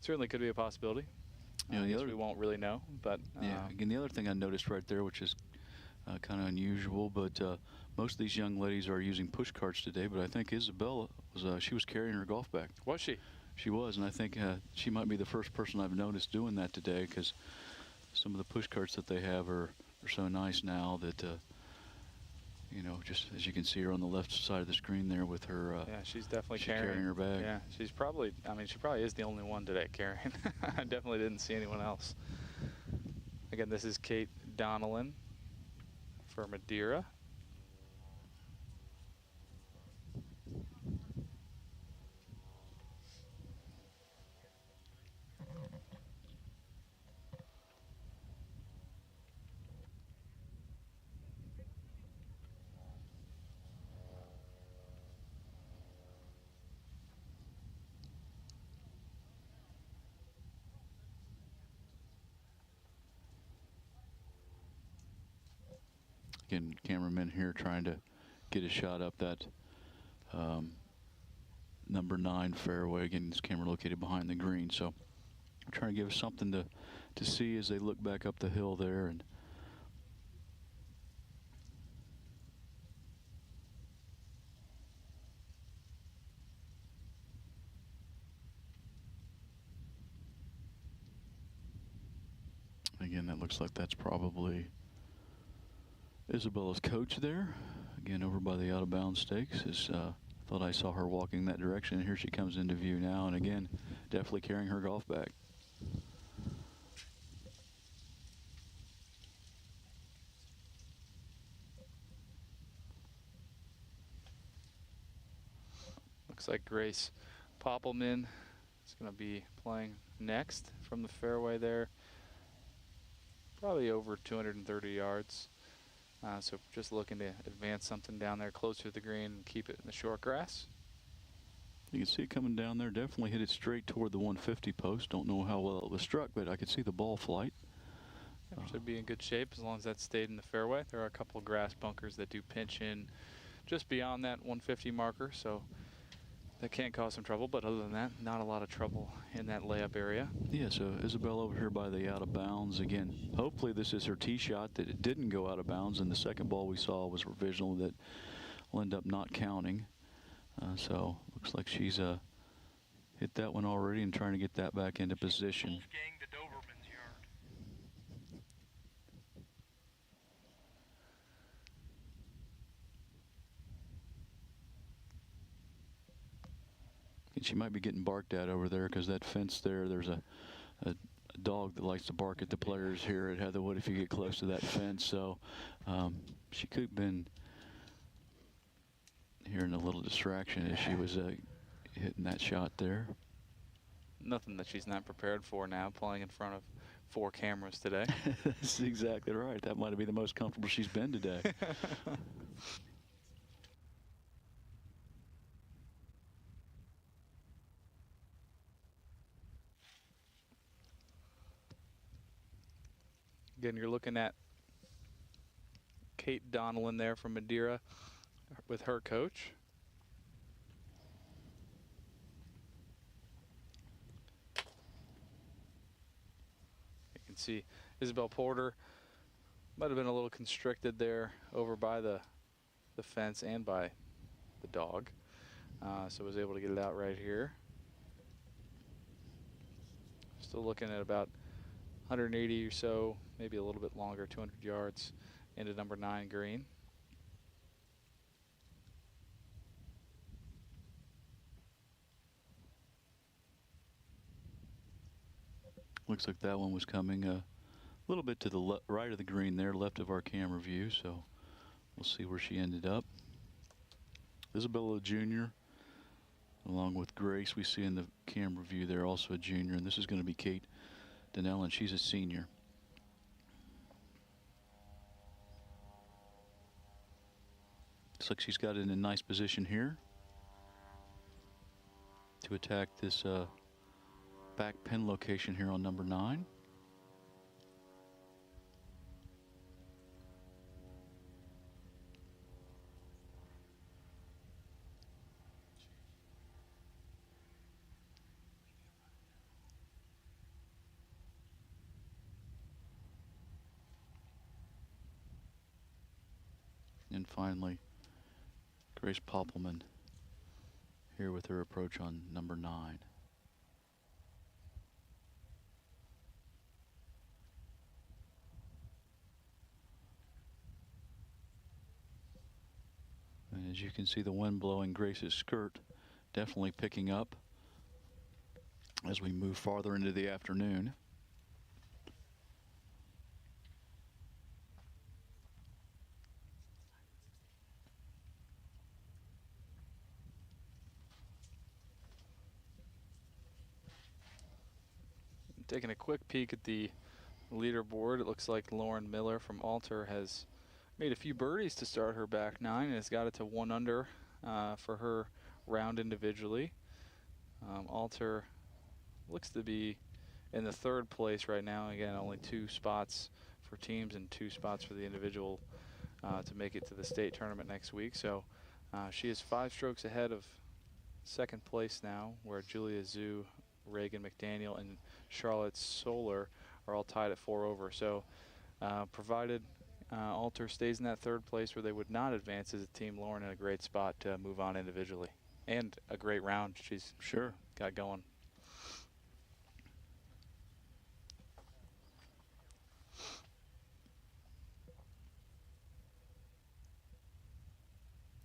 certainly could be a possibility. You know, the other, we won't really know, but yeah. Again, the other thing I noticed right there, which is kind of unusual, but most of these young ladies are using push carts today. But I think Isabella was she was carrying her golf bag. Was she? She was, and I think she might be the first person I've noticed doing that today, because some of the push carts that they have are so nice now that you know, just as you can see her on the left side of the screen there with her. Yeah, she's definitely carrying her bag. Yeah, she's probably. I mean, she probably is the only one today carrying. I definitely didn't see anyone else. Again, this is Kate Donnellan for Madeira. Again, cameraman here trying to get a shot up that number 9 fairway. Again, this camera located behind the green. So trying to give us something to see as they look back up the hill there. And again, that looks like that's probably Isabella's coach there. Again, over by the out-of-bounds stakes. Thought I saw her walking that direction, and here she comes into view now. And again, definitely carrying her golf bag. Looks like Grace Poppelman is going to be playing next from the fairway there. Probably over 230 yards. So just looking to advance something down there closer to the green and keep it in the short grass. You can see it coming down there. Definitely hit it straight toward the 150 post. Don't know how well it was struck, but I could see the ball flight. Should be in good shape as long as that stayed in the fairway. There are a couple of grass bunkers that do pinch in just beyond that 150 marker, so that can cause some trouble, but other than that, not a lot of trouble in that layup area. Yeah, so Isabella over here by the out of bounds. Again, hopefully this is her tee shot, that it didn't go out of bounds, and the second ball we saw was revisional that will end up not counting. So looks like she's hit that one already and trying to get that back into position. And she might be getting barked at over there because that fence there, there's a dog that likes to bark at the players here at Heatherwood if you get close to that fence. So she could have been hearing a little distraction as she was hitting that shot there. Nothing that she's not prepared for now, playing in front of 4 cameras today. That's exactly right. That might be the most comfortable she's been today. Again, you're looking at Kate Donnellan there from Madeira with her coach. You can see Isabel Porter might have been a little constricted there over by the fence and by the dog. So was able to get it out right here. Still looking at about 180 or so, maybe a little bit longer, 200 yards into number 9 green. Looks like that one was coming a little bit to the right of the green there, left of our camera view. So we'll see where she ended up. Isabella Jr. along with Grace, we see in the camera view there, also a junior, and this is going to be Kate Donnellan. She's a senior. Looks like she's got it in a nice position here to attack this back pin location here on number 9. And finally, Grace Poppelman here with her approach on number 9. And as you can see, the wind blowing Grace's skirt definitely picking up as we move farther into the afternoon. Taking a quick peek at the leaderboard, it looks like Lauren Miller from Alter has made a few birdies to start her back 9 and has got it to 1 under for her round individually. Alter looks to be in the 3rd place right now. Again, only 2 spots for teams and 2 spots for the individual to make it to the state tournament next week. So she is 5 strokes ahead of 2nd place now, where Julia Zhu Reagan McDaniel, and Charlotte Solar are all tied at 4 over. So provided Alter stays in that 3rd place where they would not advance as a team, Lauren in a great spot to move on individually. And a great round she's got going.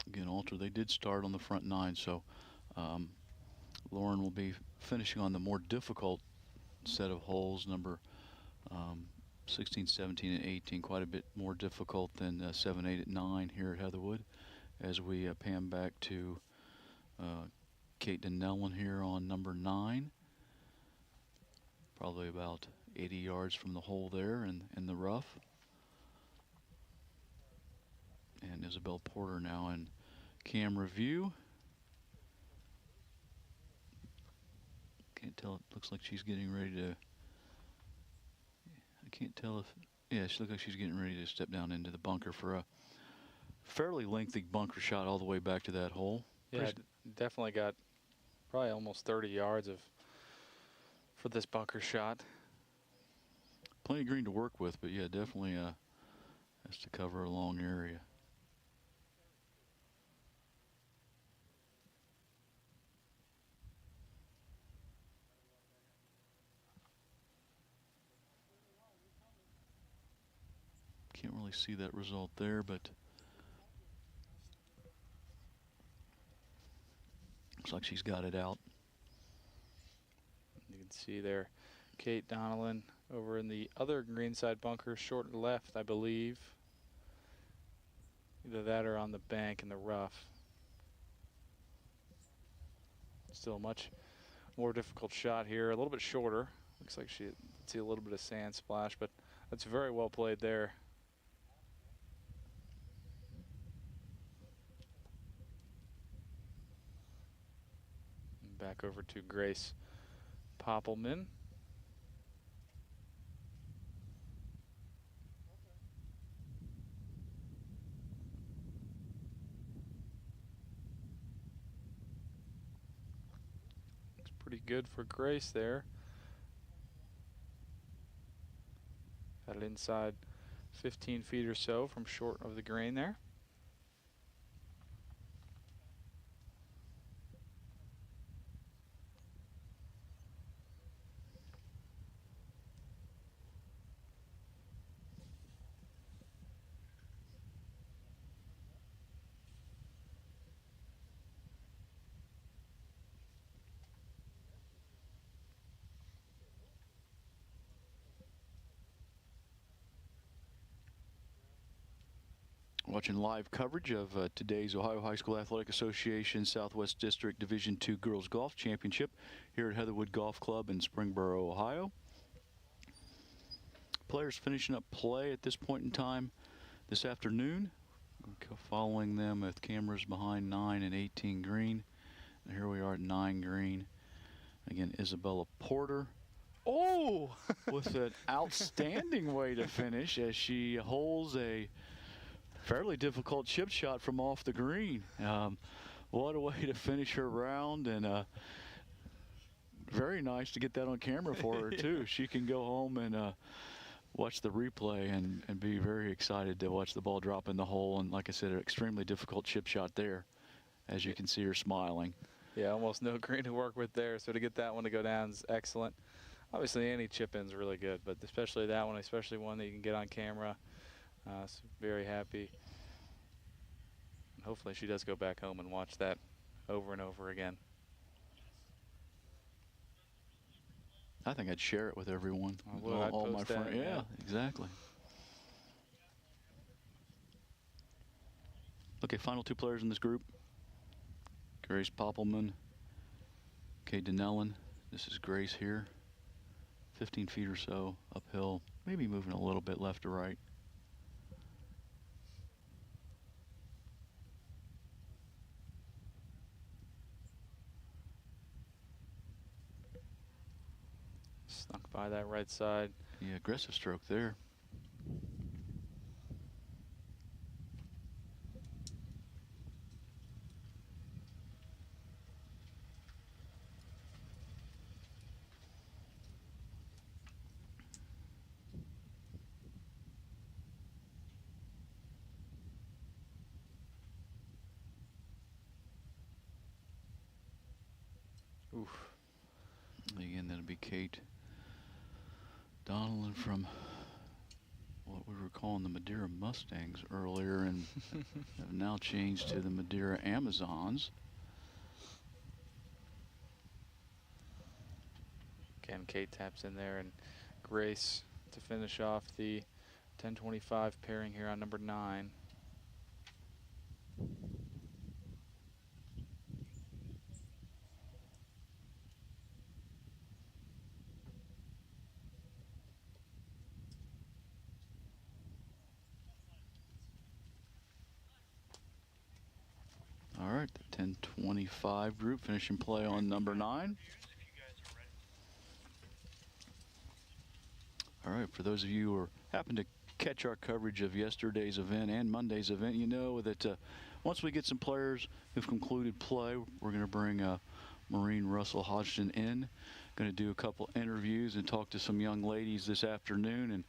Again, Alter, they did start on the front 9, so Lauren will be finishing on the more difficult set of holes, number 16, 17, and 18, quite a bit more difficult than 7, 8, and 9 here at Heatherwood. As we pan back to Kate Donnellan here on number 9. Probably about 80 yards from the hole there in the rough. And Isabel Porter now in camera view. Can't tell, it looks like she's getting ready to, I can't tell if, yeah, she looks like she's getting ready to step down into the bunker for a fairly lengthy bunker shot all the way back to that hole. Yeah, definitely got probably almost 30 yards for this bunker shot. Plenty of green to work with, but yeah, definitely has to cover a long area. Can't really see that result there, but looks like she's got it out. You can see there Kate Donnellan over in the other greenside bunker, short left, I believe. Either that or on the bank in the rough. Still a much more difficult shot here, a little bit shorter. Looks like she see a little bit of sand splash, but that's very well played there. And back over to Grace Poppelman. Looks pretty good for Grace there. Got it inside 15 feet or so from short of the green there. Watching live coverage of today's Ohio High School Athletic Association Southwest District Division II Girls Golf Championship here at Heatherwood Golf Club in Springboro, Ohio. Players finishing up play at this point in time this afternoon. Following them with cameras behind 9 and 18 green. And here we are at 9 green. Again, Isabella Porter. Oh! With an outstanding way to finish as she holds a fairly difficult chip shot from off the green. What a way to finish her round, and very nice to get that on camera for her too. She can go home and watch the replay and be very excited to watch the ball drop in the hole. And like I said, an extremely difficult chip shot there, as you can see her smiling. Yeah, almost no green to work with there, so to get that one to go down is excellent. Obviously any chip in's really good, but especially that one, especially one that you can get on camera. So very happy. And hopefully she does go back home and watch that over and over again. I think I'd share it with everyone. All my friends. Yeah, exactly. Okay, final 2 players in this group. Grace Poppelman, Kate Donnellan. This is Grace here. 15 feet or so uphill, maybe moving a little bit left to right. Snuck by that right side. Yeah, aggressive stroke there. Oof. Again, that'll be Kate Donaldson from what we were calling the Madeira Mustangs earlier and have now changed to the Madeira Amazons. Again, Kate taps in there, and Grace to finish off the 10-25 pairing here on number 9. All right, the 10-25 group finishing play on number 9. All right, for those of you who happen to catch our coverage of yesterday's event and Monday's event, you know that once we get some players who've concluded play, we're going to bring Maureen Russell Hodgson in. Going to do a couple interviews and talk to some young ladies this afternoon and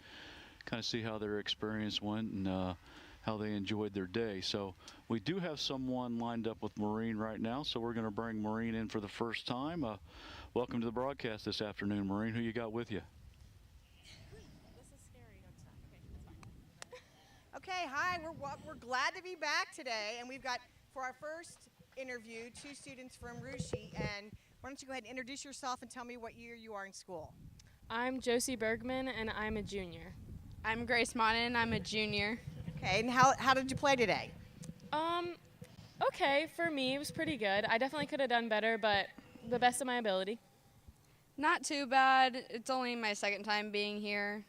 kind of see how their experience went and how they enjoyed their day. So we do have someone lined up with Maureen right now, so we're going to bring Maureen in for the first time. Welcome to the broadcast this afternoon, Maureen. Who you got with you? Okay, hi, we're glad to be back today, and we've got, for our first interview, 2 students from Rushi, and why don't you go ahead and introduce yourself and tell me what year you are in school. I'm Josie Bergman, and I'm a junior. I'm Grace Monin, I'm a junior. Okay, and how did you play today? Okay, for me, it was pretty good. I definitely could have done better, but the best of my ability. Not too bad. It's only my second time being here.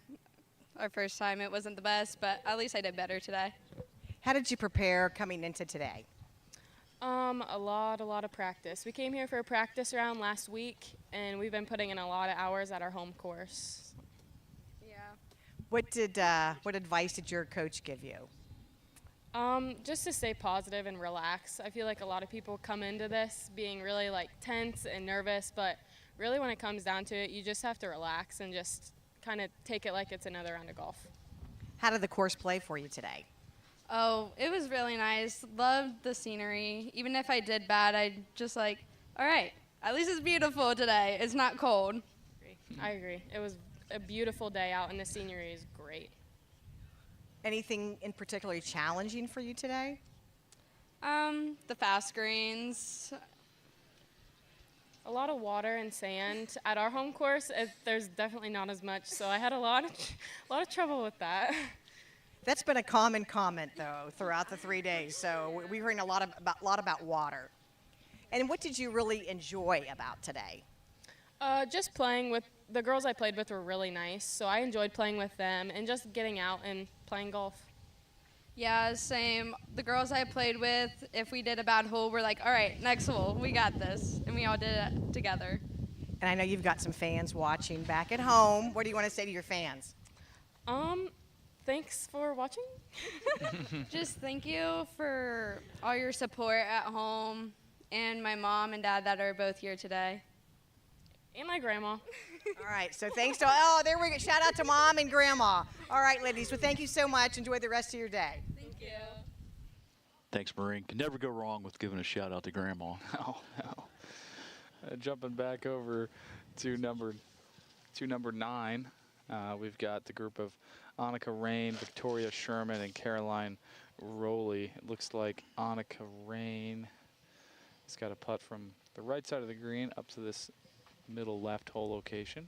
Our first time it wasn't the best, but at least I did better today. How did you prepare coming into today? A lot of practice. We came here for a practice round last week, and we've been putting in a lot of hours at our home course. Yeah. What advice did your coach give you? Just to stay positive and relax. I feel like a lot of people come into this being really tense and nervous, but really when it comes down to it, you just have to relax and just kind of take it like it's another round of golf. How did the course play for you today? Oh, it was really nice. Loved the scenery. Even if I did bad, I just all right, at least it's beautiful today. It's not cold. I agree. It was a beautiful day out, and the scenery is great. Anything in particular challenging for you today? The fast greens. A lot of water and sand. At our home course, there's definitely not as much, so I had a lot of trouble with that. That's been a common comment, though, throughout the 3 days. So we're hearing a lot about water. And what did you really enjoy about today? Just playing with the girls I played with were really nice, so I enjoyed playing with them and just getting out and playing golf. Yeah, same. The girls I played with, if we did a bad hole, we're like, all right, next hole, we got this. And we all did it together. And I know you've got some fans watching back at home. What do you want to say to your fans? Thanks for watching. Just thank you for all your support at home and my mom and dad that are both here today. And my grandma. All right, so thanks to, there we go. Shout out to Mom and Grandma. All right, ladies, well, thank you so much. Enjoy the rest of your day. Thank you. Thanks, Maureen. Can never go wrong with giving a shout out to Grandma. No. Jumping back over to number 9, we've got the group of Annika Rain, Victoria Sherman, and Caroline Rowley. It looks like Annika Rain has got a putt from the right side of the green up to this middle left hole location.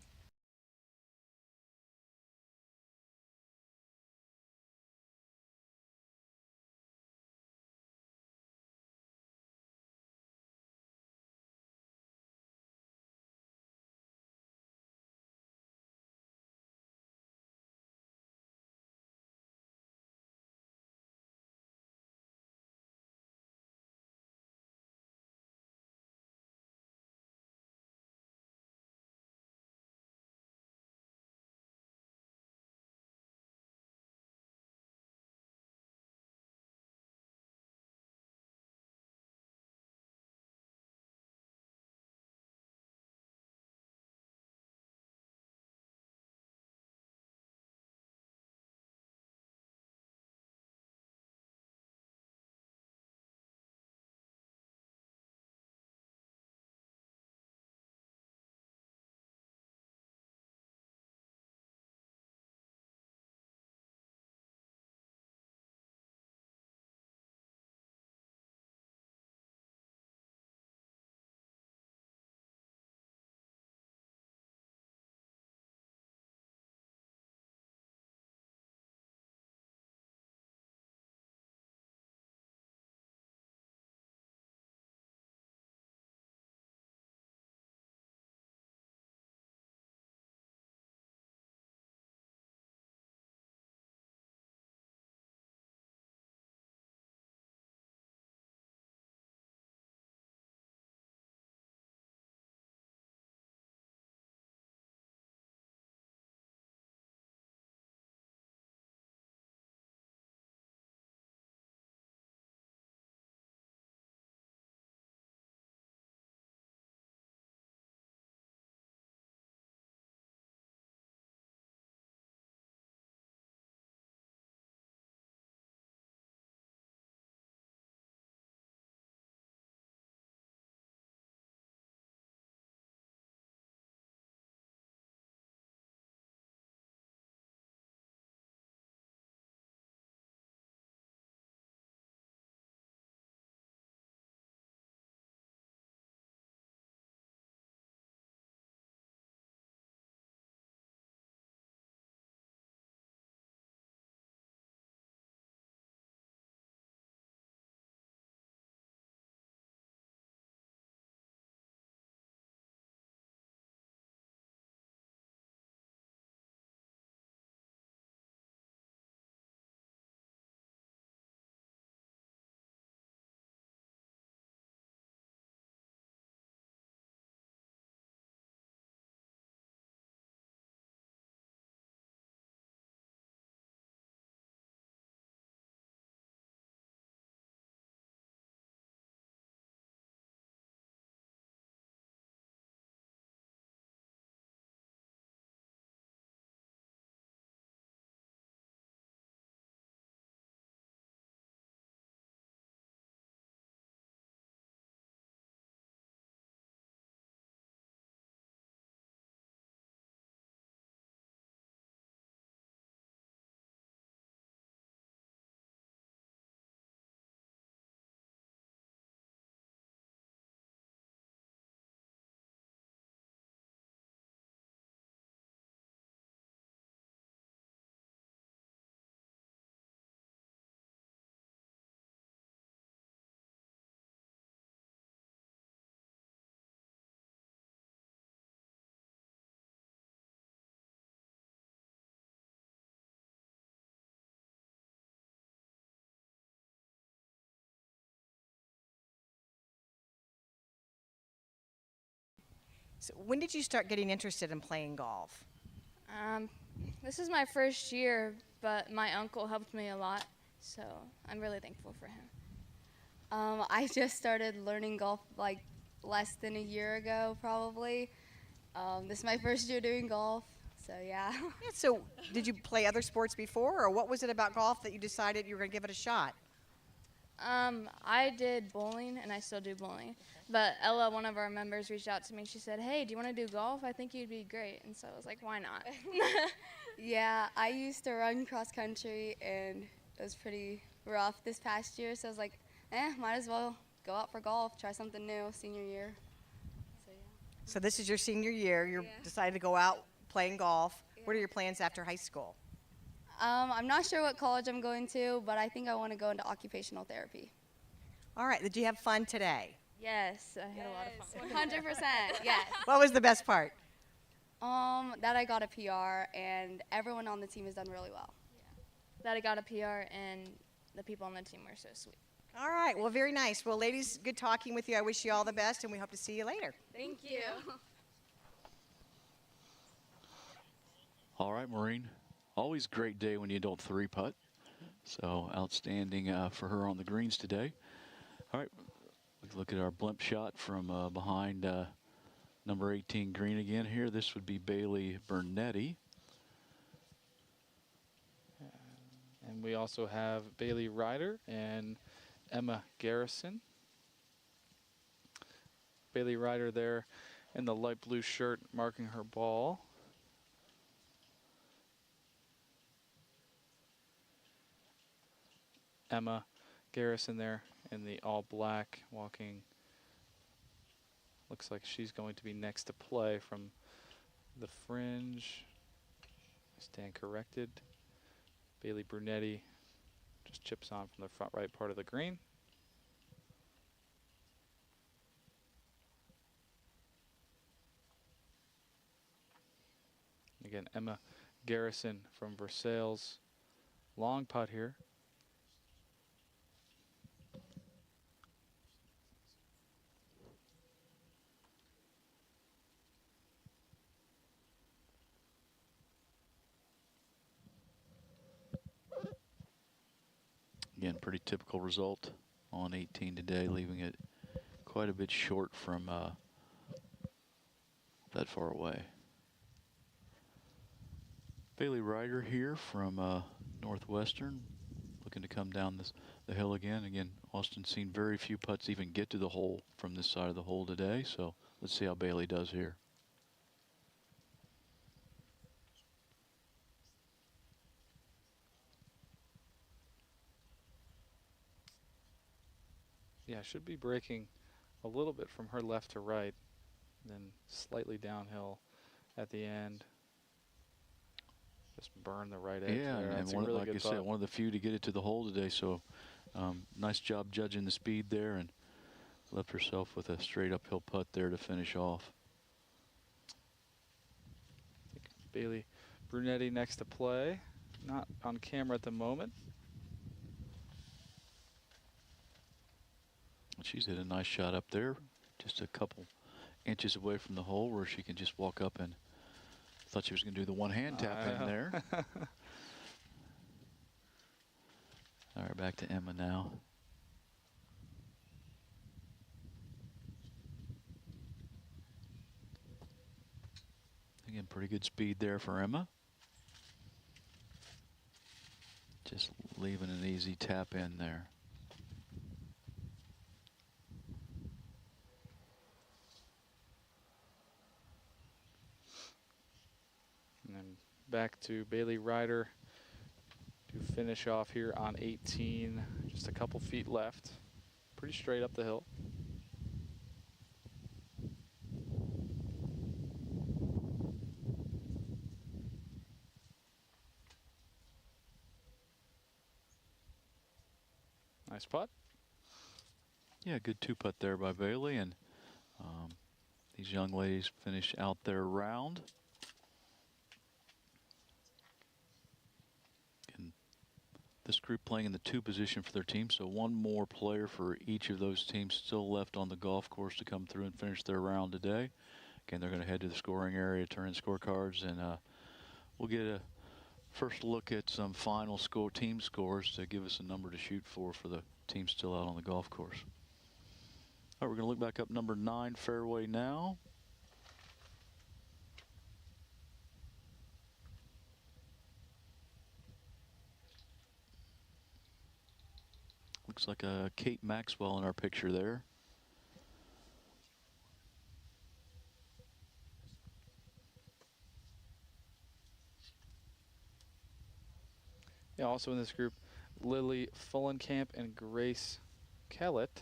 So when did you start getting interested in playing golf? This is my first year, but my uncle helped me a lot, so I'm really thankful for him. I just started learning golf like less than a year ago, probably. This is my first year doing golf, so yeah. Yeah, so did you play other sports before, or what was it about golf that you decided you were going to give it a shot? I did bowling, and I still do bowling. But Ella, one of our members, reached out to me. She said, hey, do you want to do golf? I think you'd be great. And so I was like, why not? Yeah, I used to run cross country, and it was pretty rough this past year. So I was like, might as well go out for golf, try something new, senior year. So, yeah. So this is your senior year. You're decided to go out playing golf. What are your plans after high school? I'm not sure what college I'm going to, but I think I want to go into occupational therapy. All right. Did you have fun today? Yes, I had a lot of fun. 100%, yes. What was the best part? That I got a PR, and everyone on the team has done really well. That I got a PR, and the people on the team were so sweet. All right. Well, very nice. Well, ladies, good talking with you. I wish you all the best, and we hope to see you later. Thank you. All right, Maureen. Always great day when you don't three putt. So outstanding for her on the greens today. All right, let's look at our blimp shot from behind number 18 green again here. This would be Bailey Bernetti. And we also have Bailey Ryder and Emma Garrison. Bailey Ryder there in the light blue shirt marking her ball. Emma Garrison there in the all black walking. Looks like she's going to be next to play from the fringe. Stand corrected. Bailey Brunetti just chips on from the front right part of the green. Again, Emma Garrison from Versailles. Long putt here. Again, pretty typical result on 18 today, leaving it quite a bit short from that far away. Bailey Ryder here from Northwestern, looking to come down the hill again. Again, Austin's seen very few putts even get to the hole from this side of the hole today, so let's see how Bailey does here. Yeah, should be breaking a little bit from her left to right, then slightly downhill at the end. Just burn the right edge. Yeah, there. and That's one, a really like good I said, putt. one of the few to get it to the hole today. So nice job judging the speed there, and left herself with a straight uphill putt there to finish off. Bailey Brunetti next to play. Not on camera at the moment. She's hit a nice shot up there, just a couple inches away from the hole where she can just walk up and thought she was going to do the one-hand tap in there. All right, back to Emma now. Again, pretty good speed there for Emma. Just leaving an easy tap in there. And then back to Bailey Ryder to finish off here on 18. Just a couple feet left. Pretty straight up the hill. Nice putt. Yeah, good two-putt there by Bailey, and these young ladies finish out their round. And this group playing in the two position for their team, so one more player for each of those teams still left on the golf course to come through and finish their round today. Again, they're going to head to the scoring area, turn in scorecards, and we'll get a first look at some final team scores to give us a number to shoot for the team still out on the golf course. All right, we're going to look back up number 9 fairway now. Looks like Kate Maxwell in our picture there. Yeah, also in this group, Lily Fullenkamp and Grace Kellett.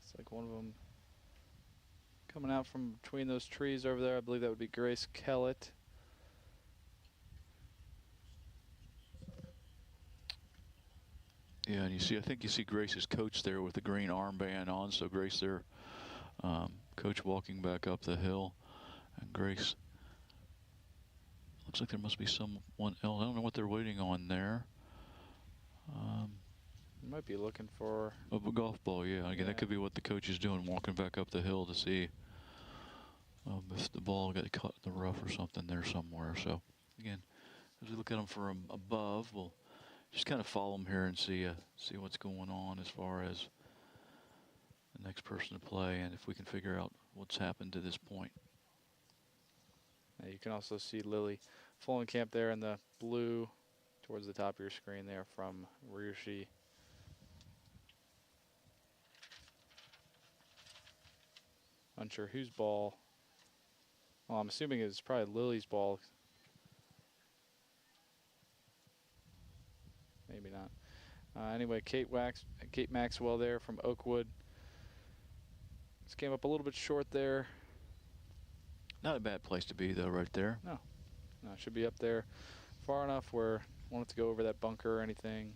It's like one of them coming out from between those trees over there. I believe that would be Grace Kellett. Yeah, and I think you see Grace's coach there with the green armband on. So Grace there, coach walking back up the hill, and Grace. Looks like there must be someone else. I don't know what they're waiting on there. Might be looking for a golf ball. Yeah, again, that could be what the coach is doing, walking back up the hill to see if the ball got caught in the rough or something there somewhere. So again, as we look at them from above, we'll just kind of follow them here and see what's going on as far as the next person to play, and if we can figure out what's happened to this point. Now you can also see Lily Fullenkamp there in the blue towards the top of your screen there from Ryushi. Unsure whose ball. Well, I'm assuming it's probably Lily's ball. Maybe not. Anyway, Kate Maxwell there from Oakwood. This came up a little bit short there. Not a bad place to be, though, right there. No, it should be up there far enough where I want it to go over that bunker or anything.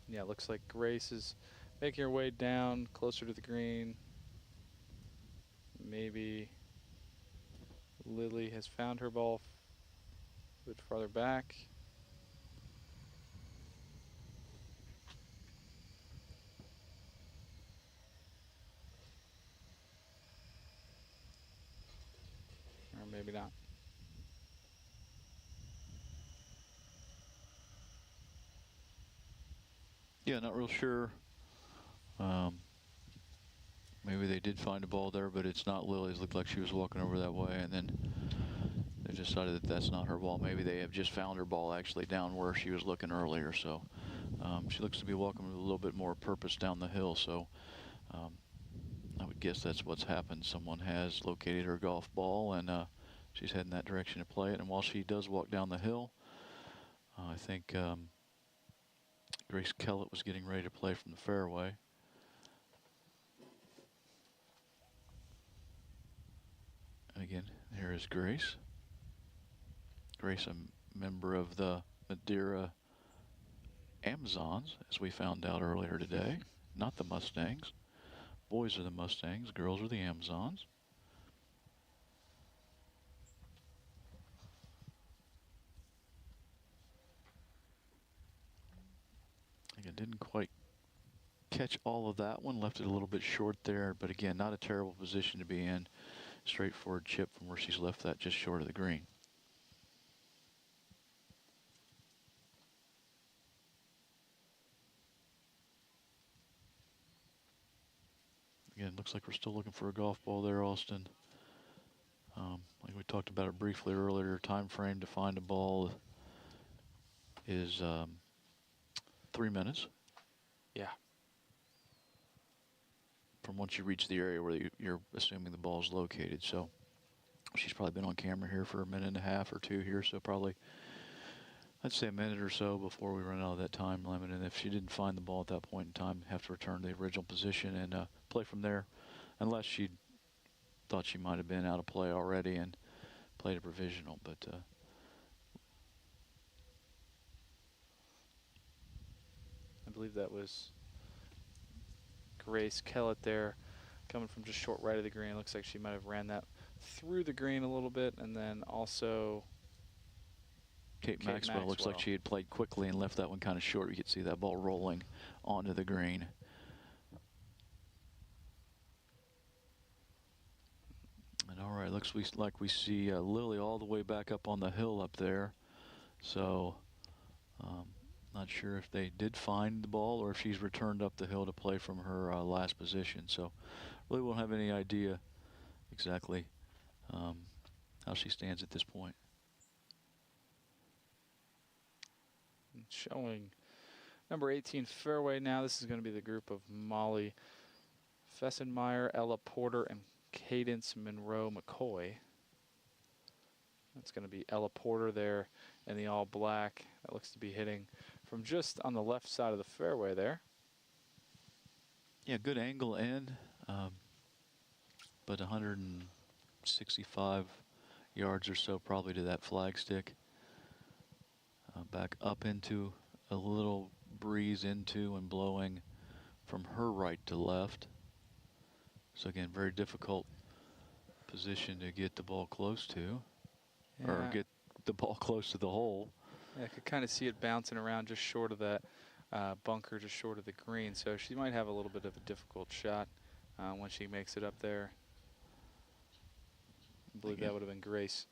Yeah, it looks like Grace is making her way down closer to the green. Maybe Lily has found her ball a bit farther back. Or maybe not. Yeah, not real sure. Maybe they did find a ball there, but it's not Lily's. Looked like she was walking over that way, and then they decided that that's not her ball. Maybe they have just found her ball actually down where she was looking earlier. So she looks to be walking with a little bit more purpose down the hill. So I would guess that's what's happened. Someone has located her golf ball, and she's heading that direction to play it. And while she does walk down the hill, I think Grace Kellett was getting ready to play from the fairway. And again, here is Grace. Grace, a member of the Madeira Amazons, as we found out earlier today. Not the Mustangs. Boys are the Mustangs, girls are the Amazons. I think I didn't quite catch all of that one, left it a little bit short there, but again, not a terrible position to be in. Straightforward chip from where she's left that just short of the green. Again, looks like we're still looking for a golf ball there, Austin. Like we talked about it briefly earlier, time frame to find a ball is 3 minutes. Yeah. From once you reach the area where you're assuming the ball is located. So she's probably been on camera here for a minute and a half or two here. So probably, I'd say a minute or so before we run out of that time limit. And if she didn't find the ball at that point in time, have to return to the original position and play from there, unless she thought she might have been out of play already and played a provisional. But I believe that was Grace Kellett there, coming from just short right of the green. Looks like she might have ran that through the green a little bit, and then also Kate Maxwell looks like she had played quickly and left that one kind of short. You could see that ball rolling onto the green. looks like we see Lily all the way back up on the hill up there. So not sure if they did find the ball or if she's returned up the hill to play from her last position. So really won't have any idea exactly how she stands at this point. Showing number 18 fairway now. This is going to be the group of Molly Fessenmeyer, Ella Porter, and Cadence Monroe McCoy. That's going to be Ella Porter there in the all black. That looks to be hitting from just on the left side of the fairway there. Yeah, good angle in, but 165 yards or so probably to that flagstick. Back up into a little breeze into and blowing from her right to left. So again, very difficult position to get the ball close to, or get the ball close to the hole. Yeah, I could kind of see it bouncing around just short of that bunker, just short of the green. So she might have a little bit of a difficult shot when she makes it up there. I believe that would have been Grace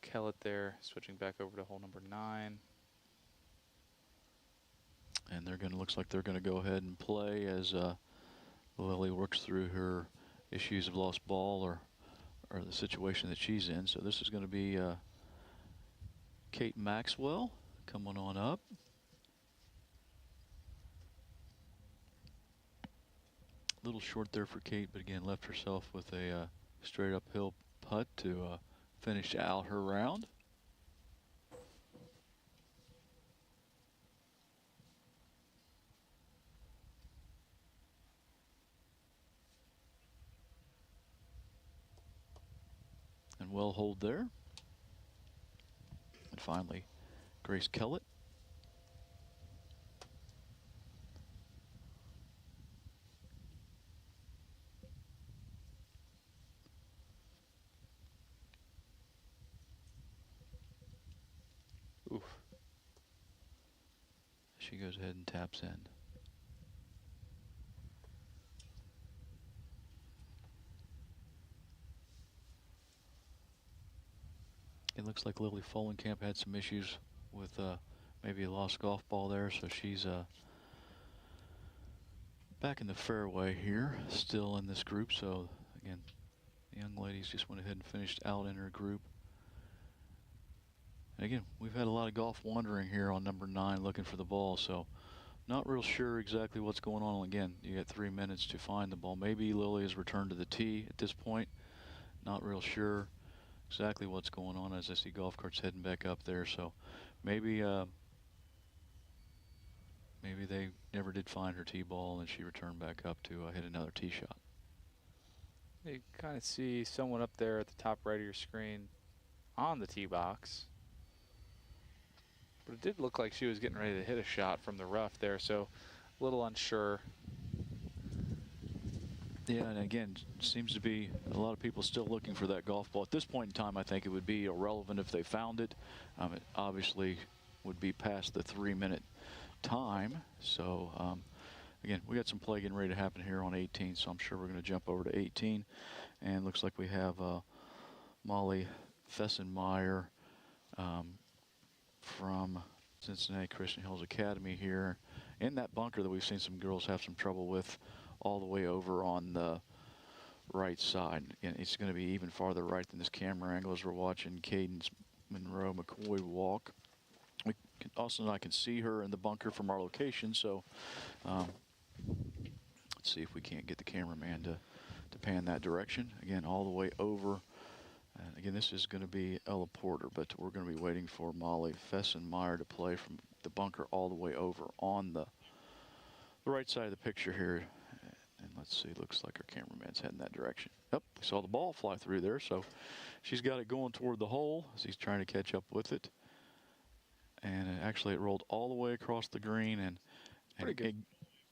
Kellett there, switching back over to hole number 9. And they're going to, looks like they're going to go ahead and play as Lily works through her issues of lost ball or the situation that she's in. So this is going to be Kate Maxwell coming on up. A little short there for Kate, but again left herself with a straight uphill putt to finish out her round. And well hold there. And finally, Grace Kellett. Oof. She goes ahead and taps in. It looks like Lily Folenkamp had some issues with maybe a lost golf ball there, so she's back in the fairway here, still in this group. So again, the young ladies just went ahead and finished out in her group. And again, we've had a lot of golf wandering here on number 9 looking for the ball, so not real sure exactly what's going on. Again, you got 3 minutes to find the ball. Maybe Lily has returned to the tee at this point. Not real sure exactly what's going on as I see golf carts heading back up there. So maybe maybe they never did find her tee ball and she returned back up to hit another tee shot. You kind of see someone up there at the top right of your screen on the tee box. But it did look like she was getting ready to hit a shot from the rough there, so a little unsure. Yeah, and again, seems to be a lot of people still looking for that golf ball. At this point in time, I think it would be irrelevant if they found it. It obviously would be past the 3-minute time. So, again, we got some play getting ready to happen here on 18, so I'm sure we're going to jump over to 18. And looks like we have Molly Fessenmeyer from Cincinnati Christian Hills Academy here in that bunker that we've seen some girls have some trouble with, all the way over on the right side. Again, it's going to be even farther right than this camera angle as we're watching Cadence Monroe McCoy walk. We can also, I can see her in the bunker from our location, so let's see if we can't get the cameraman to pan that direction. Again, all the way over. And again, this is going to be Ella Porter, but we're going to be waiting for Molly Fessenmeyer to play from the bunker all the way over on the right side of the picture here. And let's see, looks like our cameraman's heading that direction. Yep, we saw the ball fly through there, so she's got it going toward the hole as he's trying to catch up with it. And actually it rolled all the way across the green, and pretty good.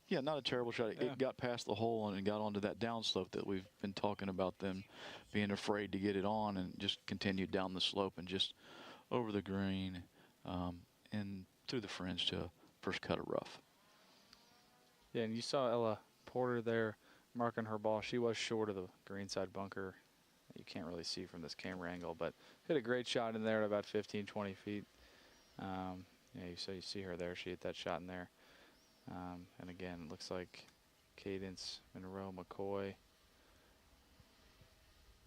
Yeah, not a terrible shot. It got past the hole and it got onto that downslope that we've been talking about, them being afraid to get it on, and just continued down the slope and just over the green and through the fringe to first cut of rough. Yeah, and you saw Ella Porter there marking her ball. She was short of the greenside bunker you can't really see from this camera angle, but hit a great shot in there at about 15, 20 feet. Yeah, you see her there. She hit that shot in there. And again, it looks like Cadence Monroe McCoy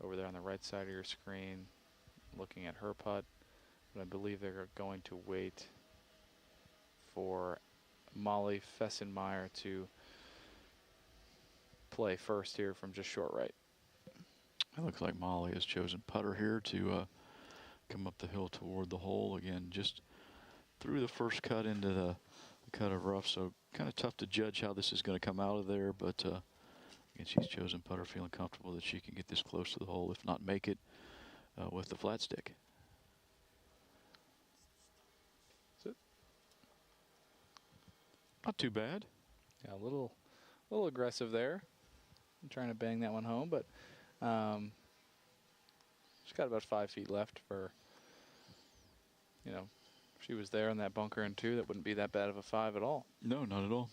over there on the right side of your screen, looking at her putt. But I believe they're going to wait for Molly Fessenmeyer to play first here from just short right. It looks like Molly has chosen putter here to come up the hill toward the hole. Again, just through the first cut into the cut of rough, so kind of tough to judge how this is going to come out of there, but again, she's chosen putter, feeling comfortable that she can get this close to the hole, if not make it with the flat stick. Not too bad. Yeah, a little aggressive there. I'm trying to bang that one home, but she's got about 5 feet left for, you know, if she was there in that bunker in 2, that wouldn't be that bad of a 5 at all. No, not at all.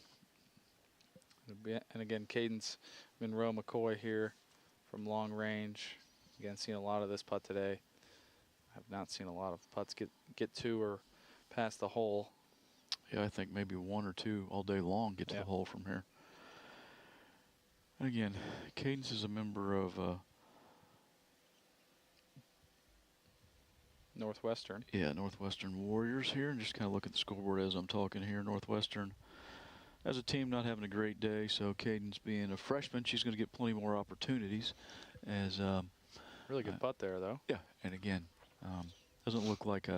And again, Cadence Monroe McCoy here from long range. Again, seen a lot of this putt today. I have not seen a lot of putts get to or past the hole. Yeah, I think maybe 1 or 2 all day long get to the hole from here. And again, Cadence is a member of Northwestern. Yeah, Northwestern Warriors here, and just kind of look at the scoreboard as I'm talking here. Northwestern, as a team, not having a great day, so Cadence being a freshman, she's going to get plenty more opportunities. As really good putt there, though. Yeah, and again, doesn't look like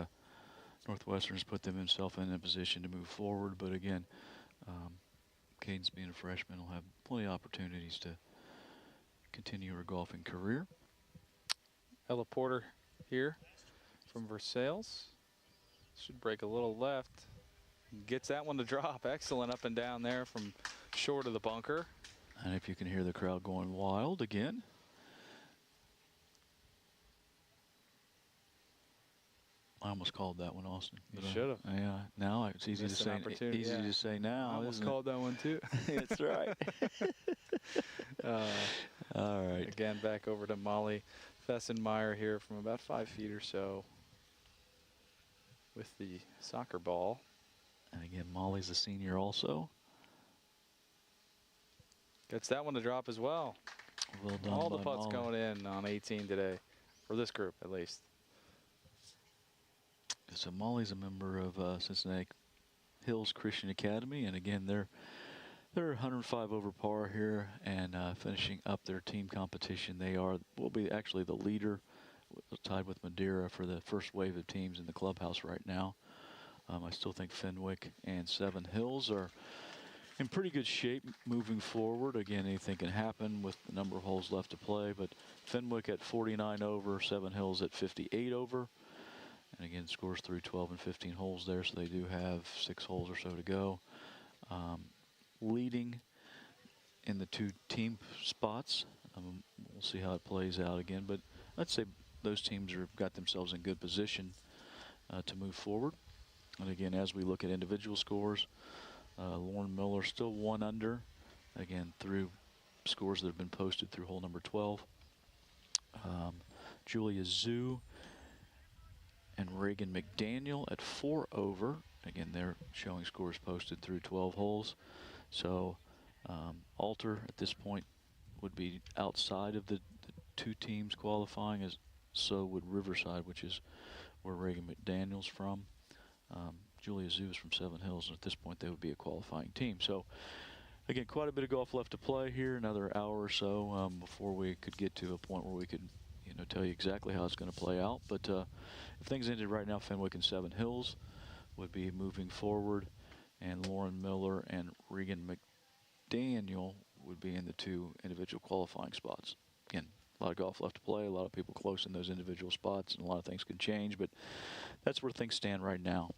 Northwestern's put themselves in a position to move forward, but again, Cadence being a freshman will have plenty of opportunities to continue her golfing career. Ella Porter here from Versailles. Should break a little left. Gets that one to drop. Excellent up and down there from short of the bunker. And if you can hear the crowd going wild again. I almost called that one, Austin. You should have. Yeah, now it's easy to say. Easy to say now. I almost called that one too. That's right. All right. Again, back over to Molly Fessenmeyer here from about 5 feet or so with the soccer ball. And again, Molly's a senior also. Gets that one to drop as well. Well done. All the putts Molly going in on 18 today, for this group at least. So Molly's a member of Cincinnati Hills Christian Academy, and again, they're 105 over par here, and finishing up their team competition. They will be actually the leader, tied with Madeira for the first wave of teams in the clubhouse right now. I still think Fenwick and Seven Hills are in pretty good shape moving forward. Again, anything can happen with the number of holes left to play, but Fenwick at 49 over, Seven Hills at 58 over. And again, scores through 12 and 15 holes there, so they do have 6 holes or so to go. Leading in the 2 team spots. We'll see how it plays out again, but I'd say those teams have got themselves in good position to move forward. And again, as we look at individual scores, Lauren Miller still 1 under, again, through scores that have been posted through hole number 12. Julia Zhu and Reagan McDaniel at 4 over. Again, they're showing scores posted through 12 holes. So Alter at this point would be outside of the 2 teams qualifying, as so would Riverside, which is where Reagan McDaniel's from. Julia Zhu is from Seven Hills, and at this point they would be a qualifying team. So again, quite a bit of golf left to play here, another hour or so before we could get to a point where we could tell you exactly how it's going to play out. But if things ended right now, Fenwick and Seven Hills would be moving forward, and Lauren Miller and Regan McDaniel would be in the 2 individual qualifying spots. Again, a lot of golf left to play, a lot of people close in those individual spots, and a lot of things can change, but that's where things stand right now.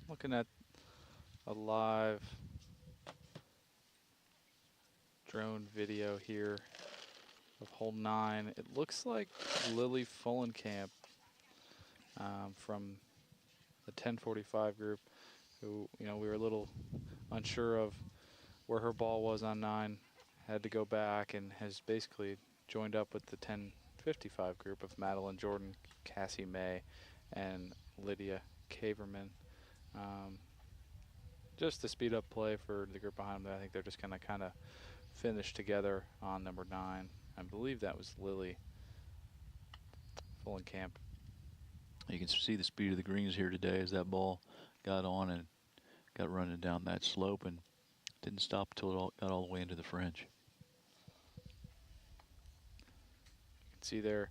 Looking at a live drone video here of hole 9. It looks like Lily Fullenkamp from the 1045 group, who we were a little unsure of where her ball was on 9, had to go back and has basically joined up with the 1055 group of Madeline Jordan, Cassie May, and Lydia Caverman. Just to speed up play for the group behind them. I think they're just going to kind of finish together on number 9. I believe that was Lily Fullenkamp. You can see the speed of the greens here today as that ball got on and got running down that slope and didn't stop until it got all the way into the fringe. You can see there,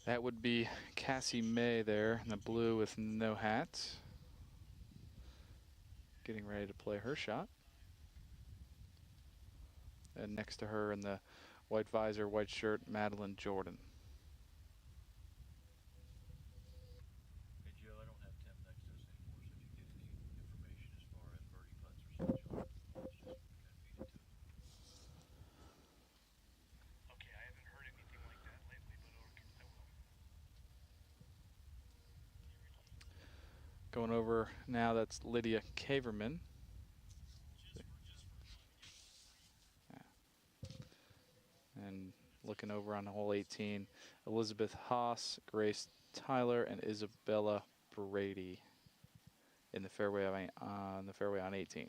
that would be Cassie May there in the blue with no hat. Getting ready to play her shot. And next to her in the white visor, white shirt, Madeline Jordan. Hey Joe, I don't have Tim next to us anymore, so if you get any information as far as birdie putts or such, let's just kind of feed it to him. Okay, I haven't heard anything like that lately, but okay, I will. Going over now, that's Lydia Caverman. And looking over on hole 18, Elizabeth Haas, Grace Tyler, and Isabella Brady in the fairway on 18.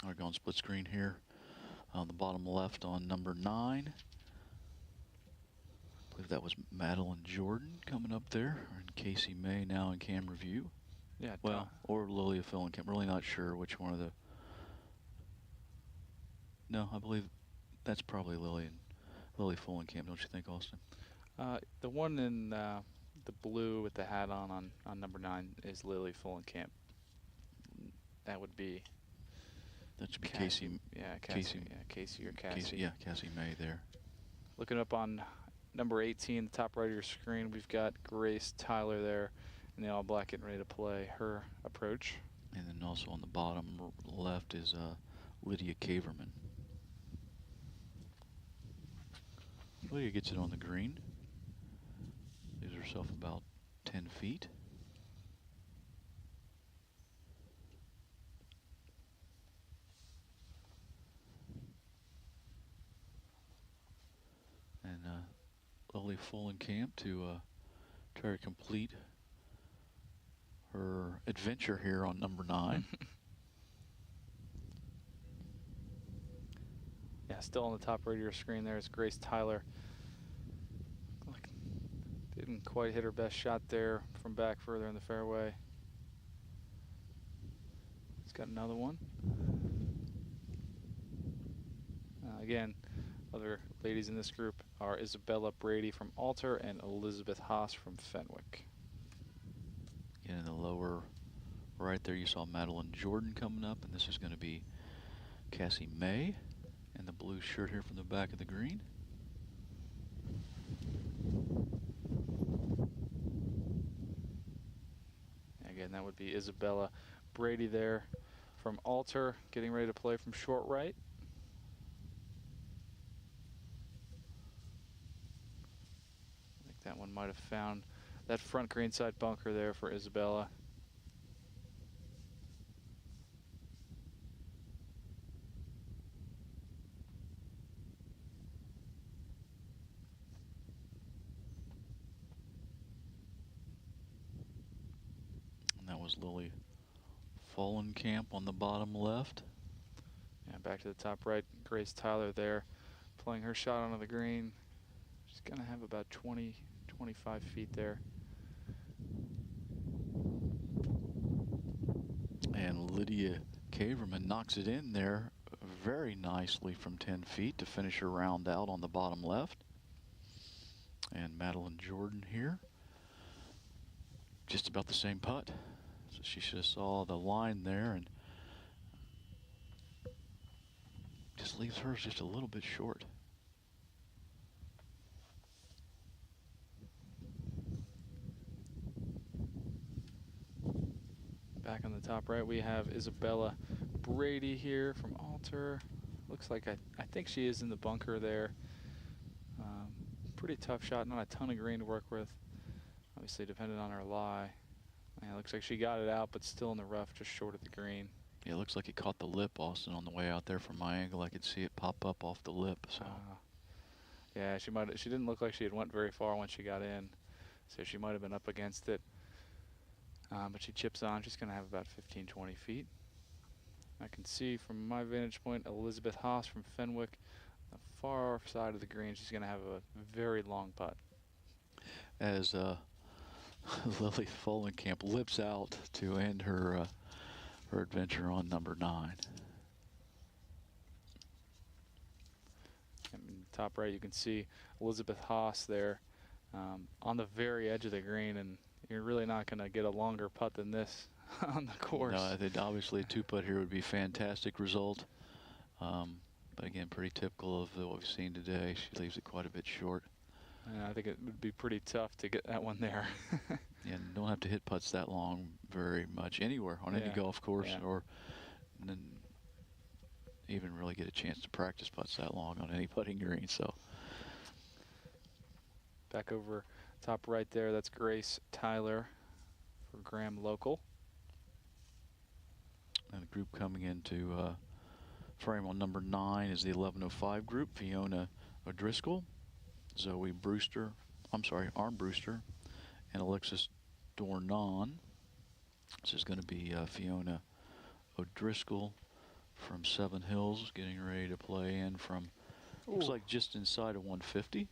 We're going split screen here on the bottom left on number 9. I believe that was Madeline Jordan coming up there, and Casey May now in camera view. Yeah. Well, or Lilia Fullenkamp. Really not sure which one of the. No, I believe that's probably Lily Fullenkamp. Don't you think, Austin? The one in the blue with the hat on number 9 is Lily Fullenkamp. That would be. That should be Casey. Yeah, Casey or Cassie. Yeah, Cassie May there. Looking up on number 18, the top right of your screen, we've got Grace Tyler there in the all black getting ready to play her approach. And then also on the bottom left is Lydia Caverman. Lydia gets it on the green. Leaves herself about 10 feet. And Lily Fullenkamp to try to complete her adventure here on number 9. Yeah, still on the top right of your screen there is Grace Tyler. Didn't quite hit her best shot there from back further in the fairway. He's got another one. Again, other ladies in this group are Isabella Brady from Alter and Elizabeth Haas from Fenwick. Again, in the lower right there, you saw Madeline Jordan coming up, and this is going to be Cassie May in the blue shirt here from the back of the green. Again, that would be Isabella Brady there from Alter, getting ready to play from short right. I think that one might have found that front greenside bunker there for Isabella. And that was Lily Fullenkamp on the bottom left. Yeah, back to the top right, Grace Tyler there, playing her shot onto the green. She's going to have about 20, 25 feet there. And Lydia Caverman knocks it in there very nicely from 10 feet to finish her round out on the bottom left. And Madeline Jordan here, just about the same putt. So she should have saw the line there and just leaves hers just a little bit short. Back on the top right, we have Isabella Brady here from Alter, looks like I think she is in the bunker there. Pretty tough shot, not a ton of green to work with. Obviously dependent on her lie. Yeah, looks like she got it out, but still in the rough, just short of the green. Yeah, it looks like it caught the lip, Austin, on the way out there. From my angle, I could see it pop up off the lip. So. Yeah, she didn't look like she had went very far when she got in, so she might have been up against it. But she chips on. She's going to have about 15, 20 feet. I can see from my vantage point Elizabeth Haas from Fenwick, the far side of the green. She's going to have a very long putt. As Lily Folenkamp lips out to end her her adventure on number 9. In the top right, you can see Elizabeth Haas there on the very edge of the green, and you're really not going to get a longer putt than this on the course. No, I think obviously a 2-putt here would be a fantastic result. But again, pretty typical of what we've seen today. She leaves it quite a bit short. Yeah, I think it would be pretty tough to get that one there. Yeah, and don't have to hit putts that long very much anywhere on any golf course, or then even really get a chance to practice putts that long on any putting green. So back over top right there, that's Grace Tyler for Graham Local. And the group coming into frame on number 9 is the 1105 group: Fiona O'Driscoll, Zoe Brewster, Armbruster, and Alexis Dornan. This is going to be Fiona O'Driscoll from Seven Hills, getting ready to play in from, looks like just inside of 150.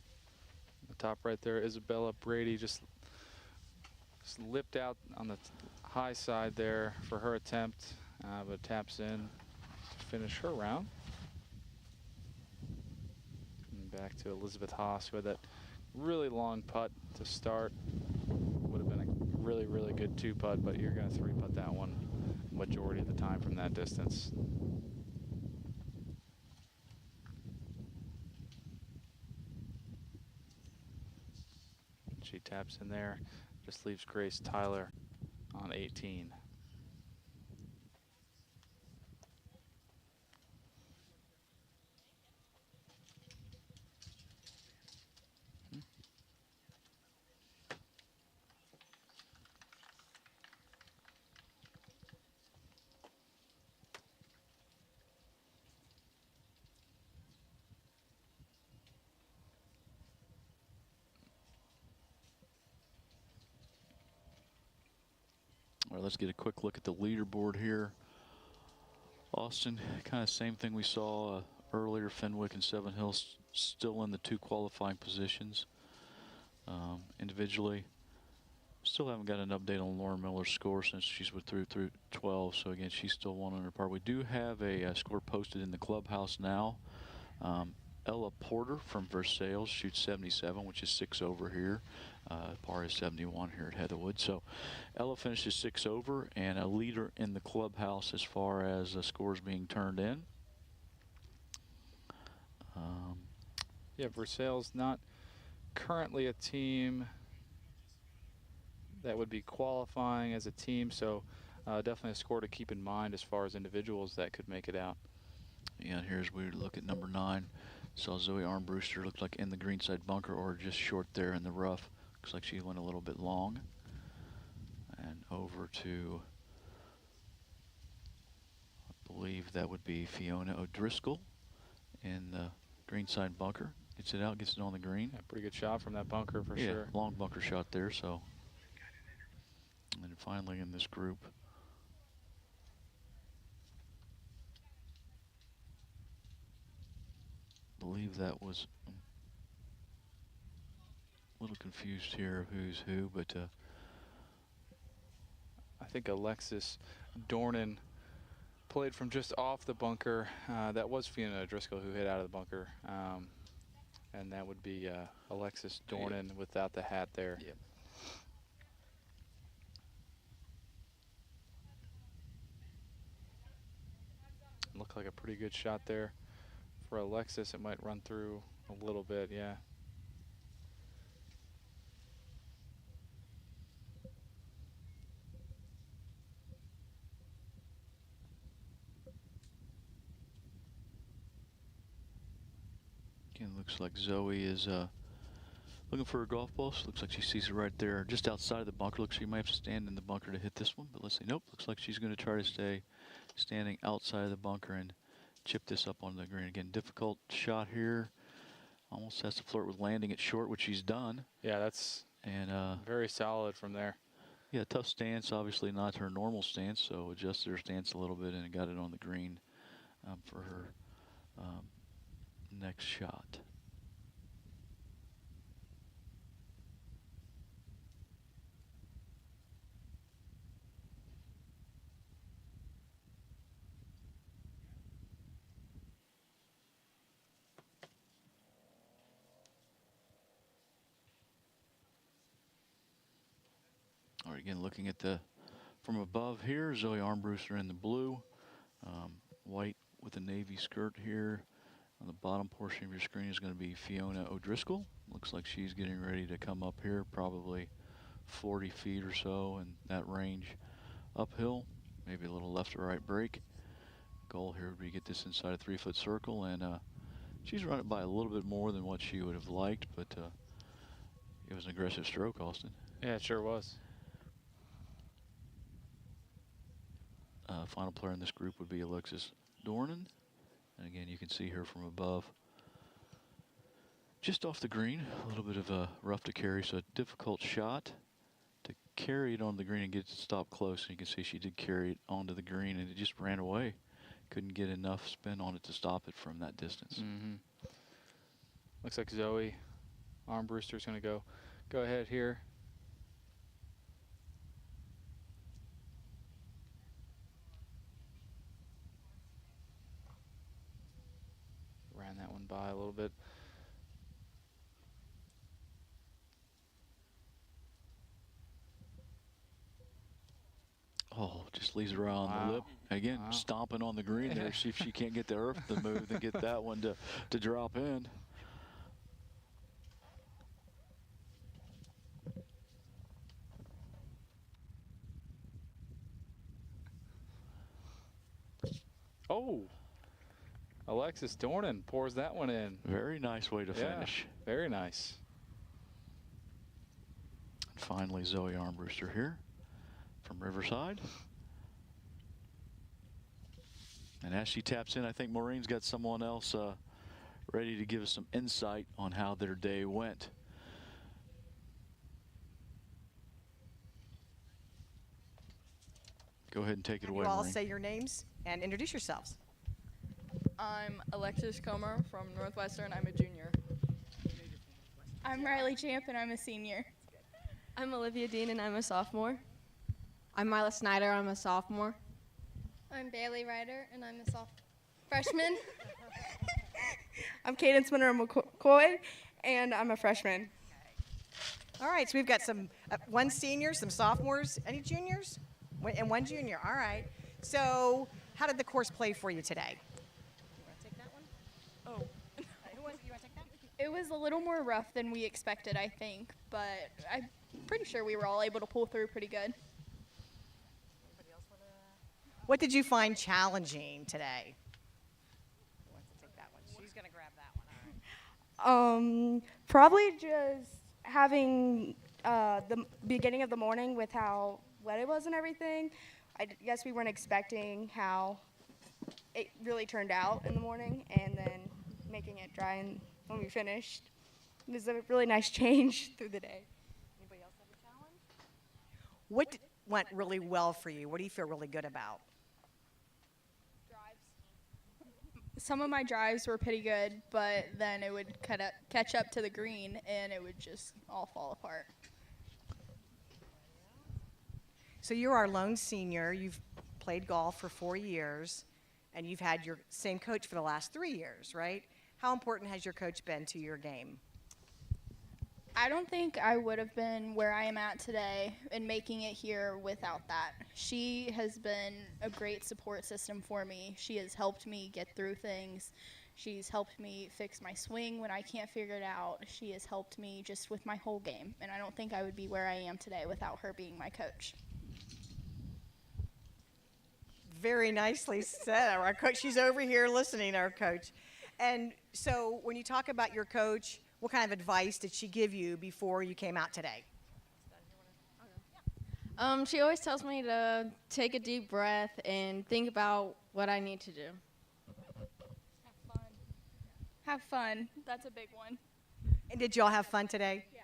The top right there, Isabella Brady just lipped out on the high side there for her attempt, but taps in to finish her round. And back to Elizabeth Haas, who had that really long putt to start. Would have been a really, really good 2-putt, but you're going to 3-putt that one majority of the time from that distance. She taps in there, just leaves Grace Tyler on 18. All right, let's get a quick look at the leaderboard here. Austin, kind of same thing we saw earlier. Fenwick and Seven Hills still in the 2 qualifying positions. Individually, still haven't got an update on Lauren Miller's score since she's through 12. So again, she's still 1 under par. We do have a score posted in the clubhouse now. Ella Porter from Versailles shoots 77, which is 6 over here. Par is 71 here at Heatherwood. So Ella finishes 6 over and a leader in the clubhouse as far as scores being turned in. Yeah, Versailles not currently a team that would be qualifying as a team, so definitely a score to keep in mind as far as individuals that could make it out. Yeah, and here's we look at number 9. Saw Zoe Armbruster, looked like in the greenside bunker or just short there in the rough. Looks like she went a little bit long. And over to, I believe that would be Fiona O'Driscoll in the greenside bunker. Gets it out, gets it on the green. Yeah, pretty good shot from that bunker for sure. Long bunker shot there. So, and then finally in this group, I believe that was a little confused here of who's who, but I think Alexis Dornan played from just off the bunker. That was Fiona O'Driscoll who hit out of the bunker. And that would be Alexis Dornan without the hat there. Yep. Looked like a pretty good shot there for Alexis. It might run through a little bit, yeah. Again, looks like Zoe is looking for a golf ball. So looks like she sees it right there just outside of the bunker. Looks like she might have to stand in the bunker to hit this one, but let's see. Nope, looks like she's going to try to stay standing outside of the bunker and chip this up on the green. Again, difficult shot here. Almost has to flirt with landing it short, which she's done. Yeah, that's very solid from there. Yeah, tough stance. Obviously not her normal stance, so adjusted her stance a little bit and got it on the green for her next shot. All right, again, looking at the from above here, Zoe Armbruster in the blue, white with a navy skirt here. On the bottom portion of your screen is going to be Fiona O'Driscoll. Looks like she's getting ready to come up here, probably 40 feet or so in that range uphill, maybe a little left or right break. Goal here would be to get this inside a 3-foot circle, and she's run it by a little bit more than what she would have liked, but it was an aggressive stroke, Austin. Yeah, it sure was. Final player in this group would be Alexis Dornan. And again, you can see her from above. Just off the green, a little bit of a rough to carry, so a difficult shot to carry it on the green and get it to stop close. And you can see she did carry it onto the green and it just ran away. Couldn't get enough spin on it to stop it from that distance. Looks like Zoe Armbruster's going to go ahead here. Ran that one by a little bit. Oh, just leaves her on the lip. Again, stomping on the green there. See if she can't get the earth to move and get that one to drop in. Oh, Alexis Dornan pours that one in. Very nice way to finish. Very nice. And finally, Zoe Armbruster here from Riverside. And as she taps in, I think Maureen's got someone else ready to give us some insight on how their day went. Go ahead and take it away, You all Maureen. say your names and introduce yourselves. I'm Alexis Comer from Northwestern. I'm a junior. I'm Riley Champ and I'm a senior. I'm Olivia Dean and I'm a sophomore. I'm Mila Snyder, I'm a sophomore. I'm Bailey Ryder and I'm a freshman. I'm Kaden Spinner McCoy and I'm a freshman. All right, so we've got some one senior, some sophomores, any juniors? And one junior, all right. So how did the course play for you today? You want to take that one? Oh. You want to take that? It was a little more rough than we expected, I think, but I'm pretty sure we were all able to pull through pretty good. What did you find challenging today? Who wants to take that one? She's going to grab that one, all right. Probably just having the beginning of the morning with how wet it was and everything. I guess we weren't expecting how it really turned out in the morning, and then making it dry and when we finished. It was a really nice change through the day. Anybody else have a challenge? What went really well for you? What do you feel really good about? Some of my drives were pretty good, but then it would catch up to the green and it would just all fall apart. So you're our lone senior. You've played golf for 4 years, and you've had your same coach for the last 3 years, right? How important has your coach been to your game? I don't think I would have been where I am at today and making it here without that. She has been a great support system for me. She has helped me get through things. She's helped me fix my swing when I can't figure it out. She has helped me just with my whole game, and I don't think I would be where I am today without her being my coach. Very nicely said. Our coach, she's over here listening, our coach. And So when you talk about your coach, what kind of advice did she give you before you came out today? She always tells me to take a deep breath and think about what I need to do. Have fun. That's a big one. And did you all have fun today? Yeah.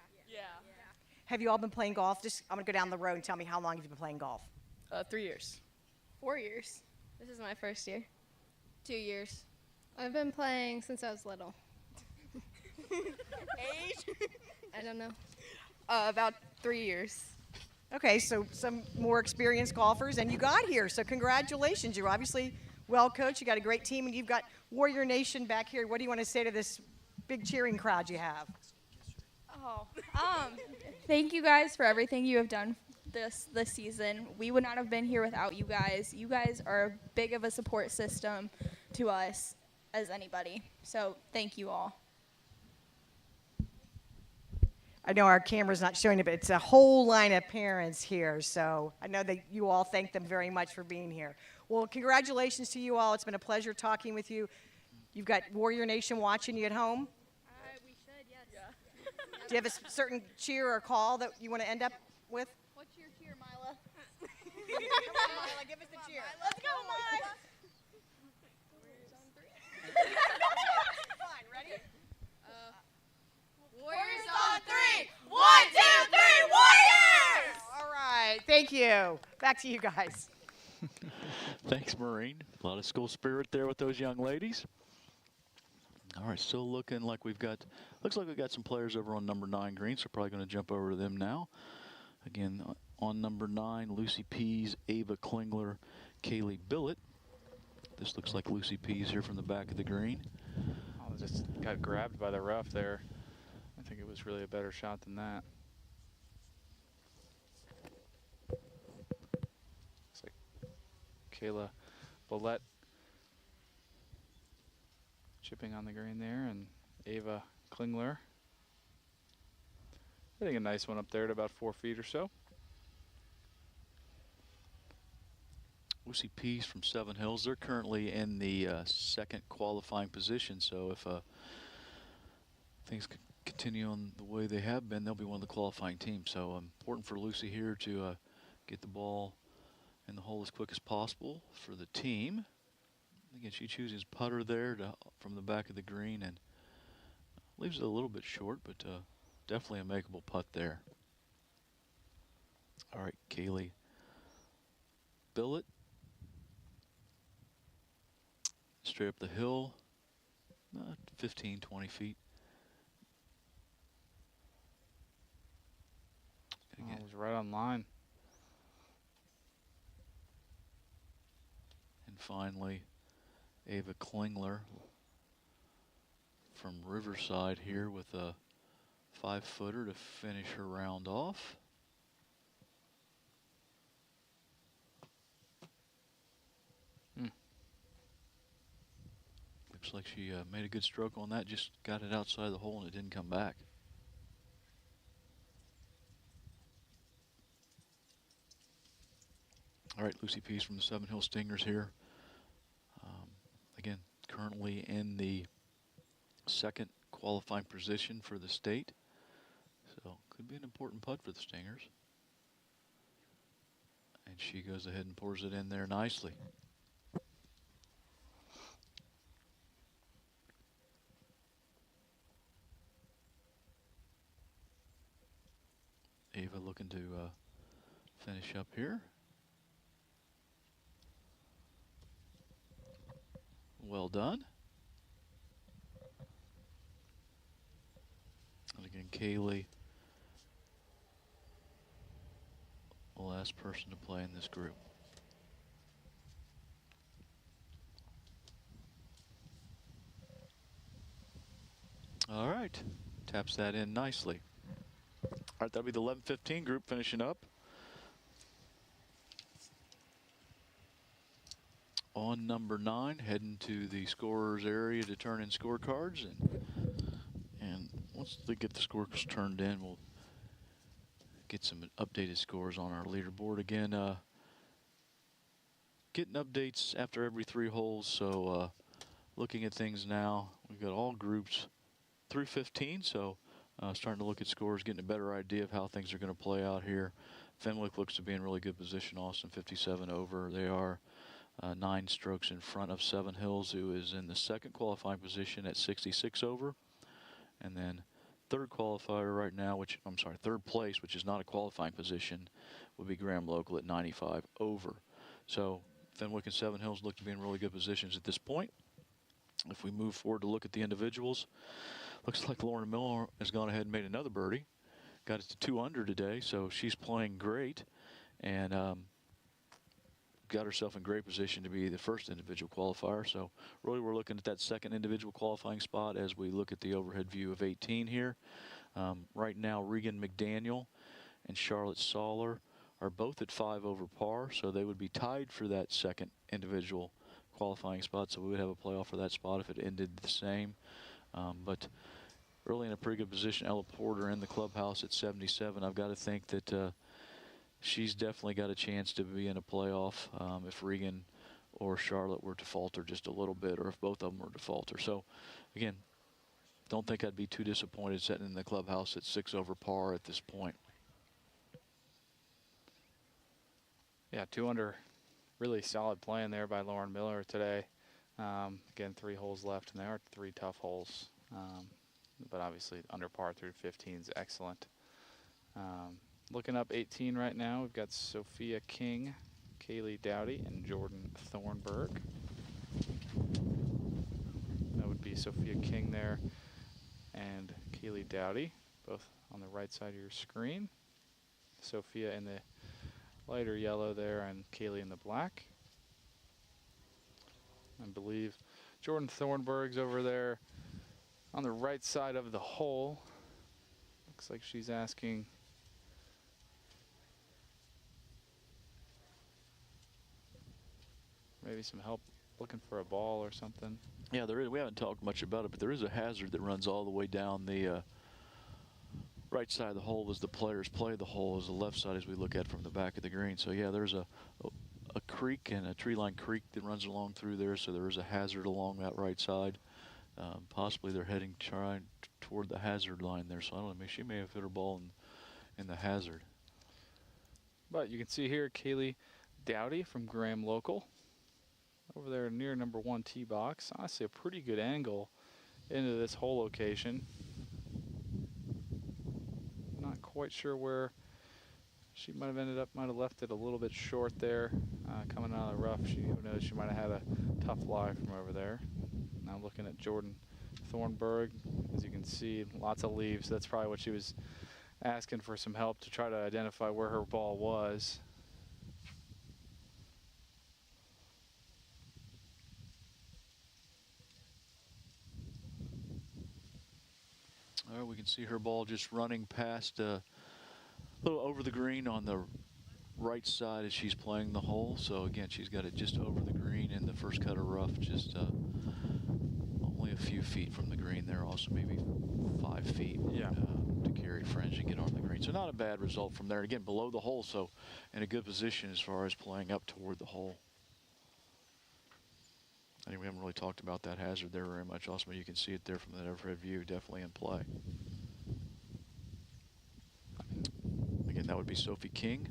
Have you all been playing golf? Just, I'm gonna go down the road and tell me how long have you been playing golf? 3 years. 4 years. This is my first year. 2 years. I've been playing since I was little. Age? I don't know. About 3 years. Okay, so some more experienced golfers, and you got here, so congratulations. You're obviously well coached. You got a great team, and you've got Warrior Nation back here. What do you want to say to this big cheering crowd you have? Oh, thank you guys for everything you have done this season. We would not have been here without you guys. You guys are as big of a support system to us as anybody. So thank you all. I know our camera's not showing it, but it's a whole line of parents here, so I know that you all thank them very much for being here. Well, congratulations to you all. It's been a pleasure talking with you. You've got Warrior Nation watching you at home. We should, yes. Do you have a certain cheer or call that you want to end up with? What's your cheer, Mila? Come on, Mila, give us the cheer. Let's go, Mila. Fine, ready? Warriors on 3. 1, 2, 3, Warriors! All right, thank you. Back to you guys. Thanks, Maureen. A lot of school spirit there with those young ladies. All right, still looking like looks like we've got some players over on number 9 green, so probably going to jump over to them now. Again, on number 9, Lucy Pease, Ava Klingler, Kaylee Billett. This looks like Lucy Pease here from the back of the green. Oh, just got grabbed by the rough there. I think it was really a better shot than that. Looks like Kayla Billett chipping on the green there, and Ava Klingler hitting a nice one up there at about 4 feet or so. Lucy Pease from Seven Hills. They're currently in the second qualifying position, so if things continue on the way they have been, they'll be one of the qualifying teams. So important for Lucy here to get the ball in the hole as quick as possible for the team. Again, she chooses putter there from the back of the green and leaves it a little bit short, but definitely a makeable putt there. All right, Kaylee Billett. Straight up the hill, 15, 20 feet. Oh, it was right on line. And finally, Ava Klingler from Riverside here with a 5-footer to finish her round off. Looks like she made a good stroke on that, just got it outside the hole and it didn't come back. All right, Lucy Pease from the Seven Hill Stingers here. Again, currently in the second qualifying position for the state. So could be an important putt for the Stingers. And she goes ahead and pours it in there nicely. Ava looking to finish up here. Well done. And again, Kaylee, the last person to play in this group. All right, taps that in nicely. All right, that'll be the 11-15 group finishing up. On number 9, heading to the scorers area to turn in scorecards, and once they get the scores turned in, we'll get some updated scores on our leaderboard. Again, getting updates after every 3 holes, so looking at things now, we've got all groups through 15, so starting to look at scores, getting a better idea of how things are going to play out here. Fenwick looks to be in really good position. Austin 57 over. They are 9 strokes in front of Seven Hills, who is in the second qualifying position at 66 over. And then third qualifier right now, third place, which is not a qualifying position, would be Graham Local at 95 over. So Fenwick and Seven Hills look to be in really good positions at this point. If we move forward to look at the individuals, looks like Lauren Miller has gone ahead and made another birdie. Got it to 2 under today, so she's playing great and got herself in great position to be the first individual qualifier. So really we're looking at that second individual qualifying spot as we look at the overhead view of 18 here. Right now, Regan McDaniel and Charlotte Soller are both at 5 over par, so they would be tied for that second individual qualifying spot, so we would have a playoff for that spot if it ended the same. But really in a pretty good position. Ella Porter in the clubhouse at 77. I've got to think that she's definitely got a chance to be in a playoff if Regan or Charlotte were to falter just a little bit, or if both of them were to falter. So again, don't think I'd be too disappointed sitting in the clubhouse at 6 over par at this point. Yeah, 2 under. Really solid playing there by Lauren Miller today. Again, 3 holes left, and they are 3 tough holes. But obviously under par through 15 is excellent. Looking up 18 right now, we've got Sophia King, Kaylee Dowdy, and Jordan Thornburg. That would be Sophia King there and Kaylee Dowdy, both on the right side of your screen. Sophia in the lighter yellow there and Kaylee in the black. I believe Jordan Thornburg's over there on the right side of the hole. Looks like she's asking maybe some help looking for a ball or something. Yeah, there is. We haven't talked much about it, but there is a hazard that runs all the way down the right side of the hole as the players play the hole, as the left side as we look at from the back of the green. So yeah, there's a creek and a tree-lined creek that runs along through there, so there is a hazard along that right side. Possibly they're heading toward the hazard line there, so I don't know. She may have hit her ball in the hazard. But you can see here Kaylee Dowdy from Graham Local over there near number 1 tee box. Honestly, a pretty good angle into this hole location. Not quite sure where she might have ended up, might have left it a little bit short there. Coming out of the rough, who knows, she might have had a tough lie from over there. Now looking at Jordan Thornburg, as you can see, lots of leaves. That's probably what she was asking for, some help to try to identify where her ball was. All right, we can see her ball just running past a little over the green on the right side as she's playing the hole. So again, she's got it just over the green in the first cut of rough, just only a few feet from the green there, also maybe 5 feet to carry fringe and get on the green. So not a bad result from there. Again, below the hole, so in a good position as far as playing up toward the hole. I think we haven't really talked about that hazard there very much. Also, you can see it there from that overhead view, definitely in play. Again, that would be Sophie King.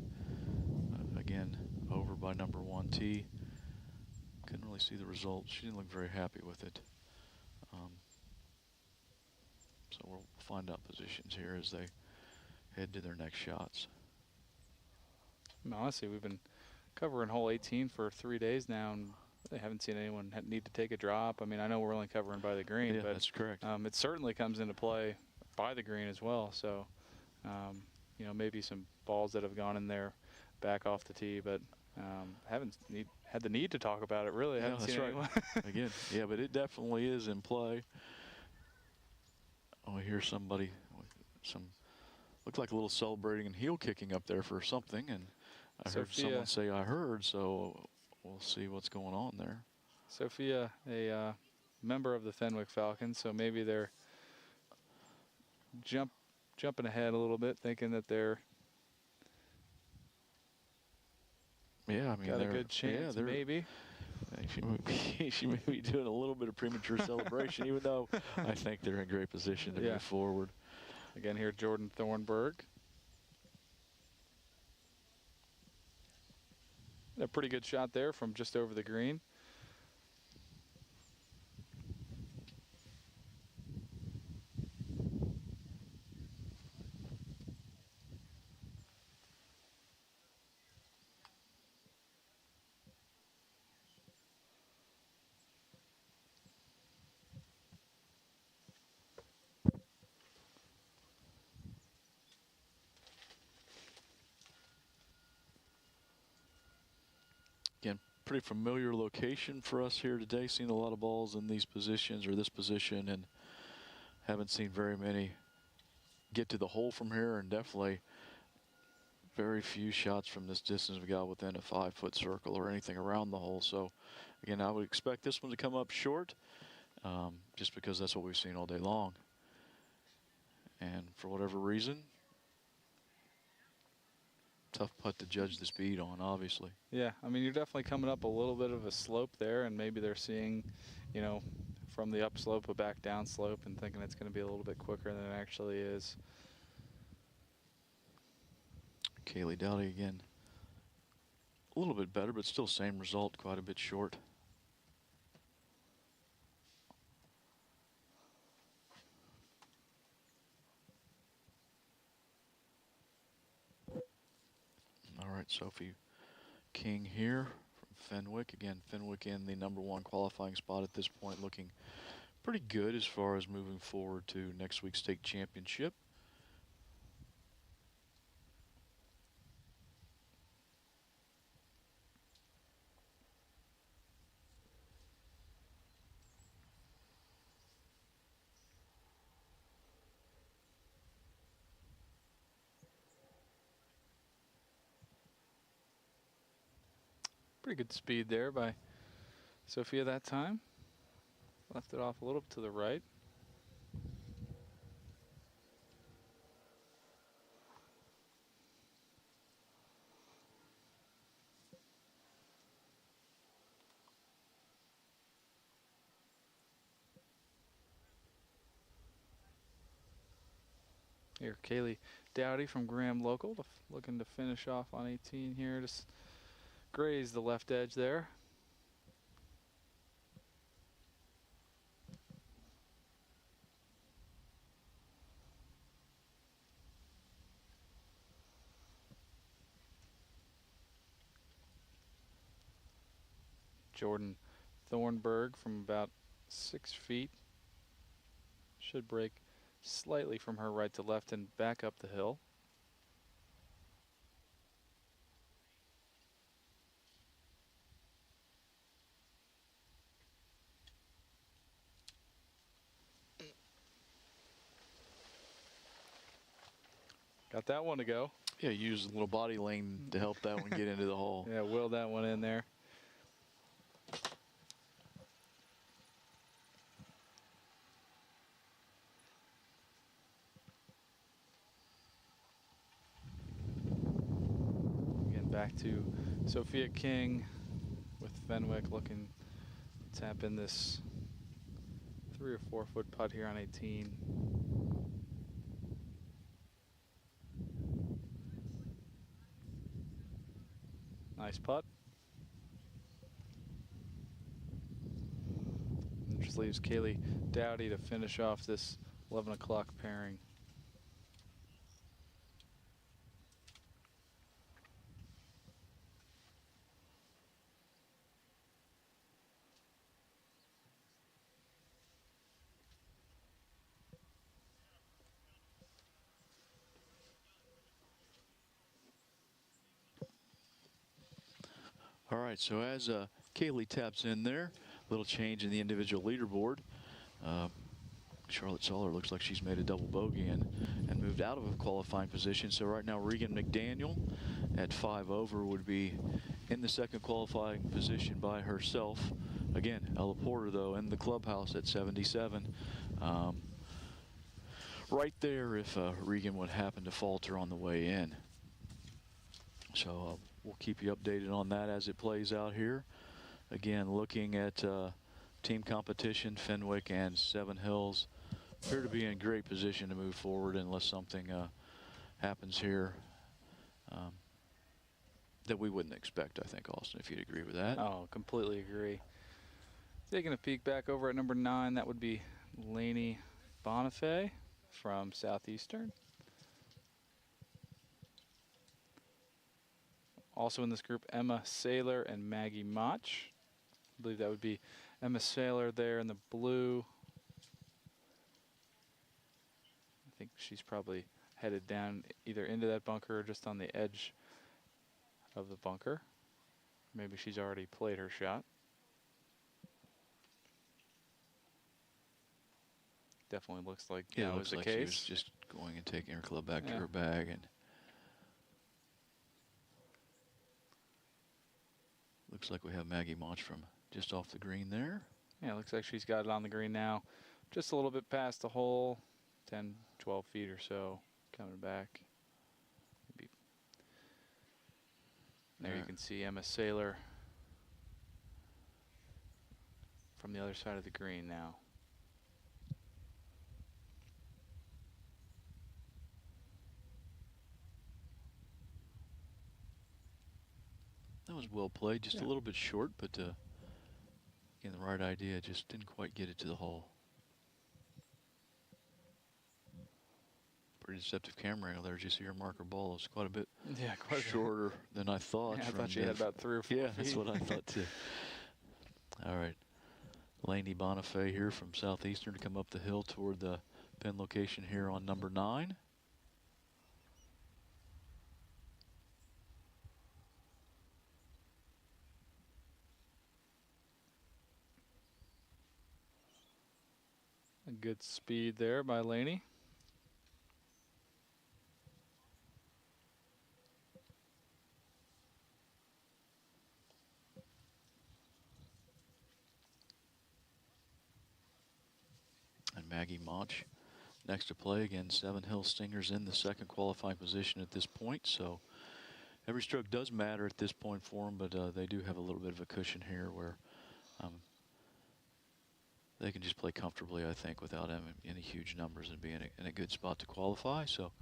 Again, over by number 1 tee. Couldn't really see the result. She didn't look very happy with it. So we'll find out positions here as they head to their next shots. Honestly, we've been covering hole 18 for 3 days now, and they haven't seen anyone need to take a drop. I mean, I know we're only covering by the green, yeah, but that's correct. It certainly comes into play by the green as well. So, you know, maybe some balls that have gone in there back off the tee, but haven't had the need to talk about it, really. Yeah, Haven't that's seen right. anyone. Again, yeah, but it definitely is in play. Oh, I hear somebody, looked like a little celebrating and heel kicking up there for something, and I heard someone say, I heard, so we'll see what's going on there. Sophia, a member of the Fenwick Falcons, so maybe they're jumping ahead a little bit, thinking that they're I mean, got a good chance, maybe. She may be doing a little bit of premature celebration, even though I think they're in great position to move forward. Again here, Jordan Thornburg. A pretty good shot there from just over the green. Again, pretty familiar location for us here today. Seen a lot of balls in these positions or this position, and haven't seen very many get to the hole from here, and definitely very few shots from this distance we got within a 5-foot circle or anything around the hole. So again, I would expect this one to come up short, just because that's what we've seen all day long. And for whatever reason, tough putt to judge the speed on, obviously. Yeah, I mean, you're definitely coming up a little bit of a slope there, and maybe they're seeing, you know, from the upslope a back down slope and thinking it's going to be a little bit quicker than it actually is. Kaylee Dowdy again, a little bit better, but still same result, quite a bit short. All right, Sophie King here from Fenwick. Again, Fenwick in the #1 qualifying spot at this point, looking pretty good as far as moving forward to next week's state championship. Pretty good speed there by Sophia that time. Left it off a little bit to the right. Here, Kaylee Dowdy from Graham Local, looking to finish off on 18 here. Just graze the left edge there. Jordan Thornburg from about 6 feet. Should break slightly from her right to left and back up the hill. Got that one to go. Yeah, use a little body lane to help that one get into the hole. Yeah, will that one in there. Again, back to Sophia King with Fenwick, looking to tap in this 3 or 4 foot putt here on 18. Nice putt. And just leaves Kaylee Dowdy to finish off this 11 o'clock pairing. All right, so as Kaylee taps in there, a little change in the individual leaderboard. Charlotte Soller looks like she's made a double bogey and moved out of a qualifying position. So right now, Regan McDaniel at 5 over would be in the second qualifying position by herself. Again, Ella Porter, though, in the clubhouse at 77. Right there if Regan would happen to falter on the way in. So we'll keep you updated on that as it plays out here. Again, looking at team competition, Fenwick and Seven Hills appear to be in great position to move forward unless something happens here that we wouldn't expect, I think, Austin, if you'd agree with that. Oh, completely agree. Taking a peek back over at number 9, that would be Lainey Bonifay from Southeastern. Also in this group, Emma Saylor and Maggie Mach. I believe that would be Emma Saylor there in the blue. I think she's probably headed down either into that bunker or just on the edge of the bunker. Maybe she's already played her shot. Definitely looks like Yeah, that looks was the like case. she was just going and taking her club back to Yeah. her bag. And looks like we have Maggie Mach from just off the green there. Yeah, looks like she's got it on the green now. Just a little bit past the hole, 10, 12 feet or so coming back. Maybe. There you can see Emma Saylor from the other side of the green now. That was well played, just Yeah. a little bit short, but again, the right idea, just didn't quite get it to the hole. Pretty deceptive camera angle there. As you see her marker ball is quite a bit shorter than I thought. Yeah, I from thought she had about 3 or 4 Yeah, feet. that's what I thought too. All right. Lainey Bonifay here from Southeastern to come up the hill toward the pin location here on number 9. A good speed there by Lainey. And Maggie Mach next to play. Again, Seven Hills Stingers in the second qualifying position at this point. So every stroke does matter at this point for them, but they do have a little bit of a cushion here where they can just play comfortably, I think, without any huge numbers and be in a good spot to qualify. So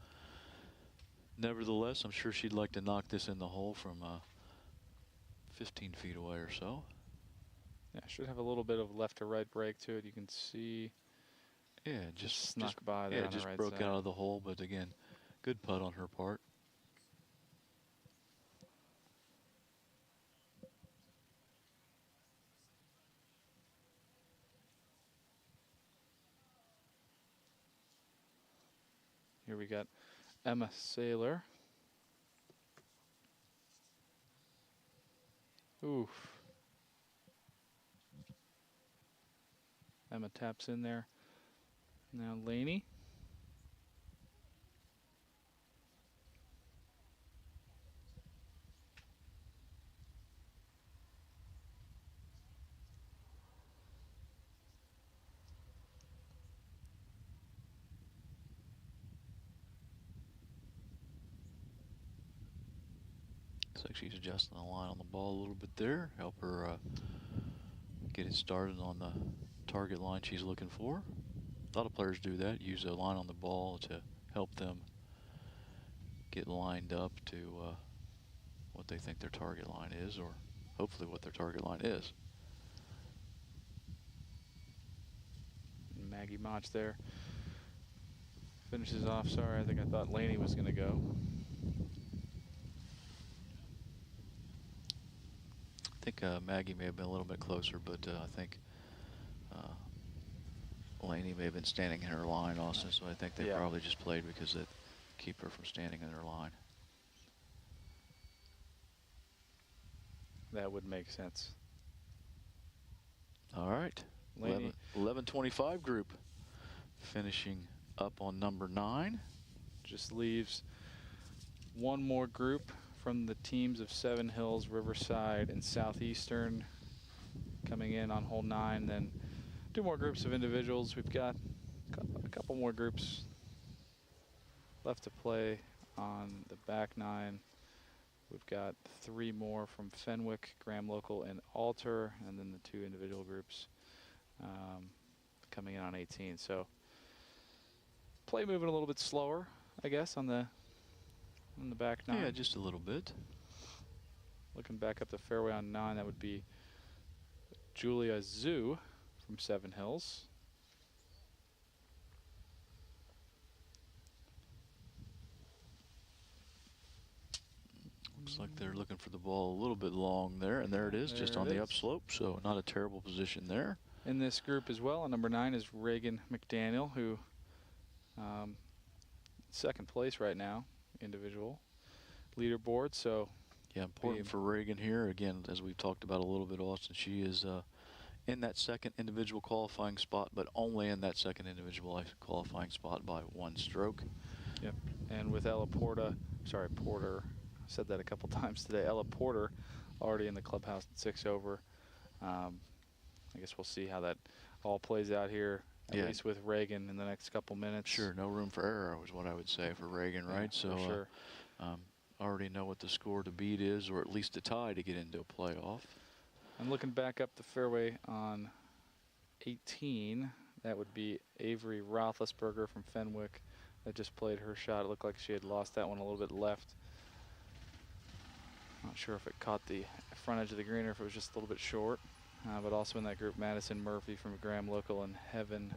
nevertheless, I'm sure she'd like to knock this in the hole from 15 feet away or so. Yeah, should have a little bit of left to right break to it. You can see. Yeah, just snuck by there yeah, on the just right broke side. out of the hole, but again, good putt on her part. Here we got Emma Saylor. Oof. Emma taps in there. Now Lainey. Looks like she's adjusting the line on the ball a little bit there. Help her get it started on the target line she's looking for. A lot of players do that, use a line on the ball to help them get lined up to what they think their target line is, or hopefully what their target line is. Maggie Mach there. Finishes off. Sorry, I thought Lainey was going to go. I think Maggie may have been a little bit closer, but I think Lainey may have been standing in her line, Austin, so I think they probably just played because they keep her from standing in their line. That would make sense. All right. 1125 group finishing up on number 9. Just leaves one more group from the teams of Seven Hills, Riverside, and Southeastern coming in on hole 9. Then 2 more groups of individuals. We've got a couple more groups left to play on the back 9. We've got 3 more from Fenwick, Graham Local, and Alter, and then the 2 individual groups coming in on 18. So play moving a little bit slower, I guess, on the back 9. Yeah, just a little bit. Looking back up the fairway on 9, that would be Julia Zhu from Seven Hills. Looks like they're looking for the ball a little bit long there, and there it is, just on the upslope, so not a terrible position there. In this group as well, on number 9 is Reagan McDaniel, who second place right now, individual leaderboard. So yeah, important for Reagan here. Again, as we've talked about a little bit, Austin, she is in that second individual qualifying spot, but only in that second individual qualifying spot by 1 stroke. Yep. And with Ella Porter, I said that a couple times today. Ella Porter already in the clubhouse at 6 over. I guess we'll see how that all plays out here, at least with Reagan in the next couple minutes. Sure, no room for error is what I would say for Reagan, right? So for sure. Already know what the score to beat is, or at least a tie to get into a playoff. I'm looking back up the fairway on 18. That would be Avery Roethlisberger from Fenwick that just played her shot. It looked like she had lost that one a little bit left. Not sure if it caught the front edge of the green or if it was just a little bit short. But also in that group, Madison Murphy from Graham Local and Heaven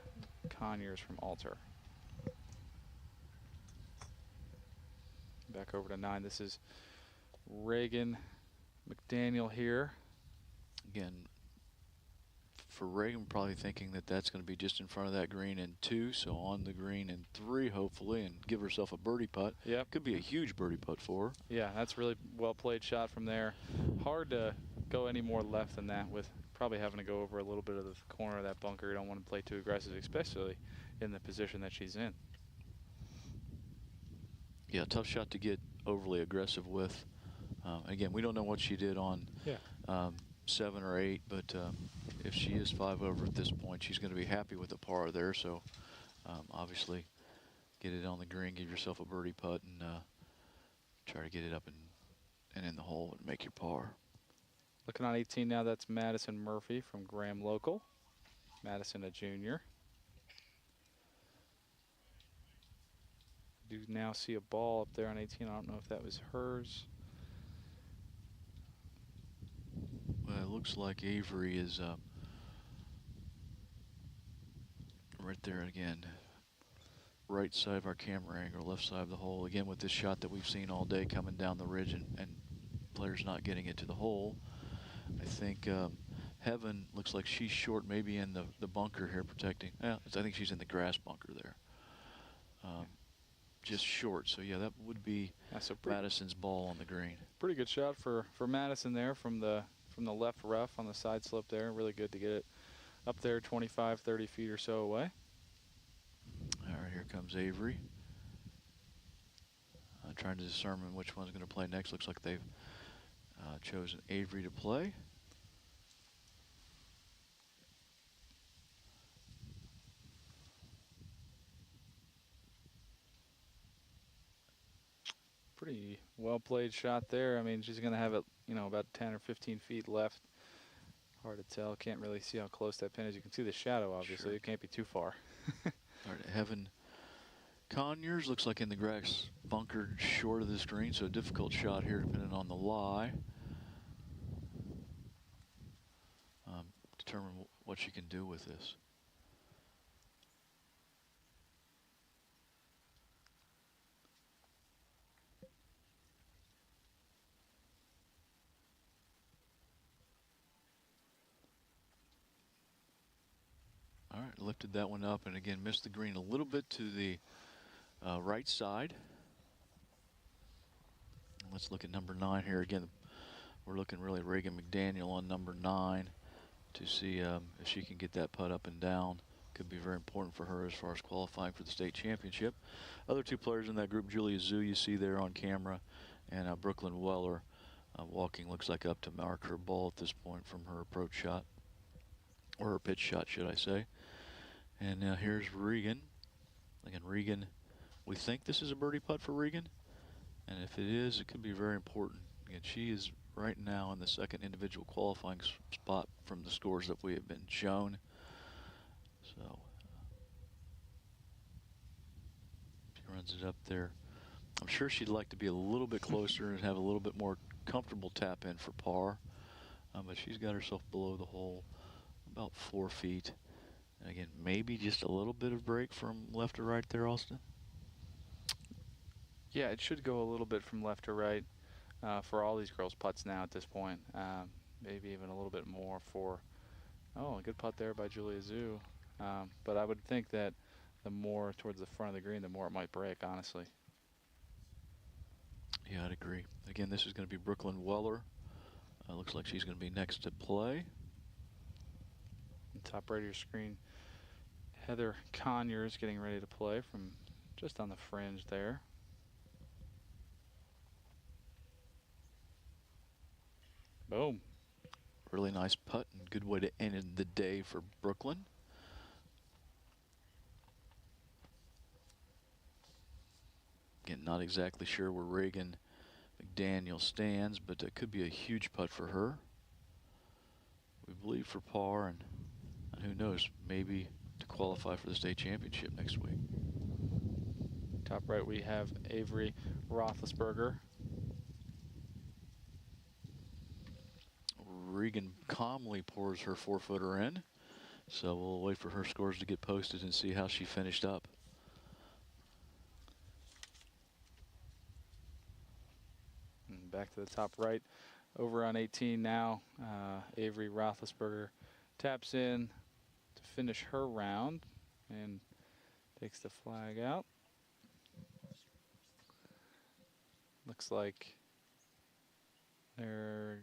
Conyers from Alter. Back over to 9. This is Reagan McDaniel here. Again, for Reagan, probably thinking that that's going to be just in front of that green in 2, so on the green in 3, hopefully, and give herself a birdie putt. Yep. Could be a huge birdie putt for her. Yeah, that's really well played shot from there. Hard to go any more left than that with probably having to go over a little bit of the corner of that bunker. You don't want to play too aggressive, especially in the position that she's in. Yeah, tough shot to get overly aggressive with. Again, we don't know what she did on 7 or 8, but if she is 5 over at this point, she's going to be happy with the par there. So obviously get it on the green, give yourself a birdie putt, and try to get it up and in the hole and make your par. Looking on 18 now, that's Madison Murphy from Graham Local. Madison, a junior. Do now see a ball up there on 18. I don't know if that was hers. Well, it looks like Avery is right there again. Right side of our camera angle, left side of the hole. Again, with this shot that we've seen all day coming down the ridge and players not getting it to the hole. I think Heaven looks like she's short, maybe in the bunker here protecting. I think she's in the grass bunker there. Just short, so yeah, that would be Madison's ball on the green. Pretty good shot for Madison there from the left rough on the side slope there. Really good to get it up there 25, 30 feet or so away. All right, here comes Avery. Trying to determine which one's going to play next. Looks like they've chosen Avery to play. Pretty well played shot there. I mean, she's going to have it, about 10 or 15 feet left. Hard to tell. Can't really see how close that pin is. You can see the shadow, obviously. Sure. It can't be too far. All right, Heaven Conyers looks like in the grass bunker short of this green, so a difficult shot here depending on the lie. Determine what she can do with this. All right, lifted that one up and again missed the green a little bit to the right side. Let's look at number 9 here again. We're looking really Reagan McDaniel on number 9 to see if she can get that putt up and down. Could be very important for her as far as qualifying for the state championship. Other 2 players in that group, Julia Zhu, you see there on camera, and Brooklyn Weller walking, looks like up to mark her ball at this point from her approach shot, or her pitch shot, should I say. And now here's Regan. Again, Regan, we think this is a birdie putt for Regan. And if it is, it could be very important Again, she is right now in the second individual qualifying spot from the scores that we have been shown. So she runs it up there. I'm sure she'd like to be a little bit closer and have a little bit more comfortable tap in for par. But she's got herself below the hole about 4 feet. And again, maybe just a little bit of break from left to right there, Austin. Yeah, it should go a little bit from left to right for all these girls' putts now at this point. Maybe even a little bit more for, oh, a good putt there by Julia Zhu. But I would think that the more towards the front of the green, the more it might break, honestly. Yeah, I'd agree. Again, this is going to be Brooklyn Weller. Looks like she's going to be next to play. Top right of your screen, Heather Conyers getting ready to play from just on the fringe there. Boom. Really nice putt and good way to end the day for Brooklyn. Again, not exactly sure where Reagan McDaniel stands, but it could be a huge putt for her. We believe for par, and who knows, maybe to qualify for the state championship next week. Top right, we have Avery Roethlisberger. Regan calmly pours her 4-footer in, so we'll wait for her scores to get posted and see how she finished up. And back to the top right, over on 18 now. Avery Roethlisberger taps in to finish her round and takes the flag out. Looks like they're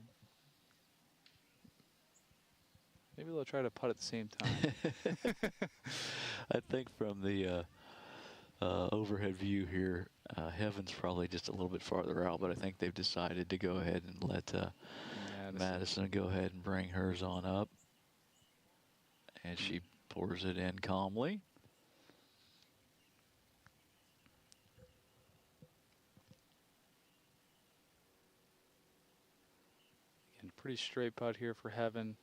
maybe they'll try to putt at the same time. I think from the overhead view here, Heaven's probably just a little bit farther out, but I think they've decided to go ahead and let Madison go ahead and bring hers on up. And she pours it in calmly. And pretty straight putt here for Heaven.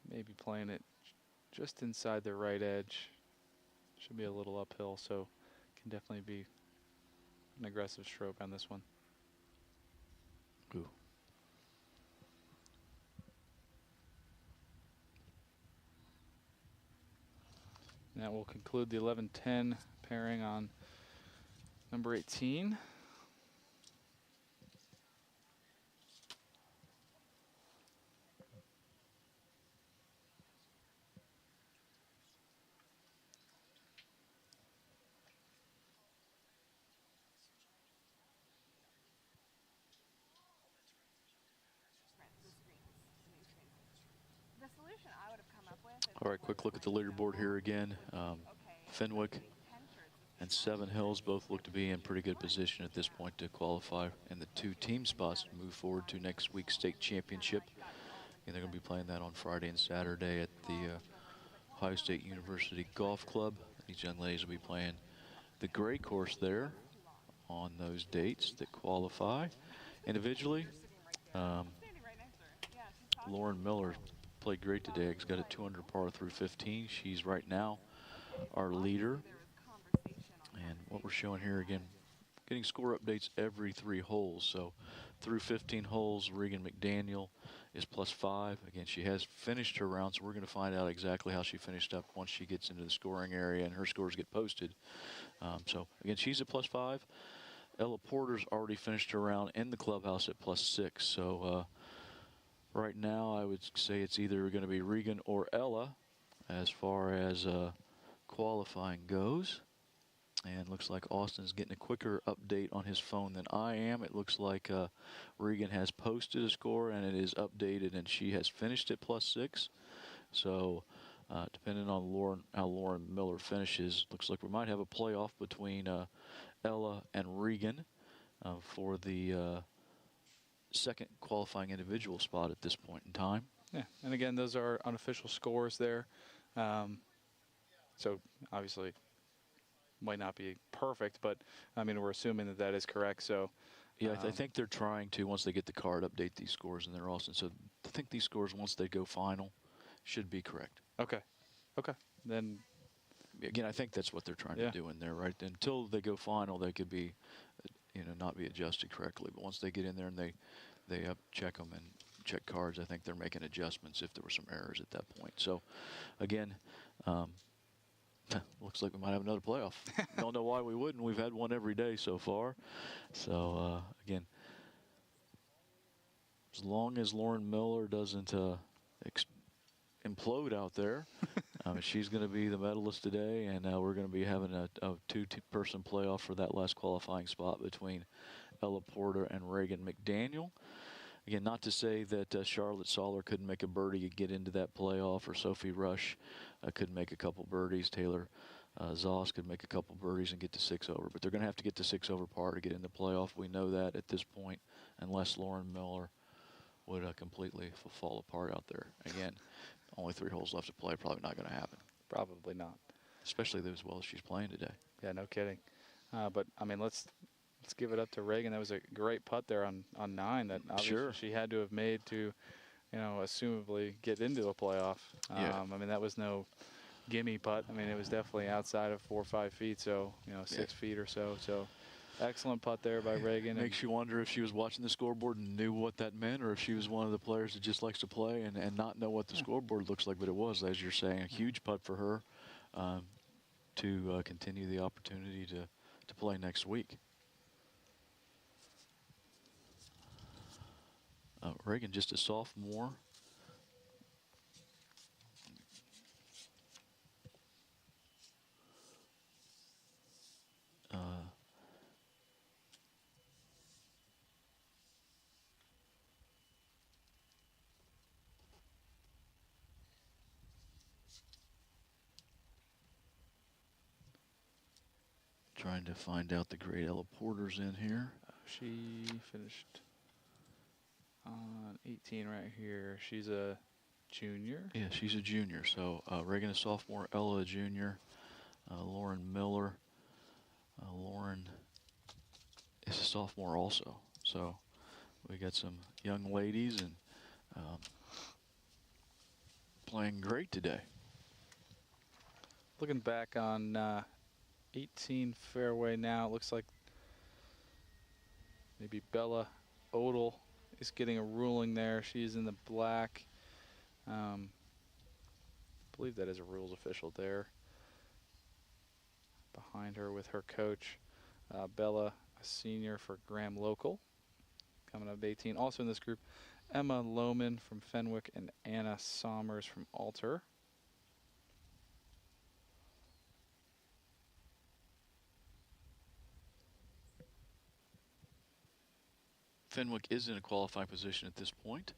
Maybe playing it just inside the right edge. Should be a little uphill, so can definitely be an aggressive stroke on this one. Ooh. And that will conclude the 11-10 pairing on number 18. All right, quick look at the leaderboard here again. Fenwick and Seven Hills both look to be in pretty good position at this point to qualify in the 2 team spots to move forward to next week's state championship. And they're going to be playing that on Friday and Saturday at the Ohio State University Golf Club. These young ladies will be playing the gray course there on those dates that qualify. Individually, Lauren Miller played great today. She's got a 200 par through 15. She's right now our leader. And what we're showing here again, getting score updates every 3 holes. So through 15 holes, Regan McDaniel is +5. Again, she has finished her round, so we're going to find out exactly how she finished up once she gets into the scoring area and her scores get posted. So again, she's at +5. Ella Porter's already finished her round in the clubhouse at +6. So right now, I would say it's either going to be Regan or Ella as far as qualifying goes. And looks like Austin's getting a quicker update on his phone than I am. It looks like Regan has posted a score and it is updated, and she has finished at +6. So depending on how Lauren Miller finishes, looks like we might have a playoff between Ella and Regan for the second qualifying individual spot at this point in time. Yeah, and again, those are unofficial scores there. So obviously might not be perfect, but I mean, we're assuming that that is correct. So Yeah, I think they're trying to, once they get the card, update these scores in their Austin. So I think these scores, once they go final, should be correct. Okay. Okay. Then again, I think that's what they're trying to do in there, right? Until they go final, they could be, not be adjusted correctly. But once they get in there and they check them and check cards, I think they're making adjustments if there were some errors at that point. So, again, looks like we might have another playoff. Don't know why we wouldn't. We've had one every day so far. So, again, as long as Lauren Miller doesn't implode out there, she's going to be the medalist today, and we're going to be having a two-person playoff for that last qualifying spot between Ella Porter and Reagan McDaniel. Again, not to say that Charlotte Soller couldn't make a birdie and get into that playoff, or Sophie Rush could make a couple birdies. Taylor Zoss could make a couple birdies and get to 6 over. But they're going to have to get to 6 over par to get in the playoff. We know that at this point, unless Lauren Miller would completely fall apart out there. Again, only 3 holes left to play. Probably not going to happen. Probably not. Especially as well as she's playing today. Yeah, no kidding. But, I mean, let's give it up to Reagan. That was a great putt there on 9 that obviously she had to have made to, assumably get into a playoff. Yeah. I mean, that was no gimme putt. I mean, it was definitely outside of 4 or 5 feet, so, 6 feet or so. So, excellent putt there by Reagan. Makes you wonder if she was watching the scoreboard and knew what that meant, or if she was one of the players that just likes to play and not know what the scoreboard looks like. But it was, as you're saying, a huge putt for her to continue the opportunity to play next week. Reagan, just a sophomore. Trying to find out the grade Ella Porter's in here. She finished on 18 right here. She's a junior. Yeah, she's a junior. So Reagan a sophomore, Ella a junior, Lauren Miller. Lauren is a sophomore also. So we got some young ladies and playing great today. Looking back on 18 fairway now, it looks like maybe Bella Odell is getting a ruling there. She's in the black. I believe that is a rules official there. Behind her with her coach, Bella, a senior for Graham Local, coming up 18. Also in this group, Emma Lohman from Fenwick and Anna Sommers from Alter. Fenwick is in a qualifying position at this point.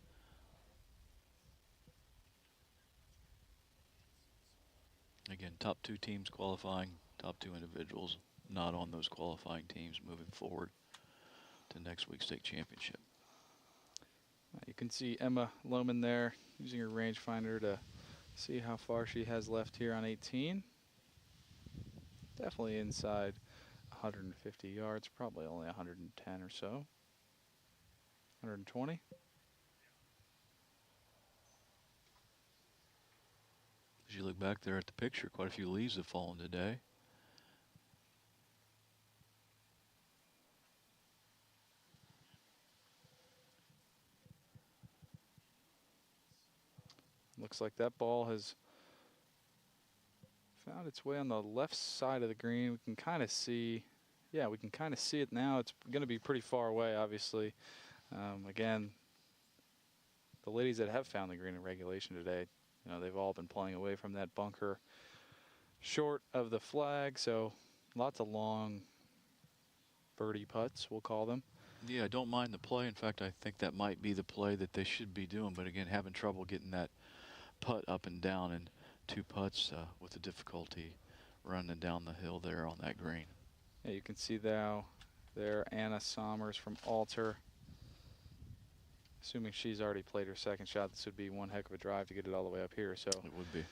Again, top 2 teams qualifying, top 2 individuals not on those qualifying teams moving forward to next week's state championship. You can see Emma Lohman there using her rangefinder to see how far she has left here on 18. Definitely inside 150 yards, probably only 110 or so. 120. As you look back there at the picture, quite a few leaves have fallen today. Looks like that ball has found its way on the left side of the green. We can kind of see, yeah, we can kind of see it now. It's going to be pretty far away, obviously. Again, the ladies that have found the green in regulation today, they've all been playing away from that bunker short of the flag. So lots of long birdie putts, we'll call them. Yeah, I don't mind the play. In fact, I think that might be the play that they should be doing. But again, having trouble getting that putt up and down, and 2 putts with the difficulty running down the hill there on that green. Yeah, you can see now there Anna Sommers from Alter. Assuming she's already played her second shot, this would be one heck of a drive to get it all the way up here. So it would be.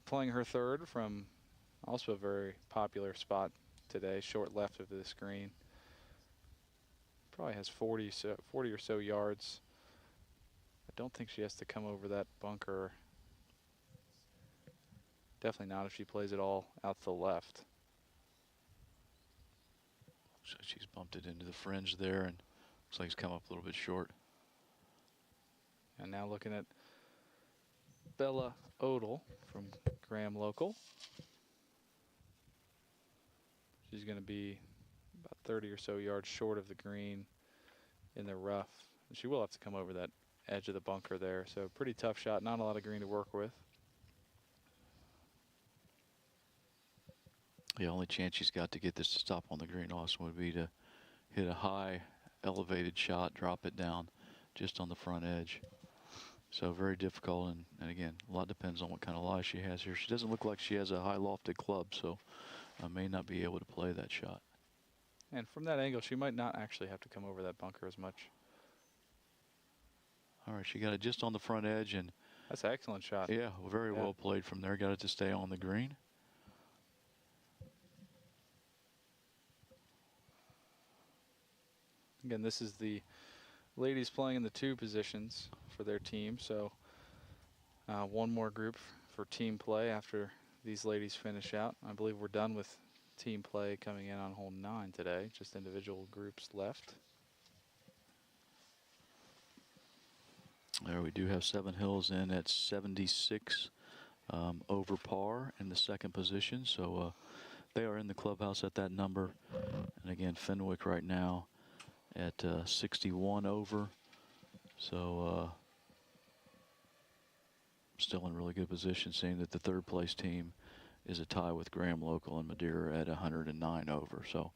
Playing her third from also a very popular spot today, short left of the screen. Probably has 40 or so yards. I don't think she has to come over that bunker. Definitely not if she plays it all out to the left. So she's bumped it into the fringe there, and looks like it's come up a little bit short. And now looking at Bella Odell from Graham Local. She's going to be about 30 or so yards short of the green in the rough. And she will have to come over that edge of the bunker there. So pretty tough shot, not a lot of green to work with. The only chance she's got to get this to stop on the green, Austin, would be to hit a high elevated shot, drop it down just on the front edge. So very difficult, and again, a lot depends on what kind of lie she has here. She doesn't look like she has a high lofted club, so I may not be able to play that shot. And from that angle, she might not actually have to come over that bunker as much. All right, she got it just on the front edge, and that's an excellent shot. Yeah, very well played from there. Got it to stay on the green. Again, this is the ladies playing in the 2 positions for their team. So one more group for team play after these ladies finish out. I believe we're done with team play coming in on hole 9 today. Just individual groups left. There we do have Seven Hills in at 76 over par in the 2nd position. So they are in the clubhouse at that number. And again, Fenwick right now at 61 over. So still in really good position, seeing that the 3rd place team is a tie with Graham Local and Madeira at 109 over. So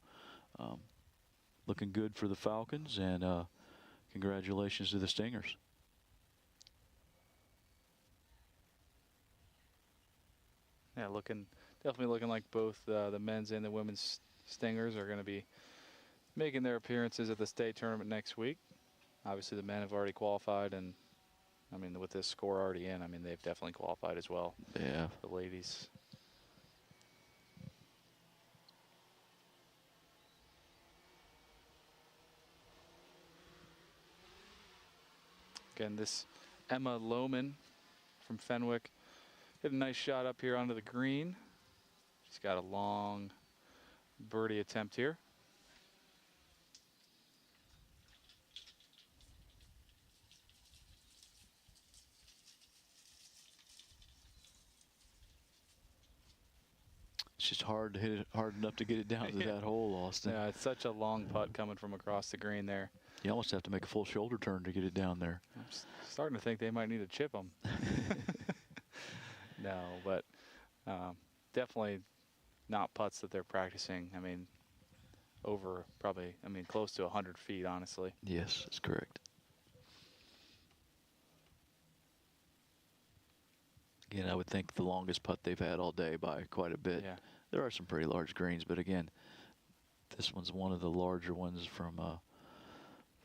looking good for the Falcons, and congratulations to the Stingers. Yeah, definitely looking like both the men's and the women's Stingers are going to be making their appearances at the state tournament next week. Obviously, the men have already qualified, and I mean, with this score already in, I mean, they've definitely qualified as well. Yeah. The ladies. Again, this Emma Lohman from Fenwick hit a nice shot up here onto the green. She's got a long birdie attempt here. It's just hard to hit it hard enough to get it down to that hole, Austin. Yeah, it's such a long putt coming from across the green there. You almost have to make a full shoulder turn to get it down there. I'm starting to think they might need to chip them. No, but definitely not putts that they're practicing. I mean, over probably, I mean, close to 100 feet, honestly. Yes, that's correct. Again, I would think the longest putt they've had all day by quite a bit. Yeah. There are some pretty large greens, but again, this one's one of the larger ones from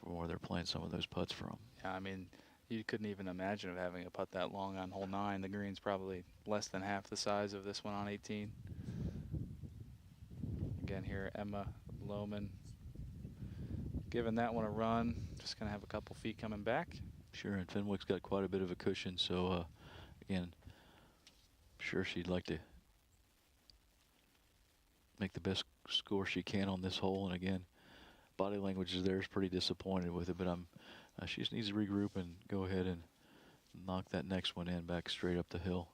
where they're playing some of those putts from. Yeah, I mean, you couldn't even imagine of having a putt that long on hole 9. The green's probably less than half the size of this one on 18. Again here, Emma Lohman giving that one a run. Just going to have a couple feet coming back. Sure, and Fenwick's got quite a bit of a cushion, so again, I'm sure she'd like to make the best score she can on this hole. And again, body language is there, is pretty disappointed with it, but she just needs to regroup and go ahead and knock that next one in back straight up the hill.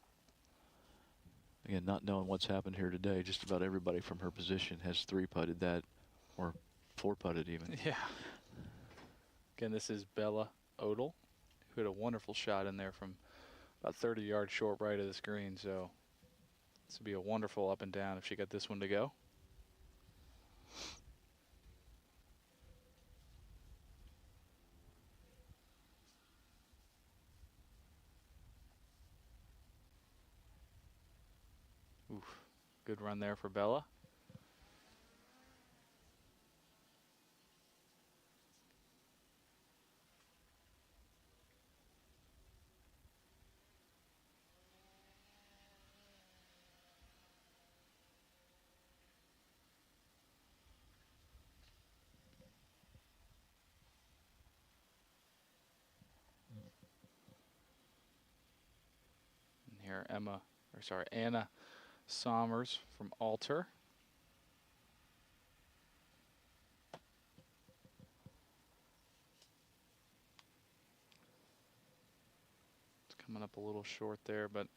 Again, not knowing what's happened here today, just about everybody from her position has 3-putted that, or 4-putted even. Yeah. Again, this is Bella Odell, who had a wonderful shot in there from about 30 yards short right of the screen. So this would be a wonderful up and down if she got this one to go. Oof, good run there for Bella. here. Anna Sommers from Alter. It's coming up a little short there, but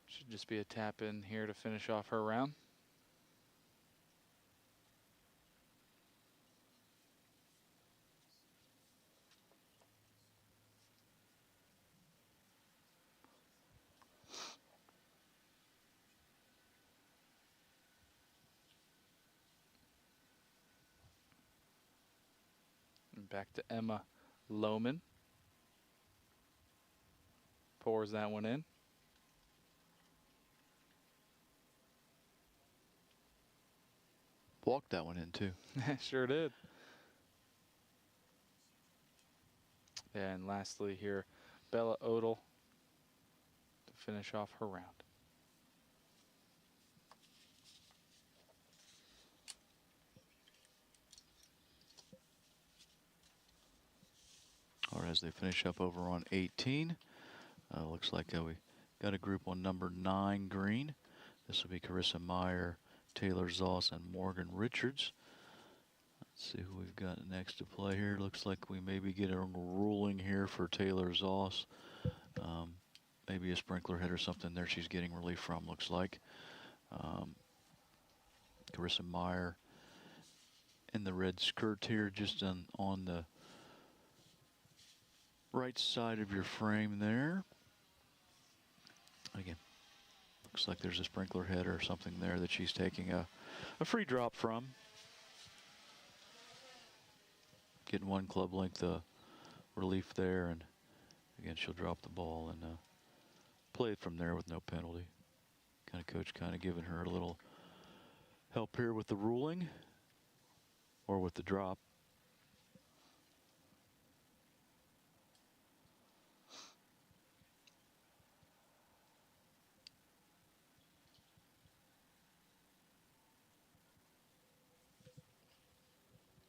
should just be a tap in here to finish off her round. And back to Emma Lohman. Pours that one in. Walked that one in too. Sure did. And lastly here, Bella Odell to finish off her round. Or as they finish up over on 18, looks like we got a group on number 9 green. This will be Carissa Meyer, Taylor Zoss, and Morgan Richards. Let's see who we've got next to play here. Looks like we maybe get a ruling here for Taylor Zoss. Maybe a sprinkler head or something there she's getting relief from, looks like. Carissa Meyer in the red skirt here, just on the right side of your frame there. Again, looks like there's a sprinkler head or something there that she's taking a free drop from. Getting one club length relief there, and again she'll drop the ball and play it from there with no penalty. Coach giving her a little help here with the ruling or with the drop.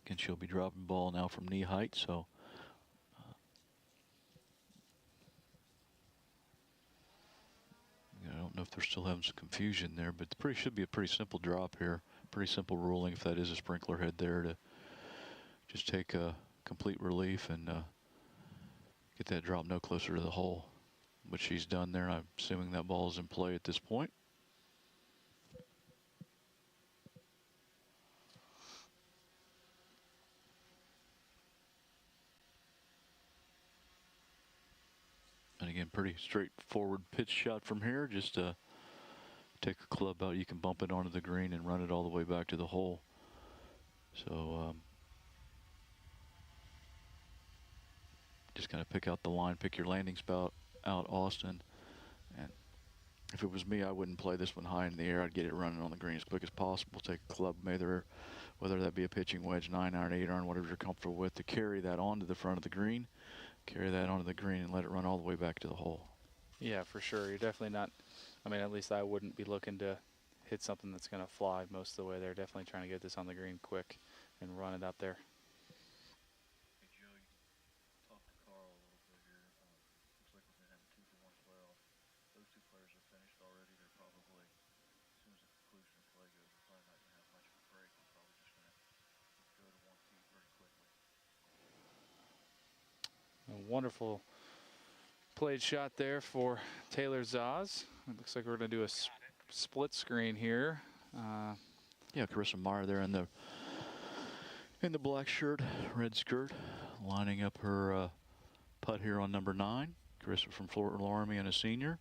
Again, she'll be dropping ball now from knee height, so I don't know if they're still having some confusion there, but should be a pretty simple drop here. Pretty simple ruling if that is a sprinkler head there, to just take a complete relief and get that drop no closer to the hole. What she's done there, I'm assuming that ball is in play at this point. And again, pretty straightforward pitch shot from here. Just take a club out. You can bump it onto the green and run it all the way back to the hole. So just kind of pick out the line, pick your landing spot out, Austin. And if it was me, I wouldn't play this one high in the air. I'd get it running on the green as quick as possible. Take a club, whether that be a pitching wedge, 9-iron, 8-iron, whatever you're comfortable with, to carry that onto the front of the green. Carry that onto the green and let it run all the way back to the hole. Yeah, for sure. You're definitely not, I mean, at least I wouldn't be looking to hit something that's going to fly most of the way there. Definitely trying to get this on the green quick and run it up there. Hey, Joe, you can talk to Carl a little bit here. Looks like we're going to have a 2-for-1 playoff. Those two players are finished already. They're probably, as soon as the conclusion of play goes, we're probably not going to have much of a break. We're probably just going to go to 1-2 pretty quickly. A wonderful played shot there for Taylor Zoss. It looks like we're going to do a split screen here. Yeah, Carissa Meyer there in the black shirt, red skirt, lining up her putt here on number 9. Carissa from Fort Laramie and a senior,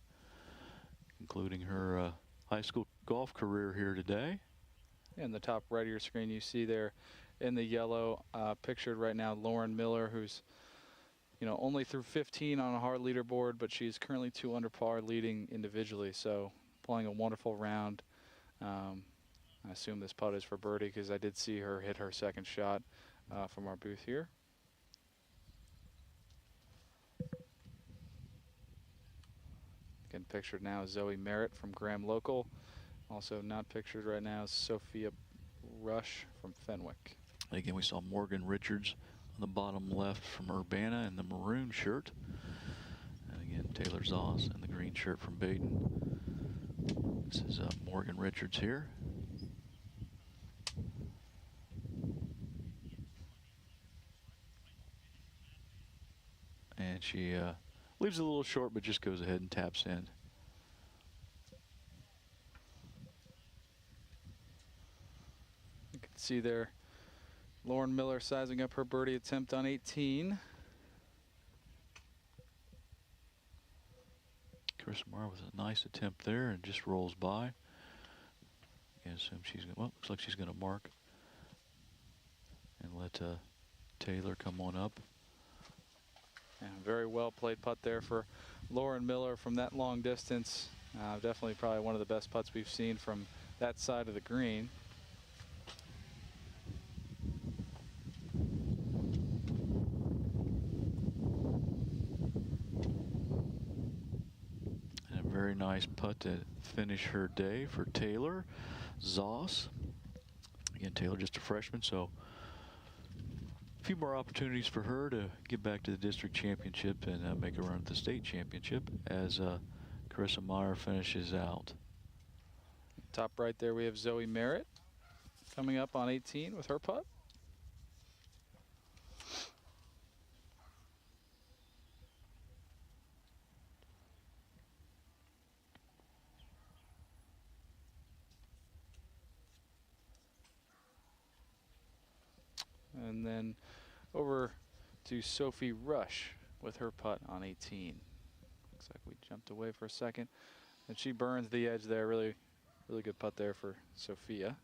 including her high school golf career here today. In the top right of your screen, you see there in the yellow, pictured right now, Lauren Miller, who's only through 15 on a hard leaderboard, but she's currently 2 under par leading individually. So playing a wonderful round. I assume this putt is for birdie because I did see her hit her second shot from our booth here. Again, pictured now is Zoe Merritt from Graham Local. Also not pictured right now is Sophia Rush from Fenwick. Again, we saw Morgan Richards on the bottom left from Urbana in the maroon shirt. And again, Again, Taylor Zoss in the green shirt from Baden. This is Morgan Richards here. And she leaves it a little short, but just goes ahead and taps in. You can see there Lauren Miller sizing up her birdie attempt on 18. Chris Marr with a nice attempt there and just rolls by. I assume she's going to, well, looks like she's going to mark and let Taylor come on up. Yeah, very well played putt there for Lauren Miller from that long distance. Definitely probably one of the best putts we've seen from that side of the green. And a very nice putt to finish her day for Taylor Zoss. Again, Taylor just a freshman, so a few more opportunities for her to get back to the district championship and make a run at the state championship as Carissa Meyer finishes out. Top right there we have Zoe Merritt coming up on 18 with her putt. And then over to Sophie Rush with her putt on 18. Looks like we jumped away for a second. And she burns the edge there. Really good putt there for Sophia.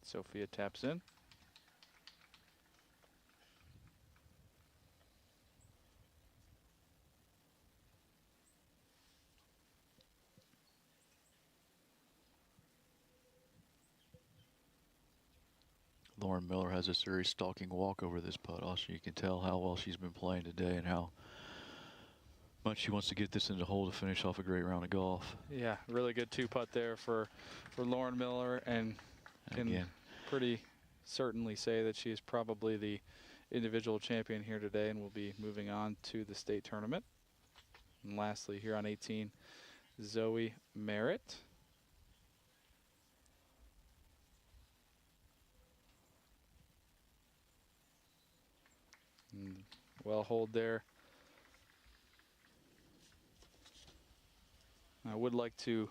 Sophia taps in. Lauren Miller has a serious stalking walk over this putt. Also, you can tell how well she's been playing today and how much she wants to get this in the hole to finish off a great round of golf. Yeah, really good two putt there for Lauren Miller, and can again pretty certainly say that she is probably the individual champion here today and will be moving on to the state tournament. And lastly, here on 18, Zoe Merritt. And well hold there. I would like to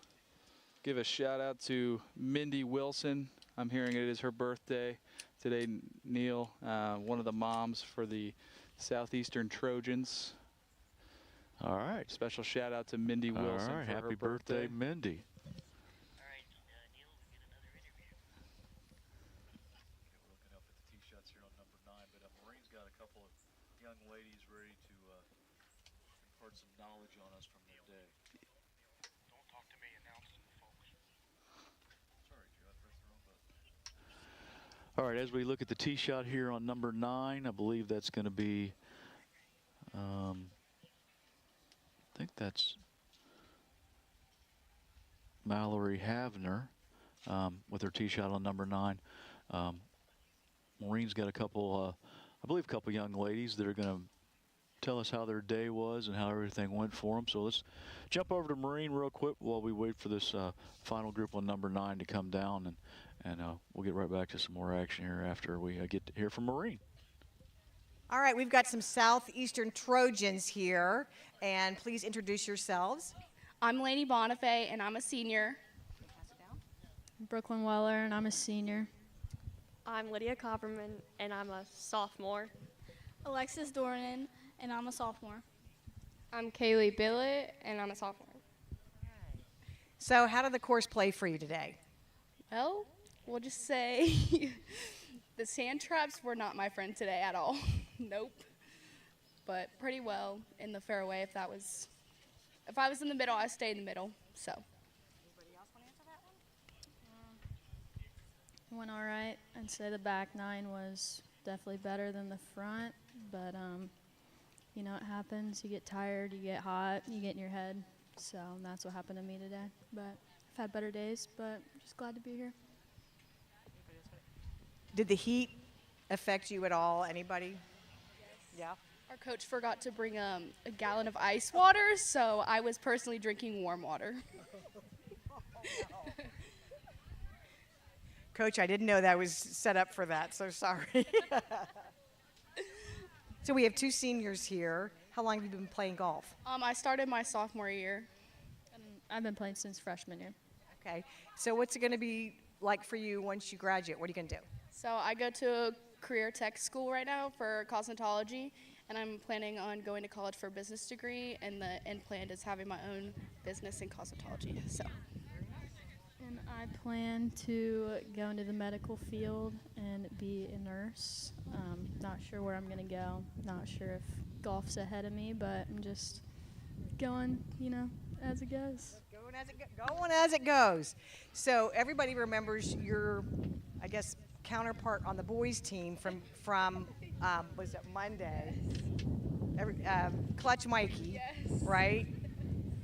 give a shout out to Mindy Wilson. I'm hearing it is her birthday today, Neil, one of the moms for the Southeastern Trojans. All right. Special shout out to Mindy Wilson. All right, for happy her birthday, Mindy. Looking up at the tee shots here on number 9, but Maureen's got a couple of young ladies ready to impart some knowledge on us from their day. Don't talk to me, announcing the folks. Sorry, Joe, I pressed the wrong button. All right, as we look at the tee shot here on number 9, I believe that's going to be, I think that's Mallory Havner with her tee shot on number 9. Maureen's got a couple, I believe a couple young ladies that are going to tell us how their day was and how everything went for them. So let's jump over to Maureen real quick while we wait for this final group on number 9 to come down, and we'll get right back to some more action here after we get to hear from Maureen. All right, we've got some Southeastern Trojans here, and please introduce yourselves. I'm Lainey Bonifay, and I'm a senior. Brooklyn Weller, and I'm a senior. I'm Lydia Copperman, and I'm a sophomore. Alexis Dornan, and I'm a sophomore. I'm Kaylee Billett, and I'm a sophomore. So how did the course play for you today? Well, we'll just say the sand traps were not my friend today at all. Nope. But pretty well in the fairway. If I was in the middle, I stayed in the middle. So. Anybody else want to answer that one? Went all right. I'd say the back 9 was definitely better than the front, but you know, it happens. You get tired, you get hot, you get in your head. So that's what happened to me today. But I've had better days, but just glad to be here. Did the heat affect you at all? Anybody? Yeah. Our coach forgot to bring a gallon of ice water, so I was personally drinking warm water. Coach, I didn't know that was set up for that, so sorry. So we have 2 seniors here. How long have you been playing golf? I started my sophomore year. And I've been playing since freshman year. Okay. So what's it going to be like for you once you graduate? What are you going to do? So I go to a career tech school right now for cosmetology, and I'm planning on going to college for a business degree, and the end plan is having my own business in cosmetology. So. And I plan to go into the medical field and be a nurse. Not sure where I'm going to go. Not sure if golf's ahead of me, but I'm just going, as it goes. Going as it goes. So everybody remembers your, I guess, counterpart on the boys team from was it Monday? Clutch Mikey, yes. Right?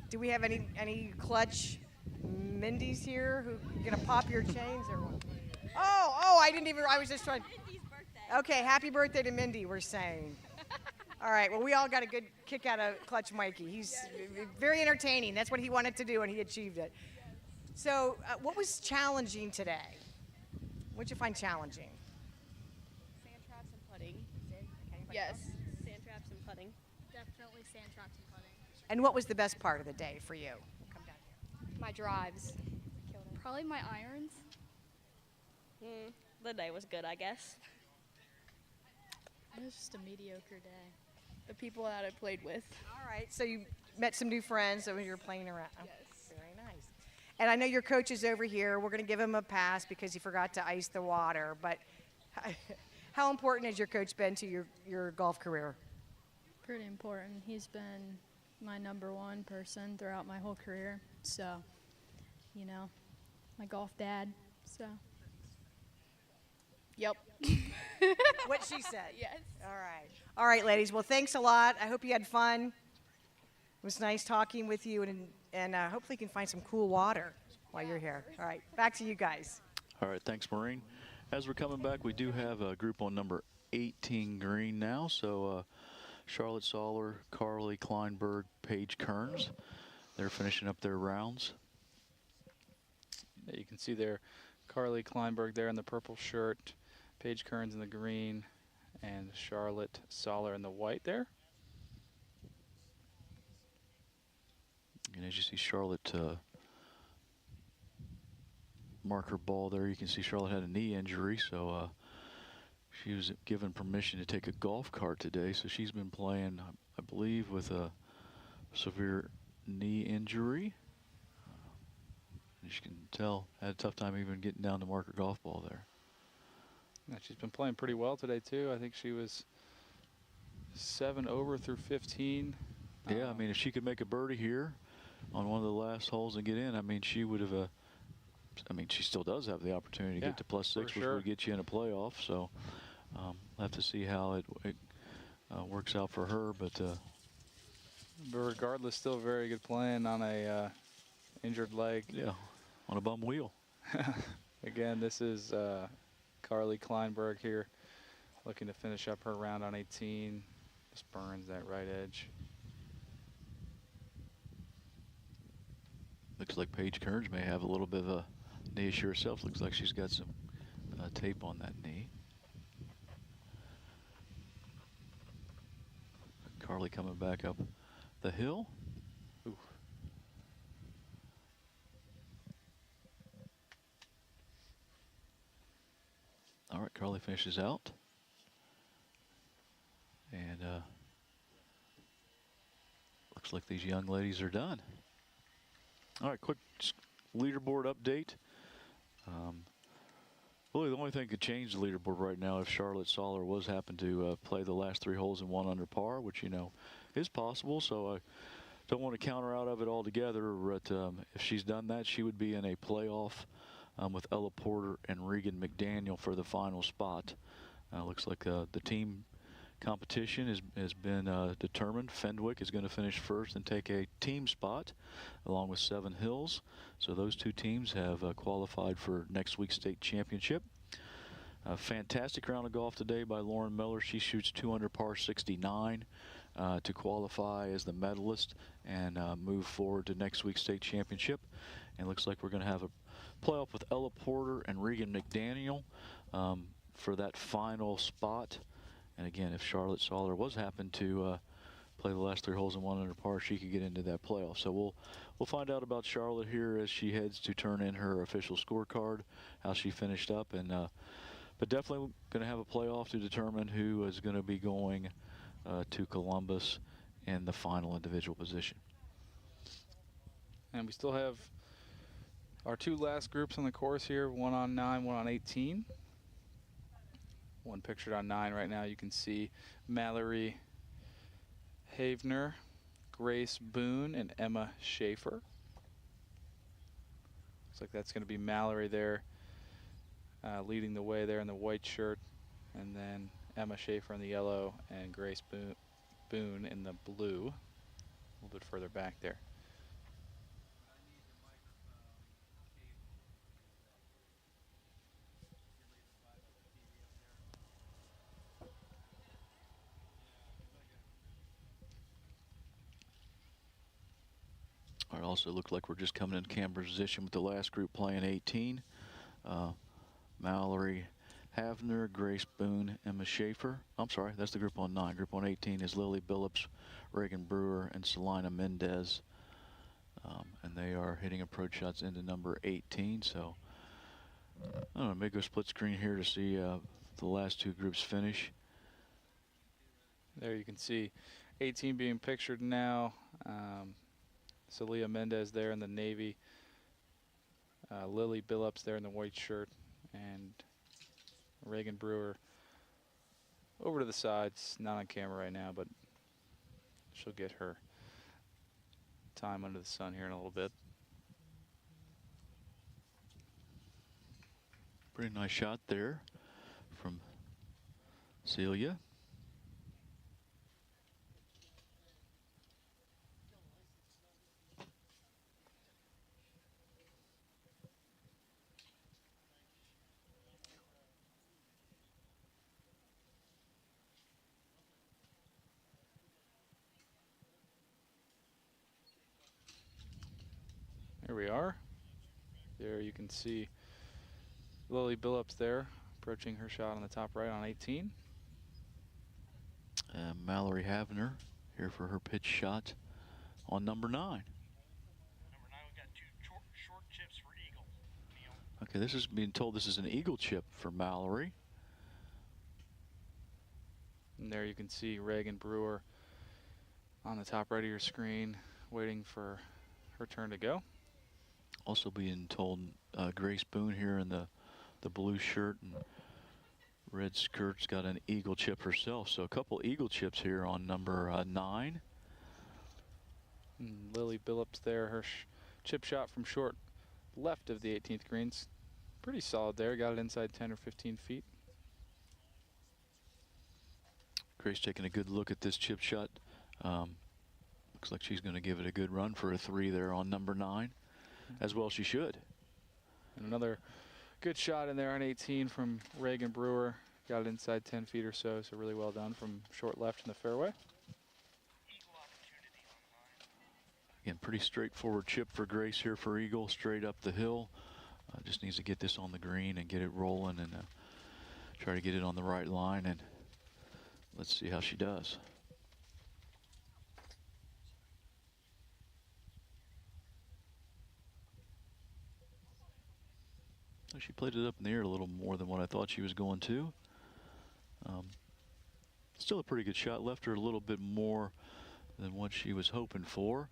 Do we have any Clutch Mindy's here who gonna pop your chains or what? Oh, I was just trying. Okay, happy birthday to Mindy, we're saying. All right, well, we all got a good kick out of Clutch Mikey. He's very entertaining. That's what he wanted to do, and he achieved it. So what was challenging today? What did you find challenging? Sand traps and putting. Yes. Sand traps and putting. Definitely sand traps and putting. And what was the best part of the day for you? Come down here. My drives. Probably my irons. The day was good, I guess. It was just a mediocre day. The people that I played with. All right, so you met some new friends when you were playing around. Yes. Oh, very nice. And I know your coach is over here. We're going to give him a pass because he forgot to ice the water. But how important has your coach been to your golf career? Pretty important. He's been my number 1 person throughout my whole career. So, my golf dad. So. Yep. What she said. Yes. All right. All right, ladies. Well, thanks a lot. I hope you had fun. It was nice talking with you, and hopefully you can find some cool water while you're here. All right. Back to you guys. All right. Thanks, Maureen. As we're coming back, we do have a group on number 18 green now. So Charlotte Soller, Carly Kleinberg, Paige Kearns. They're finishing up their rounds. Yeah, you can see there Carly Kleinberg there in the purple shirt, Paige Kearns in the green, and Charlotte Soller in the white there. And as you see Charlotte mark her ball there, you can see Charlotte had a knee injury, so she was given permission to take a golf cart today. So she's been playing, I believe, with a severe knee injury. As you can tell, had a tough time even getting down to mark her golf ball there. Yeah, she's been playing pretty well today, too. I think she was 7 over through 15. Yeah, I mean, if she could make a birdie here on one of the last holes and get in, I mean, she would have, I mean, she still does have the opportunity to get to +6, which would get you in a playoff. So we'll have to see how it works out for her. But regardless, still very good playing on a injured leg. Yeah, on a bum wheel. Again, this is Carly Kleinberg here, looking to finish up her round on 18. Just burns that right edge. Looks like Paige Kearns may have a little bit of a knee issue herself. Looks like she's got some tape on that knee. Carly coming back up the hill. Ooh. All right, Carly finishes out. And looks like these young ladies are done. All right, quick leaderboard update. Really, the only thing that could change the leaderboard right now if Charlotte Soller was happen to play the last 3 holes in 1 under par, which, is possible. So I don't want to count her out of it altogether. But if she's done that, she would be in a playoff with Ella Porter and Regan McDaniel for the final spot. Looks like the team competition has been determined. Fenwick is going to finish first and take a team spot along with Seven Hills. So those 2 teams have qualified for next week's state championship. A fantastic round of golf today by Lauren Miller. She shoots 2 under par 69 to qualify as the medalist and move forward to next week's state championship. And looks like we're going to have a playoff with Ella Porter and Regan McDaniel for that final spot. And again, if Charlotte Soller was happen to play the last 3 holes in 1 under par, she could get into that playoff. So we'll find out about Charlotte here as she heads to turn in her official scorecard, how she finished up, and but definitely going to have a playoff to determine who is going to be going to Columbus in the final individual position. And we still have our 2 last groups on the course here, one on 9, one on 18. One pictured on 9 right now. You can see Mallory Havener, Grace Boone, and Emma Schaefer. Looks like that's going to be Mallory there leading the way there in the white shirt, and then Emma Schaefer in the yellow and Grace Boone in the blue, a little bit further back there. It also looked like we're just coming in camera position with the last group playing 18. Mallory Havner, Grace Boone, Emma Schaefer. I'm sorry, that's the group on 9. Group on 18 is Lily Billups, Reagan Brewer, and Selina Mendez. And they are hitting approach shots into number 18. So I don't know, maybe go split screen here to see the last 2 groups finish. There you can see 18 being pictured now. Celia Mendez there in the navy. Lily Billups there in the white shirt. And Reagan Brewer over to the sides, not on camera right now, but she'll get her time under the sun here in a little bit. Pretty nice shot there from Celia. Here we are. There you can see Lily Billups there approaching her shot on the top right on 18. Mallory Havner here for her pitch shot on number 9. Number 9, we've got 2 short chips for eagle. Neil. Okay, this is being told this is an eagle chip for Mallory. And there you can see Reagan Brewer on the top right of your screen waiting for her turn to go. Also being told Grace Boone here in the blue shirt and red skirt's got an eagle chip herself. So a couple eagle chips here on number 9. And Lily Billups there, her chip shot from short left of the 18th greens. Pretty solid there, got it inside 10 or 15 feet. Grace taking a good look at this chip shot. Looks like she's going to give it a good run for a 3 there on number 9. As well she should. And another good shot in there on 18 from Reagan Brewer. Got it inside 10 feet or so, so really well done from short left in the fairway. Again, pretty straightforward chip for Grace here for eagle, straight up the hill. Just needs to get this on the green and get it rolling and try to get it on the right line, and let's see how she does. She played it up in the air a little more than what I thought she was going to. Still a pretty good shot. Left her a little bit more than what she was hoping for.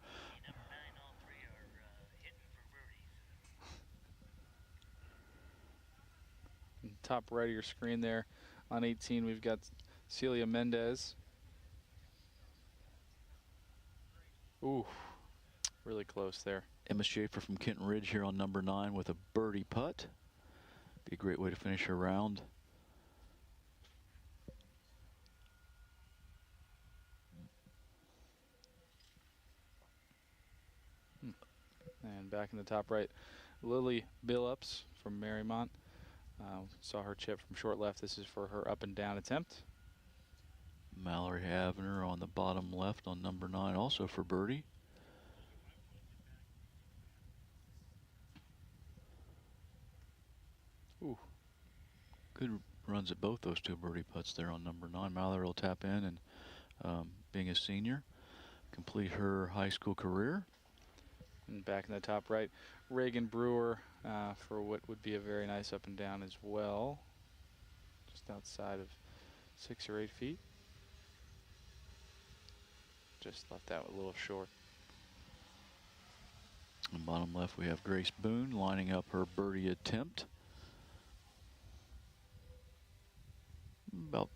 Top right of your screen there on 18, we've got Celia Mendez. Ooh, really close there. Emma Schaefer from Kenton Ridge here on number 9 with a birdie putt. Be a great way to finish her round. And back in the top right, Lily Billups from Marymount Saw her chip from short left. This is for her up and down attempt. Mallory Havner on the bottom left on number 9, also for birdie. Ooh. Good runs at both those 2 birdie putts there on number 9. Mallory will tap in and, being a senior, complete her high school career. And back in the top right, Reagan Brewer for what would be a very nice up and down as well. Just outside of 6 or 8 feet. Just left that a little short. On bottom left, we have Grace Boone lining up her birdie attempt. About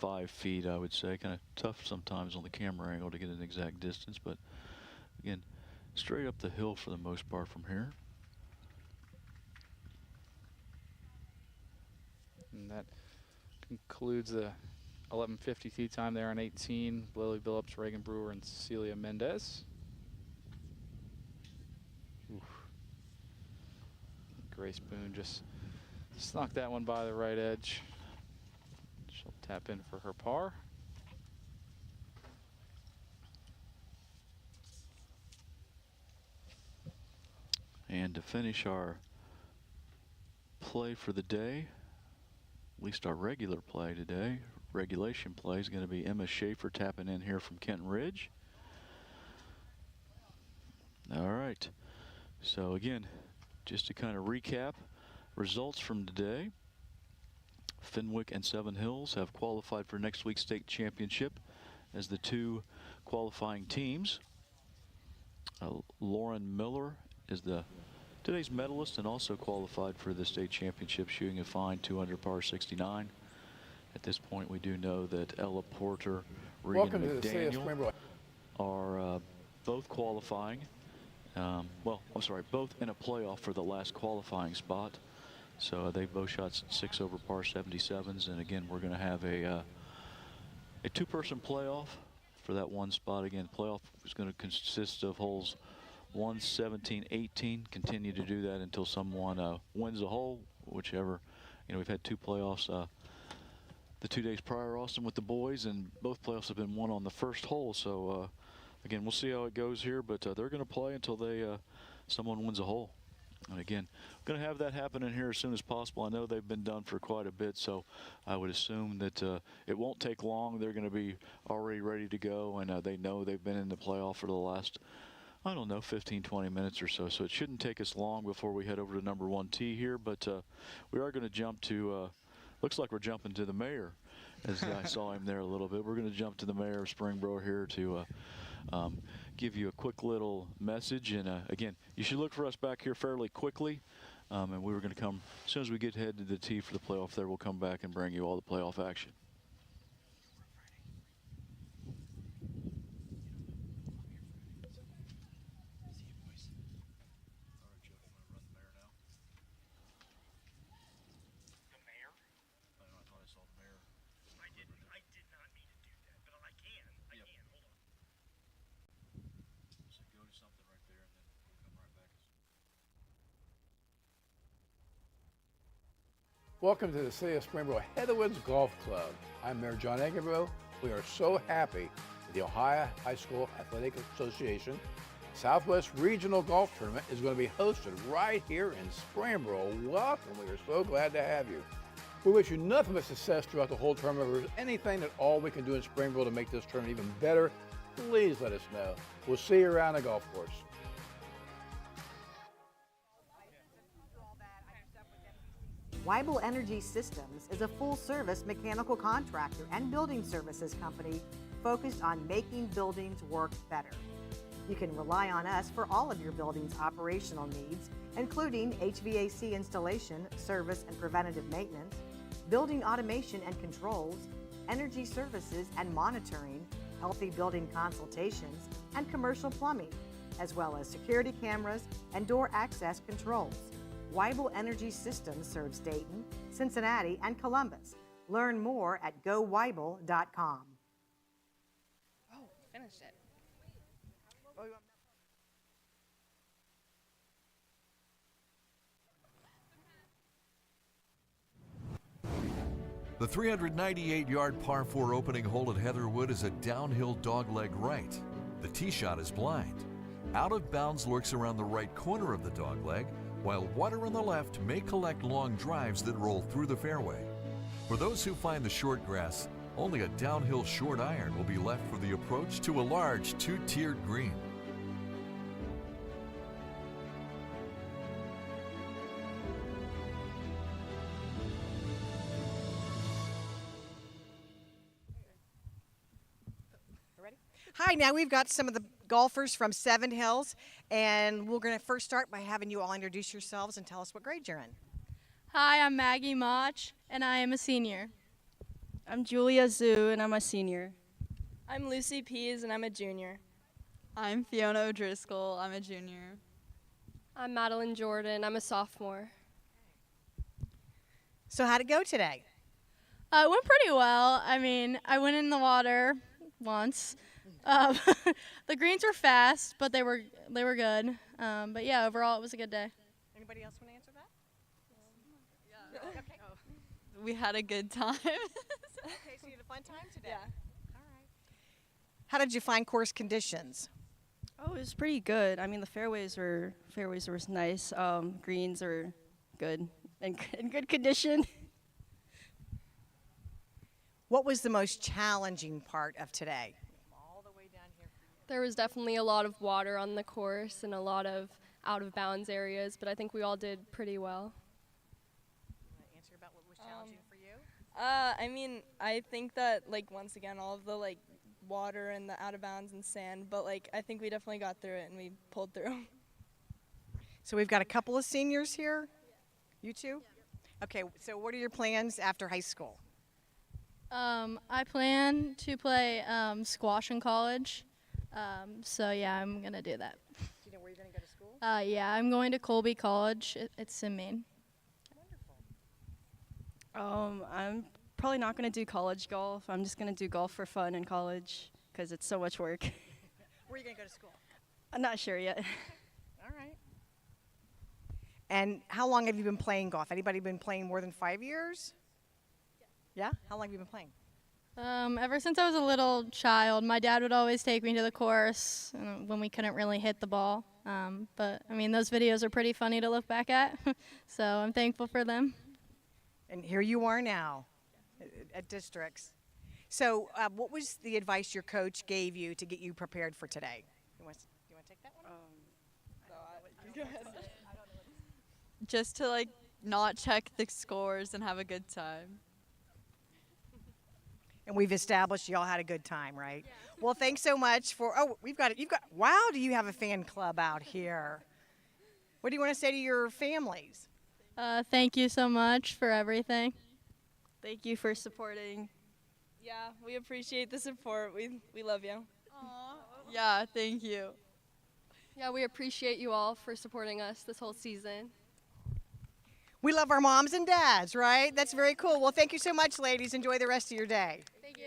5 feet, I would say. Kind of tough sometimes on the camera angle to get an exact distance, but again, straight up the hill for the most part from here. And that concludes the 11:50 tee time there on 18. Lily Billups, Reagan Brewer, and Cecilia Mendez. Oof. Grace Boone just snuck that one by the right edge. She'll tap in for her par. And to finish our play for the day, at least our regular play today, regulation play, is going to be Emma Schaefer tapping in here from Kenton Ridge. All right. So again, just to kind of recap results from today, Fenwick and Seven Hills have qualified for next week's state championship as the 2 qualifying teams. Lauren Miller is today's medalist and also qualified for the state championship, shooting a fine 2 under par 69. At this point, we do know that Ella Porter, Regan McDaniel are both qualifying. Well, I'm sorry, both in a playoff for the last qualifying spot. So they both shot 6 over par 77s, and again, we're going to have a 2-person playoff for that one spot. Again, playoff is going to consist of holes 1, 17, 18. Continue to do that until someone wins a hole, whichever. You know, we've had 2 playoffs the 2 days prior, Austin, with the boys, and both playoffs have been won on the first hole. So again, we'll see how it goes here, but they're going to play until someone wins a hole. And again, going to have that happen in here as soon as possible. I know they've been done for quite a bit, so I would assume that it won't take long. They're going to be already ready to go, and they know they've been in the playoff for the last, I don't know, 15, 20 minutes or so. So it shouldn't take us long before we head over to number 1 tee here, but we are going to jump to, looks like we're jumping to the mayor, as I saw him there a little bit. We're going to jump to the mayor of Springboro here to give you a quick little message. And again, you should look for us back here fairly quickly. And we were going to come, as soon as we get head to the tee for the playoff there, we'll come back and bring you all the playoff action. Welcome to the City of Springboro Heatherwoods Golf Club. I'm Mayor John Eggenbro. We are so happy that the Ohio High School Athletic Association Southwest Regional Golf Tournament is going to be hosted right here in Springboro. Welcome. We are so glad to have you. We wish you nothing but success throughout the whole tournament. If there's anything at all we can do in Springboro to make this tournament even better, please let us know. We'll see you around the golf course. Weibel Energy Systems is a full-service mechanical contractor and building services company focused on making buildings work better. You can rely on us for all of your building's operational needs, including HVAC installation, service and preventative maintenance, building automation and controls, energy services and monitoring, healthy building consultations, and commercial plumbing, as well as security cameras and door access controls. Weibel Energy Systems serves Dayton, Cincinnati, and Columbus. Learn more at goweibel.com. Oh, finished it. The 398-yard par 4 opening hole at Heatherwood is a downhill dogleg right. The tee shot is blind. Out of bounds lurks around the right corner of the dogleg, while water on the left may collect long drives that roll through the fairway. For those who find the short grass, only a downhill short iron will be left for the approach to a large two-tiered green. Hi, now we've got some of the golfers from Seven Hills, and we're going to first start by having you all introduce yourselves and tell us what grade you're in. Hi, I'm Maggie Mach, and I am a senior. I'm Julia Zhu, and I'm a senior. I'm Lucy Pease, and I'm a junior. I'm Fiona O'Driscoll. I'm a junior. I'm Madeline Jordan. I'm a sophomore. So how'd it go today? It went pretty well. I mean, I went in the water once. The greens were fast, but they were good. But yeah, overall it was a good day. Anybody else want to answer that? Yeah. Okay. We had a good time. Okay, so you had a fun time today? Yeah. All right. How did you find course conditions? Oh, it was pretty good. I mean, the fairways were nice. Greens are good and in good condition. What was the most challenging part of today? There was definitely a lot of water on the course and a lot of out of bounds areas, but I think we all did pretty well. You want to answer about what was challenging for you? I mean, I think that, like, once again, all of the, like, water and the out of bounds and sand, but, like, I think we definitely got through it and we pulled through. So we've got a couple of seniors here. You two? Okay, so what are your plans after high school? I plan to play squash in college. So yeah, I'm gonna do that. Do you know where you're gonna go to school? Yeah, I'm going to Colby College. It's in Maine. I'm probably not going to do college golf. I'm just going to do golf for fun in college because it's so much work. Where are you going to go to school? I'm not sure yet. All right. And how long have you been playing golf? Anybody been playing more than 5 years? Yeah? How long have you been playing? Ever since I was a little child, my dad would always take me to the course when we couldn't really hit the ball. But I mean, those videos are pretty funny to look back at, so I'm thankful for them. And here you are now at districts. So what was the advice your coach gave you to get you prepared for today? You want to take that one? Go ahead. Just to, like, not check the scores and have a good time. And we've established y'all had a good time, right? Yeah. Well, thanks so much for, you've got, wow, do you have a fan club out here? What do you want to say to your families? Thank you so much for everything. Thank you for supporting. Yeah, we appreciate the support. We love you. Aww. Yeah, thank you. Yeah, we appreciate you all for supporting us this whole season. We love our moms and dads, right? That's very cool. Well, thank you so much, ladies. Enjoy the rest of your day. Thank you.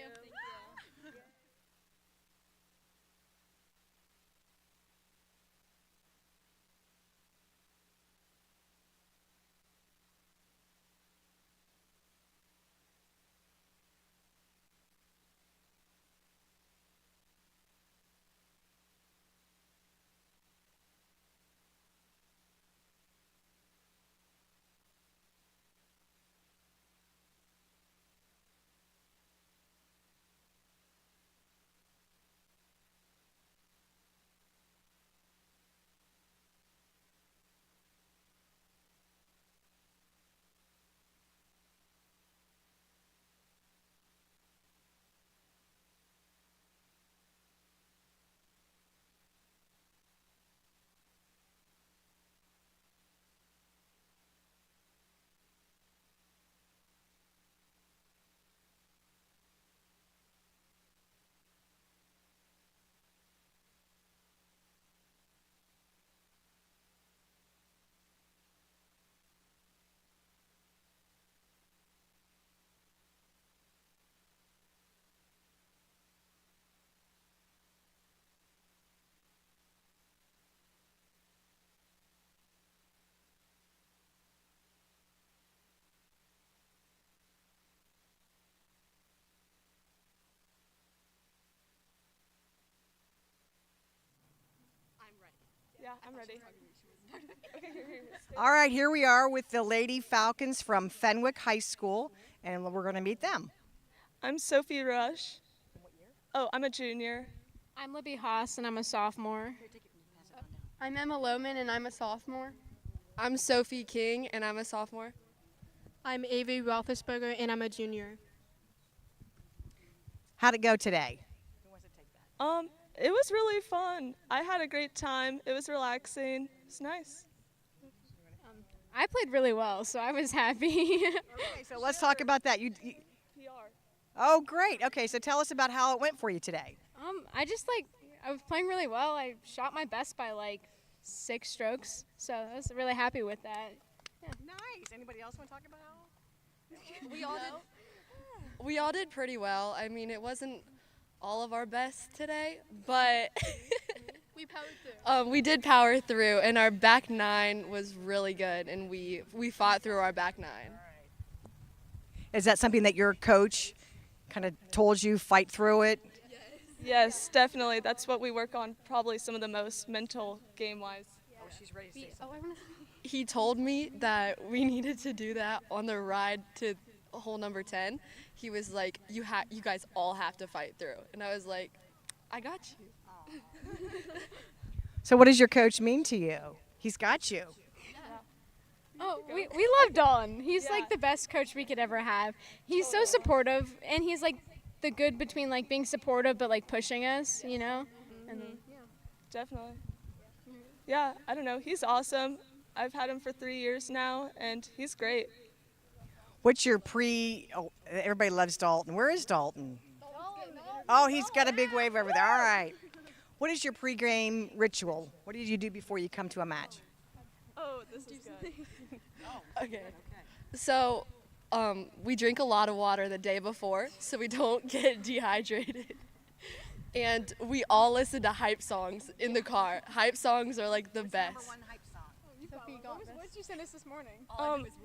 Yeah, I'm ready. All right, here we are with the Lady Falcons from Fenwick High School, and we're going to meet them. I'm Sophie Rush. Oh, I'm a junior. I'm Libby Haas, and I'm a sophomore. I'm Emma Lohman, and I'm a sophomore. I'm Sophie King, and I'm a sophomore. I'm Avery Roethlisberger, and I'm a junior. How'd it go today? It was really fun. I had a great time. It was relaxing. It's nice. I played really well, so I was happy. Okay, so let's talk about that. You Oh, great. Okay, so tell us about how it went for you today. I was playing really well. I shot my best by like 6 strokes, so I was really happy with that. Yeah. Nice. Anybody else want to talk about how? We all did pretty well. I mean, it wasn't all of our best today, but We powered through. we did power through, and our back 9 was really good, and we fought through our back 9. Is that something that your coach kind of told you, fight through it? Yes, definitely. That's what we work on, probably some of the most mental game-wise. Oh, she's ready to say something. He told me that we needed to do that on the ride to hole number 10. He was like, you guys all have to fight through. And I was like, I got you. So what does your coach mean to you? He's got you. Oh, we love Dalton. He's like the best coach we could ever have. He's so supportive, and he's like the good between like being supportive but like pushing us, you know? And Definitely. Yeah, I don't know. He's awesome. I've had him for 3 years now, and he's great. What's your oh, everybody loves Dalton. Where is Dalton? Oh, he's got a big wave over there. All right. What is your pregame ritual? What do you do before you come to a match? Oh, this is good. Okay. So we drink a lot of water the day before so we don't get dehydrated. And we all listen to hype songs in the car. Hype songs are like the best. what did you send us this morning?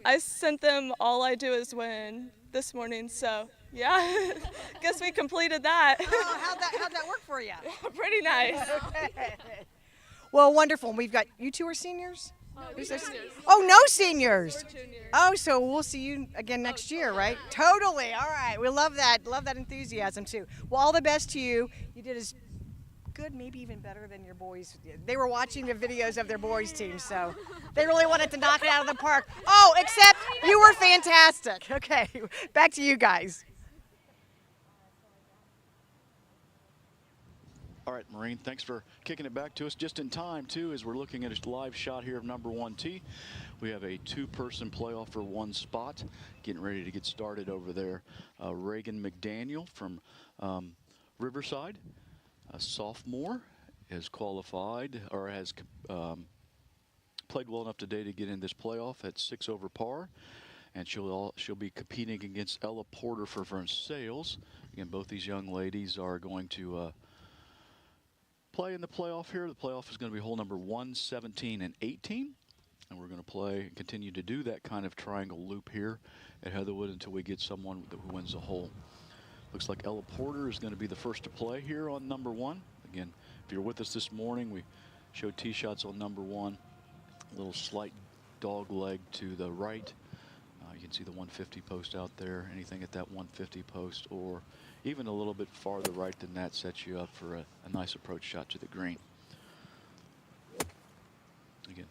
I sent them All I Do Is Win this morning, so yeah, guess we completed that. Oh, how'd that work for you? Pretty nice. Okay. Well, wonderful. We've got, you two are seniors? Who's our seniors? Oh, no seniors. Oh, so we'll see you again next year, right? Totally. All right. We love that. Love that enthusiasm, too. Well, all the best to you. You did as good, maybe even better than your boys. They were watching the videos of their boys' team, so they really wanted to knock it out of the park. Oh, except you were fantastic. Okay. Back to you guys. All right, Maureen, thanks for kicking it back to us just in time, too, as we're looking at a live shot here of number 1 tee. We have a 2-person playoff for 1 spot. Getting ready to get started over there. Reagan McDaniel from Riverside, a sophomore, has qualified or has played well enough today to get in this playoff at 6 over par. And she'll be competing against Ella Porter for Versailles. Again, both these young ladies are going to play in the playoff here. The playoff is going to be hole number 1, 17, and 18. And we're going to play and continue to do that kind of triangle loop here at Heatherwood until we get someone who wins the hole. Looks like Ella Porter is going to be the first to play here on number 1. Again, if you're with us this morning, we showed tee shots on number 1. A little slight dog leg to the right. You can see the 150 post out there. Anything at that 150 post or even a little bit farther right than that sets you up for a nice approach shot to the green. Again,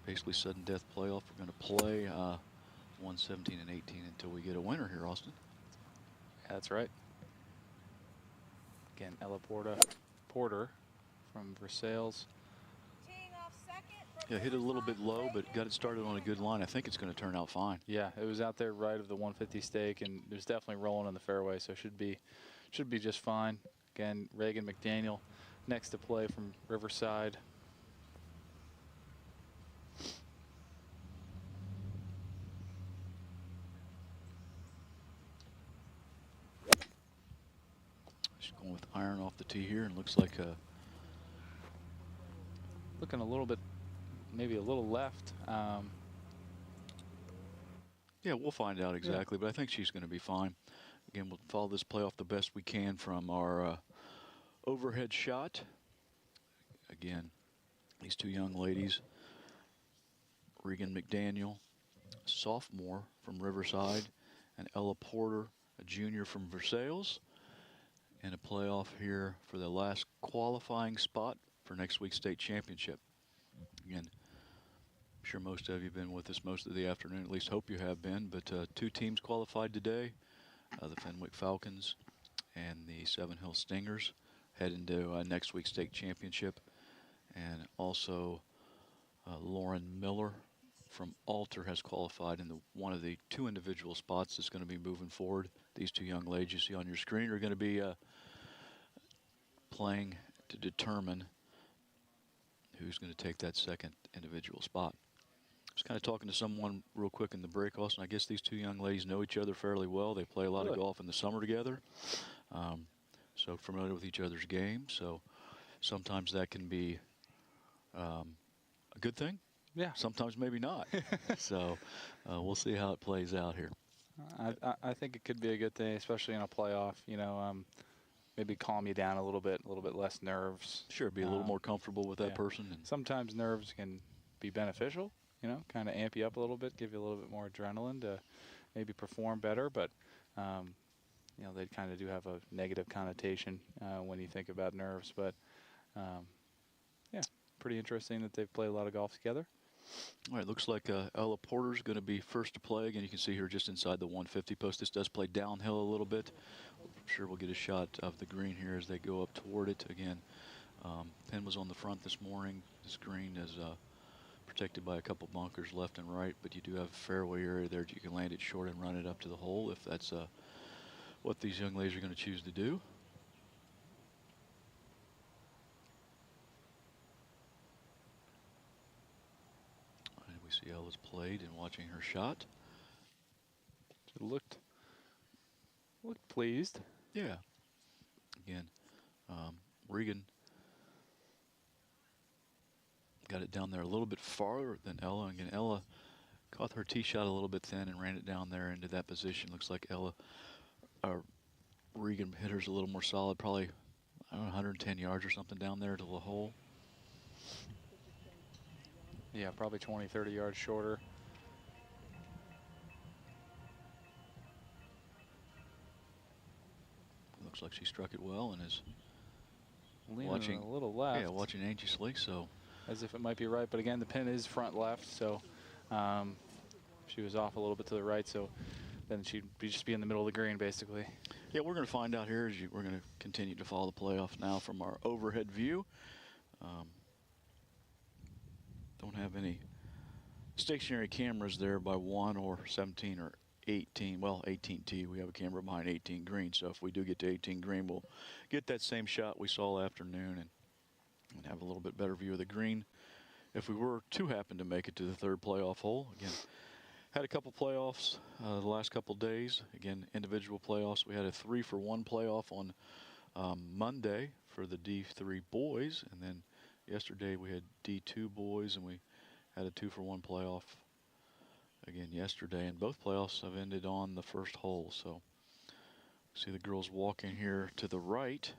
basically sudden death playoff. We're going to play 117 and 18 until we get a winner here, Austin. That's right. Again, Ella Porter from Versailles. Yeah, hit it a little bit low, but got it started on a good line. I think it's going to turn out fine. Yeah, it was out there right of the 150 stake, and it was definitely rolling on the fairway, so should be just fine. Again, Reagan McDaniel next to play from Riverside. She's going with iron off the tee here, and looks like looking a little bit, maybe a little left. Yeah, we'll find out exactly, but I think she's going to be fine. Again, we'll follow this playoff the best we can from our overhead shot. Again, These two young ladies, Regan McDaniel, sophomore from Riverside, and Ella Porter, a junior from Versailles, in a playoff here for the last qualifying spot for next week's state championship. Again, I'm sure most of you have been with us most of the afternoon, at least hope you have been, but two teams qualified today, the Fenwick Falcons and the Seven Hills Stingers, head into next week's state championship. And also Lauren Miller from Alter has qualified in one of the two individual spots that's going to be moving forward. These two young ladies you see on your screen are going to be playing to determine who's going to take that second individual spot. I was kind of talking to someone real quick in the break, Austin. I guess these two young ladies know each other fairly well. They play a lot of golf in the summer together, so familiar with each other's game. So sometimes that can be a good thing. Yeah. Sometimes maybe not. So we'll see how it plays out here. I think it could be a good thing, especially in a playoff. You know, maybe calm you down a little bit less nerves. Sure, be a little more comfortable with that person. And sometimes nerves can be beneficial. You know, kind of amp you up a little bit, give you a little bit more adrenaline to maybe perform better. But you know, they kind of do have a negative connotation when you think about nerves. But yeah, pretty interesting that they've played a lot of golf together. All right, looks like Ella Porter's going to be first to play. Again, you can see her just inside the 150 post. This does play downhill a little bit. I'm sure we'll get a shot of the green here as they go up toward it. Again, pin was on the front this morning. This green is protected by a couple bunkers left and right, but you do have a fairway area there that you can land it short and run it up to the hole if that's what these young ladies are going to choose to do. And we see Ella's played and watching her shot. It looked pleased. Yeah. Again, Regan got it down there a little bit farther than Ella. Again, Ella caught her tee shot a little bit thin and ran it down there into that position. Looks like Regan hit hers a little more solid, probably I don't know, 110 yards or something down there to the hole. Yeah, probably 20, 30 yards shorter. Looks like she struck it well and is leaning watching a little left. Yeah, watching anxiously. So as if it might be right, but again, the pin is front left, so she was off a little bit to the right, so then she'd just be in the middle of the green, basically. Yeah, we're going to find out here as we're going to continue to follow the playoff now from our overhead view. Don't have any stationary cameras there by 1 or 17 or 18. Well, 18 tee. We have a camera behind 18 green, so if we do get to 18 green, we'll get that same shot we saw afternoon and have a little bit better view of the green. If we were to happen to make it to the third playoff hole, again, had a couple playoffs the last couple days. Again, individual playoffs. We had a 3-for-1 playoff on Monday for the D3 boys, and then yesterday we had D2 boys, and we had a 2-for-1 playoff again yesterday. And both playoffs have ended on the first hole. So see the girls walking here to the right.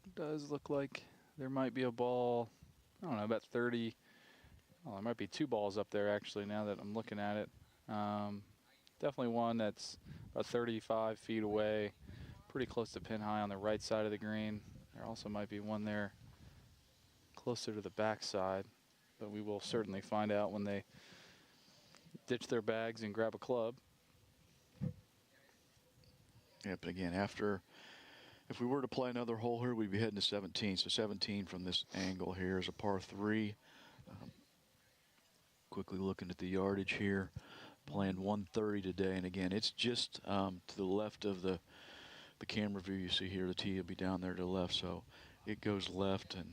It does look like there might be a ball, I don't know, about 30. Oh, there might be 2 balls up there actually now that I'm looking at it. Definitely one that's about 35 feet away, pretty close to pin high on the right side of the green. There also might be one there closer to the back side, but we will certainly find out when they ditch their bags and grab a club. Yeah, but again, if we were to play another hole here, we'd be heading to 17. So 17 from this angle here is a par 3. Quickly looking at the yardage here, playing 130 today. And again, it's just to the left of the camera view you see here. The tee will be down there to the left. So it goes left and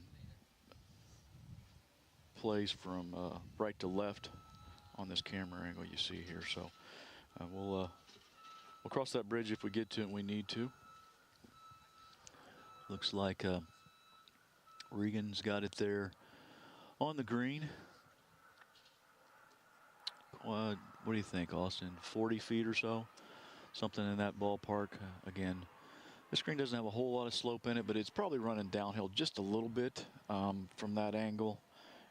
plays from right to left on this camera angle you see here. So we'll cross that bridge if we get to it and we need to. Looks like Regan's got it there on the green. What do you think, Austin? 40 feet or so? Something in that ballpark. Again, This green doesn't have a whole lot of slope in it, but it's probably running downhill just a little bit from that angle.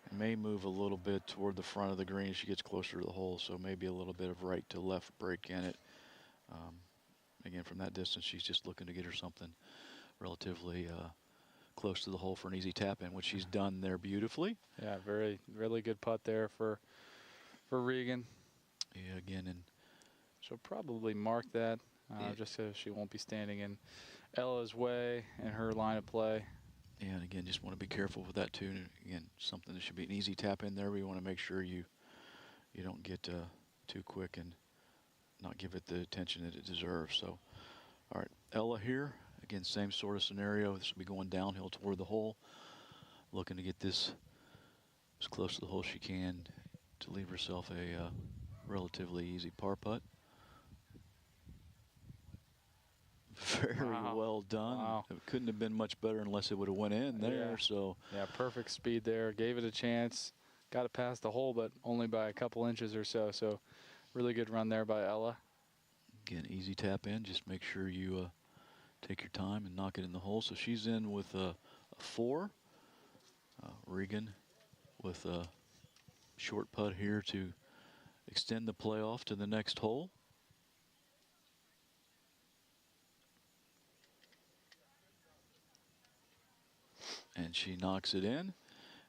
It may move a little bit toward the front of the green as she gets closer to the hole, so maybe a little bit of right to left break in it. Again, from that distance, she's just looking to get her something relatively close to the hole for an easy tap in, which she's done there beautifully. Yeah, really good putt there for Regan. Yeah, again, and she'll probably mark that just so she won't be standing in Ella's way in her line of play. Yeah, and again, just want to be careful with that too. And again, something that should be an easy tap in there. We want to make sure you don't get too quick and not give it the attention that it deserves. So, all right, Ella here. Again, same sort of scenario. This will be going downhill toward the hole. Looking to get this as close to the hole she can to leave herself a relatively easy par putt. Very well done. Wow. It couldn't have been much better unless it would have went in there. Yeah. So yeah, perfect speed there. Gave it a chance. Got it past the hole, but only by a couple inches or so. So really good run there by Ella. Again, easy tap in. Just make sure you take your time and knock it in the hole. So she's in with a 4. Regan with a short putt here to extend the playoff to the next hole. And she knocks it in.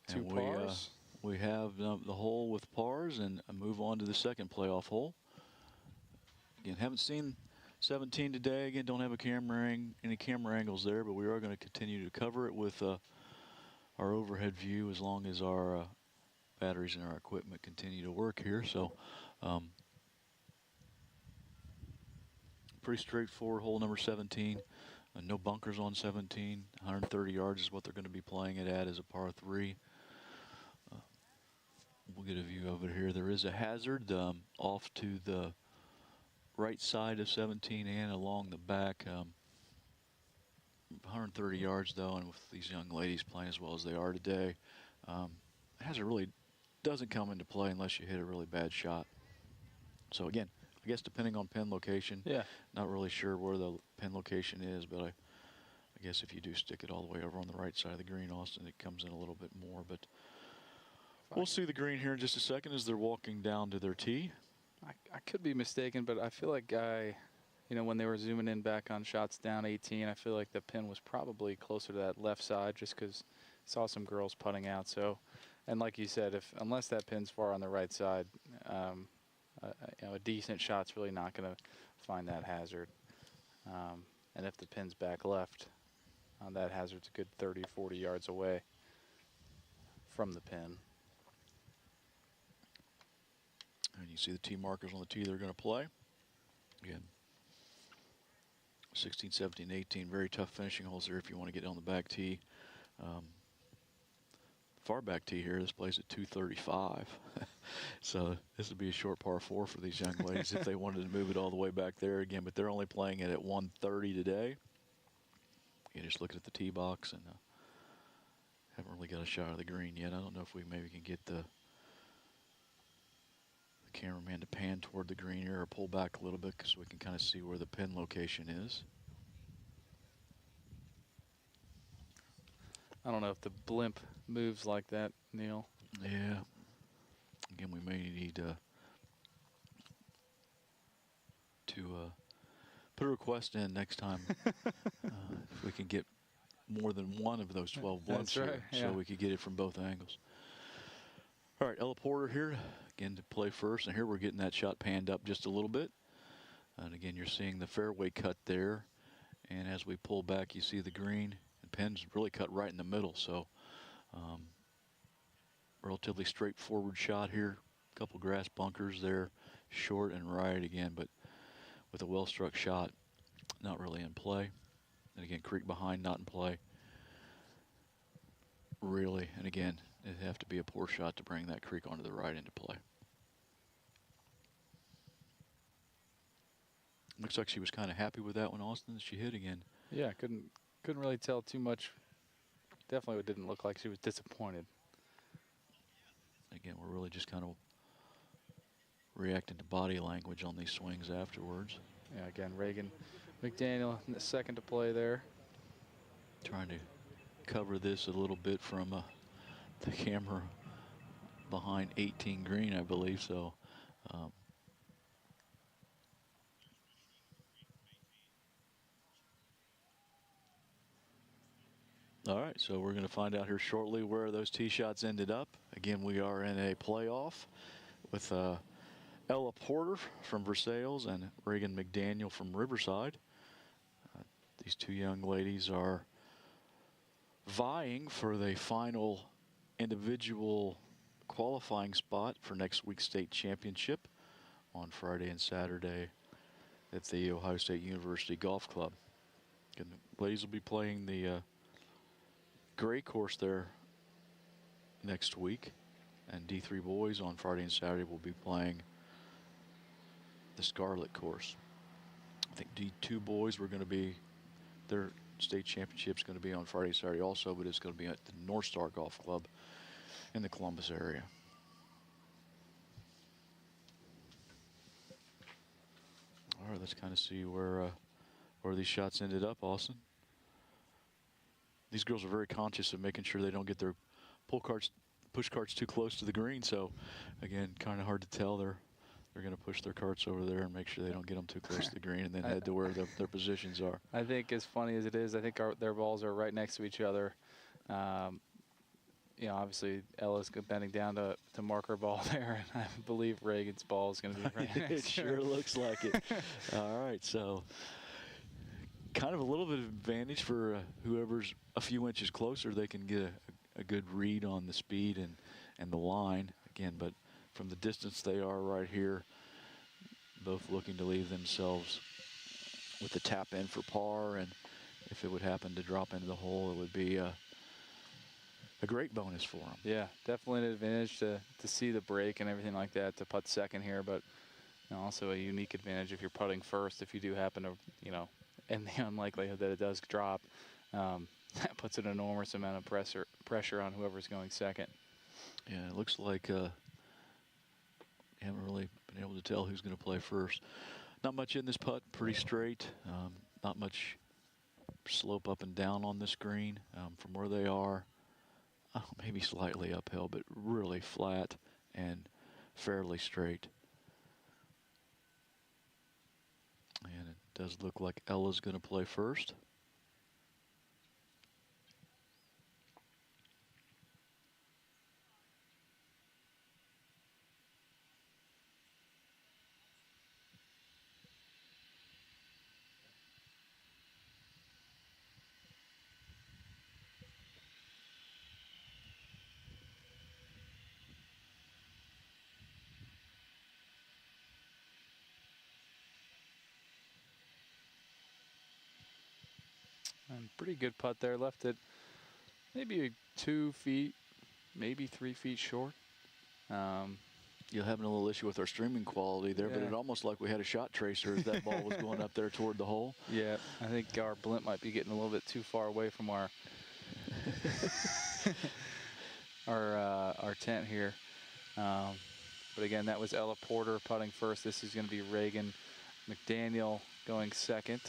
Two pars. We have the hole with pars and move on to the second playoff hole. Again, haven't seen 17 today. Again, don't have any camera angles there, but we are going to continue to cover it with our overhead view as long as our batteries and our equipment continue to work here. So pretty straightforward hole number 17. No bunkers on 17. 130 yards is what they're going to be playing it at as a par 3. We'll get a view of it here. There is a hazard off to the right side of 17 and along the back. 130 yards though, and with these young ladies playing as well as they are today, hazard really doesn't come into play unless you hit a really bad shot. So again, I guess depending on pin location, not really sure where the pin location is, but I guess if you do stick it all the way over on the right side of the green, Austin, it comes in a little bit more. But we'll see the green here in just a second as they're walking down to their tee. I could be mistaken, but I feel like when they were zooming in back on shots down 18, I feel like the pin was probably closer to that left side just because I saw some girls putting out. So, and like you said, unless that pin's far on the right side, a decent shot's really not going to find that hazard. And if the pin's back left, that hazard's a good 30, 40 yards away from the pin. And you see the tee markers on the tee they're going to play. Again, 16, 17, 18, very tough finishing holes there if you want to get on the back tee. Far back tee here, this plays at 235. So this would be a short par 4 for these young ladies if they wanted to move it all the way back there again, but they're only playing it at 130 today. You just looking at the tee box and haven't really got a shot of the green yet. I don't know if we maybe can get the cameraman to pan toward the green here or pull back a little bit so we can kind of see where the pin location is. I don't know if the blimp moves like that, Neil. Yeah. Again, we may need to put a request in next time if we can get more than one of those 12 blimps here, so we could get it from both angles. All right, Ella Porter here again to play first, and here we're getting that shot panned up just a little bit. And again, you're seeing the fairway cut there, and as we pull back, you see the green and pin's really cut right in the middle. So relatively straightforward shot here. A couple grass bunkers there, short and right again, but with a well-struck shot, not really in play. And again, creek behind, not in play. Really, and again, it'd have to be a poor shot to bring that creek onto the right into play. Looks like she was kind of happy with that one, Austin, that she hit again. Yeah, couldn't really tell too much. Definitely didn't look like she was disappointed. Again, we're really just kind of reacting to body language on these swings afterwards. Yeah, again, Regan McDaniel, second to play there. Trying to cover this a little bit from the camera behind 18 green, I believe. So all right, so we're going to find out here shortly where those tee shots ended up. Again, we are in a playoff with Ella Porter from Versailles and Reagan McDaniel from Riverside. These two young ladies are vying for the final individual qualifying spot for next week's state championship on Friday and Saturday at the Ohio State University Golf Club. And the ladies will be playing the gray course there next week, and D3 boys on Friday and Saturday will be playing the scarlet course. I think D2 boys were going to be, their state championship's going to be on Friday and Saturday also, but it's going to be at the North Star Golf Club in the Columbus area. All right, let's kind of see where these shots ended up, Austin. These girls are very conscious of making sure they don't get their push carts too close to the green. So, again, kind of hard to tell. They're going to push their carts over there and make sure they don't get them too close to the green, and then head to where their positions are. I think, as funny as it is, I think their balls are right next to each other. You know, obviously Ella's bending down to mark her ball there, and I believe Reagan's ball is going to be right next It to her. sure looks like it. All right, so kind of a little bit of advantage for whoever's a few inches closer. They can get a good read on the speed and the line again, but from the distance they are right here, both looking to leave themselves with the tap in for par, and if it would happen to drop into the hole, it would be a great bonus for them. Yeah, definitely an advantage to see the break and everything like that to putt second here, but you know, also a unique advantage if you're putting first. If you do happen to, you know, and the unlikelihood that it does drop, that puts an enormous amount of pressure on whoever's going second. Yeah, it looks like haven't really been able to tell who's going to play first. Not much in this putt, pretty straight. Not much slope up and down on this green from where they are. Maybe slightly uphill, but really flat and fairly straight. And it does look like Ella's going to play first. And pretty good putt there. Left it maybe 2 feet, maybe 3 feet short. You're having a little issue with our streaming quality there, but Yeah. it almost like we had a shot tracer as that ball was going up there toward the hole. Yeah, I think our blimp might be getting a little bit too far away from our our tent here. But again, that was Ella Porter putting first. This is going to be Reagan McDaniel going second.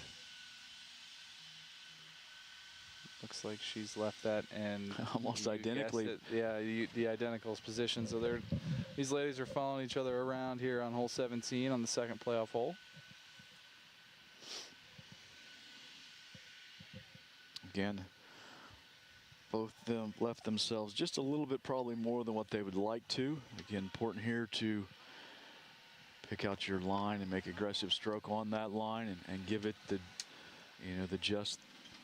Looks like she's left that and almost you identically. guessed it. Yeah, the identical position. So these ladies are following each other around here on hole 17 on the second playoff hole. Again, both of them left themselves just a little bit, probably more than what they would like to. Again, important here to pick out your line and make aggressive stroke on that line and give it the just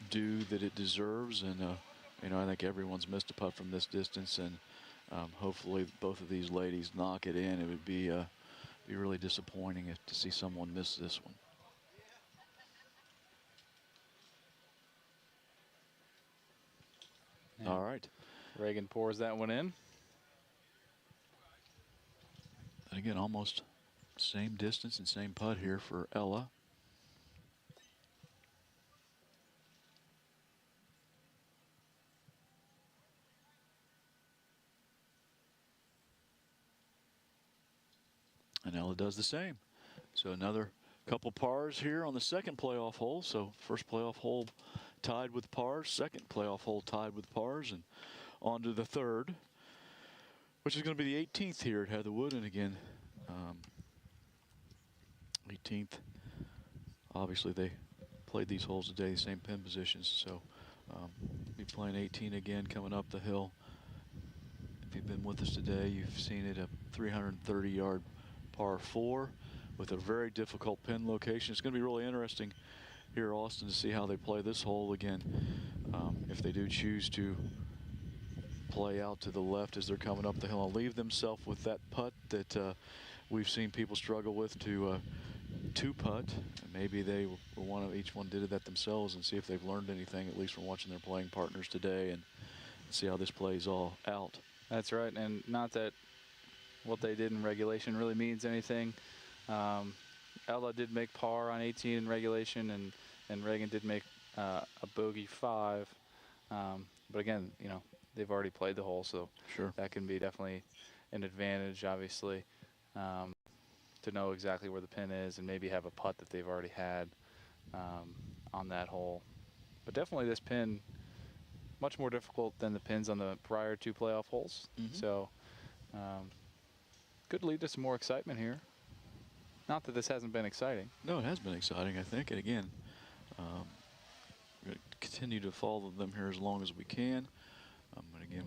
due that it deserves. And I think everyone's missed a putt from this distance, and hopefully both of these ladies knock it in. It would be really disappointing to see someone miss this one. And all right, Reagan pours that one in. And again, almost same distance and same putt here for Ella. And Ella does the same. So another Couple pars here on the second playoff hole. So first playoff hole tied with pars, second playoff hole tied with pars, and on to the third, which is going to be the 18th here at Heatherwood. And again, 18th. Obviously, they played these holes today, the same pin positions. So be playing 18 again coming up the hill. If you've been with us today, you've seen it a 330-yard par 4 with a very difficult pin location. It's going to be really interesting here, Austin, to see how they play this hole again. If they do choose to play out to the left as they're coming up the hill and leave themselves with that putt that we've seen people struggle with to two-putt. Maybe they each one did that themselves, and see if they've learned anything, at least from watching their playing partners today, and see how this plays all out. That's right, and not that what they did in regulation really means anything. Ella did make par on 18 in regulation, and Reagan did make a bogey 5. But again, you know, they've already played the hole, so sure, that can be definitely an advantage, obviously, to know exactly where the pin is and maybe have a putt that they've already had on that hole. But definitely this pin, much more difficult than the pins on the prior 2 playoff holes. So could lead to some more excitement here. Not that this hasn't been exciting. No, it has been exciting, I think. And again, we're going to continue to follow them here as long as we can. And again,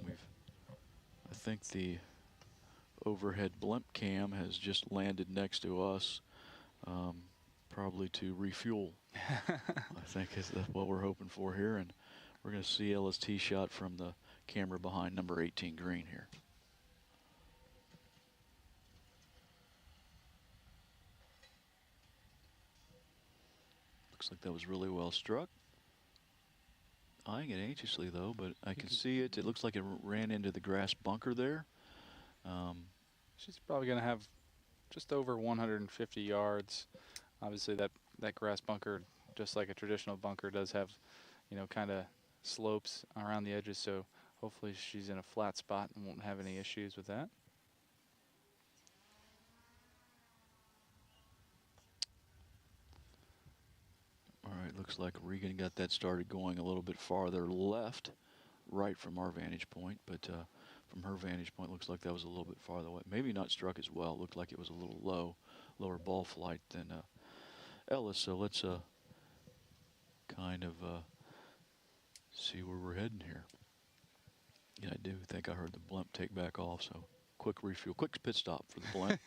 I think the overhead blimp cam has just landed next to us, probably to refuel. I think that's what we're hoping for here. And we're going to see Ella's tee shot from the camera behind number 18 green here. Looks like that was really well struck. Eyeing it anxiously though, but I can see it. It looks like it ran into the grass bunker there. She's probably going to have just over 150 yards. Obviously that grass bunker, just like a traditional bunker, does have, you know, kind of slopes around the edges, so hopefully she's in a flat spot and won't have any issues with that. All right, looks like Regan got that started going a little bit farther left, right from our vantage point, but from her vantage point, looks like that was a little bit farther away. Maybe not struck as well. Looked like it was a little lower ball flight than Ellis. So let's kind of see where we're heading here. Yeah, I do think I heard the blimp take back off, so quick refuel, quick pit stop for the blimp.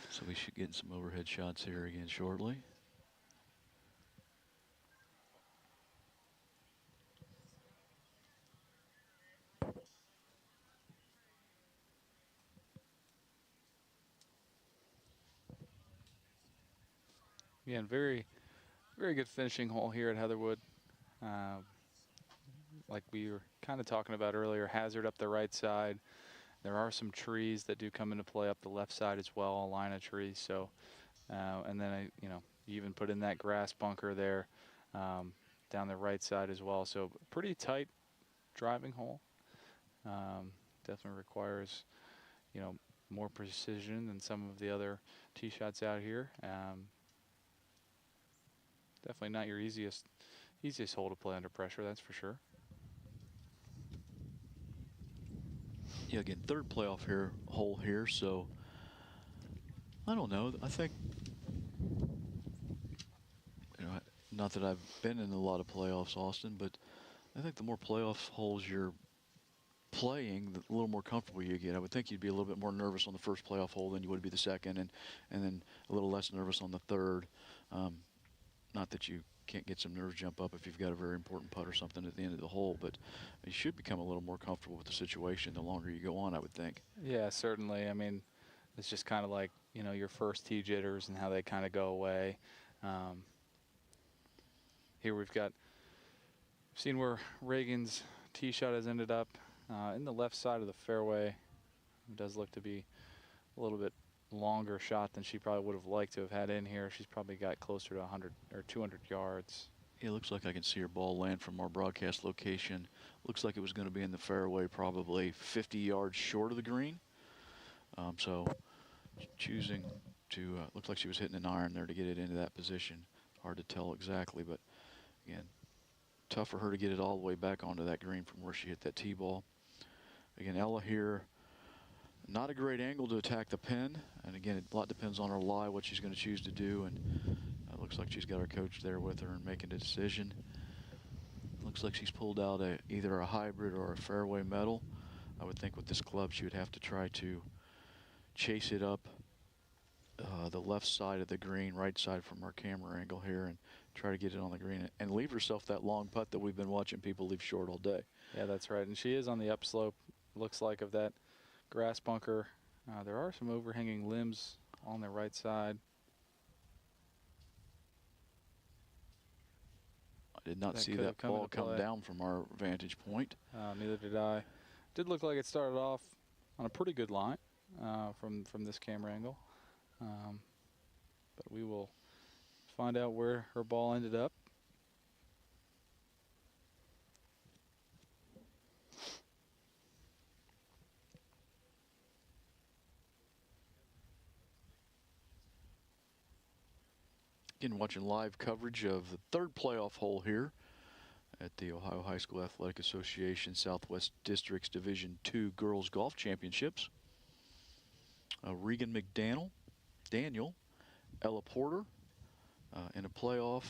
So we should get some overhead shots here again shortly. Again, very good finishing hole here at Heatherwood. Like we were kind of talking about earlier, hazard up the right side. There are some trees that do come into play up the left side as well, a line of trees. So, and then you even put in that grass bunker there down the right side as well. So pretty tight driving hole. Definitely requires, more precision than some of the other tee shots out here. Definitely not your easiest hole to play under pressure, that's for sure. Yeah, again, third playoff hole here, so I don't know. I think, not that I've been in a lot of playoffs, Austin, but I think the more playoff holes you're playing, the little more comfortable you get. I would think you'd be a little bit more nervous on the first playoff hole than you would be the second, and then a little less nervous on the third. Not that you can't get some nerves jump up if you've got a very important putt or something at the end of the hole, but you should become a little more comfortable with the situation the longer you go on, I would think. Yeah, certainly. I mean, it's just kind of like, your first tee jitters and how they kind of go away. Here we've seen where Reagan's tee shot has ended up in the left side of the fairway. It does look to be a little bit longer shot than she probably would have liked to have had in here. She's probably got closer to 100 or 200 yards. Yeah, it looks like I can see her ball land from our broadcast location. Looks like it was going to be in the fairway, probably 50 yards short of the green. So choosing to, looked like she was hitting an iron there to get it into that position. Hard to tell exactly, but again, tough for her to get it all the way back onto that green from where she hit that tee ball. Again, Ella here, not a great angle to attack the pin. And again, a lot depends on her lie, what she's going to choose to do. And it looks like she's got her coach there with her and making a decision. Looks like she's pulled out either a hybrid or a fairway metal. I would think with this club she would have to try to chase it up the left side of the green, right side from our camera angle here, and try to get it on the green and leave herself that long putt that we've been watching people leave short all day. Yeah, that's right. And she is on the upslope, looks like, of that grass bunker. There are some overhanging limbs on the right side. I did not see that ball come down from our vantage point. Neither did I. Did look like it started off on a pretty good line from this camera angle. But we will find out where her ball ended up. Again, watching live coverage of the third playoff hole here at the Ohio High School Athletic Association Southwest District's Division II Girls Golf Championships. Regan Daniel, Ella Porter in a playoff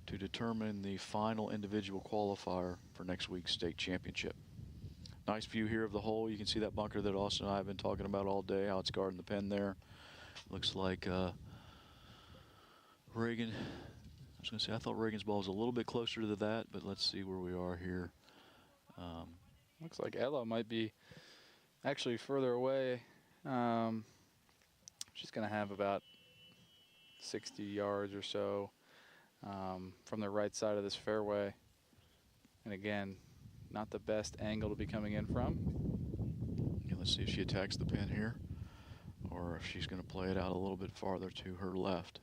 to determine the final individual qualifier for next week's state championship. Nice view here of the hole. You can see that bunker that Austin and I have been talking about all day, how it's guarding the pin there. Looks like Reagan, I was going to say, I thought Reagan's ball was a little bit closer to that, but let's see where we are here. Looks like Ella might be actually further away. She's going to have about 60 yards or so from the right side of this fairway. And again, not the best angle to be coming in from. Yeah, let's see if she attacks the pin here or if she's going to play it out a little bit farther to her left.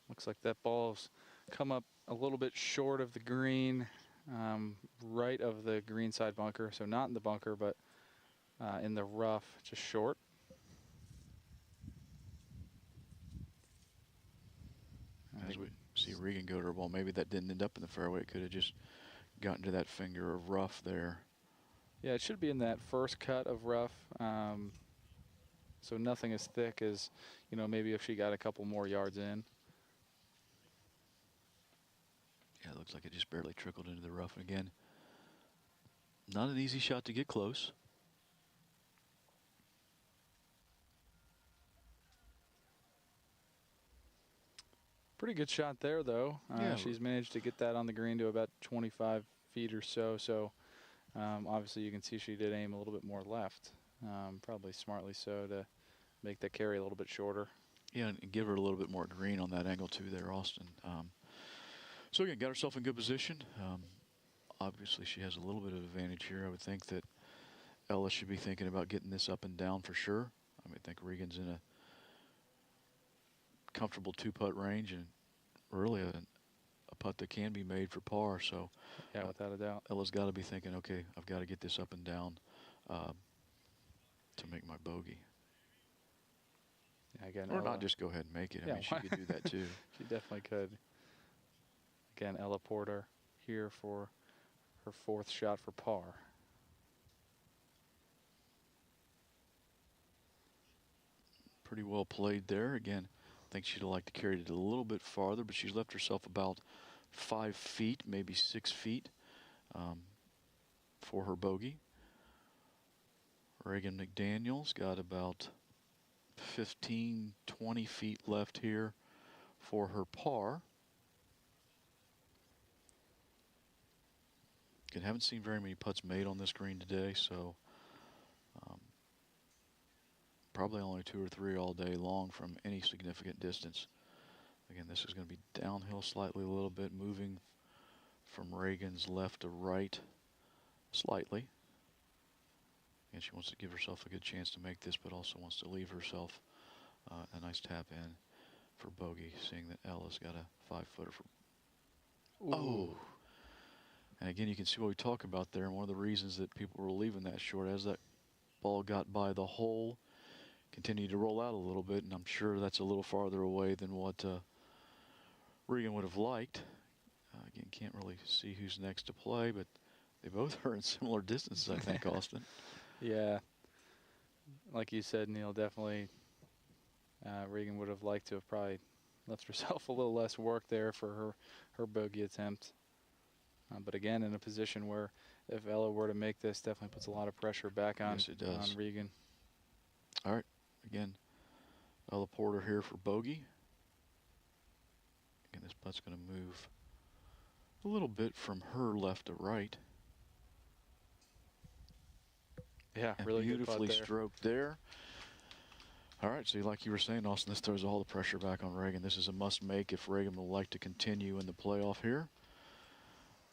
Looks like that ball's come up a little bit short of the green, right of the green side bunker. So not in the bunker, but in the rough, just short. As we see Regan go to her ball, maybe that didn't end up in the fairway. It could have just gotten to that finger of rough there. Yeah, it should be in that first cut of rough. So nothing as thick as, you know, maybe if she got a couple more yards in. Yeah, it looks like it just barely trickled into the rough. And again, not an easy shot to get close. Pretty good shot there, though. Yeah. She's managed to get that on the green to about 25 feet or so. So obviously you can see she did aim a little bit more left, probably smartly so, to make that carry a little bit shorter. Yeah, and give her a little bit more green on that angle too there, Austin. So again, got herself in good position. Obviously she has a little bit of advantage here. I would think that Ella should be thinking about getting this up and down for sure. I mean, I think Regan's in a comfortable two-putt range and really a putt that can be made for par. So yeah, without a doubt, Ella's got to be thinking, okay, I've got to get this up and down to make my bogey. Yeah, again, or Ella, not just go ahead and make it. I mean, she could do that too. She definitely could. Again, Ella Porter here for her fourth shot for par. Pretty well played there. Again, I think she'd like to carry it a little bit farther, but she's left herself about 5 feet, maybe 6 feet for her bogey. Regan McDaniel's got about 15, 20 feet left here for her par. Again, haven't seen very many putts made on this green today, so probably only 2 or 3 all day long from any significant distance. Again, this is going to be downhill slightly a little bit, moving from Reagan's left to right slightly. And she wants to give herself a good chance to make this, but also wants to leave herself a nice tap in for bogey, seeing that Ella's got a 5-footer for. Ooh. Oh. And again, you can see what we talk about there, and one of the reasons that people were leaving that short as that ball got by the hole, continued to roll out a little bit, and I'm sure that's a little farther away than what Regan would have liked. Again, can't really see who's next to play, but they both are in similar distances, I think, Austin. Yeah. Like you said, Neil, definitely Regan would have liked to have probably left herself a little less work there for her bogey attempt. But again, in a position where if Ella were to make this, definitely puts a lot of pressure back on, Yes, it does. on Regan. All right, again, Ella Porter here for bogey. Again, this putt's going to move a little bit from her left to right. Yeah, and really beautifully good putt there. stroked there. All right, so like you were saying, Austin, this throws all the pressure back on Regan. This is a must-make if Regan would like to continue in the playoff here.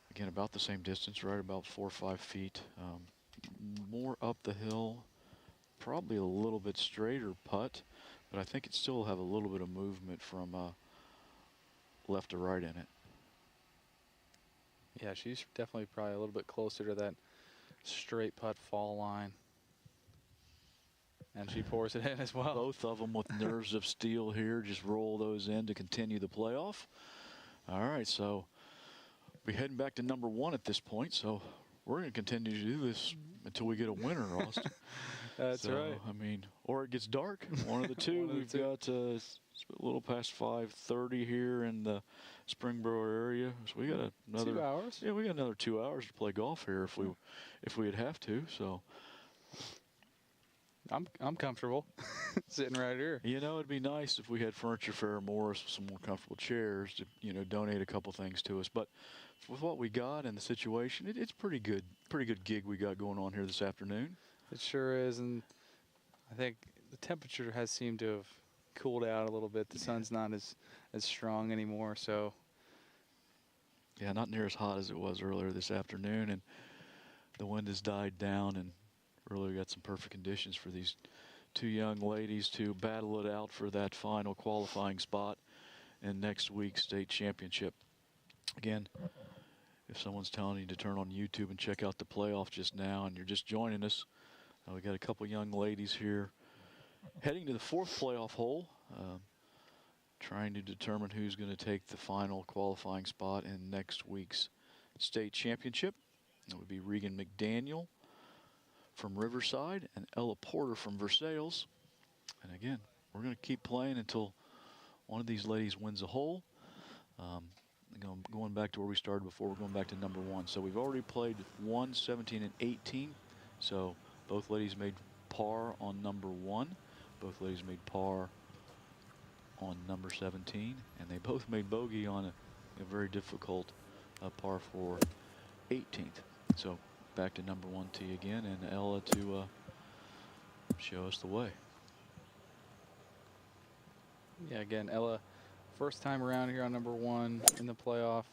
Again, about the same distance, right about 4 or 5 feet. More up the hill, probably a little bit straighter putt, but I think it still will have a little bit of movement from left to right in it. Yeah, she's definitely probably a little bit closer to that straight putt fall line. And she pours it in as well. Both of them with nerves of steel here. Just roll those in to continue the playoff. All right, so we're heading back to number 1 at this point. So we're going to continue to do this until we get a winner, Austin. That's right. I mean, or it gets dark. One of the two. We've got it's a little past 5:30 here in the Springboro area. So we got another 2 hours. Yeah, we got another 2 hours to play golf here if we'd have to. So I'm comfortable sitting right here. You know, it'd be nice if we had Furniture Fair Morris with some more comfortable chairs to, you know, donate a couple things to us. But with what we got and the situation, it's pretty good gig we got going on here this afternoon. It sure is, and I think the temperature has seemed to have cooled out a little bit. The sun's not as strong anymore, so. Yeah, not near as hot as it was earlier this afternoon, and the wind has died down, and really got some perfect conditions for these two young ladies to battle it out for that final qualifying spot in next week's state championship. Again, if someone's telling you to turn on YouTube and check out the playoff just now and you're just joining us, we got a couple young ladies here heading to the 4th playoff hole, trying to determine who's going to take the final qualifying spot in next week's state championship. That would be Regan McDaniel from Riverside and Ella Porter from Versailles. And again, we're going to keep playing until one of these ladies wins a hole. Going back to where we started before, we're going back to number 1. So we've already played 1, 17, and 18. So both ladies made par on number 1. Both ladies made par on number 17. And they both made bogey on a very difficult par for 18th. So back to number 1 tee again, and Ella to show us the way. Yeah, again, Ella, first time around here on number 1 in the playoff.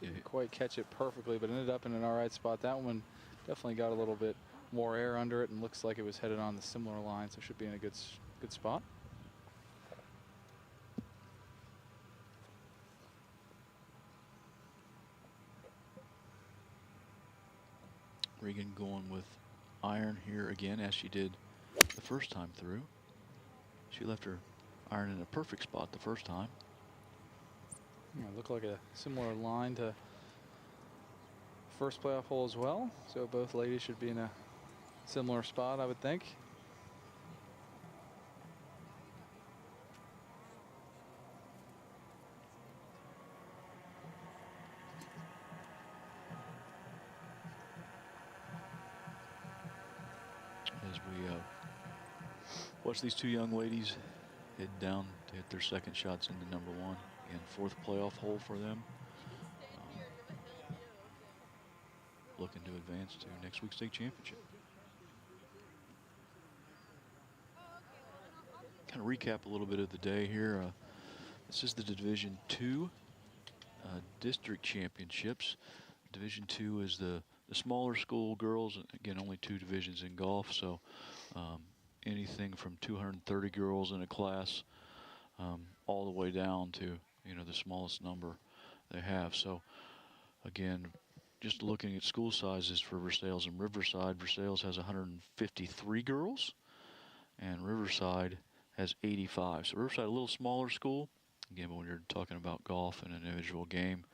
Didn't quite catch it perfectly, but ended up in an all right spot. That one definitely got a little bit more air under it and looks like it was headed on the similar line, so should be in a good spot. Regan going with iron here again, as she did the first time through. She left her iron in a perfect spot the first time. Yeah, looked like a similar line to first playoff hole as well. So both ladies should be in a similar spot, I would think. As we watch these two young ladies head down to hit their second shots into number 1. Again, 4th playoff hole for them. Looking to advance to next week's state championship. Kind of recap a little bit of the day here. This is the Division II district championships. Division II is the smaller school girls. Again, only 2 divisions in golf, so anything from 230 girls in a class all the way down to, you know, the smallest number they have. So again, just looking at school sizes for Versailles and Riverside, Versailles has 153 girls and Riverside has 85. So Riverside, a little smaller school. Again, but when you're talking about golf and an individual game,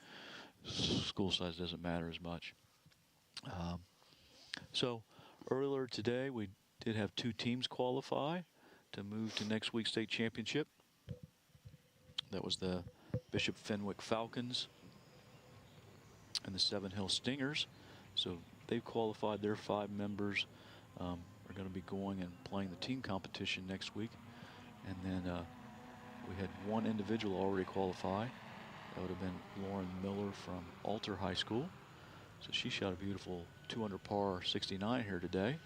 school size doesn't matter as much. So earlier today, we did have 2 teams qualify to move to next week's state championship. That was the Bishop Fenwick Falcons and the Seven Hill Stingers. So they've qualified. Their 5 members are going to be going and playing the team competition next week. And then we had 1 individual already qualify. That would have been Lauren Miller from Alter High School. So she shot a beautiful 2 under par 69 here today.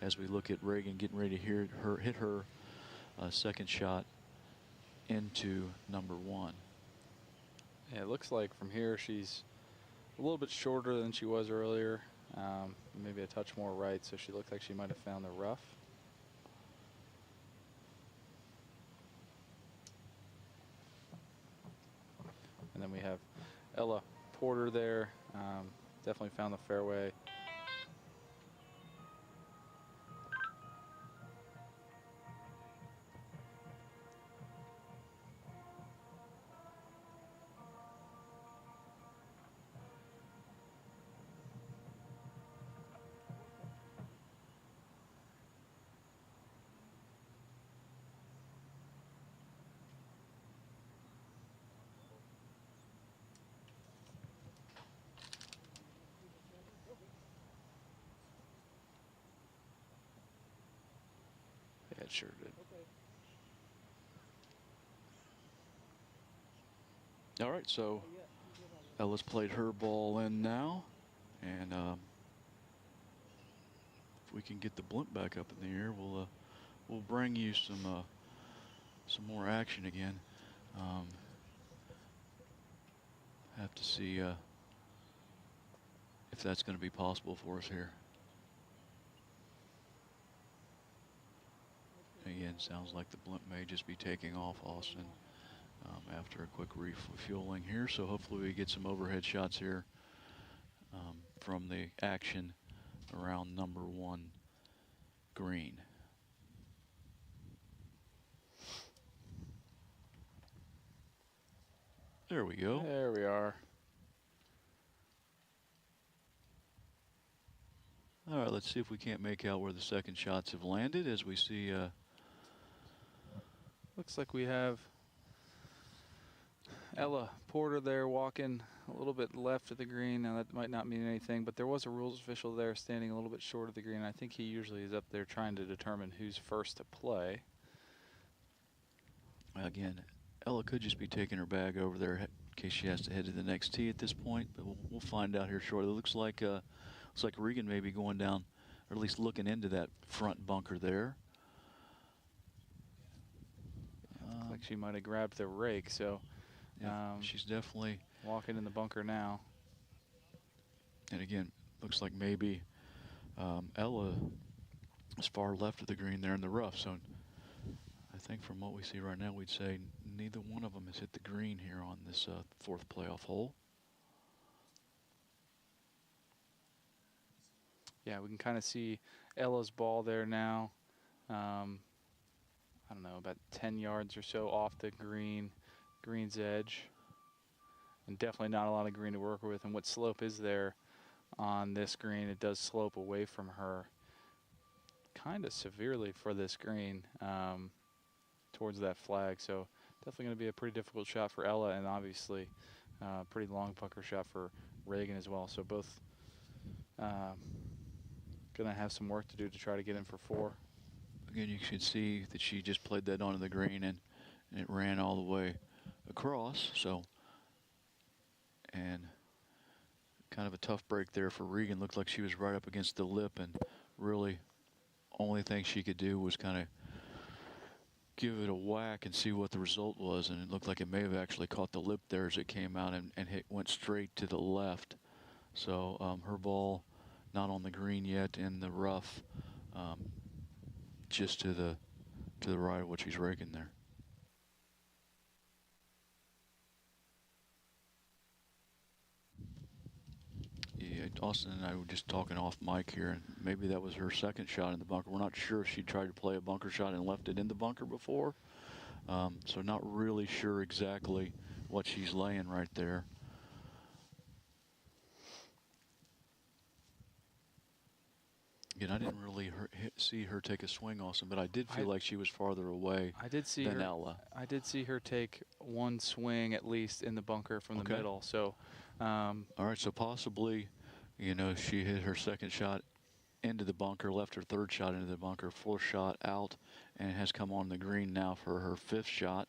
As we look at Reagan getting ready to hit her second shot into number 1. Yeah, it looks like from here she's a little bit shorter than she was earlier. Maybe a touch more right, so she looked like she might have found the rough. And then we have Ella Porter there. Definitely found the fairway. Yeah, it sure did. All right, so Ella's played her ball in now, and if we can get the blimp back up in the air, we'll bring you some more action again. Have to see if that's going to be possible for us here. Again, sounds like the blimp may just be taking off, Austin, after a quick refueling here. So hopefully we get some overhead shots here from the action around number 1 green. There we go. There we are. All right, let's see if we can't make out where the second shots have landed as we see. Looks like we have Ella Porter there walking a little bit left of the green. Now that might not mean anything, but there was a rules official there standing a little bit short of the green. I think he usually is up there trying to determine who's first to play. Again, Ella could just be taking her bag over there in case she has to head to the next tee at this point, but we'll find out here shortly. It looks like Regan may be going down, or at least looking into that front bunker there. Looks like she might have grabbed the rake, so yeah, she's definitely walking in the bunker now. And again, looks like maybe Ella is far left of the green there in the rough. So I think from what we see right now, we'd say neither one of them has hit the green here on this 4th playoff hole. Yeah, we can kind of see Ella's ball there now. I don't know, about 10 yards or so off the green's edge. And definitely not a lot of green to work with. And what slope is there on this green? It does slope away from her kind of severely for this green towards that flag. So definitely going to be a pretty difficult shot for Ella, and obviously pretty long bunker shot for Reagan as well. So both going to have some work to do to try to get in for 4. Again, you can see that she just played that onto the green and it ran all the way across. So, and kind of a tough break there for Regan. Looked like she was right up against the lip, and really only thing she could do was kind of give it a whack and see what the result was. And it looked like it may have actually caught the lip there as it came out and went straight to the left. So her ball not on the green yet in the rough, just to the right of what she's raking there. Austin and I were just talking off mic here, and maybe that was her second shot in the bunker. We're not sure if she tried to play a bunker shot and left it in the bunker before. So not really sure exactly what she's laying right there. Again, I didn't really see her take a swing, Austin, but I did feel like she was farther away than Ella. I did see her take one swing at least in the bunker from the middle. So, all right, so possibly, you know, she hit her second shot into the bunker, left her third shot into the bunker, fourth shot out, and has come on the green now for her fifth shot.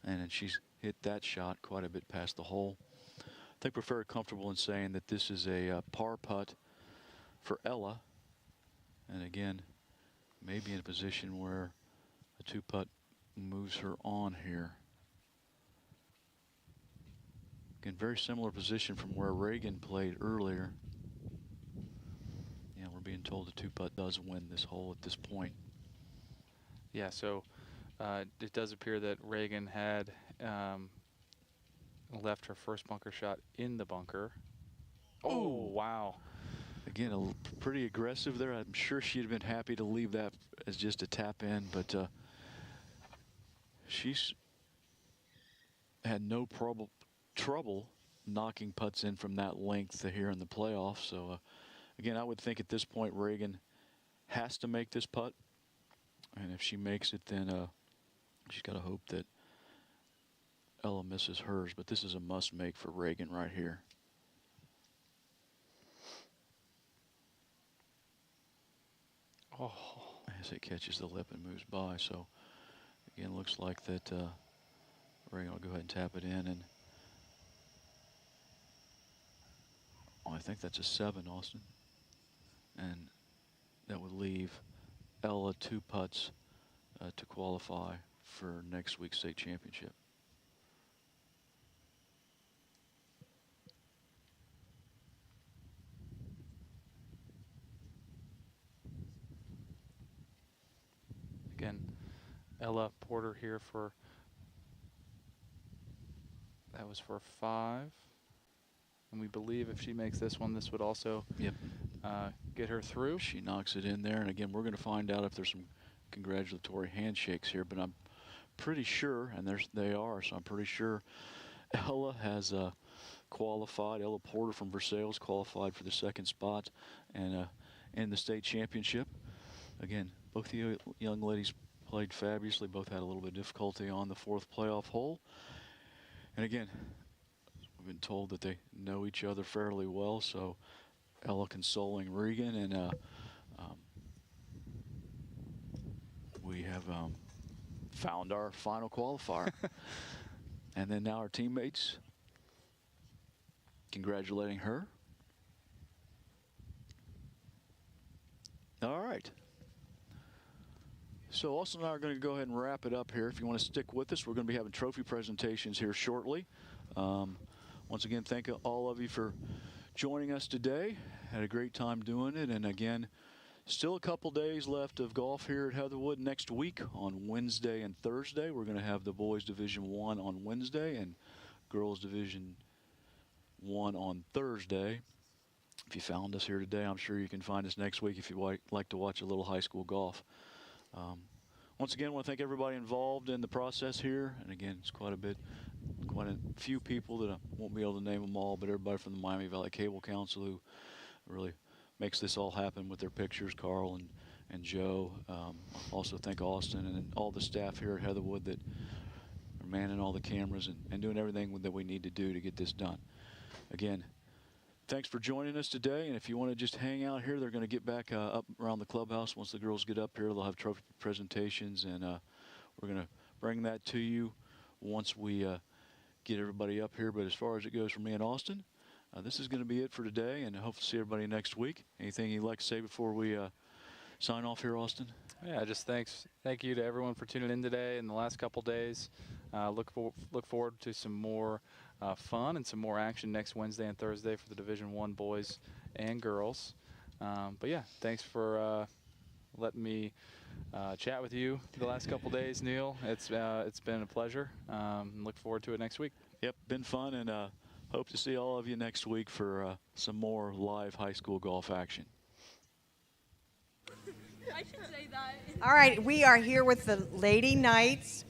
And then she's hit that shot quite a bit past the hole. I think we're very comfortable in saying that this is a par putt for Ella. And again, maybe in a position where a two-putt moves her on here. Again, very similar position from where Reagan played earlier. Yeah, we're being told the two-putt does win this hole at this point. Yeah, so it does appear that Reagan had left her first bunker shot in the bunker. Oh, wow. Again, pretty aggressive there. I'm sure she'd have been happy to leave that as just a tap in, but she's had no trouble knocking putts in from that length here in the playoffs. So, again, I would think at this point Reagan has to make this putt. And if she makes it, then she's got to hope that Ella misses hers. But this is a must make for Reagan right here. Oh. As it catches the lip and moves by. So, again, looks like that Reagan will go ahead and tap it in. And I think that's a 7, Austin. And that would leave Ella 2 putts to qualify for next week's state championship. Again, Ella Porter here for, that was for 5. And we believe if she makes this one, this would also get her through. She knocks it in there. And again, we're going to find out if there's some congratulatory handshakes here, but I'm pretty sure, and they are, so I'm pretty sure Ella has qualified. Ella Porter from Versailles qualified for the 2nd spot and in the state championship. Again, both the young ladies played fabulously. Both had a little bit of difficulty on the 4th playoff hole. And again, we've been told that they know each other fairly well, so Ella consoling Regan, and we have found our final qualifier. And then now our teammates congratulating her. All right. So Austin and I are going to go ahead and wrap it up here. If you want to stick with us, we're going to be having trophy presentations here shortly. Once again, thank all of you for joining us today. Had a great time doing it. And again, still a couple days left of golf here at Heatherwood next week on Wednesday and Thursday. We're going to have the boys Division I on Wednesday and girls Division I on Thursday. If you found us here today, I'm sure you can find us next week if you like to watch a little high school golf. Once again, I want to thank everybody involved in the process here. And again, it's quite a few people that I won't be able to name them all, but everybody from the Miami Valley Cable Council who really makes this all happen with their pictures, Carl and Joe. Also thank Austin and all the staff here at Heatherwood that are manning all the cameras and doing everything that we need to do to get this done. Again, thanks for joining us today. And if you want to just hang out here, they're going to get back up around the clubhouse. Once the girls get up here, they'll have trophy presentations, and we're going to bring that to you once we get everybody up here. But as far as it goes for me and Austin, this is going to be it for today, and I hope to see everybody next week. Anything you'd like to say before we sign off here, Austin? Yeah, just thank you to everyone for tuning in today and the last couple days. Look forward to some more fun and some more action next Wednesday and Thursday for the Division I boys and girls. But yeah, thanks for letting me chat with you the last couple days, Neil. It's been a pleasure. Look forward to it next week. Yep, been fun, and Hope to see all of you next week for some more live high school golf action. I should say that. All right, we are here with the Lady Knights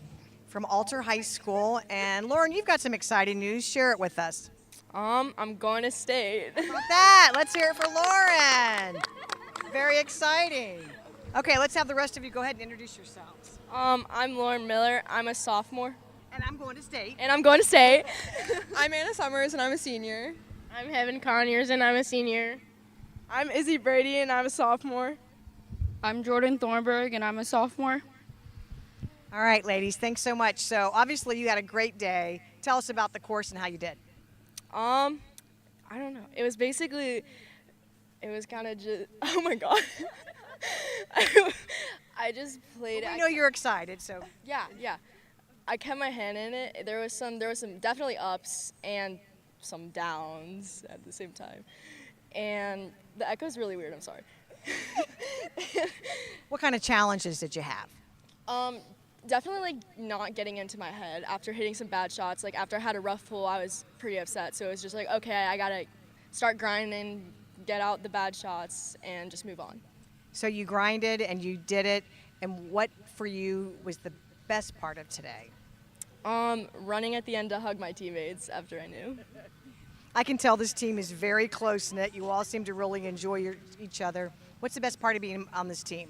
from Alter High School. And Lauren, you've got some exciting news. Share it with us. I'm going to state. How about that? Let's hear it for Lauren. Very exciting. Okay, let's have the rest of you go ahead and introduce yourselves. I'm Lauren Miller. I'm a sophomore. And I'm going to state. And I'm going to state. I'm Anna Summers, and I'm a senior. I'm Heaven Conyers, and I'm a senior. I'm Izzy Brady, and I'm a sophomore. I'm Jordan Thornburg, and I'm a sophomore. All right, ladies, thanks so much. So obviously you had a great day. Tell us about the course and how you did. I don't know. It was basically, it was kind of just, oh my God. I just played. Well, we know you're excited, so. Yeah. I kept my hand in it. There was some definitely ups and some downs at the same time. And the echo's really weird, I'm sorry. What kind of challenges did you have? Definitely like not getting into my head after hitting some bad shots. Like after I had a rough pull, I was pretty upset. So it was just like, okay, I gotta start grinding, get out the bad shots, and just move on. So you grinded and you did it. And what for you was the best part of today? Running at the end to hug my teammates after I knew. I can tell this team is very close-knit. You all seem to really enjoy each other. What's the best part of being on this team?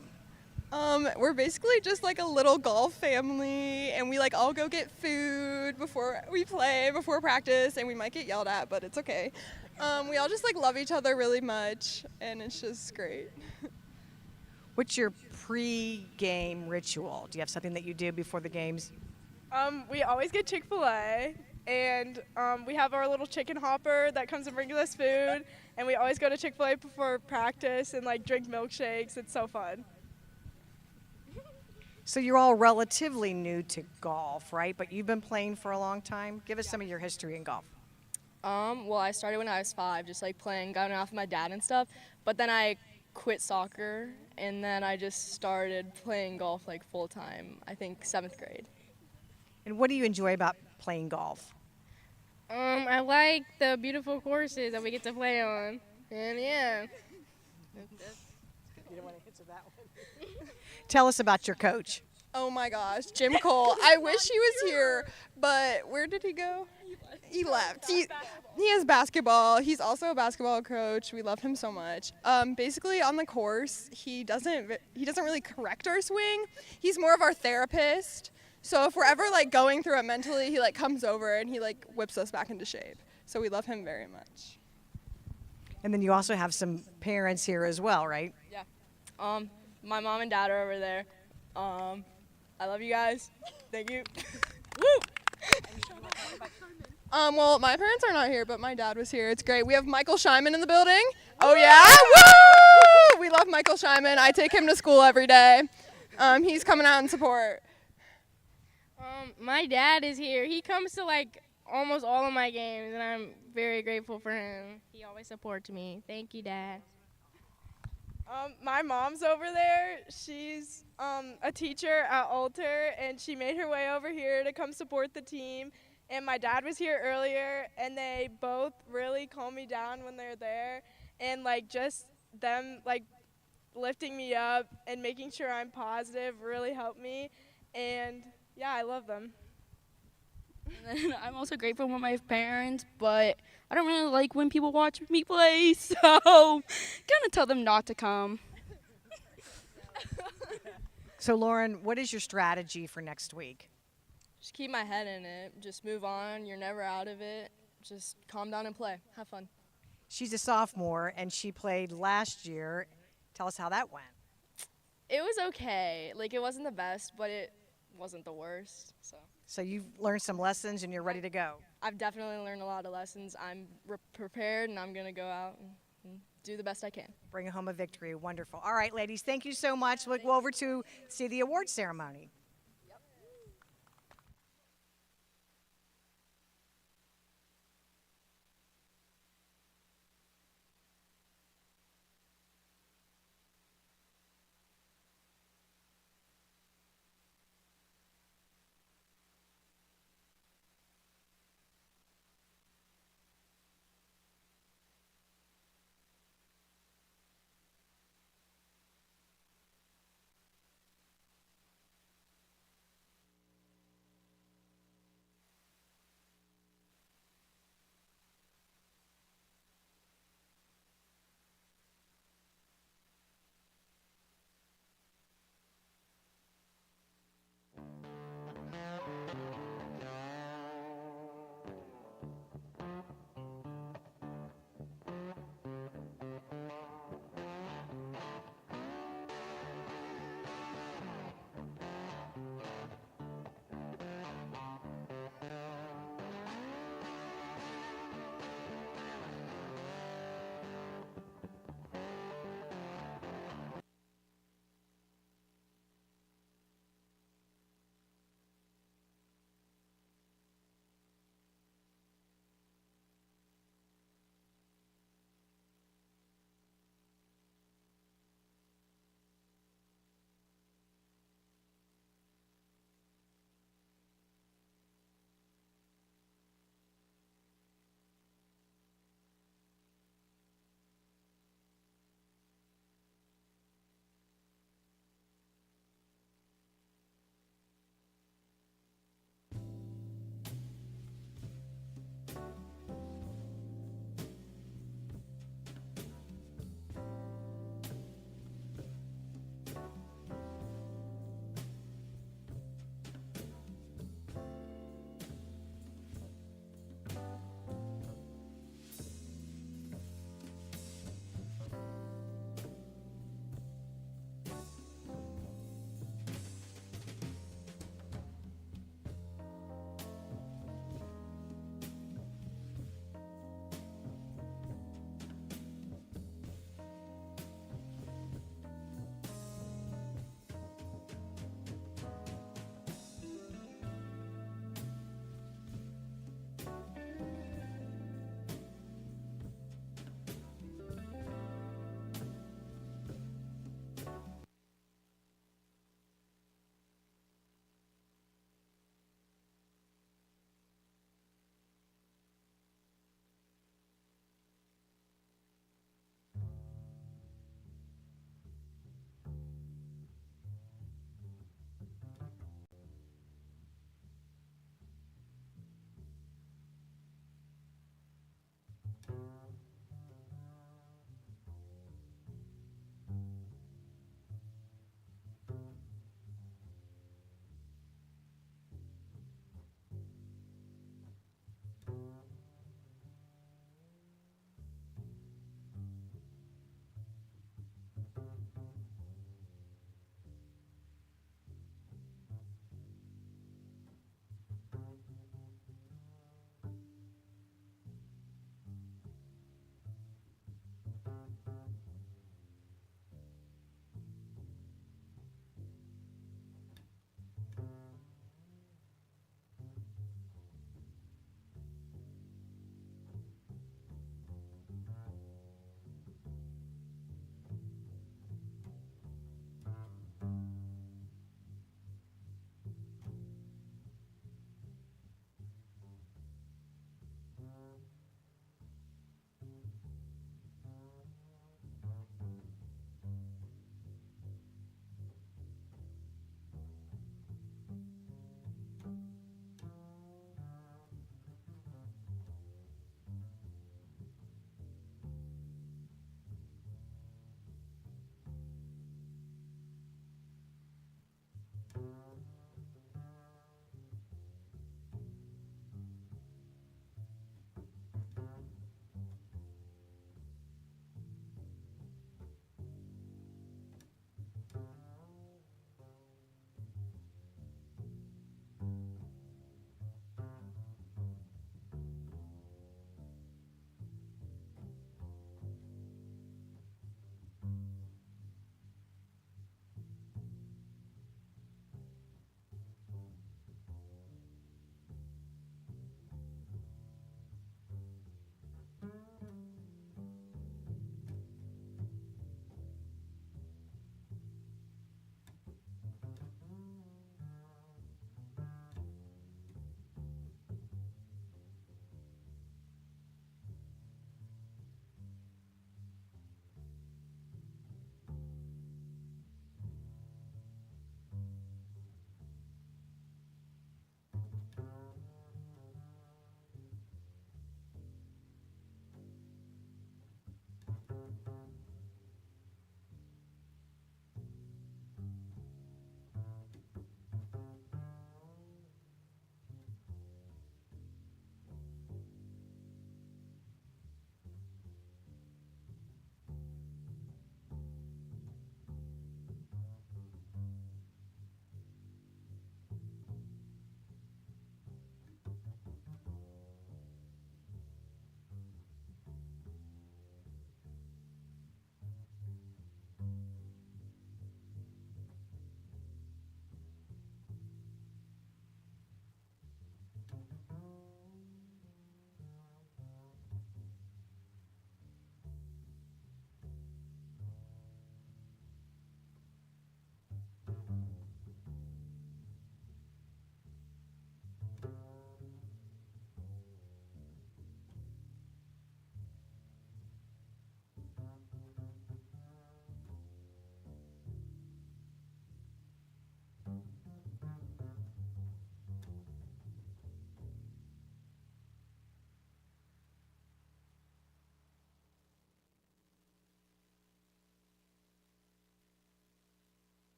We're basically just like a little golf family, and we like all go get food before we play, before practice, and we might get yelled at, but it's okay. We all just like love each other really much, and it's just great. What's your pre-game ritual? Do you have something that you do before the games? We always get Chick-fil-A, and we have our little chicken hopper that comes and brings us food, and we always go to Chick-fil-A before practice and like drink milkshakes. It's so fun. So you're all relatively new to golf, right? But you've been playing for a long time. Give us some of your history in golf. Well, I started when I was 5, just like playing, going off with my dad and stuff. But then I quit soccer, and then I just started playing golf like full time. I think 7th grade. And what do you enjoy about playing golf? I like the beautiful courses that we get to play on. And yeah. You don't want to answer that one. Tell us about your coach. Oh my gosh, Jim Cole. I wish he was here, but where did he go? He left. He has basketball. He's also a basketball coach. We love him so much. Basically on the course, he doesn't really correct our swing. He's more of our therapist. So if we're ever like going through it mentally, he like comes over and he like whips us back into shape. So we love him very much. And then you also have some parents here as well, right? Yeah. My mom and dad are over there. I love you guys. Thank you. Woo! Well, my parents are not here, but my dad was here. It's great. We have Michael Scheinman in the building. Oh yeah! Woo! We love Michael Scheinman. I take him to school every day. He's coming out in support. My dad is here. He comes to like almost all of my games, and I'm very grateful for him. He always supports me. Thank you, Dad. My mom's over there. She's a teacher at Alter, and she made her way over here to come support the team. And my dad was here earlier, and they both really calm me down when they're there. And like just them like lifting me up and making sure I'm positive really helped me. And yeah, I love them. And then I'm also grateful for my parents, but I don't really like when people watch me play, so gonna tell them not to come. So Lauren, what is your strategy for next week? Just keep my head in it. Just move on. You're never out of it. Just calm down and play. Have fun. She's a sophomore, and she played last year. Tell us how that went. It was okay. Like, it wasn't the best, but it wasn't the worst. So you've learned some lessons, and you're ready to go. I've definitely learned a lot of lessons. I'm prepared, and I'm going to go out and do the best I can. Bring home a victory. Wonderful. All right, ladies, thank you so much. We'll go over to see the award ceremony.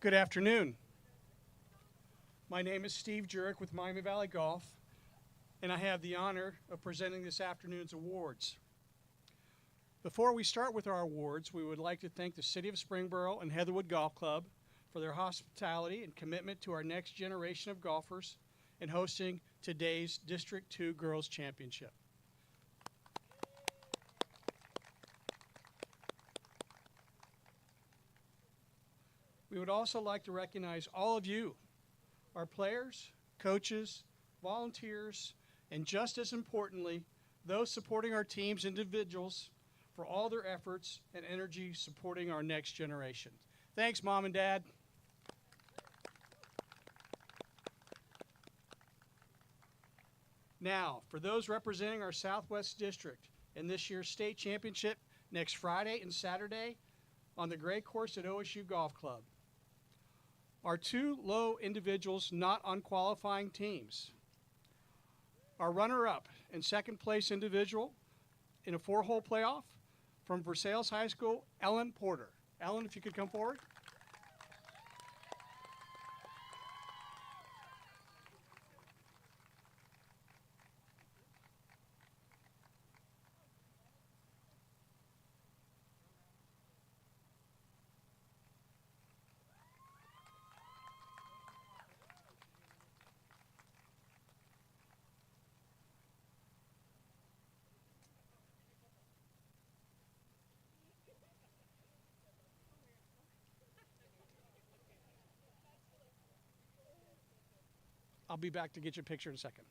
Good afternoon. My name is Steve Jurek with Miami Valley Golf, and I have the honor of presenting this afternoon's awards. Before we start with our awards, we would like to thank the City of Springboro and Heatherwood Golf Club for their hospitality and commitment to our next generation of golfers in hosting today's District 2 Girls Championship. We would also like to recognize all of you, our players, coaches, volunteers, and just as importantly, those supporting our teams, individuals, for all their efforts and energy supporting our next generation. Thanks, Mom and Dad. Now, for those representing our Southwest District in this year's state championship next Friday and Saturday on the Gray Course at OSU Golf Club. Our two low individuals not on qualifying teams. Our runner-up and second place individual in a 4-hole playoff from Versailles High School, Ellen Porter. Ellen, if you could come forward. I'll be back to get your picture in a second.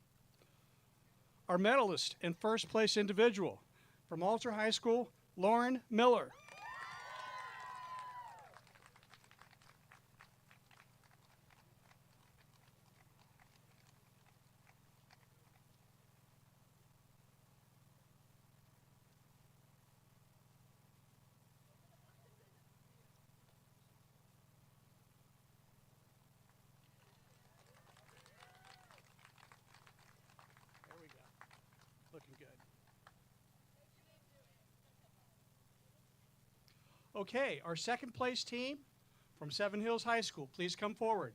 Our medalist and first place individual from Alter High School, Lauren Miller. Looking good. Okay, our second place team from Seven Hills High School, please come forward.